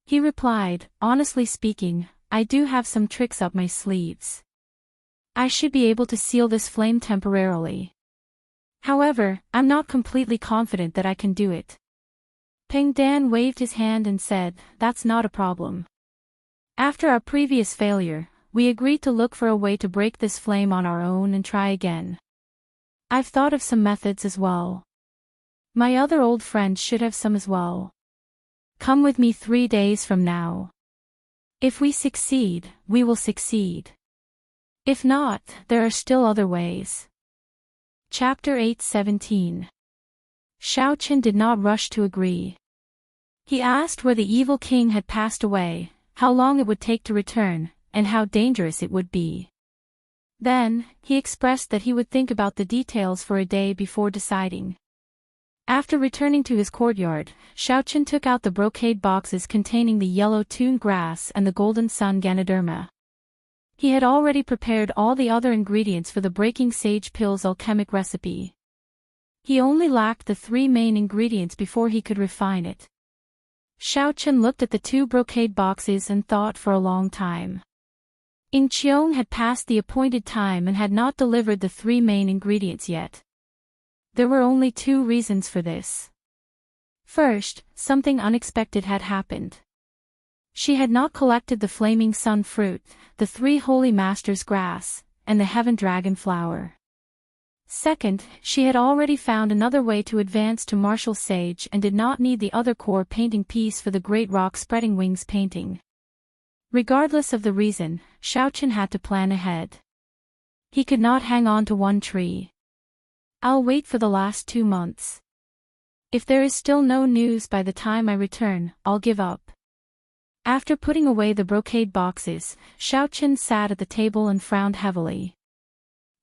He replied, honestly speaking, I do have some tricks up my sleeves. I should be able to seal this flame temporarily. However, I'm not completely confident that I can do it. Peng Dan waved his hand and said, that's not a problem. After our previous failure, we agreed to look for a way to break this flame on our own and try again. I've thought of some methods as well. My other old friends should have some as well. Come with me 3 days from now. If we succeed, we will succeed. If not, there are still other ways. Chapter 8:17. Xiaoqin did not rush to agree. He asked where the evil king had passed away, how long it would take to return, and how dangerous it would be. Then, he expressed that he would think about the details for a day before deciding. After returning to his courtyard, Xiaoqin took out the brocade boxes containing the yellow tune grass and the golden sun Ganoderma. He had already prepared all the other ingredients for the breaking sage pills alchemic recipe. He only lacked the 3 main ingredients before he could refine it. Xiaoqin looked at the 2 brocade boxes and thought for a long time. In Qiong had passed the appointed time and had not delivered the 3 main ingredients yet. There were only 2 reasons for this. First, something unexpected had happened. She had not collected the flaming sun fruit, the 3 holy masters' grass, and the heaven dragon flower. Second, she had already found another way to advance to martial sage and did not need the other core painting piece for the great rock spreading wings painting. Regardless of the reason, Xiaoqin had to plan ahead. He could not hang on to one tree. I'll wait for the last 2 months. If there is still no news by the time I return, I'll give up. After putting away the brocade boxes, Xiaoqin sat at the table and frowned heavily.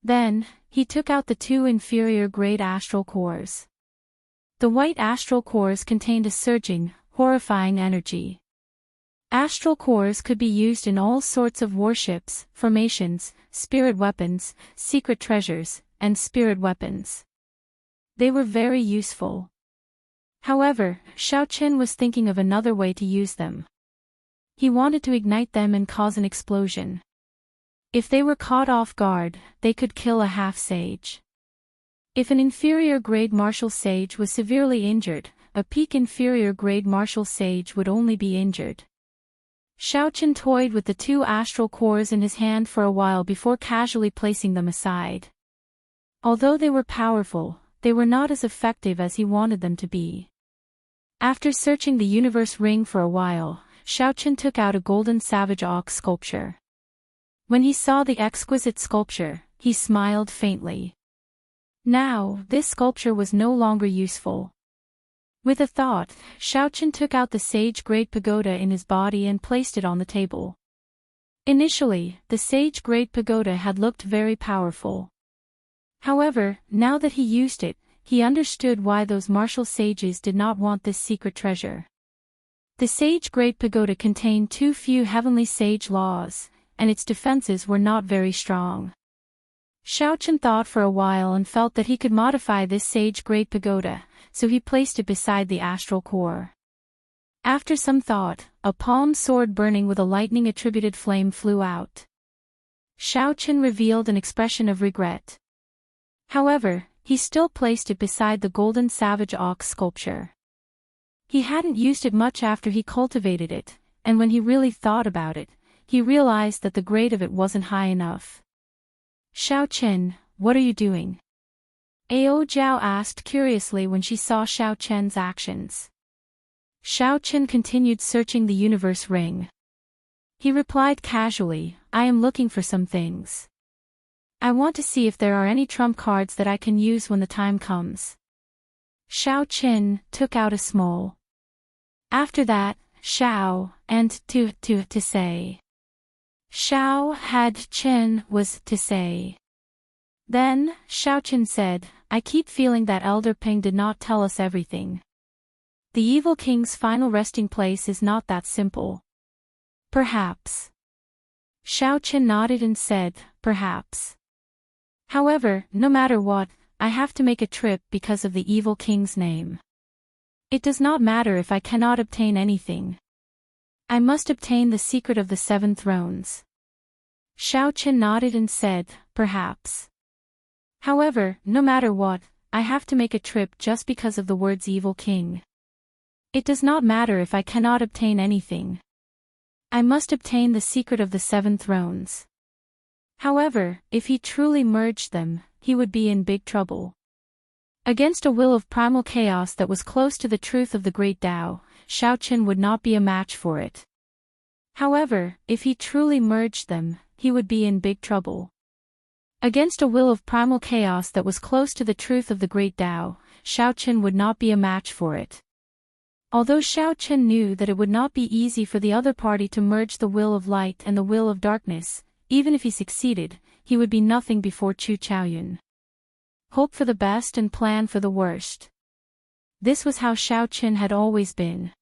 Then, he took out the 2 inferior-grade astral cores. The white astral cores contained a surging, horrifying energy. Astral cores could be used in all sorts of warships, formations, spirit weapons, secret treasures, and spirit weapons. They were very useful. However, Xiaoqin was thinking of another way to use them. He wanted to ignite them and cause an explosion. If they were caught off guard, they could kill a half-sage. If an inferior-grade martial sage was severely injured, a peak inferior-grade martial sage would only be injured. Xiaoqin toyed with the 2 astral cores in his hand for a while before casually placing them aside. Although they were powerful, they were not as effective as he wanted them to be. After searching the universe ring for a while, Xiaoqin took out a golden savage ox sculpture. When he saw the exquisite sculpture, he smiled faintly. Now, this sculpture was no longer useful. With a thought, Xiaoqin took out the sage-grade pagoda in his body and placed it on the table. Initially, the sage-grade pagoda had looked very powerful. However, now that he used it, he understood why those martial sages did not want this secret treasure. The sage-grade pagoda contained too few heavenly sage laws, and its defenses were not very strong. Xiaoqin thought for a while and felt that he could modify this sage-grade pagoda, so he placed it beside the astral core. After some thought, a palm sword burning with a lightning-attributed flame flew out. Xiaoqin revealed an expression of regret. However, he still placed it beside the golden savage ox sculpture. He hadn't used it much after he cultivated it, and when he really thought about it, he realized that the grade of it wasn't high enough. Xiaoqin, what are you doing? Ao Jiao asked curiously when she saw Xiaoqin's actions. Xiaoqin continued searching the universe ring. He replied casually, I am looking for some things. I want to see if there are any trump cards that I can use when the time comes. Xiaoqin took out a small. After that, Xiao, and to say. Xiao had Qin was to say. Then, Xiaoqin said, I keep feeling that Elder Ping did not tell us everything. The evil king's final resting place is not that simple. Perhaps. Xiaoqin nodded and said, perhaps. However, no matter what, I have to make a trip because of the evil king's name. It does not matter if I cannot obtain anything. I must obtain the secret of the 7 thrones. Xiaoqin nodded and said, perhaps. However, no matter what, I have to make a trip just because of the words evil king. It does not matter if I cannot obtain anything. I must obtain the secret of the 7 thrones. However, if he truly merged them, he would be in big trouble. Against a will of primal chaos that was close to the truth of the great Tao, Xiaoqin would not be a match for it. However, if he truly merged them, he would be in big trouble. Against a will of primal chaos that was close to the truth of the great Tao, Xiaoqin would not be a match for it. Although Xiaoqin knew that it would not be easy for the other party to merge the will of light and the will of darkness, even if he succeeded, he would be nothing before Chu Chaoyun. Hope for the best and plan for the worst. This was how Xiaoqin had always been.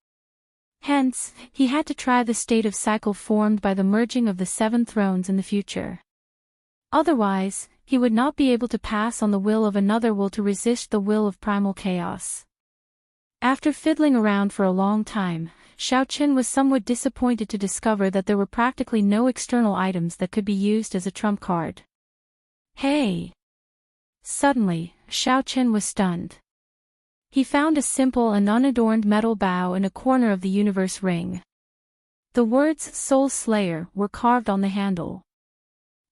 Hence, he had to try the state of cycle formed by the merging of the 7 thrones in the future. Otherwise, he would not be able to pass on the will of another will to resist the will of primal chaos. After fiddling around for a long time, Xiaoqin was somewhat disappointed to discover that there were practically no external items that could be used as a trump card. Hey! Suddenly, Xiaoqin was stunned. He found a simple and unadorned metal bow in a corner of the universe ring. The words Soul Slayer were carved on the handle.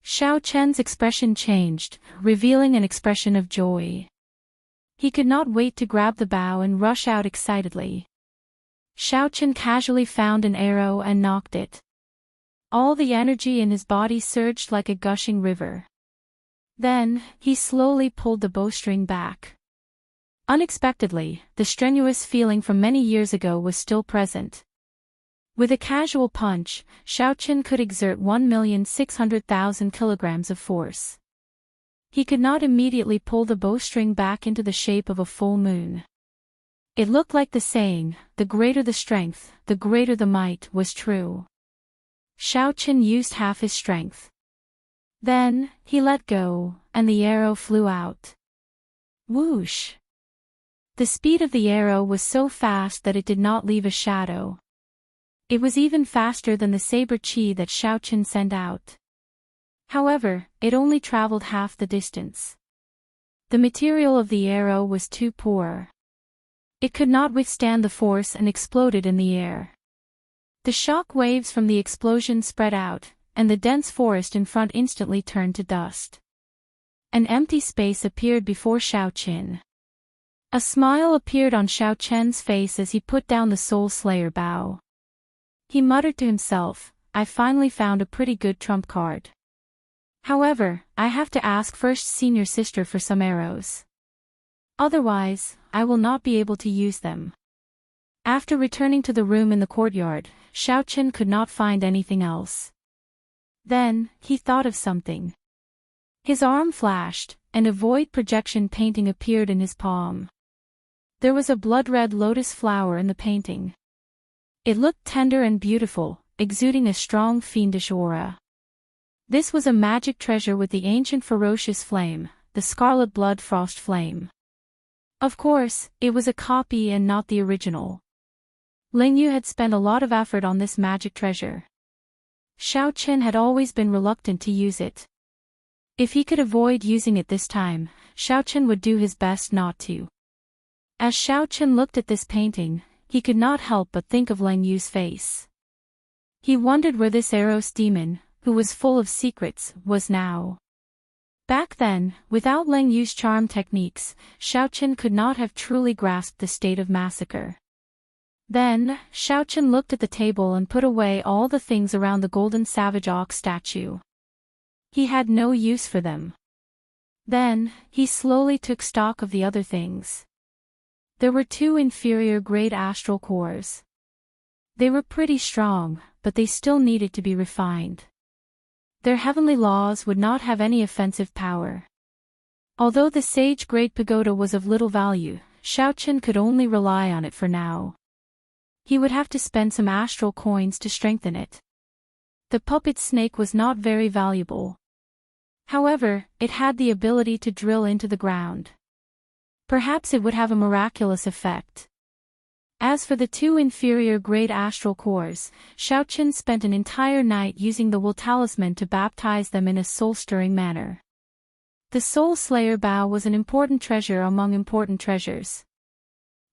Xiaoqian's expression changed, revealing an expression of joy. He could not wait to grab the bow and rush out excitedly. Xiaoqin casually found an arrow and nocked it. All the energy in his body surged like a gushing river. Then, he slowly pulled the bowstring back. Unexpectedly, the strenuous feeling from many years ago was still present. With a casual punch, Xiaoqin could exert 1,600,000 kilograms of force. He could not immediately pull the bowstring back into the shape of a full moon. It looked like the saying, the greater the strength, the greater the might, was true. Xiaoqin used half his strength. Then, he let go, and the arrow flew out. Whoosh! The speed of the arrow was so fast that it did not leave a shadow. It was even faster than the saber qi that Xiaoqin sent out. However, it only traveled half the distance. The material of the arrow was too poor. It could not withstand the force and exploded in the air. The shock waves from the explosion spread out, and the dense forest in front instantly turned to dust. An empty space appeared before Xiaoqin. A smile appeared on Xiaoqian's face as he put down the Soul Slayer bow. He muttered to himself, I finally found a pretty good trump card. However, I have to ask first senior sister for some arrows. Otherwise, I will not be able to use them. After returning to the room in the courtyard, Xiaoqin could not find anything else. Then, he thought of something. His arm flashed, and a void projection painting appeared in his palm. There was a blood-red lotus flower in the painting. It looked tender and beautiful, exuding a strong fiendish aura. This was a magic treasure with the ancient ferocious flame, the scarlet blood frost flame. Of course, it was a copy and not the original. Ling Yu had spent a lot of effort on this magic treasure. Xiaoqin had always been reluctant to use it. If he could avoid using it this time, Xiaoqin would do his best not to. As Xiaoqin looked at this painting, he could not help but think of Ling Yu's face. He wondered where this Eros demon, who was full of secrets, was now. Back then, without Ling Yu's charm techniques, Xiaoqin could not have truly grasped the state of massacre. Then, Xiaoqin looked at the table and put away all the things around the golden savage ox statue. He had no use for them. Then, he slowly took stock of the other things. There were 2 inferior-grade astral cores. They were pretty strong, but they still needed to be refined. Their heavenly laws would not have any offensive power. Although the sage-grade pagoda was of little value, Xiaoqin could only rely on it for now. He would have to spend some astral coins to strengthen it. The puppet snake was not very valuable. However, it had the ability to drill into the ground. Perhaps it would have a miraculous effect. As for the 2 inferior-grade astral cores, Xiaoqin spent an entire night using the Will Talisman to baptize them in a soul-stirring manner. The Soul Slayer bow was an important treasure among important treasures.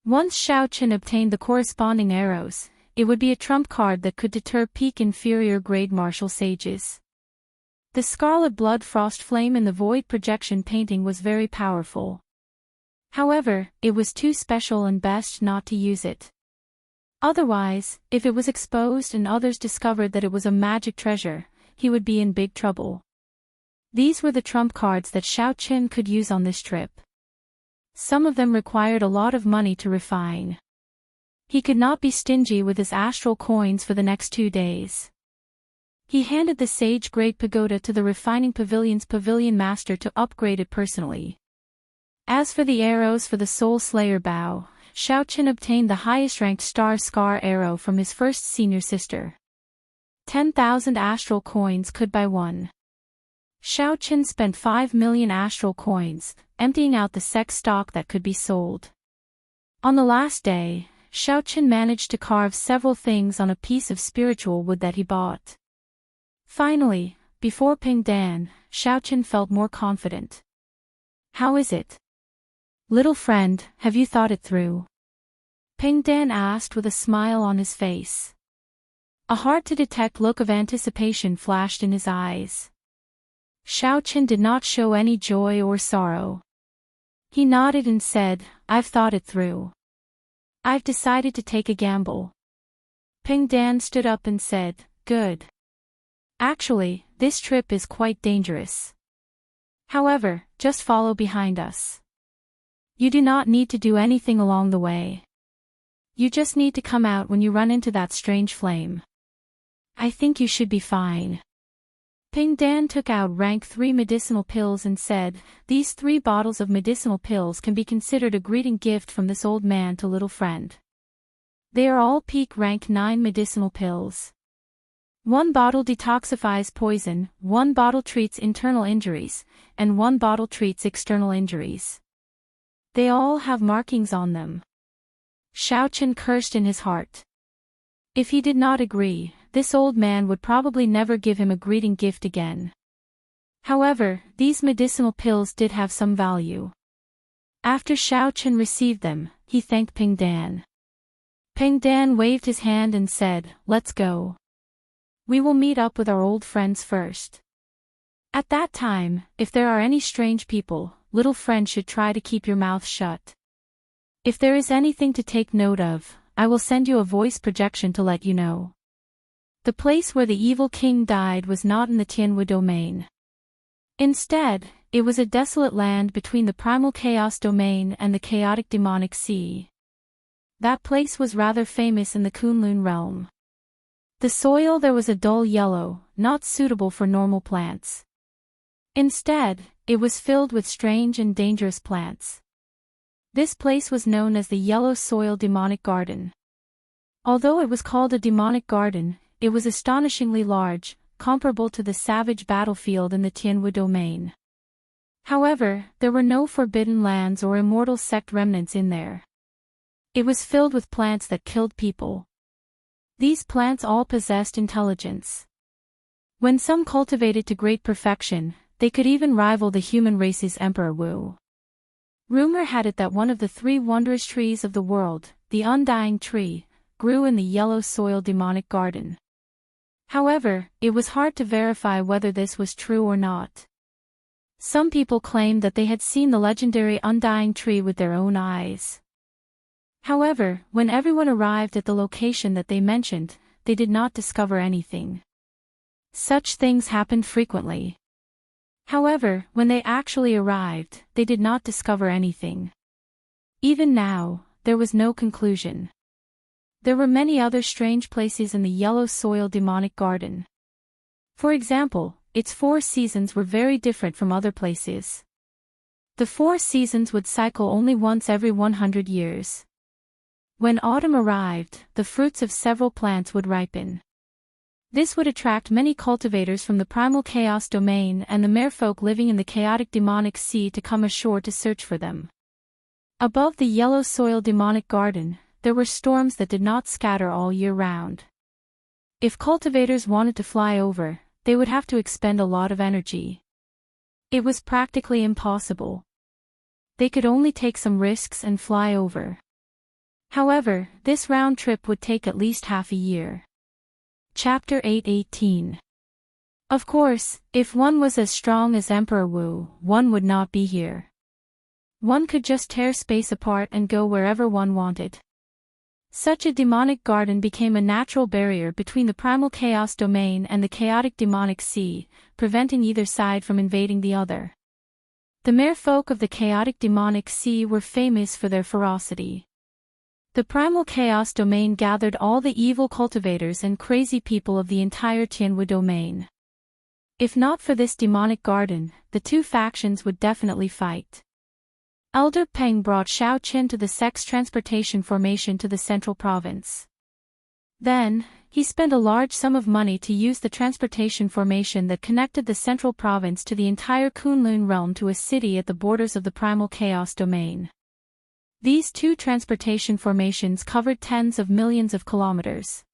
Once Xiaoqin obtained the corresponding arrows, it would be a trump card that could deter peak inferior-grade martial sages. The scarlet blood frost flame in the void projection painting was very powerful. However, it was too special and best not to use it. Otherwise, if it was exposed and others discovered that it was a magic treasure, he would be in big trouble. These were the trump cards that Xiaoqin could use on this trip. Some of them required a lot of money to refine. He could not be stingy with his astral coins for the next 2 days. He handed the Sage Great Pagoda to the Refining Pavilion's pavilion master to upgrade it personally. As for the arrows for the Soul Slayer bow, Xiaoqin obtained the highest-ranked Star Scar arrow from his first senior sister. 10,000 astral coins could buy one. Xiaoqin spent 5 million astral coins, emptying out the sex stock that could be sold. On the last day, Xiaoqin managed to carve several things on a piece of spiritual wood that he bought. Finally, before Ping Dan, Xiaoqin felt more confident. "How is it? Little friend, have you thought it through?" Ping Dan asked with a smile on his face. A hard-to-detect look of anticipation flashed in his eyes. Xiaoqin did not show any joy or sorrow. He nodded and said, "I've thought it through. I've decided to take a gamble." Ping Dan stood up and said, "Good. Actually, this trip is quite dangerous. However, just follow behind us. You do not need to do anything along the way. You just need to come out when you run into that strange flame. I think you should be fine." Ping Dan took out rank 3 medicinal pills and said, "These 3 bottles of medicinal pills can be considered a greeting gift from this old man to little friend. They are all peak rank 9 medicinal pills. 1 bottle detoxifies poison, 1 bottle treats internal injuries, and 1 bottle treats external injuries. They all have markings on them." Xiaoqin cursed in his heart. If he did not agree, this old man would probably never give him a greeting gift again. However, these medicinal pills did have some value. After Xiaoqin received them, he thanked Ping Dan. Ping Dan waved his hand and said, "Let's go. We will meet up with our old friends first. At that time, if there are any strange people, little friend should try to keep your mouth shut. If there is anything to take note of, I will send you a voice projection to let you know." The place where the evil king died was not in the Tianwu domain. Instead, it was a desolate land between the primal chaos domain and the chaotic demonic sea. That place was rather famous in the Kunlun realm. The soil there was a dull yellow, not suitable for normal plants. Instead, it was filled with strange and dangerous plants. This place was known as the Yellow Soil Demonic Garden. Although it was called a demonic garden, it was astonishingly large, comparable to the savage battlefield in the Tianwu domain. However, there were no forbidden lands or immortal sect remnants in there. It was filled with plants that killed people. These plants all possessed intelligence. When some cultivated to great perfection, they could even rival the human race's Emperor Wu. Rumor had it that one of the 3 wondrous trees of the world, the Undying Tree, grew in the Yellow Soil Demonic Garden. However, it was hard to verify whether this was true or not. Some people claimed that they had seen the legendary Undying Tree with their own eyes. However, when everyone arrived at the location that they mentioned, they did not discover anything. Such things happened frequently. However, when they actually arrived, they did not discover anything. Even now, there was no conclusion. There were many other strange places in the Yellow Soil Demonic Garden. For example, its 4 seasons were very different from other places. The 4 seasons would cycle only once every 100 years. When autumn arrived, the fruits of several plants would ripen. This would attract many cultivators from the primal chaos domain and the merfolk living in the chaotic demonic sea to come ashore to search for them. Above the Yellow Soil Demonic Garden, there were storms that did not scatter all year round. If cultivators wanted to fly over, they would have to expend a lot of energy. It was practically impossible. They could only take some risks and fly over. However, this round trip would take at least half a year. Chapter 8:18. Of course, if one was as strong as Emperor Wu, one would not be here. One could just tear space apart and go wherever one wanted. Such a demonic garden became a natural barrier between the primal chaos domain and the chaotic demonic sea, preventing either side from invading the other. The merfolk of the chaotic demonic sea were famous for their ferocity. The primal chaos domain gathered all the evil cultivators and crazy people of the entire Tianwu domain. If not for this demonic garden, the two factions would definitely fight. Elder Peng brought Xiao Qin to the sex transportation formation to the central province. Then, he spent a large sum of money to use the transportation formation that connected the central province to the entire Kunlun realm to a city at the borders of the primal chaos domain. These two transportation formations covered tens of millions of kilometers.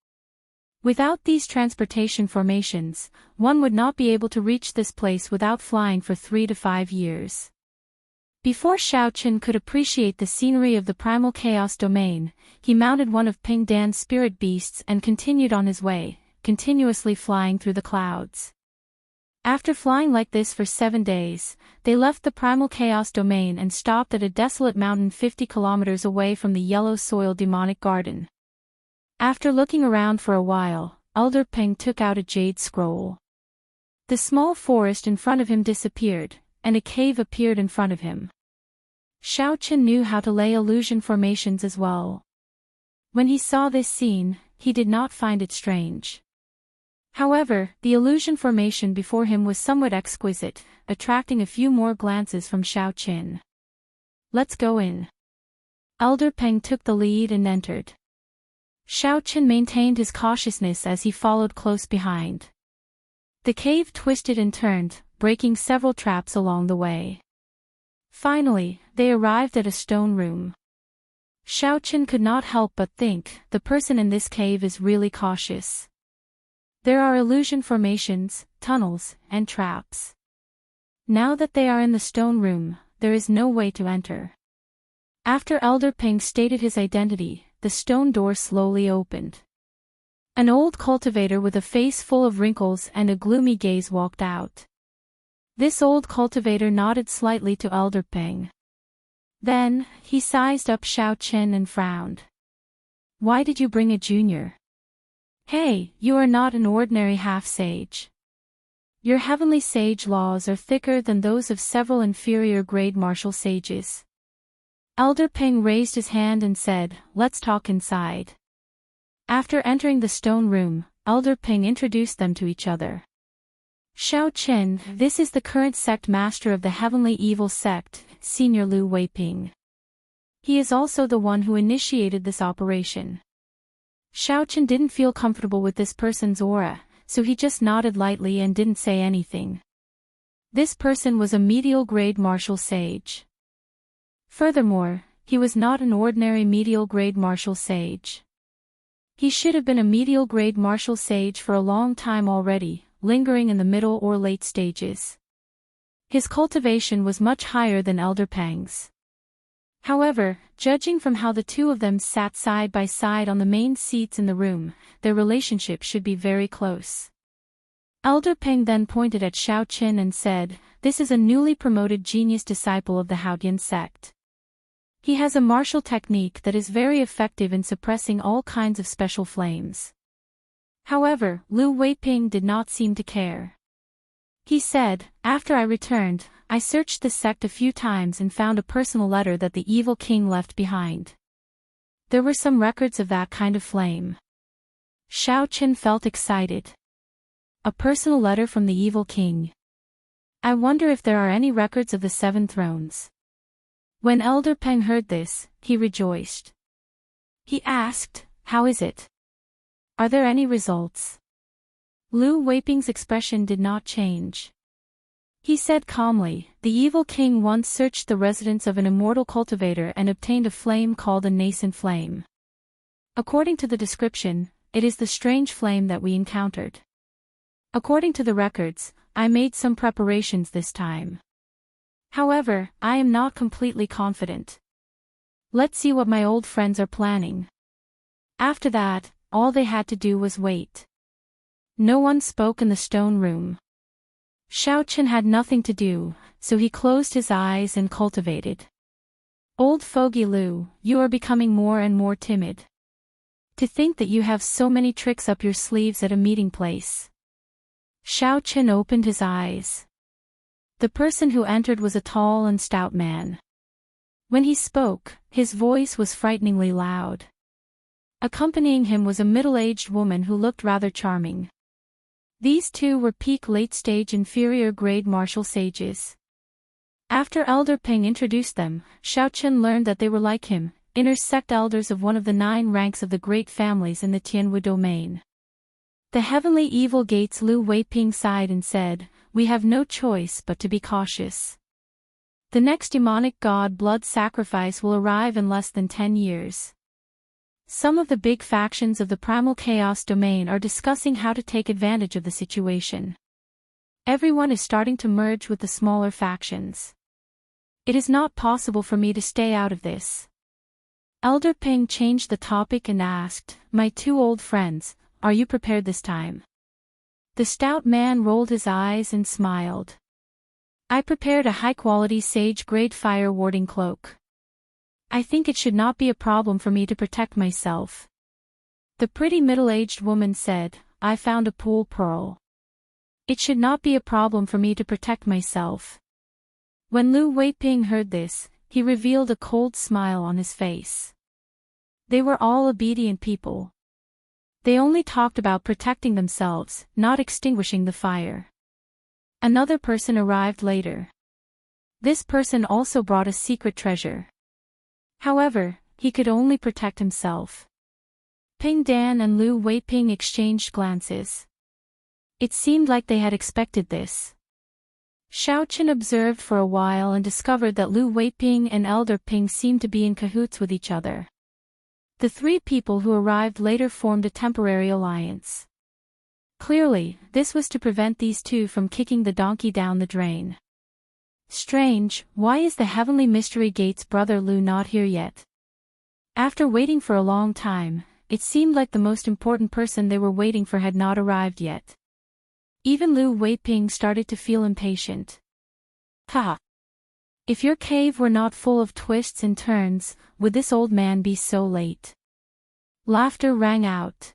Without these transportation formations, one would not be able to reach this place without flying for 3 to 5 years. Before Xiao Qin could appreciate the scenery of the primal chaos domain, he mounted one of Ping Dan's spirit beasts and continued on his way, continuously flying through the clouds. After flying like this for 7 days, they left the primal chaos domain and stopped at a desolate mountain 50 kilometers away from the yellow soil demonic garden. After looking around for a while, Elder Peng took out a jade scroll. The small forest in front of him disappeared, and a cave appeared in front of him. Xiao Qin knew how to lay illusion formations as well. When he saw this scene, he did not find it strange. However, the illusion formation before him was somewhat exquisite, attracting a few more glances from Xiao Qin. "Let's go in." Elder Peng took the lead and entered. Xiao Qin maintained his cautiousness as he followed close behind. The cave twisted and turned, breaking several traps along the way. Finally, they arrived at a stone room. Xiao Qin could not help but think, the person in this cave is really cautious. There are illusion formations, tunnels, and traps. Now that they are in the stone room, there is no way to enter. After Elder Peng stated his identity, the stone door slowly opened. An old cultivator with a face full of wrinkles and a gloomy gaze walked out. This old cultivator nodded slightly to Elder Peng. Then, he sized up Xiao Qin and frowned. "Why did you bring a junior? Hey, you are not an ordinary half-sage. Your heavenly sage laws are thicker than those of several inferior grade martial sages." Elder Peng raised his hand and said, "Let's talk inside." After entering the stone room, Elder Peng introduced them to each other. "Xiao Qin, this is the current sect master of the Heavenly Evil Sect, Senior Lu Weiping. He is also the one who initiated this operation." Xiao Qin didn't feel comfortable with this person's aura, so he just nodded lightly and didn't say anything. This person was a medial grade martial sage. Furthermore, he was not an ordinary medial grade martial sage. He should have been a medial grade martial sage for a long time already, lingering in the middle or late stages. His cultivation was much higher than Elder Peng's. However, judging from how the two of them sat side by side on the main seats in the room, their relationship should be very close. Elder Peng then pointed at Xiao Qin and said, "This is a newly promoted genius disciple of the Haodian sect. He has a martial technique that is very effective in suppressing all kinds of special flames." However, Lu Weiping did not seem to care. He said, "After I returned, I searched the sect a few times and found a personal letter that the evil king left behind. There were some records of that kind of flame." Xiao Qin felt excited. A personal letter from the evil king. I wonder if there are any records of the 7 thrones. When Elder Peng heard this, he rejoiced. He asked, "How is it? Are there any results?" Lu Weiping's expression did not change. He said calmly, "The evil king once searched the residence of an immortal cultivator and obtained a flame called a nascent flame. According to the description, it is the strange flame that we encountered. According to the records, I made some preparations this time. However, I am not completely confident. Let's see what my old friends are planning." After that, all they had to do was wait. No one spoke in the stone room. Xiao Qin had nothing to do, so he closed his eyes and cultivated. "Old fogey Lu, you are becoming more and more timid. To think that you have so many tricks up your sleeves at a meeting place. Xiaoqin opened his eyes. The person who entered was a tall and stout man. When he spoke, his voice was frighteningly loud. Accompanying him was a middle-aged woman who looked rather charming. These two were peak late-stage inferior-grade martial sages. After Elder Ping introduced them, Xiaoqin learned that they were like him, inner sect elders of one of the 9 ranks of the great families in the Tianwu domain. The heavenly evil gates Lu Weiping sighed and said, "We have no choice but to be cautious. The next demonic god blood sacrifice will arrive in less than 10 years. Some of the big factions of the primal chaos domain are discussing how to take advantage of the situation. Everyone is starting to merge with the smaller factions. It is not possible for me to stay out of this." Elder Ping changed the topic and asked, "My 2 old friends, are you prepared this time?" The stout man rolled his eyes and smiled. "I prepared a high-quality sage-grade fire-warding cloak. I think it should not be a problem for me to protect myself." The pretty middle-aged woman said, "I found a pool pearl. It should not be a problem for me to protect myself." When Lu Weiping heard this, he revealed a cold smile on his face. They were all obedient people. They only talked about protecting themselves, not extinguishing the fire. Another person arrived later. This person also brought a secret treasure. However, he could only protect himself. Ping Dan and Lu Weiping exchanged glances. It seemed like they had expected this. Xiaoqin observed for a while and discovered that Lu Weiping and Elder Ping seemed to be in cahoots with each other. The 3 people who arrived later formed a temporary alliance. Clearly, this was to prevent these 2 from kicking the donkey down the drain. Strange, why is the Heavenly Mystery Gate's brother Lu not here yet? After waiting for a long time, it seemed like the most important person they were waiting for had not arrived yet. Even Lu Weiping started to feel impatient. "Ha! If your cave were not full of twists and turns, would this old man be so late?" Laughter rang out.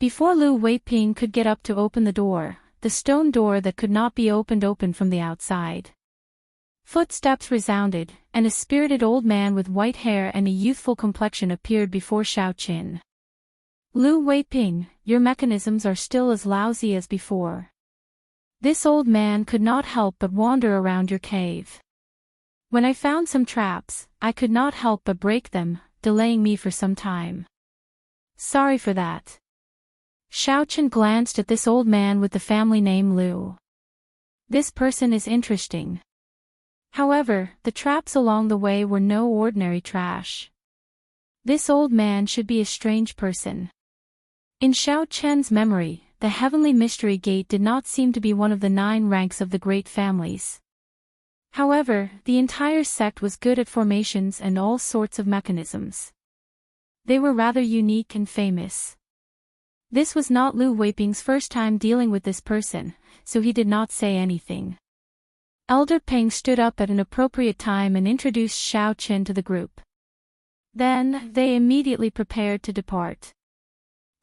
Before Lu Weiping could get up to open the door, the stone door that could not be opened from the outside. Footsteps resounded, and a spirited old man with white hair and a youthful complexion appeared before Xiaoqin. "Lu Weiping, your mechanisms are still as lousy as before. This old man could not help but wander around your cave. When I found some traps, I could not help but break them, delaying me for some time. Sorry for that." Xiaoqin glanced at this old man with the family name Lu. This person is interesting. However, the traps along the way were no ordinary trash. This old man should be a strange person. In Xiaoqian's memory, the Heavenly Mystery Gate did not seem to be one of the 9 ranks of the great families. However, the entire sect was good at formations and all sorts of mechanisms. They were rather unique and famous. This was not Lu Weiping's first time dealing with this person, so he did not say anything. Elder Peng stood up at an appropriate time and introduced Xiaoqin to the group. Then, they immediately prepared to depart.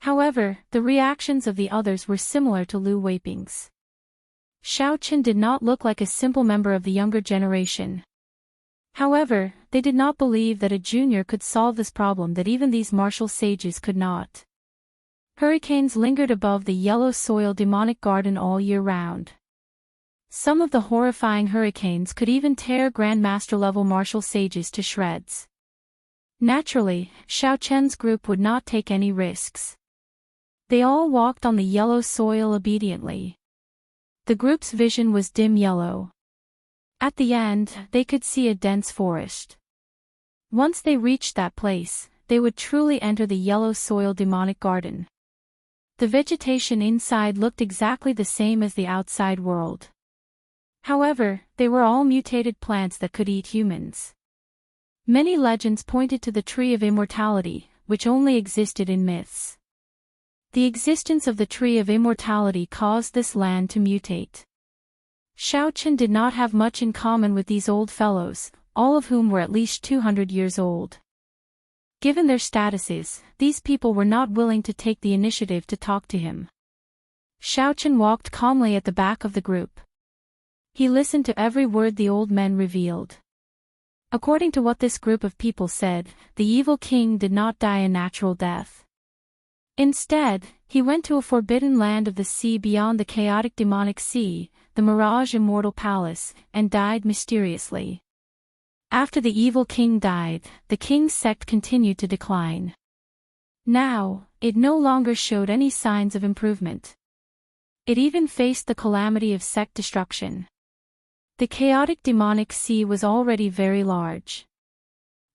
However, the reactions of the others were similar to Lu Weiping's. Xiaoqin did not look like a simple member of the younger generation. However, they did not believe that a junior could solve this problem that even these martial sages could not. Hurricanes lingered above the yellow soil demonic garden all year round. Some of the horrifying hurricanes could even tear Grandmaster-level martial sages to shreds. Naturally, Xiaoqian's group would not take any risks. They all walked on the yellow soil obediently. The group's vision was dim yellow. At the end, they could see a dense forest. Once they reached that place, they would truly enter the yellow soil demonic garden. The vegetation inside looked exactly the same as the outside world. However, they were all mutated plants that could eat humans. Many legends pointed to the tree of immortality, which only existed in myths. The existence of the tree of immortality caused this land to mutate. Xiaoqin did not have much in common with these old fellows, all of whom were at least 200 years old. Given their statuses, these people were not willing to take the initiative to talk to him. Xiaochen walked calmly at the back of the group. He listened to every word the old men revealed. According to what this group of people said, the evil king did not die a natural death. Instead, he went to a forbidden land of the sea beyond the chaotic demonic sea, the Mirage Immortal Palace, and died mysteriously. After the evil king died, the king's sect continued to decline. Now, it no longer showed any signs of improvement. It even faced the calamity of sect destruction. The chaotic demonic sea was already very large.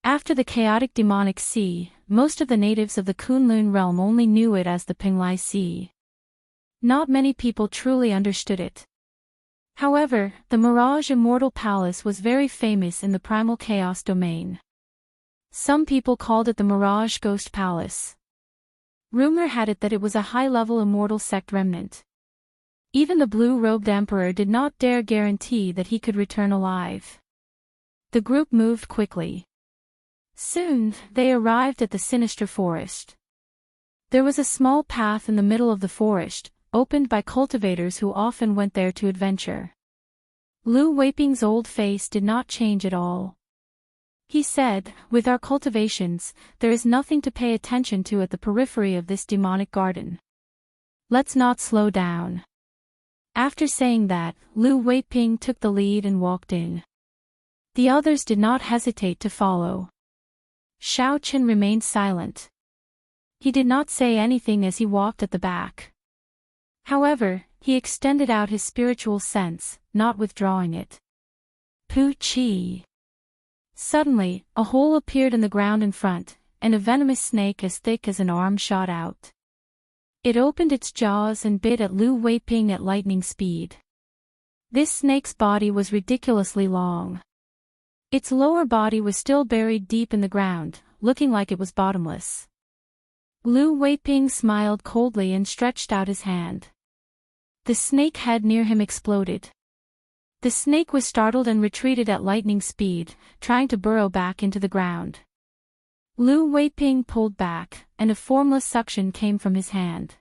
After the chaotic demonic sea, most of the natives of the Kunlun realm only knew it as the Pinglai Sea. Not many people truly understood it. However, the Mirage Immortal Palace was very famous in the primal chaos domain. Some people called it the Mirage Ghost Palace. Rumor had it that it was a high-level immortal sect remnant. Even the blue-robed emperor did not dare guarantee that he could return alive. The group moved quickly. Soon, they arrived at the sinister forest. There was a small path in the middle of the forest, opened by cultivators who often went there to adventure. Lu Weiping's old face did not change at all. He said, "With our cultivations, there is nothing to pay attention to at the periphery of this demonic garden. Let's not slow down." After saying that, Lu Weiping took the lead and walked in. The others did not hesitate to follow. Xiaochen remained silent. He did not say anything as he walked at the back. However, he extended out his spiritual sense, not withdrawing it. Pu Qi. Suddenly, a hole appeared in the ground in front, and a venomous snake as thick as an arm shot out. It opened its jaws and bit at Lu Weiping at lightning speed. This snake's body was ridiculously long. Its lower body was still buried deep in the ground, looking like it was bottomless. Lu Weiping smiled coldly and stretched out his hand. The snake head near him exploded. The snake was startled and retreated at lightning speed, trying to burrow back into the ground. Lu Weiping pulled back, and a formless suction came from his hand.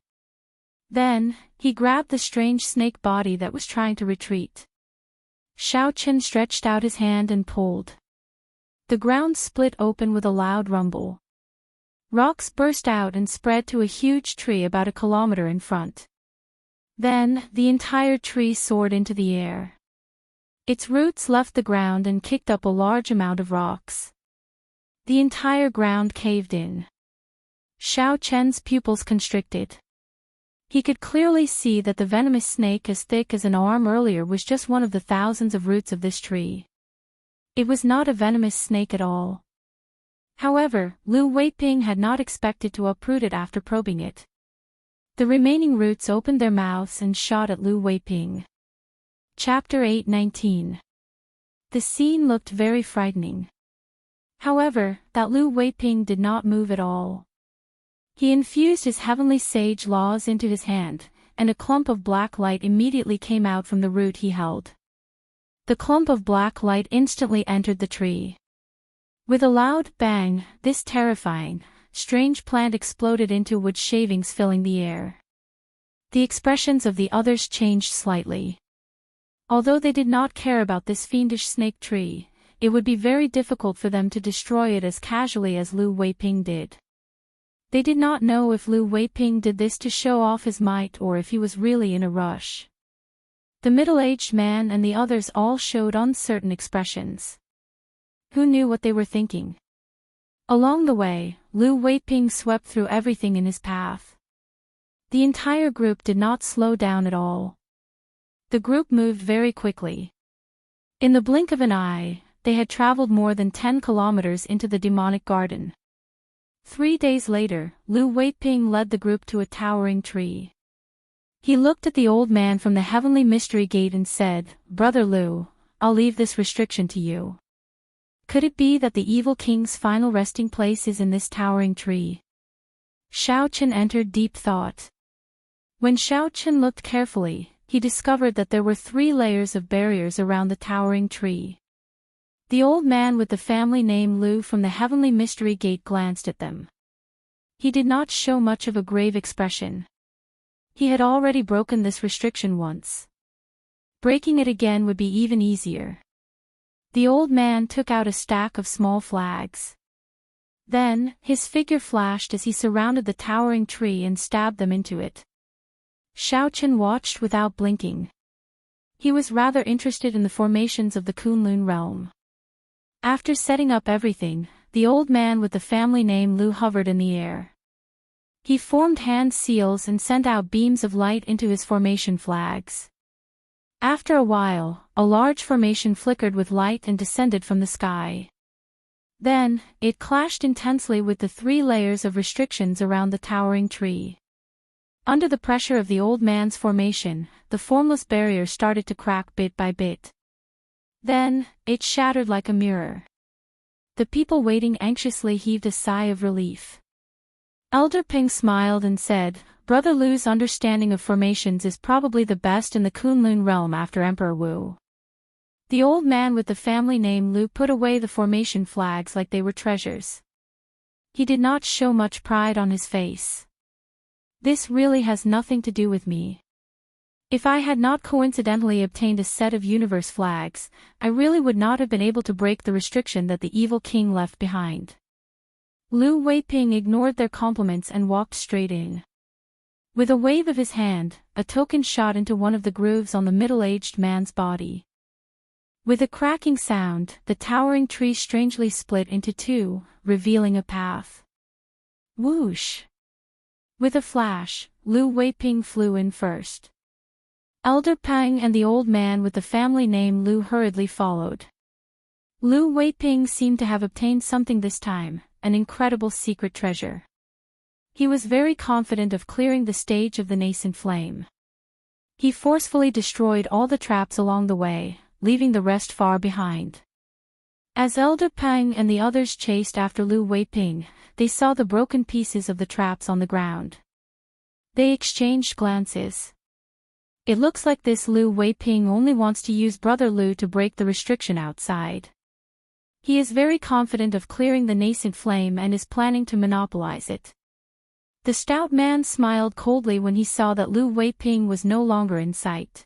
Then, he grabbed the strange snake body that was trying to retreat. Xiaochen stretched out his hand and pulled. The ground split open with a loud rumble. Rocks burst out and spread to a huge tree about a kilometer in front. Then, the entire tree soared into the air. Its roots left the ground and kicked up a large amount of rocks. The entire ground caved in. Xiaochen's pupils constricted. He could clearly see that the venomous snake as thick as an arm earlier was just one of the thousands of roots of this tree. It was not a venomous snake at all. However, Lu Weiping had not expected to uproot it after probing it. The remaining roots opened their mouths and shot at Lu Weiping. Chapter 8:19. The scene looked very frightening. However, that Lu Weiping did not move at all. He infused his heavenly sage laws into his hand, and a clump of black light immediately came out from the root he held. The clump of black light instantly entered the tree. With a loud bang, this terrifying, strange plant exploded into wood shavings filling the air. The expressions of the others changed slightly. Although they did not care about this fiendish snake tree, it would be very difficult for them to destroy it as casually as Lu Weiping did. They did not know if Lu Weiping did this to show off his might or if he was really in a rush. The middle-aged man and the others all showed uncertain expressions. Who knew what they were thinking? Along the way, Lu Weiping swept through everything in his path. The entire group did not slow down at all. The group moved very quickly. In the blink of an eye, they had traveled more than 10 kilometers into the demonic garden. 3 days later, Lu Weiping led the group to a towering tree. He looked at the old man from the heavenly mystery gate and said, "Brother Lu, I'll leave this restriction to you. Could it be that the evil king's final resting place is in this towering tree?" Xiaochen entered deep thought. When Xiaochen looked carefully, he discovered that there were 3 layers of barriers around the towering tree. The old man with the family name Lu from the Heavenly Mystery Gate glanced at them. He did not show much of a grave expression. He had already broken this restriction once. Breaking it again would be even easier. The old man took out a stack of small flags. Then, his figure flashed as he surrounded the towering tree and stabbed them into it. Xiaochen watched without blinking. He was rather interested in the formations of the Kunlun realm. After setting up everything, the old man with the family name Lu hovered in the air. He formed hand seals and sent out beams of light into his formation flags. After a while, a large formation flickered with light and descended from the sky. Then, it clashed intensely with the 3 layers of restrictions around the towering tree. Under the pressure of the old man's formation, the formless barrier started to crack bit by bit. Then, it shattered like a mirror. The people waiting anxiously heaved a sigh of relief. Elder Ping smiled and said, "Brother Lu's understanding of formations is probably the best in the Kunlun realm after Emperor Wu." The old man with the family name Lu put away the formation flags like they were treasures. He did not show much pride on his face. "This really has nothing to do with me. If I had not coincidentally obtained a set of universe flags, I really would not have been able to break the restriction that the evil king left behind." Lu Weiping ignored their compliments and walked straight in. With a wave of his hand, a token shot into one of the grooves on the middle-aged man's body. With a cracking sound, the towering tree strangely split into 2, revealing a path. Whoosh! With a flash, Lu Weiping flew in first. Elder Pang and the old man with the family name Lu hurriedly followed. Lu Weiping seemed to have obtained something this time, an incredible secret treasure. He was very confident of clearing the stage of the nascent flame. He forcefully destroyed all the traps along the way, leaving the rest far behind. As Elder Pang and the others chased after Lu Weiping, they saw the broken pieces of the traps on the ground. They exchanged glances. "It looks like this Lu Weiping only wants to use Brother Lu to break the restriction outside. He is very confident of clearing the nascent flame and is planning to monopolize it." The stout man smiled coldly when he saw that Lu Weiping was no longer in sight.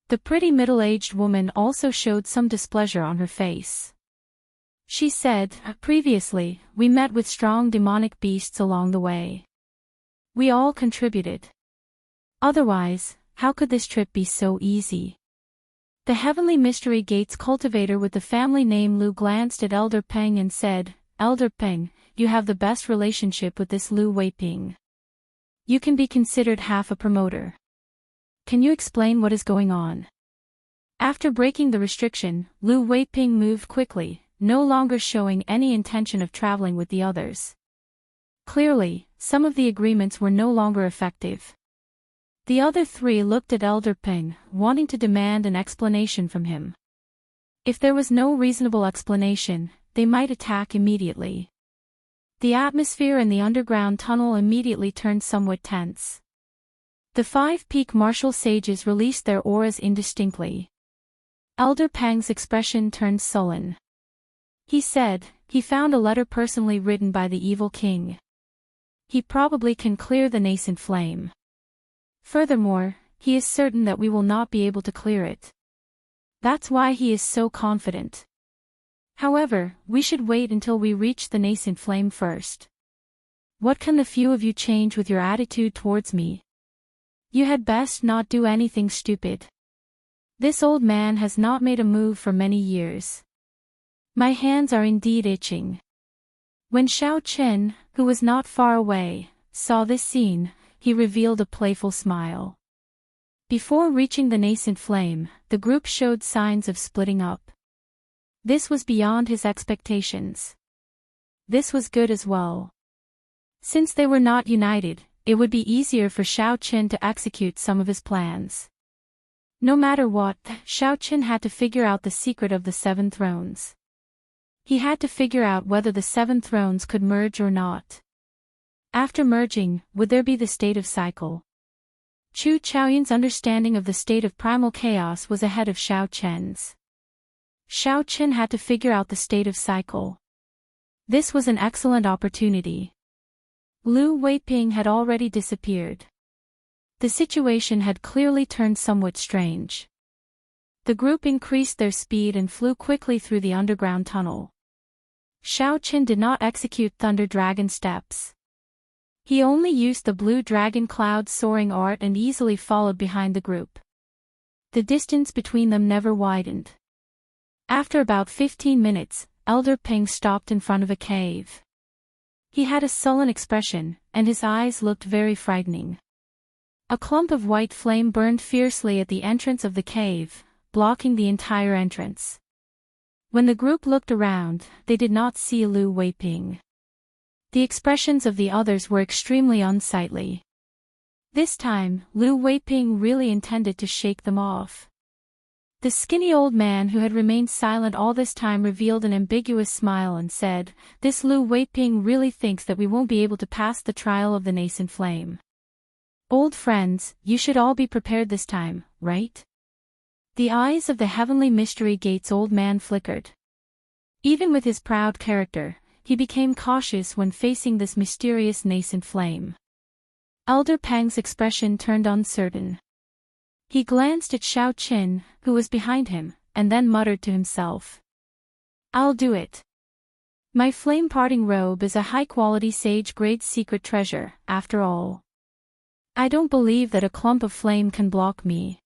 The pretty middle-aged woman also showed some displeasure on her face. She said, "Previously, we met with strong demonic beasts along the way. We all contributed. Otherwise, how could this trip be so easy?" The Heavenly Mystery Gate's cultivator with the family name Lu glanced at Elder Peng and said, "Elder Peng, you have the best relationship with this Lu Weiping. You can be considered half a promoter. Can you explain what is going on?" After breaking the restriction, Lu Weiping moved quickly, no longer showing any intention of traveling with the others. Clearly, some of the agreements were no longer effective. The other 3 looked at Elder Peng, wanting to demand an explanation from him. If there was no reasonable explanation, they might attack immediately. The atmosphere in the underground tunnel immediately turned somewhat tense. The 5 peak martial sages released their auras indistinctly. Elder Peng's expression turned sullen. He said, he found a letter personally written by the evil king. He probably can clear the nascent flame. Furthermore, he is certain that we will not be able to clear it. That's why he is so confident. However, we should wait until we reach the nascent flame first. What can the few of you change with your attitude towards me? You had best not do anything stupid. This old man has not made a move for many years. My hands are indeed itching. When Xiao Chen, who was not far away, saw this scene, he revealed a playful smile. Before reaching the nascent flame, the group showed signs of splitting up. This was beyond his expectations. This was good as well. Since they were not united, it would be easier for Xiao Chen to execute some of his plans. No matter what, Xiao Chen had to figure out the secret of the 7 thrones. He had to figure out whether the 7 thrones could merge or not. After merging, would there be the state of cycle? Chu Chaoyun's understanding of the state of primal chaos was ahead of Xiao Chen's. Xiao Qin had to figure out the state of cycle. This was an excellent opportunity. Lu Weiping had already disappeared. The situation had clearly turned somewhat strange. The group increased their speed and flew quickly through the underground tunnel. Xiao Qin did not execute Thunder Dragon steps. He only used the Blue Dragon Cloud soaring art and easily followed behind the group. The distance between them never widened. After about 15 minutes, Elder Ping stopped in front of a cave. He had a sullen expression, and his eyes looked very frightening. A clump of white flame burned fiercely at the entrance of the cave, blocking the entire entrance. When the group looked around, they did not see Lu Weiping. The expressions of the others were extremely unsightly. This time, Lu Weiping really intended to shake them off. The skinny old man who had remained silent all this time revealed an ambiguous smile and said, "This Lu Weiping really thinks that we won't be able to pass the trial of the nascent flame. Old friends, you should all be prepared this time, right?" The eyes of the Heavenly Mystery Gate's old man flickered. Even with his proud character, he became cautious when facing this mysterious nascent flame. Elder Pang's expression turned uncertain. He glanced at Xiao Qin, who was behind him, and then muttered to himself, "I'll do it. My flame-parting robe is a high-quality sage-grade secret treasure, after all. I don't believe that a clump of flame can block me."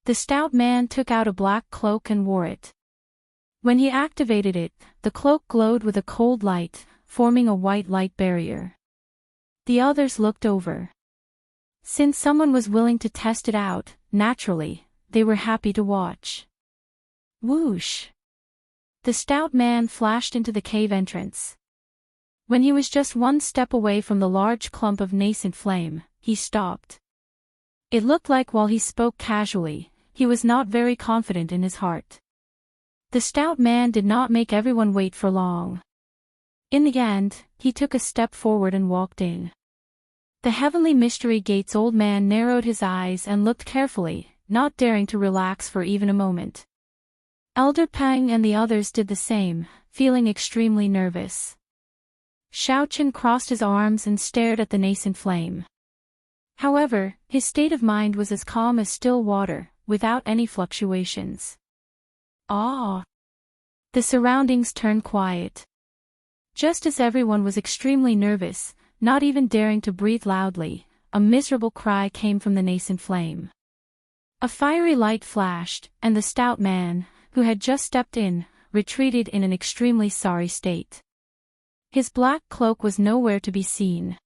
The stout man took out a black cloak and wore it. When he activated it, the cloak glowed with a cold light, forming a white light barrier. The others looked over. Since someone was willing to test it out, naturally, they were happy to watch. Whoosh! The stout man flashed into the cave entrance. When he was just one step away from the large clump of nascent flame, he stopped. It looked like while he spoke casually, he was not very confident in his heart. The stout man did not make everyone wait for long. In the end, he took a step forward and walked in. The Heavenly Mystery Gate's old man narrowed his eyes and looked carefully, not daring to relax for even a moment. Elder Pang and the others did the same, feeling extremely nervous. Xiao Qin crossed his arms and stared at the nascent flame. However, his state of mind was as calm as still water, without any fluctuations. Ah! The surroundings turned quiet. Just as everyone was extremely nervous, not even daring to breathe loudly, a miserable cry came from the nascent flame. A fiery light flashed, and the stout man, who had just stepped in, retreated in an extremely sorry state. His black cloak was nowhere to be seen.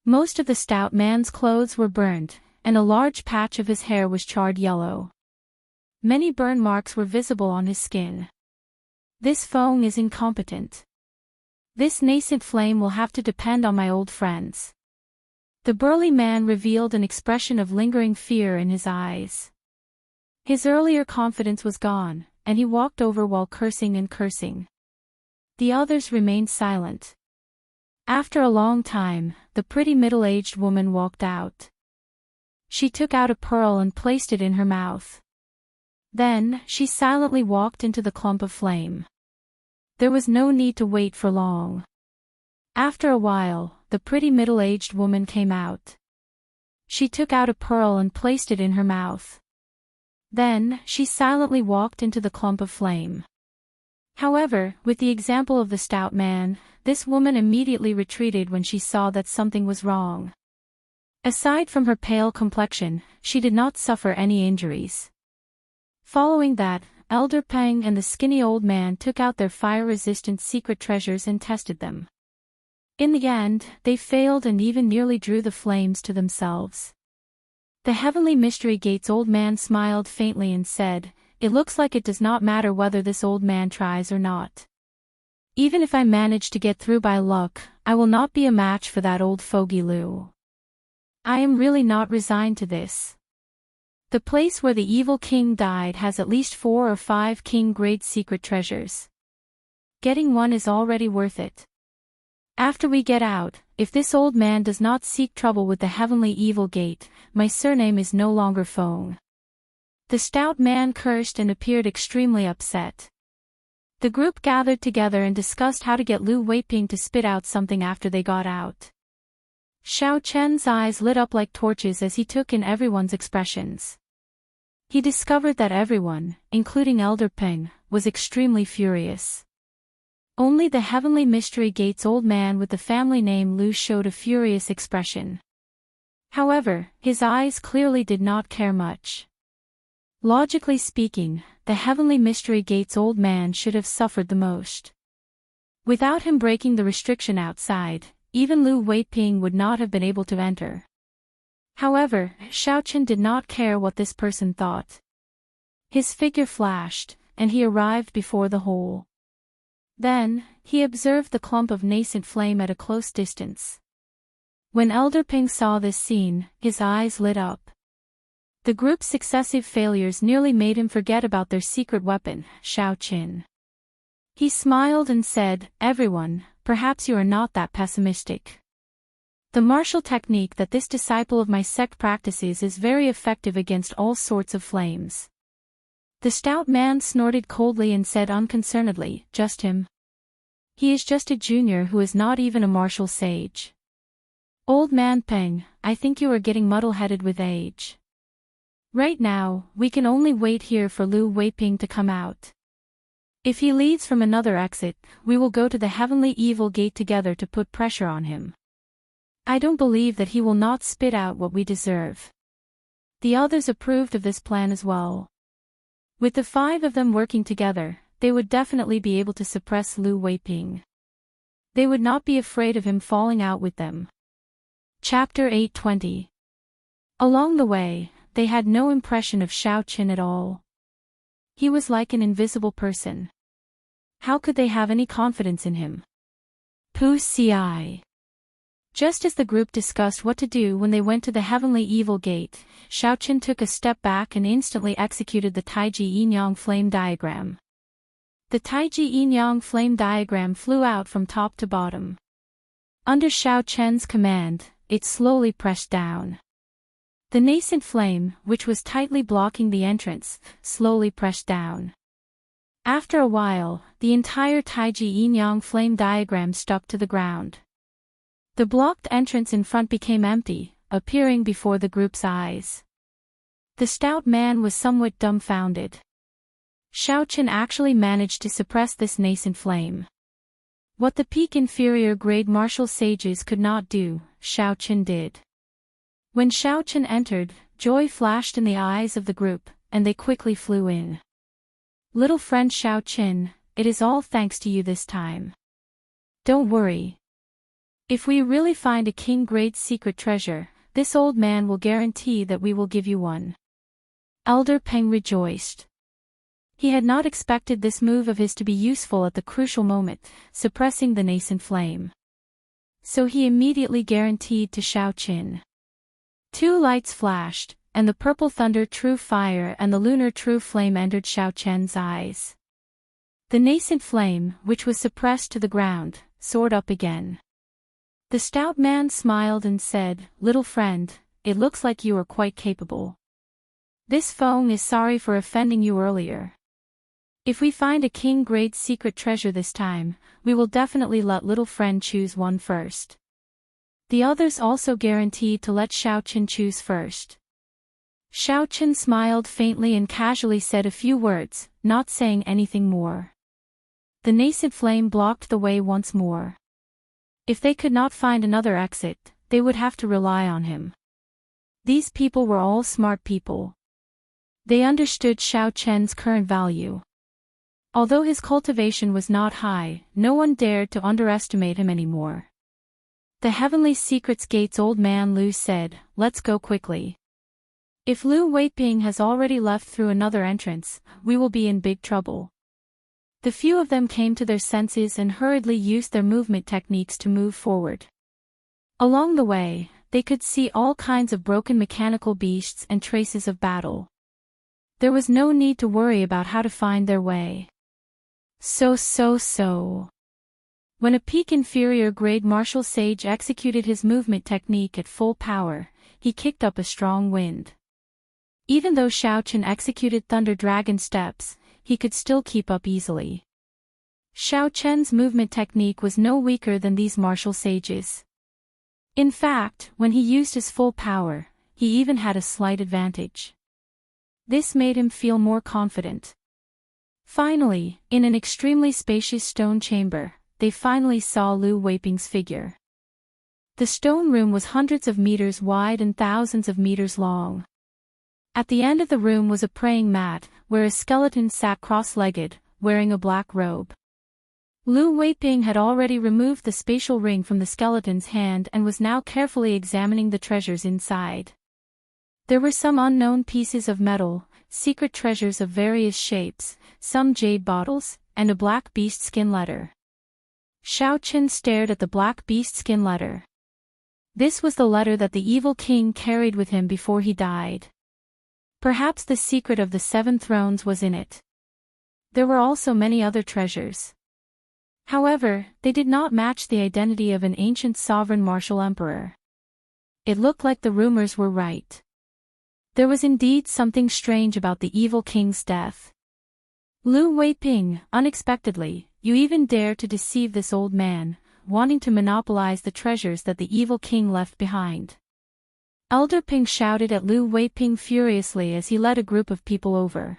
Most of the stout man's clothes were burned, and a large patch of his hair was charred yellow. Many burn marks were visible on his skin. This Feng is incompetent. This nascent flame will have to depend on my old friends. The burly man revealed an expression of lingering fear in his eyes. His earlier confidence was gone, and he walked over while cursing and cursing. The others remained silent. After a long time, the pretty middle-aged woman walked out. She took out a pearl and placed it in her mouth. Then, she silently walked into the clump of flame. There was no need to wait for long. After a while, the pretty middle-aged woman came out. She took out a pearl and placed it in her mouth. Then, she silently walked into the clump of flame. However, with the example of the stout man, this woman immediately retreated when she saw that something was wrong. Aside from her pale complexion, she did not suffer any injuries. Following that, Elder Pang and the skinny old man took out their fire-resistant secret treasures and tested them. In the end, they failed and even nearly drew the flames to themselves. The Heavenly Mystery Gate's old man smiled faintly and said, "It looks like it does not matter whether this old man tries or not. Even if I manage to get through by luck, I will not be a match for that old fogey Lu. I am really not resigned to this. The place where the evil king died has at least 4 or 5 king-grade secret treasures. Getting one is already worth it. After we get out, if this old man does not seek trouble with the Heavenly Evil Gate, my surname is no longer Feng." The stout man cursed and appeared extremely upset. The group gathered together and discussed how to get Lu Weiping to spit out something after they got out. Xiao Chen's eyes lit up like torches as he took in everyone's expressions. He discovered that everyone, including Elder Peng, was extremely furious. Only the Heavenly Mystery Gate's old man with the family name Lu showed a furious expression. However, his eyes clearly did not care much. Logically speaking, the Heavenly Mystery Gate's old man should have suffered the most. Without him breaking the restriction outside, even Lu Weiping would not have been able to enter. However, Xiao Chen did not care what this person thought. His figure flashed, and he arrived before the hole. Then, he observed the clump of nascent flame at a close distance. When Elder Peng saw this scene, his eyes lit up. The group's successive failures nearly made him forget about their secret weapon, Xiao Qin. He smiled and said, "Everyone, perhaps you are not that pessimistic. The martial technique that this disciple of my sect practices is very effective against all sorts of flames." The stout man snorted coldly and said unconcernedly, "Just him. He is just a junior who is not even a martial sage." "Old man Peng, I think you are getting muddle-headed with age. Right now, we can only wait here for Lu Weiping to come out. If he leads from another exit, we will go to the Heavenly Evil Gate together to put pressure on him. I don't believe that he will not spit out what we deserve." The others approved of this plan as well. With the 5 of them working together, they would definitely be able to suppress Lu Weiping. They would not be afraid of him falling out with them. Chapter 820. Along the way, they had no impression of Xiao Qin at all. He was like an invisible person. How could they have any confidence in him? Pu Ci. Just as the group discussed what to do when they went to the Heavenly Evil Gate, Xiao Qin took a step back and instantly executed the Taiji Yin-Yang flame diagram. The Taiji Yin-Yang flame diagram flew out from top to bottom. Under Xiao Chen's command, it slowly pressed down. The nascent flame, which was tightly blocking the entrance, slowly pressed down. After a while, the entire Taiji Yin-Yang flame diagram stuck to the ground. The blocked entrance in front became empty, appearing before the group's eyes. The stout man was somewhat dumbfounded. Xiao Qin actually managed to suppress this nascent flame. What the peak inferior grade martial sages could not do, Xiao Qin did. When Xiao Qin entered, joy flashed in the eyes of the group, and they quickly flew in. "Little friend Xiao Qin, it is all thanks to you this time. Don't worry. If we really find a king-grade secret treasure, this old man will guarantee that we will give you one." Elder Peng rejoiced. He had not expected this move of his to be useful at the crucial moment, suppressing the nascent flame. So he immediately guaranteed to Xiao Qin. 2 lights flashed, and the purple thunder true fire and the lunar true flame entered Xiao Chen's eyes. The nascent flame, which was suppressed to the ground, soared up again. The stout man smiled and said, "Little friend, it looks like you are quite capable. This Feng is sorry for offending you earlier. If we find a king-grade secret treasure this time, we will definitely let little friend choose one first." The others also guaranteed to let Xiao Qin choose first. Xiao Qin smiled faintly and casually said a few words, not saying anything more. The nascent flame blocked the way once more. If they could not find another exit, they would have to rely on him. These people were all smart people. They understood Xiao Chen's current value. Although his cultivation was not high, no one dared to underestimate him anymore. The Heavenly Secrets Gate's old man Lu said, "Let's go quickly. If Lu Weiping has already left through another entrance, we will be in big trouble." The few of them came to their senses and hurriedly used their movement techniques to move forward. Along the way, they could see all kinds of broken mechanical beasts and traces of battle. There was no need to worry about how to find their way. So. When a peak inferior grade martial sage executed his movement technique at full power, he kicked up a strong wind. Even though Xiaochen executed Thunder Dragon steps, he could still keep up easily. Xiaochen's movement technique was no weaker than these martial sages. In fact, when he used his full power, he even had a slight advantage. This made him feel more confident. Finally, in an extremely spacious stone chamber, they finally saw Lu Weiping's figure. The stone room was hundreds of meters wide and thousands of meters long. At the end of the room was a praying mat, where a skeleton sat cross-legged, wearing a black robe. Lu Weiping had already removed the spatial ring from the skeleton's hand and was now carefully examining the treasures inside. There were some unknown pieces of metal, secret treasures of various shapes, some jade bottles, and a black beast skin letter. Xiaochen stared at the black beast skin letter. This was the letter that the evil king carried with him before he died. Perhaps the secret of the 7 thrones was in it. There were also many other treasures. However, they did not match the identity of an ancient sovereign martial emperor. It looked like the rumors were right. There was indeed something strange about the evil king's death. Lu Weiping, unexpectedly, you even dare to deceive this old man, wanting to monopolize the treasures that the evil king left behind. Elder Ping shouted at Lu Weiping furiously as he led a group of people over.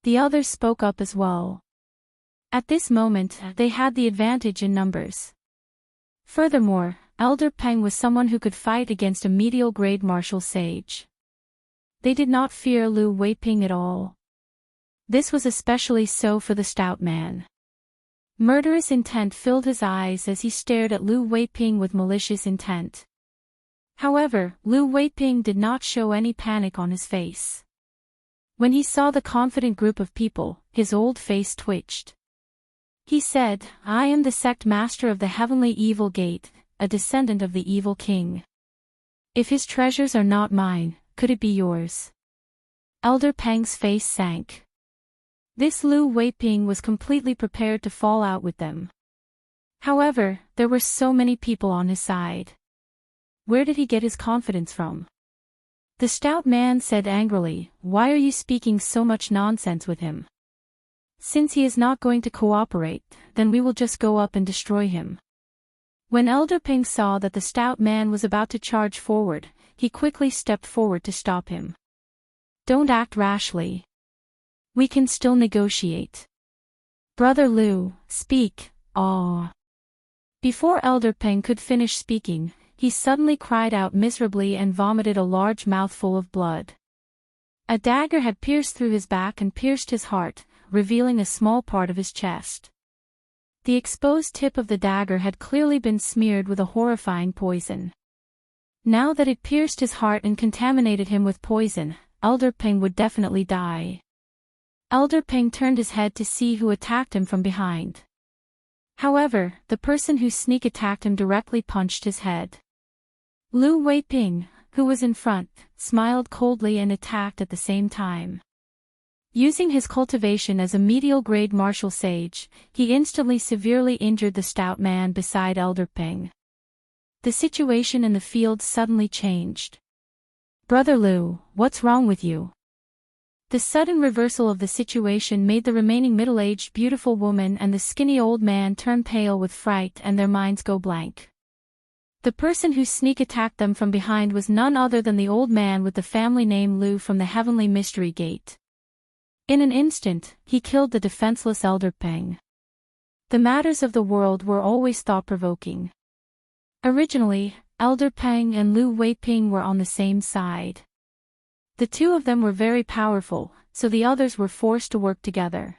The others spoke up as well. At this moment, they had the advantage in numbers. Furthermore, Elder Peng was someone who could fight against a medial-grade martial sage. They did not fear Lu Weiping at all. This was especially so for the stout man. Murderous intent filled his eyes as he stared at Lu Weiping with malicious intent. However, Lu Weiping did not show any panic on his face. When he saw the confident group of people, his old face twitched. He said, I am the sect master of the heavenly evil gate, a descendant of the evil king. If his treasures are not mine, could it be yours? Elder Peng's face sank. This Lu Weiping was completely prepared to fall out with them. However, there were so many people on his side. Where did he get his confidence from? The stout man said angrily, why are you speaking so much nonsense with him? Since he is not going to cooperate, then we will just go up and destroy him. When Elder Ping saw that the stout man was about to charge forward, he quickly stepped forward to stop him. Don't act rashly. We can still negotiate. Brother Lu, speak, aw. Before Elder Peng could finish speaking, he suddenly cried out miserably and vomited a large mouthful of blood. A dagger had pierced through his back and pierced his heart, revealing a small part of his chest. The exposed tip of the dagger had clearly been smeared with a horrifying poison. Now that it pierced his heart and contaminated him with poison, Elder Peng would definitely die. Elder Peng turned his head to see who attacked him from behind. However, the person who sneak attacked him directly punched his head. Lu Weiping, who was in front, smiled coldly and attacked at the same time. Using his cultivation as a medial-grade martial sage, he instantly severely injured the stout man beside Elder Peng. The situation in the field suddenly changed. Brother Lu, what's wrong with you? The sudden reversal of the situation made the remaining middle-aged beautiful woman and the skinny old man turn pale with fright and their minds go blank. The person who sneak attacked them from behind was none other than the old man with the family name Lu from the Heavenly Mystery Gate. In an instant, he killed the defenseless Elder Peng. The matters of the world were always thought-provoking. Originally, Elder Peng and Lu Weiping were on the same side. The two of them were very powerful, so the others were forced to work together.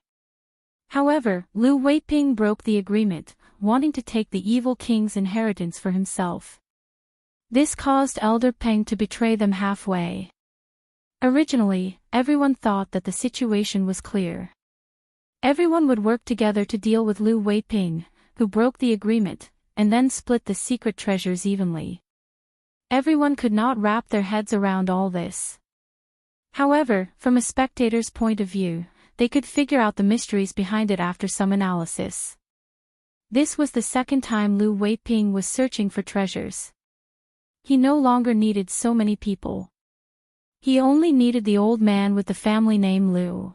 However, Lu Weiping broke the agreement, wanting to take the evil king's inheritance for himself. This caused Elder Peng to betray them halfway. Originally, everyone thought that the situation was clear. Everyone would work together to deal with Lu Weiping, who broke the agreement, and then split the secret treasures evenly. Everyone could not wrap their heads around all this. However, from a spectator's point of view, they could figure out the mysteries behind it after some analysis. This was the second time Lu Weiping was searching for treasures. He no longer needed so many people. He only needed the old man with the family name Lu.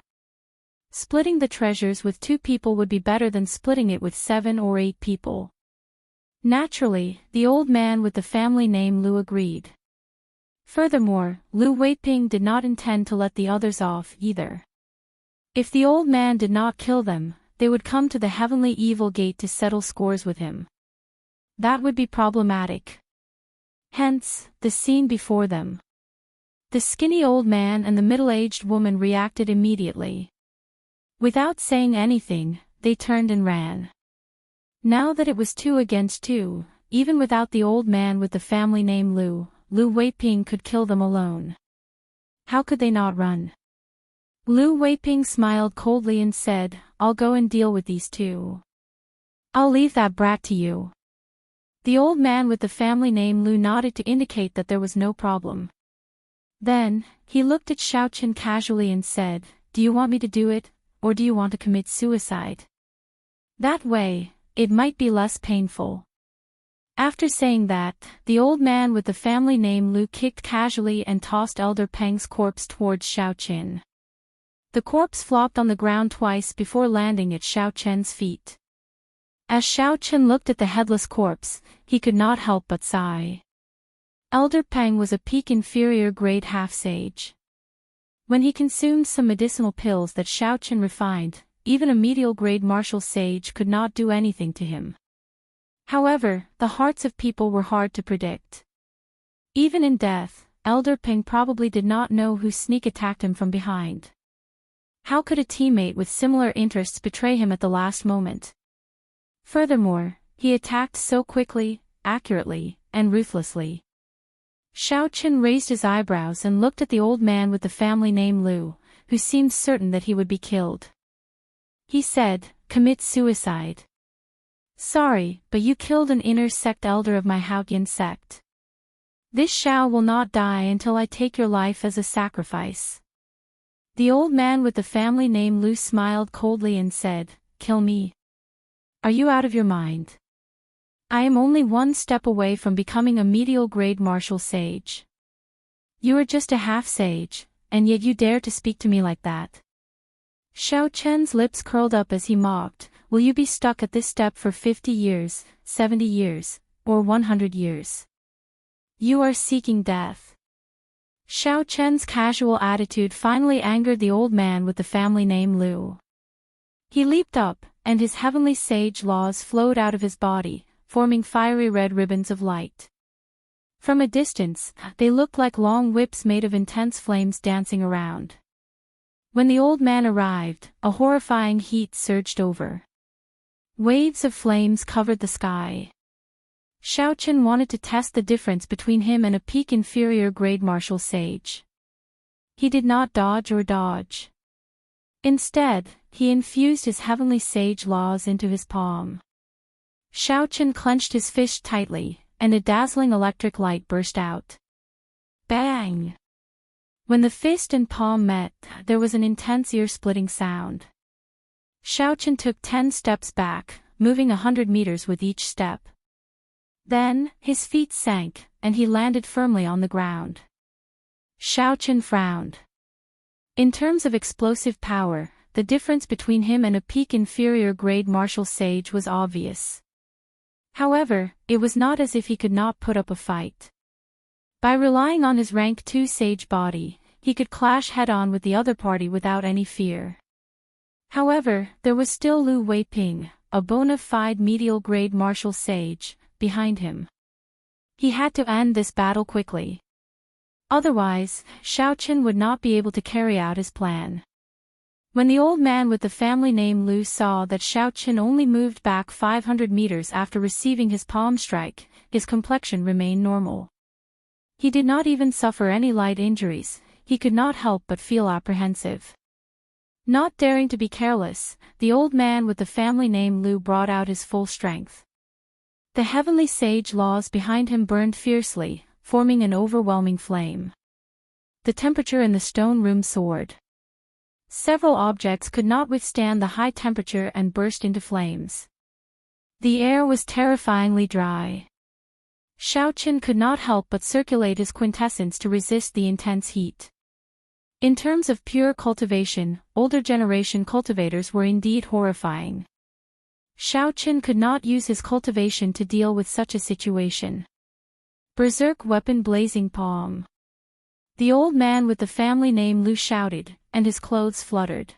Splitting the treasures with 2 people would be better than splitting it with 7 or 8 people. Naturally, the old man with the family name Lu agreed. Furthermore, Lu Weiping did not intend to let the others off either. If the old man did not kill them, they would come to the heavenly evil gate to settle scores with him. That would be problematic. Hence, the scene before them. The skinny old man and the middle-aged woman reacted immediately. Without saying anything, they turned and ran. Now that it was 2 against 2, even without the old man with the family name Lu, Lu Weiping could kill them alone. How could they not run? Lu Weiping smiled coldly and said, "I'll go and deal with these 2. I'll leave that brat to you." The old man with the family name Lu nodded to indicate that there was no problem. Then, he looked at Xiaochen casually and said, "Do you want me to do it, or do you want to commit suicide? That way, it might be less painful." After saying that, the old man with the family name Lu kicked casually and tossed Elder Peng's corpse towards Xiaochen. The corpse flopped on the ground twice before landing at Xiaochen's feet. As Xiaochen looked at the headless corpse, he could not help but sigh. Elder Peng was a peak inferior grade half-sage. When he consumed some medicinal pills that Xiaochen refined, even a medial grade martial sage could not do anything to him. However, the hearts of people were hard to predict. Even in death, Elder Peng probably did not know who sneak attacked him from behind. How could a teammate with similar interests betray him at the last moment? Furthermore, he attacked so quickly, accurately, and ruthlessly. Xiaochen raised his eyebrows and looked at the old man with the family name Lu, who seemed certain that he would be killed. He said, "Commit suicide. Sorry, but you killed an inner sect elder of my Haotian sect. This Xiao will not die until I take your life as a sacrifice." The old man with the family name Lu smiled coldly and said, "Kill me? Are you out of your mind? I am only 1 step away from becoming a medial grade martial sage. You are just a half-sage, and yet you dare to speak to me like that." Xiaochen's lips curled up as he mocked, "Will you be stuck at this step for 50 years, 70 years, or 100 years? You are seeking death." Xiaochen's casual attitude finally angered the old man with the family name Lu. He leaped up, and his heavenly sage laws flowed out of his body, forming fiery red ribbons of light. From a distance, they looked like long whips made of intense flames dancing around. When the old man arrived, a horrifying heat surged over. Waves of flames covered the sky. Xiaochen wanted to test the difference between him and a peak inferior grade martial sage. He did not dodge or dodge. Instead, he infused his heavenly sage laws into his palm. Xiaochen clenched his fist tightly, and a dazzling electric light burst out. Bang! When the fist and palm met, there was an intense ear-splitting sound. Xiaochen took 10 steps back, moving 100 meters with each step. Then, his feet sank, and he landed firmly on the ground. Xiaochen frowned. In terms of explosive power, the difference between him and a peak inferior grade martial sage was obvious. However, it was not as if he could not put up a fight. By relying on his rank 2 sage body, he could clash head-on with the other party without any fear. However, there was still Lu Weiping, a bona fide medial grade martial sage, behind him. He had to end this battle quickly. Otherwise, Xiaochen would not be able to carry out his plan. When the old man with the family name Lu saw that Xiaochen only moved back 500 meters after receiving his palm strike, his complexion remained normal. He did not even suffer any light injuries. He could not help but feel apprehensive. Not daring to be careless, the old man with the family name Lu brought out his full strength. The heavenly sage laws behind him burned fiercely, forming an overwhelming flame. The temperature in the stone room soared. Several objects could not withstand the high temperature and burst into flames. The air was terrifyingly dry. Xiaochen could not help but circulate his quintessence to resist the intense heat. In terms of pure cultivation, older generation cultivators were indeed horrifying. Xiaoqin could not use his cultivation to deal with such a situation. Berserk weapon blazing palm. The old man with the family name Lu shouted, and his clothes fluttered.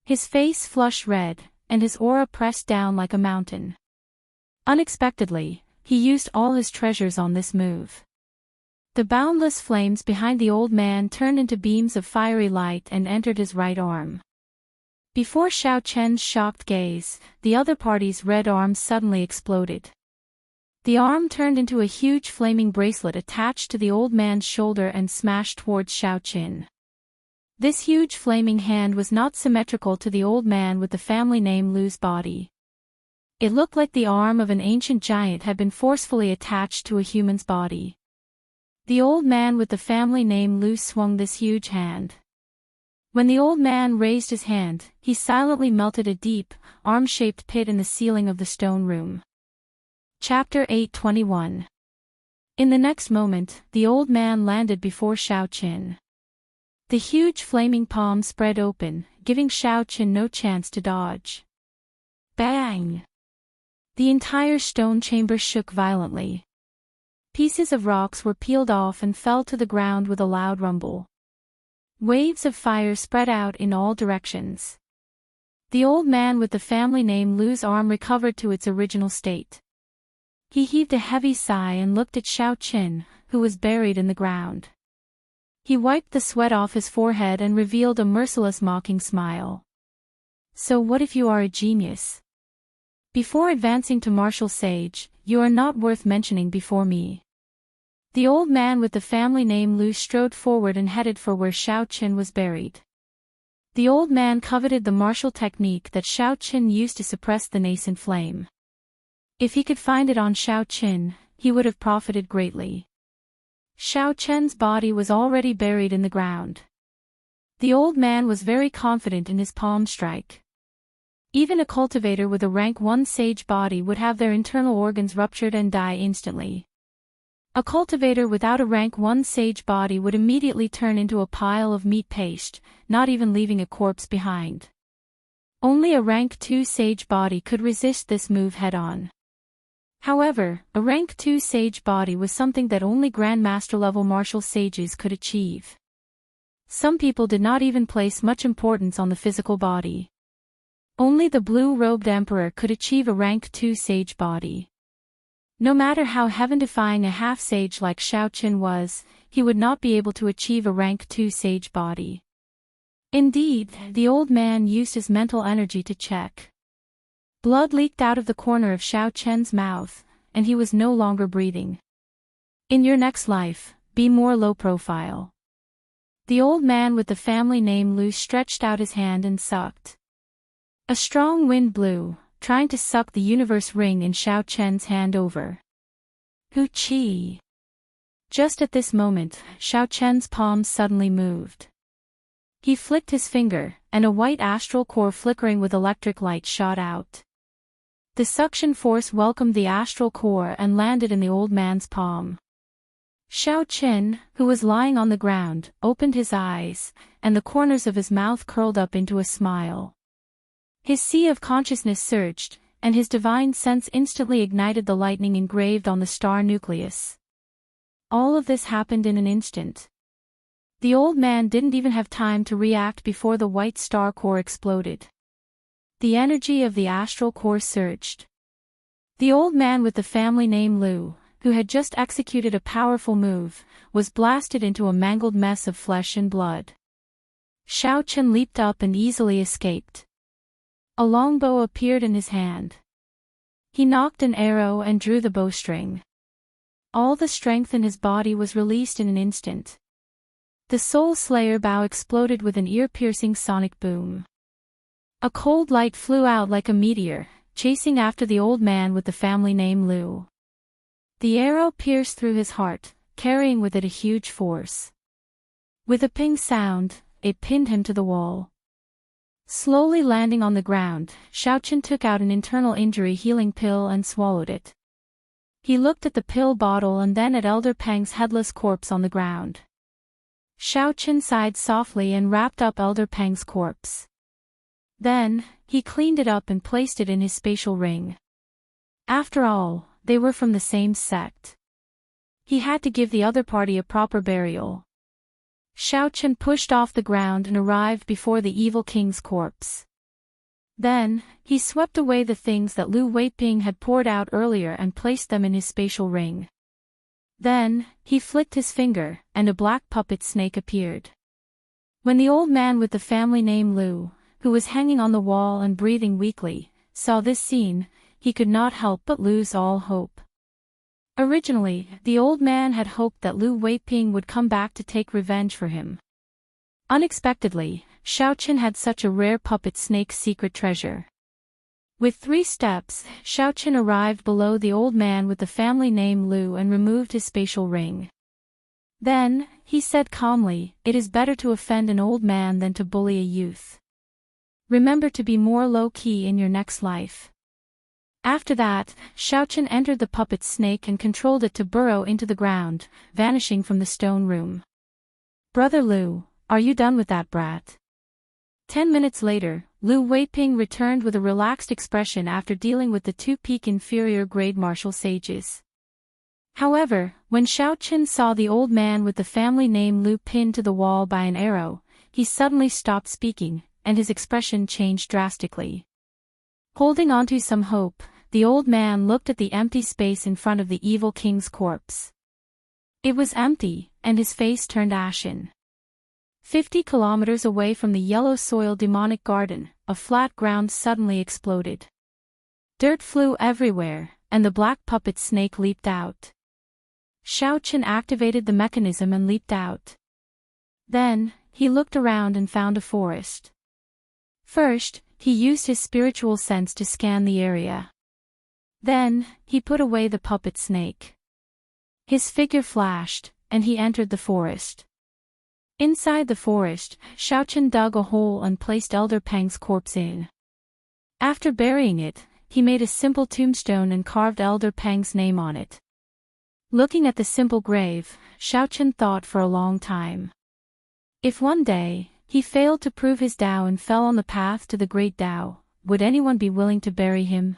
His face flushed red, and his aura pressed down like a mountain. Unexpectedly, he used all his treasures on this move. The boundless flames behind the old man turned into beams of fiery light and entered his right arm. Before Xiaoqian's shocked gaze, the other party's red arm suddenly exploded. The arm turned into a huge flaming bracelet attached to the old man's shoulder and smashed towards Xiaoqin. This huge flaming hand was not symmetrical to the old man with the family name Lu's body. It looked like the arm of an ancient giant had been forcefully attached to a human's body. The old man with the family name Lu swung this huge hand. When the old man raised his hand, he silently melted a deep, arm-shaped pit in the ceiling of the stone room. Chapter 821. In the next moment, the old man landed before Xiaoqin. The huge flaming palm spread open, giving Xiaoqin no chance to dodge. Bang! The entire stone chamber shook violently. Pieces of rocks were peeled off and fell to the ground with a loud rumble. Waves of fire spread out in all directions. The old man with the family name Lu's arm recovered to its original state. He heaved a heavy sigh and looked at Xiaoqin, who was buried in the ground. He wiped the sweat off his forehead and revealed a merciless mocking smile. So what if you are a genius? Before advancing to martial sage, you are not worth mentioning before me. The old man with the family name Lu strode forward and headed for where Xiaoqin was buried. The old man coveted the martial technique that Xiaoqin used to suppress the nascent flame. If he could find it on Xiaoqin, he would have profited greatly. Xiaoqin's body was already buried in the ground. The old man was very confident in his palm strike. Even a cultivator with a rank 1 sage body would have their internal organs ruptured and die instantly. A cultivator without a rank 1 sage body would immediately turn into a pile of meat paste, not even leaving a corpse behind. Only a rank 2 sage body could resist this move head-on. However, a rank 2 sage body was something that only Grandmaster-level martial sages could achieve. Some people did not even place much importance on the physical body. Only the blue-robed emperor could achieve a rank 2 sage body. No matter how heaven-defying a half-sage like Xiaoqin was, he would not be able to achieve a rank 2 sage body. Indeed, the old man used his mental energy to check. Blood leaked out of the corner of Xiaoqin's mouth, and he was no longer breathing. In your next life, be more low-profile. The old man with the family name Lu stretched out his hand and sucked. A strong wind blew, trying to suck the universe ring in Xiaoqin's hand over. Hu-chi! Just at this moment, Xiaoqin's palm suddenly moved. He flicked his finger, and a white astral core flickering with electric light shot out. The suction force welcomed the astral core and landed in the old man's palm. Xiaoqin, who was lying on the ground, opened his eyes, and the corners of his mouth curled up into a smile. His sea of consciousness surged, and his divine sense instantly ignited the lightning engraved on the star nucleus. All of this happened in an instant. The old man didn't even have time to react before the white star core exploded. The energy of the astral core surged. The old man with the family name Lu, who had just executed a powerful move, was blasted into a mangled mess of flesh and blood. Xiaoqin leaped up and easily escaped. A longbow appeared in his hand. He nocked an arrow and drew the bowstring. All the strength in his body was released in an instant. The Soul Slayer bow exploded with an ear-piercing sonic boom. A cold light flew out like a meteor, chasing after the old man with the family name Lu. The arrow pierced through his heart, carrying with it a huge force. With a ping sound, it pinned him to the wall. Slowly landing on the ground, Xiaoqin took out an internal injury healing pill and swallowed it. He looked at the pill bottle and then at Elder Peng's headless corpse on the ground. Xiaoqin sighed softly and wrapped up Elder Peng's corpse. Then, he cleaned it up and placed it in his spatial ring. After all, they were from the same sect. He had to give the other party a proper burial. Xiaoqin pushed off the ground and arrived before the evil king's corpse. Then, he swept away the things that Lu Weiping had poured out earlier and placed them in his spatial ring. Then, he flicked his finger, and a black puppet snake appeared. When the old man with the family name Lu, who was hanging on the wall and breathing weakly, saw this scene, he could not help but lose all hope. Originally, the old man had hoped that Lu Weiping would come back to take revenge for him. Unexpectedly, Xiaoqin had such a rare puppet snake's secret treasure. With 3 steps, Xiaoqin arrived below the old man with the family name Lu and removed his spatial ring. Then, he said calmly, "It is better to offend an old man than to bully a youth. Remember to be more low-key in your next life." After that, Xiaoqin entered the puppet snake and controlled it to burrow into the ground, vanishing from the stone room. "Brother Lu, are you done with that brat?" 10 minutes later, Lu Weiping returned with a relaxed expression after dealing with the 2 peak inferior grade martial sages. However, when Xiaoqin saw the old man with the family name Lu pinned to the wall by an arrow, he suddenly stopped speaking, and his expression changed drastically. Holding onto some hope, the old man looked at the empty space in front of the evil king's corpse. It was empty, and his face turned ashen. 50 kilometers away from the yellow soil demonic garden, a flat ground suddenly exploded. Dirt flew everywhere, and the black puppet snake leaped out. Xiaoqin activated the mechanism and leaped out. Then, he looked around and found a forest. First, he used his spiritual sense to scan the area. Then, he put away the puppet snake. His figure flashed, and he entered the forest. Inside the forest, Xiaoqin dug a hole and placed Elder Peng's corpse in. After burying it, he made a simple tombstone and carved Elder Peng's name on it. Looking at the simple grave, Xiaoqin thought for a long time. If one day, he failed to prove his Tao and fell on the path to the great Tao, would anyone be willing to bury him?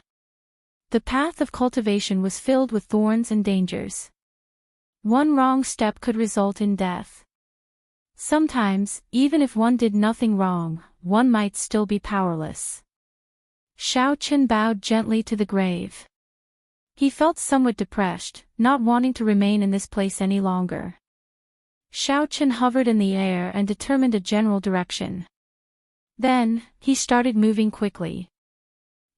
The path of cultivation was filled with thorns and dangers. One wrong step could result in death. Sometimes, even if one did nothing wrong, one might still be powerless. Xiaoqin bowed gently to the grave. He felt somewhat depressed, not wanting to remain in this place any longer. Xiaoqin hovered in the air and determined a general direction. Then, he started moving quickly.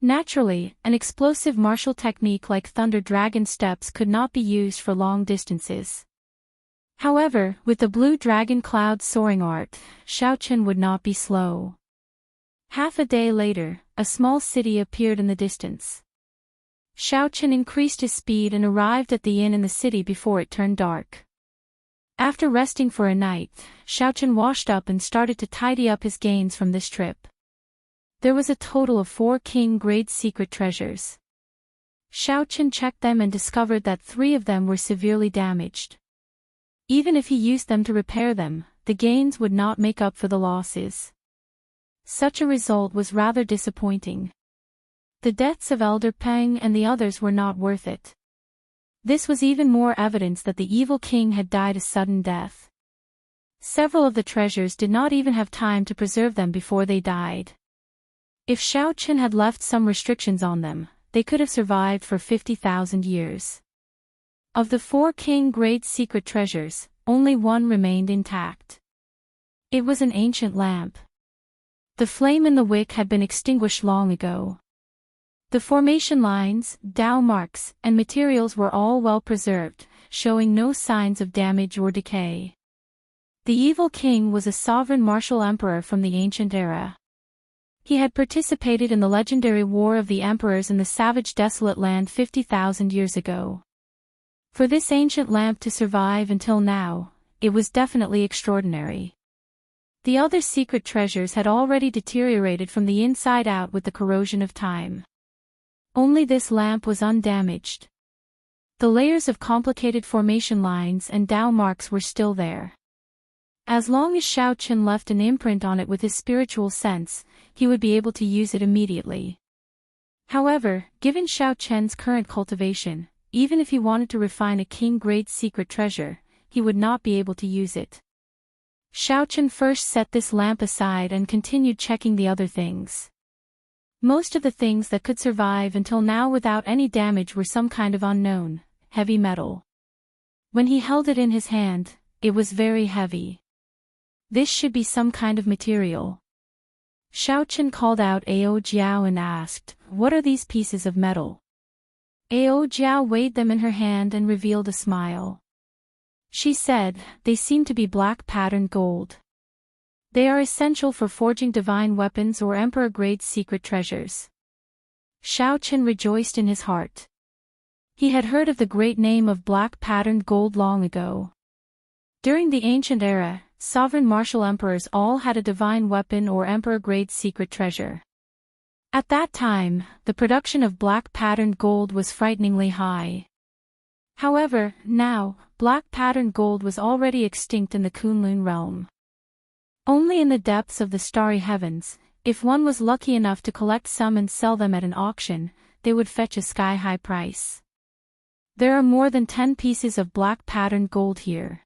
Naturally, an explosive martial technique like Thunder Dragon Steps could not be used for long distances. However, with the Blue Dragon Cloud soaring art, Xiaoqin would not be slow. Half a day later, a small city appeared in the distance. Xiaoqin increased his speed and arrived at the inn in the city before it turned dark. After resting for a night, Xiaoqin washed up and started to tidy up his gains from this trip. There was a total of 4 king-grade secret treasures. Xiaoqin checked them and discovered that 3 of them were severely damaged. Even if he used them to repair them, the gains would not make up for the losses. Such a result was rather disappointing. The deaths of Elder Peng and the others were not worth it. This was even more evidence that the evil king had died a sudden death. Several of the treasures did not even have time to preserve them before they died. If Xiaoqin had left some restrictions on them, they could have survived for 50,000 years. Of the 4 king-grade secret treasures, only one remained intact. It was an ancient lamp. The flame in the wick had been extinguished long ago. The formation lines, Tao marks, and materials were all well preserved, showing no signs of damage or decay. The evil king was a sovereign martial emperor from the ancient era. He had participated in the legendary War of the Emperors in the savage desolate land 50,000 years ago. For this ancient lamp to survive until now, it was definitely extraordinary. The other secret treasures had already deteriorated from the inside out with the corrosion of time. Only this lamp was undamaged. The layers of complicated formation lines and Tao marks were still there. As long as Xiao Chen left an imprint on it with his spiritual sense, he would be able to use it immediately. However, given Xiao Chen's current cultivation, even if he wanted to refine a king-grade secret treasure, he would not be able to use it. Xiao Chen first set this lamp aside and continued checking the other things. Most of the things that could survive until now without any damage were some kind of unknown, heavy metal. When he held it in his hand, it was very heavy. This should be some kind of material. Xiao Chen called out Ao Jiao and asked, "What are these pieces of metal?" Ao Jiao weighed them in her hand and revealed a smile. She said, "They seem to be black patterned gold. They are essential for forging divine weapons or emperor-grade secret treasures." Xiao Chen rejoiced in his heart. He had heard of the great name of black patterned gold long ago. During the ancient era, sovereign martial emperors all had a divine weapon or emperor-grade secret treasure. At that time, the production of black patterned gold was frighteningly high. However, now, black patterned gold was already extinct in the Kunlun realm. Only in the depths of the starry heavens, if one was lucky enough to collect some and sell them at an auction, they would fetch a sky-high price. There are more than 10 pieces of black patterned gold here.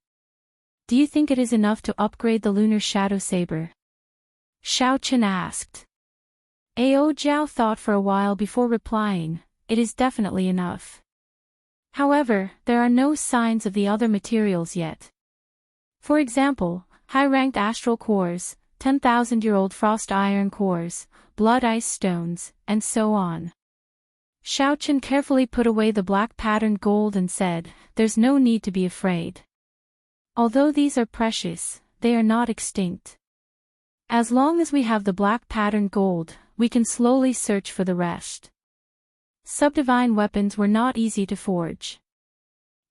Do you think it is enough to upgrade the lunar shadow saber? Xiao Chen asked. Ao Jiao thought for a while before replying, "It is definitely enough. However, there are no signs of the other materials yet. For example, high-ranked astral cores, 10,000-year-old frost iron cores, blood ice stones, and so on." Xiao Chen carefully put away the black patterned gold and said, "There's no need to be afraid. Although these are precious, they are not extinct. As long as we have the black patterned gold, we can slowly search for the rest." Subdivine weapons were not easy to forge.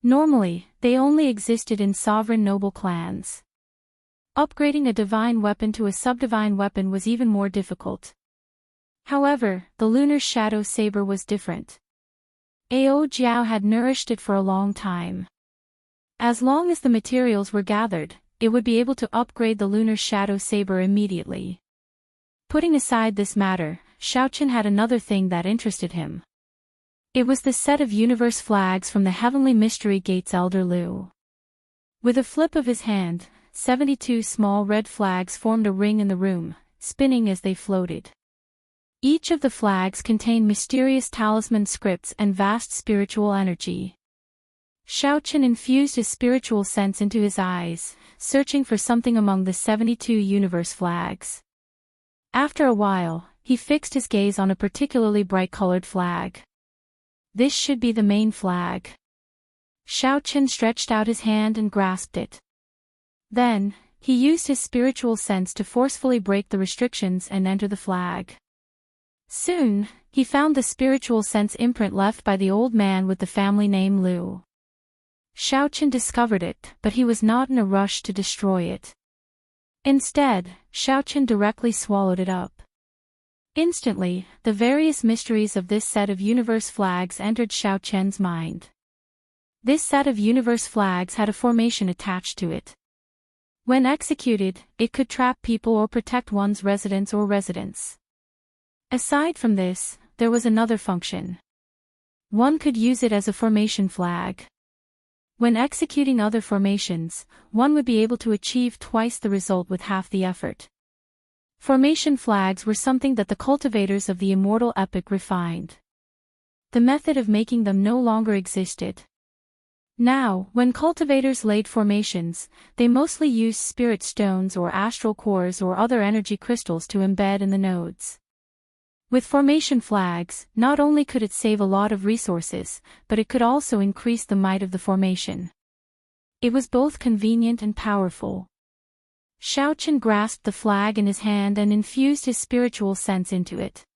Normally, they only existed in sovereign noble clans. Upgrading a divine weapon to a subdivine weapon was even more difficult. However, the lunar shadow saber was different. Ao Jiao had nourished it for a long time. As long as the materials were gathered, it would be able to upgrade the lunar shadow saber immediately. Putting aside this matter, Xiao Chen had another thing that interested him. It was the set of universe flags from the Heavenly Mystery Gate's Elder Lu. With a flip of his hand, 72 small red flags formed a ring in the room, spinning as they floated. Each of the flags contained mysterious talisman scripts and vast spiritual energy. Xiao Chen infused his spiritual sense into his eyes, searching for something among the 72 universe flags. After a while, he fixed his gaze on a particularly bright-colored flag. This should be the main flag. Xiao Chen stretched out his hand and grasped it. Then, he used his spiritual sense to forcefully break the restrictions and enter the flag. Soon, he found the spiritual sense imprint left by the old man with the family name Lu. Xiao Chen discovered it, but he was not in a rush to destroy it. Instead, Xiao Chen directly swallowed it up. Instantly, the various mysteries of this set of universe flags entered Xiao Chen's mind. This set of universe flags had a formation attached to it. When executed, it could trap people or protect one's residence or residence. Aside from this, there was another function. One could use it as a formation flag. When executing other formations, one would be able to achieve twice the result with half the effort. Formation flags were something that the cultivators of the Immortal epic refined. The method of making them no longer existed. Now, when cultivators laid formations, they mostly used spirit stones or astral cores or other energy crystals to embed in the nodes. With formation flags, not only could it save a lot of resources, but it could also increase the might of the formation. It was both convenient and powerful. Xiao Chen grasped the flag in his hand and infused his spiritual sense into it.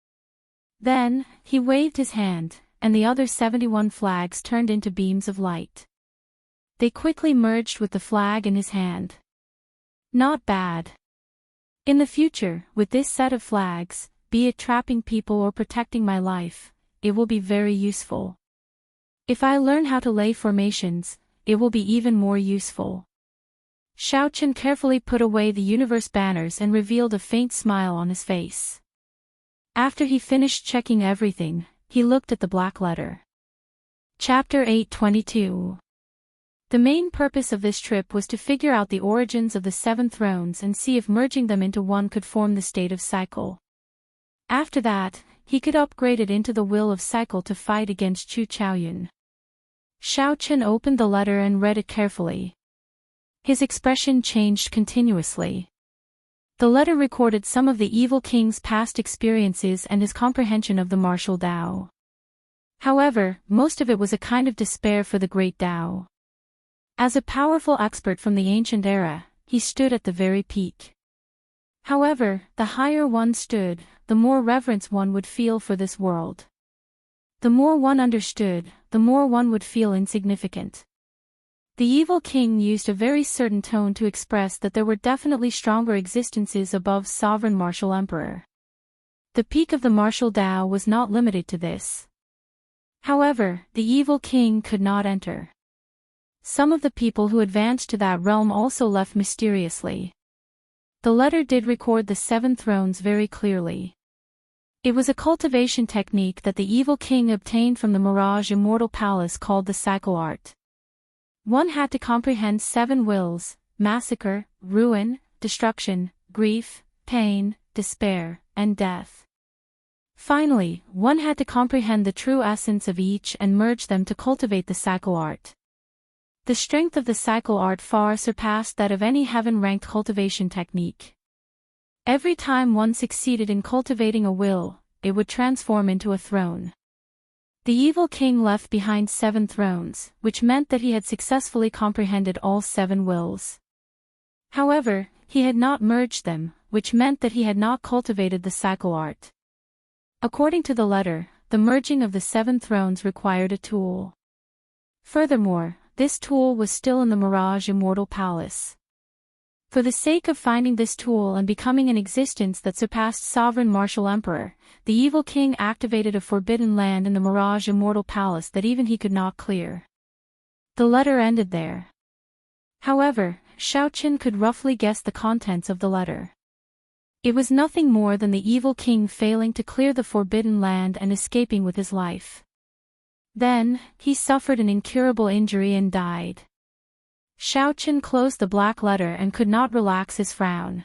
Then, he waved his hand, and the other 71 flags turned into beams of light. They quickly merged with the flag in his hand. Not bad. In the future, with this set of flags, be it trapping people or protecting my life, it will be very useful. If I learn how to lay formations, it will be even more useful. Xiaochen carefully put away the universe banners and revealed a faint smile on his face. After he finished checking everything, he looked at the black letter. Chapter 822. The main purpose of this trip was to figure out the origins of the 7 thrones and see if merging them into one could form the state of cycle. After that, he could upgrade it into the will of cycle to fight against Chu Chaoyun. Xiaochen opened the letter and read it carefully. His expression changed continuously. The letter recorded some of the evil king's past experiences and his comprehension of the martial Dao. However, most of it was a kind of despair for the great Dao. As a powerful expert from the ancient era, he stood at the very peak. However, the higher one stood, the more reverence one would feel for this world. The more one understood, the more one would feel insignificant. The evil king used a very certain tone to express that there were definitely stronger existences above sovereign martial emperor. The peak of the martial Dao was not limited to this. However, the evil king could not enter. Some of the people who advanced to that realm also left mysteriously. The letter did record the 7 thrones very clearly. It was a cultivation technique that the evil king obtained from the Mirage Immortal Palace called the cycle art. One had to comprehend 7 wills: massacre, ruin, destruction, grief, pain, despair, and death. Finally, one had to comprehend the true essence of each and merge them to cultivate the cycle art. The strength of the cycle art far surpassed that of any heaven-ranked cultivation technique. Every time one succeeded in cultivating a will, it would transform into a throne. The evil king left behind 7 thrones, which meant that he had successfully comprehended all 7 wills. However, he had not merged them, which meant that he had not cultivated the cycle art. According to the letter, the merging of the 7 thrones required a tool. Furthermore, this tool was still in the Mirage Immortal Palace. For the sake of finding this tool and becoming an existence that surpassed sovereign martial emperor, the evil king activated a forbidden land in the Mirage Immortal Palace that even he could not clear. The letter ended there. However, Xiaochen could roughly guess the contents of the letter. It was nothing more than the evil king failing to clear the forbidden land and escaping with his life. Then, he suffered an incurable injury and died. Xiaochen closed the black letter and could not relax his frown.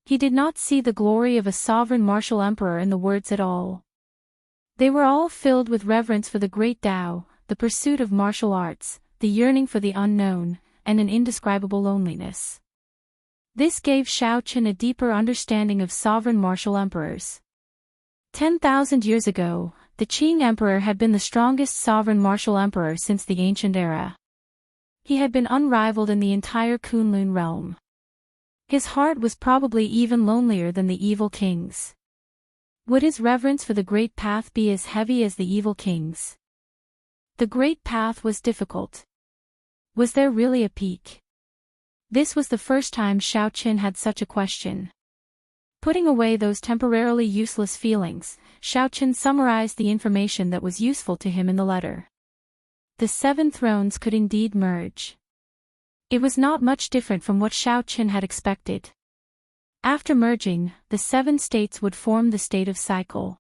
He did not see the glory of a sovereign martial emperor in the words at all. They were all filled with reverence for the great Dao, the pursuit of martial arts, the yearning for the unknown, and an indescribable loneliness. This gave Xiaochen a deeper understanding of sovereign martial emperors. 10,000 years ago, the Qing emperor had been the strongest sovereign martial emperor since the ancient era. He had been unrivaled in the entire Kunlun realm. His heart was probably even lonelier than the evil king's. Would his reverence for the great path be as heavy as the evil king's? The great path was difficult. Was there really a peak? This was the first time Xiaochen had such a question. Putting away those temporarily useless feelings, Xiaochen summarized the information that was useful to him in the letter. The 7 thrones could indeed merge. It was not much different from what Xiaochen had expected. After merging, the 7 states would form the state of cycle.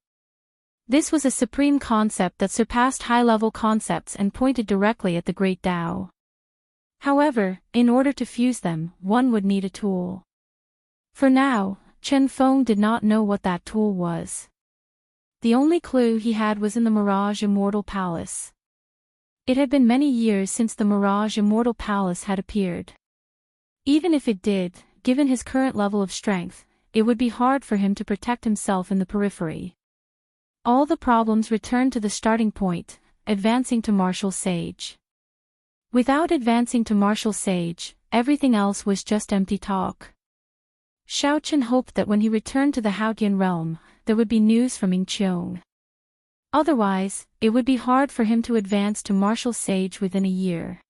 This was a supreme concept that surpassed high-level concepts and pointed directly at the great Dao. However, in order to fuse them, one would need a tool. For now, Chen Feng did not know what that tool was. The only clue he had was in the Mirage Immortal Palace. It had been many years since the Mirage Immortal Palace had appeared. Even if it did, given his current level of strength, it would be hard for him to protect himself in the periphery. All the problems returned to the starting point, advancing to Martial Sage. Without advancing to Martial Sage, everything else was just empty talk. Xiaochen hoped that when he returned to the Haotian realm, there would be news from Yingqiong. Otherwise, it would be hard for him to advance to Martial Sage within a year.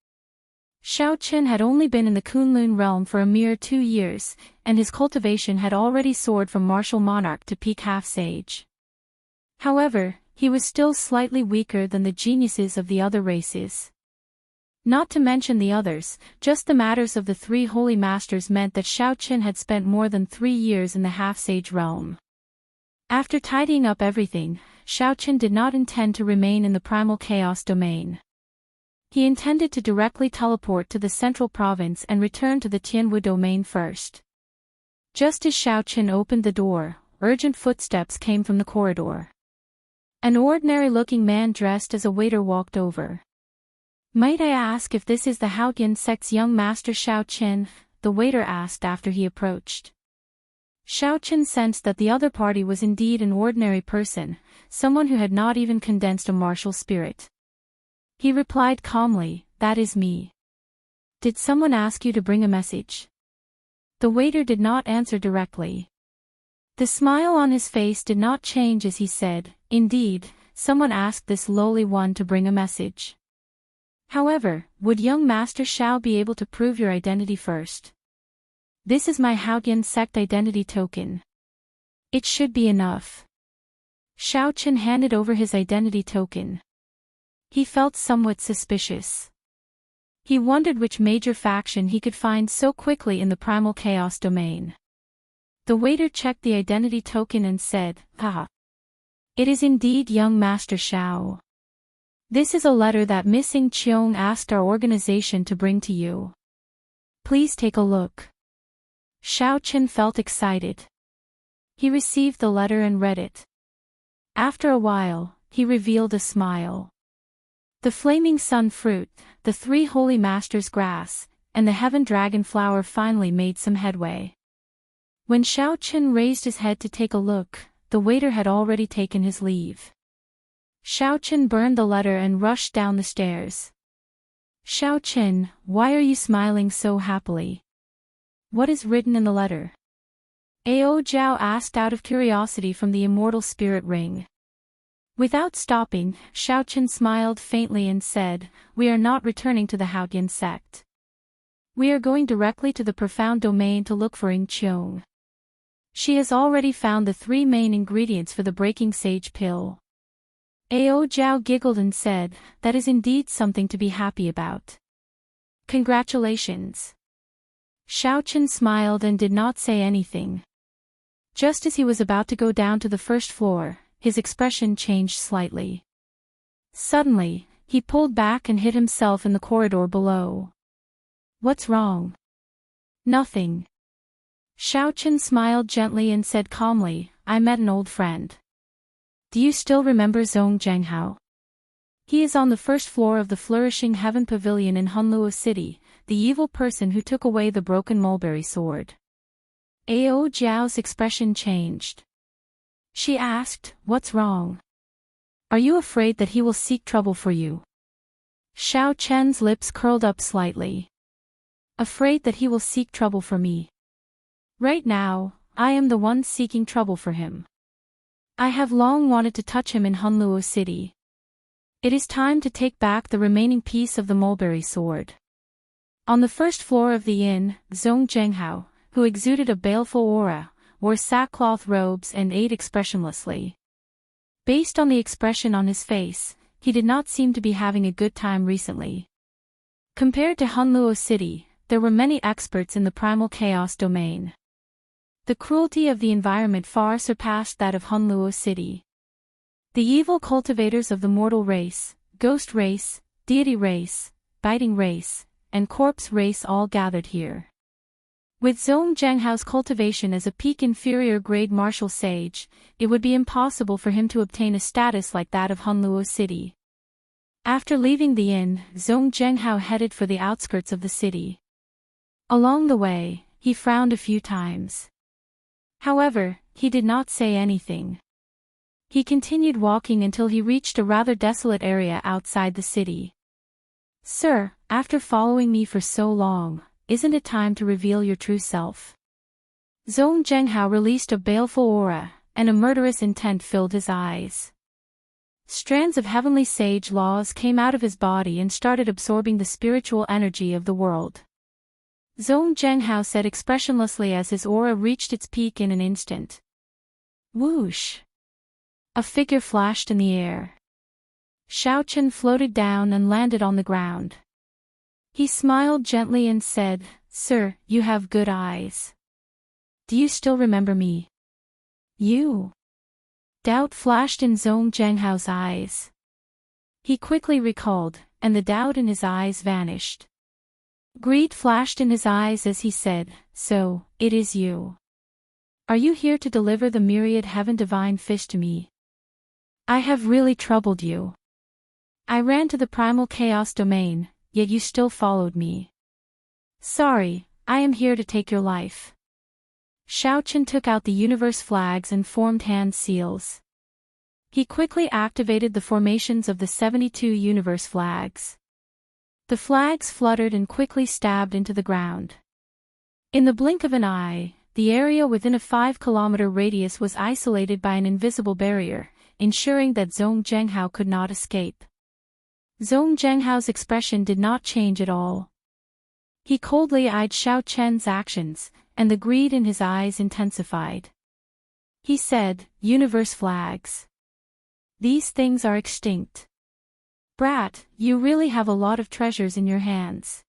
Xiaochen had only been in the Kunlun realm for a mere 2 years, and his cultivation had already soared from Martial Monarch to peak half-sage. However, he was still slightly weaker than the geniuses of the other races. Not to mention the others, just the matters of the three holy masters meant that Xiaoqin had spent more than 3 years in the half-sage realm. After tidying up everything, Xiaoqin did not intend to remain in the primal chaos domain. He intended to directly teleport to the central province and return to the Tianwu domain first. Just as Xiaoqin opened the door, urgent footsteps came from the corridor. An ordinary-looking man dressed as a waiter walked over. "Might I ask if this is the Haoyan sect's young master Xiaoqin?" the waiter asked after he approached. Xiaoqin sensed that the other party was indeed an ordinary person, someone who had not even condensed a martial spirit. He replied calmly, "That is me. Did someone ask you to bring a message?" The waiter did not answer directly. The smile on his face did not change as he said, "Indeed, someone asked this lowly one to bring a message. However, would young Master Xiao be able to prove your identity first? This is my Haoyan sect identity token. It should be enough." Xiaoqin handed over his identity token. He felt somewhat suspicious. He wondered which major faction he could find so quickly in the primal chaos domain. The waiter checked the identity token and said, "Haha. It is indeed young Master Xiao. This is a letter that Missing Qiong asked our organization to bring to you. Please take a look." Xiaoqin felt excited. He received the letter and read it. After a while, he revealed a smile. The flaming sun fruit, the three holy masters' grass, and the heaven dragon flower finally made some headway. When Xiaoqin raised his head to take a look, the waiter had already taken his leave. Xiaoqin burned the letter and rushed down the stairs. "Xiaoqin, why are you smiling so happily? What is written in the letter?" Ao Zhao asked out of curiosity from the immortal spirit ring. Without stopping, Xiaoqin smiled faintly and said, "We are not returning to the Haoyan sect. We are going directly to the profound domain to look for Ying Qiong. She has already found the 3 main ingredients for the breaking sage pill." Ao Zhao giggled and said, "That is indeed something to be happy about. Congratulations." Xiaoqin smiled and did not say anything. Just as he was about to go down to the first floor, his expression changed slightly. Suddenly, he pulled back and hit himself in the corridor below. "What's wrong?" "Nothing." Xiaoqin smiled gently and said calmly, "I met an old friend. Do you still remember Zhong Zhenghao? He is on the first floor of the Flourishing Heaven Pavilion in Hunluo City, the evil person who took away the broken mulberry sword." Ao Zhao's expression changed. She asked, "What's wrong? Are you afraid that he will seek trouble for you?" Xiaoqian's lips curled up slightly. "Afraid that he will seek trouble for me? Right now, I am the one seeking trouble for him. I have long wanted to touch him in Hunluo City. It is time to take back the remaining piece of the mulberry sword." On the first floor of the inn, Zhong Zhenghao, who exuded a baleful aura, wore sackcloth robes and ate expressionlessly. Based on the expression on his face, he did not seem to be having a good time recently. Compared to Hunluo City, there were many experts in the primal chaos domain. The cruelty of the environment far surpassed that of Hunluo City. The evil cultivators of the mortal race, ghost race, deity race, biting race, and corpse race all gathered here. With Zhong Zhenghao's cultivation as a peak inferior grade martial sage, it would be impossible for him to obtain a status like that of Hunluo City. After leaving the inn, Zhong Zhenghao headed for the outskirts of the city. Along the way, he frowned a few times. However, he did not say anything. He continued walking until he reached a rather desolate area outside the city. "Sir, after following me for so long, isn't it time to reveal your true self?" Zhong Zhenghao released a baleful aura, and a murderous intent filled his eyes. Strands of heavenly sage laws came out of his body and started absorbing the spiritual energy of the world. Zhong Zhenghao said expressionlessly as his aura reached its peak in an instant. Whoosh! A figure flashed in the air. Xiaoqin floated down and landed on the ground. He smiled gently and said, "Sir, you have good eyes. Do you still remember me?" "You?" Doubt flashed in Zhong Zhenghao's eyes. He quickly recalled, and the doubt in his eyes vanished. Greed flashed in his eyes as he said, "So, it is you. Are you here to deliver the myriad heaven divine fish to me? I have really troubled you. I ran to the primal chaos domain, yet you still followed me. Sorry, I am here to take your life." Xiaoqian took out the universe flags and formed hand seals. He quickly activated the formations of the 72 universe flags. The flags fluttered and quickly stabbed into the ground. In the blink of an eye, the area within a 5-kilometer radius was isolated by an invisible barrier, ensuring that Zhong Zhenghao could not escape. Zhong Zhenghao's expression did not change at all. He coldly eyed Xiaoqian's actions, and the greed in his eyes intensified. He said, "Universe flags. These things are extinct. Brat, you really have a lot of treasures in your hands.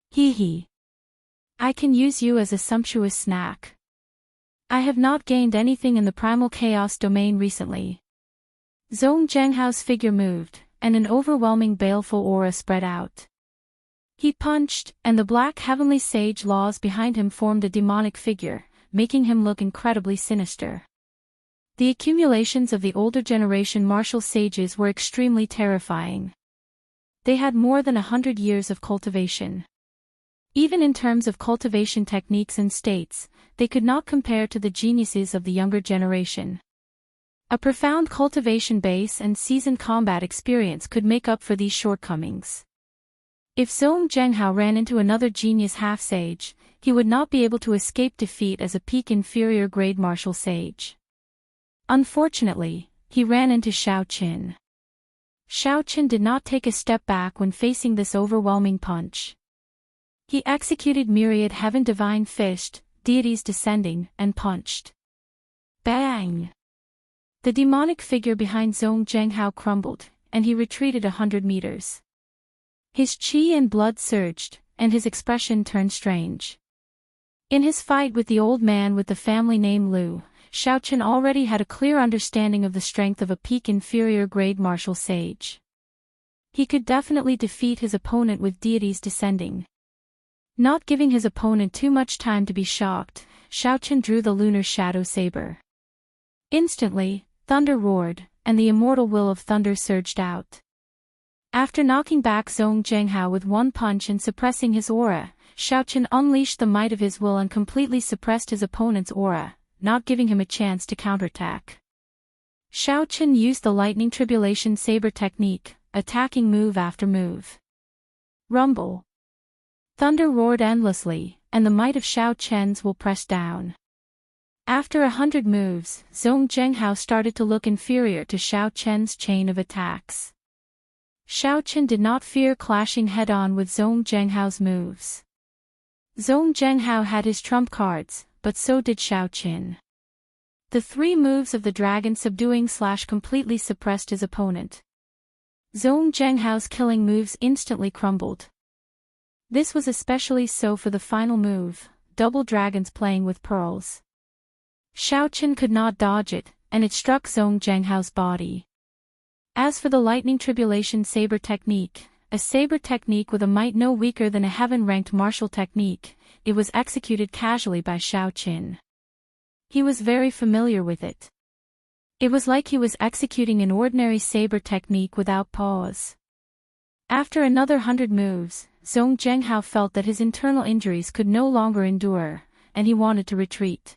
Hee hee. I can use you as a sumptuous snack. I have not gained anything in the primal chaos domain recently." Zhong Zhenghao's figure moved, and an overwhelming baleful aura spread out. He punched, and the black heavenly sage laws behind him formed a demonic figure, making him look incredibly sinister. The accumulations of the older generation martial sages were extremely terrifying. They had more than 100 years of cultivation. Even in terms of cultivation techniques and states, they could not compare to the geniuses of the younger generation. A profound cultivation base and seasoned combat experience could make up for these shortcomings. If Zhong Zhenghao ran into another genius half-sage, he would not be able to escape defeat as a peak inferior grade martial sage. Unfortunately, he ran into Xiaoqian. Xiaoqian did not take a step back when facing this overwhelming punch. He executed myriad heaven divine fist, deities descending, and punched. Bang! The demonic figure behind Zhong Zhenghao crumbled, and he retreated 100 meters. His qi and blood surged, and his expression turned strange. In his fight with the old man with the family name Lu, Xiaoqian already had a clear understanding of the strength of a peak inferior grade martial sage. He could definitely defeat his opponent with deities descending. Not giving his opponent too much time to be shocked, Xiaoqian drew the lunar shadow saber. Instantly, thunder roared, and the immortal will of thunder surged out. After knocking back Zhong Zhenghao with one punch and suppressing his aura, Xiaoqian unleashed the might of his will and completely suppressed his opponent's aura, not giving him a chance to counterattack. Xiaoqian used the lightning tribulation saber technique, attacking move after move. Rumble. Thunder roared endlessly, and the might of Xiaoqian's will pressed down. After 100 moves, Zhong Zhenghao started to look inferior to Xiaoqian's chain of attacks. Xiaoqian did not fear clashing head-on with Zhong Zhenghao's moves. Zhong Zhenghao had his trump cards, but so did Xiaoqian. The 3 moves of the dragon subduing/completely suppressed his opponent. Zhong Zhenghao's killing moves instantly crumbled. This was especially so for the final move, double dragons playing with pearls. Xiaoqian could not dodge it, and it struck Zhong Zhenghao's body. As for the lightning tribulation saber technique, a saber technique with a might no weaker than a heaven-ranked martial technique, it was executed casually by Xiaoqian. He was very familiar with it. It was like he was executing an ordinary saber technique without pause. After another 100 moves, Zhong Zhenghao felt that his internal injuries could no longer endure, and he wanted to retreat.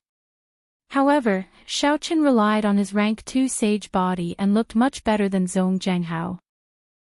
However, Xiaoqian relied on his rank 2 sage body and looked much better than Zhong Zhenghao.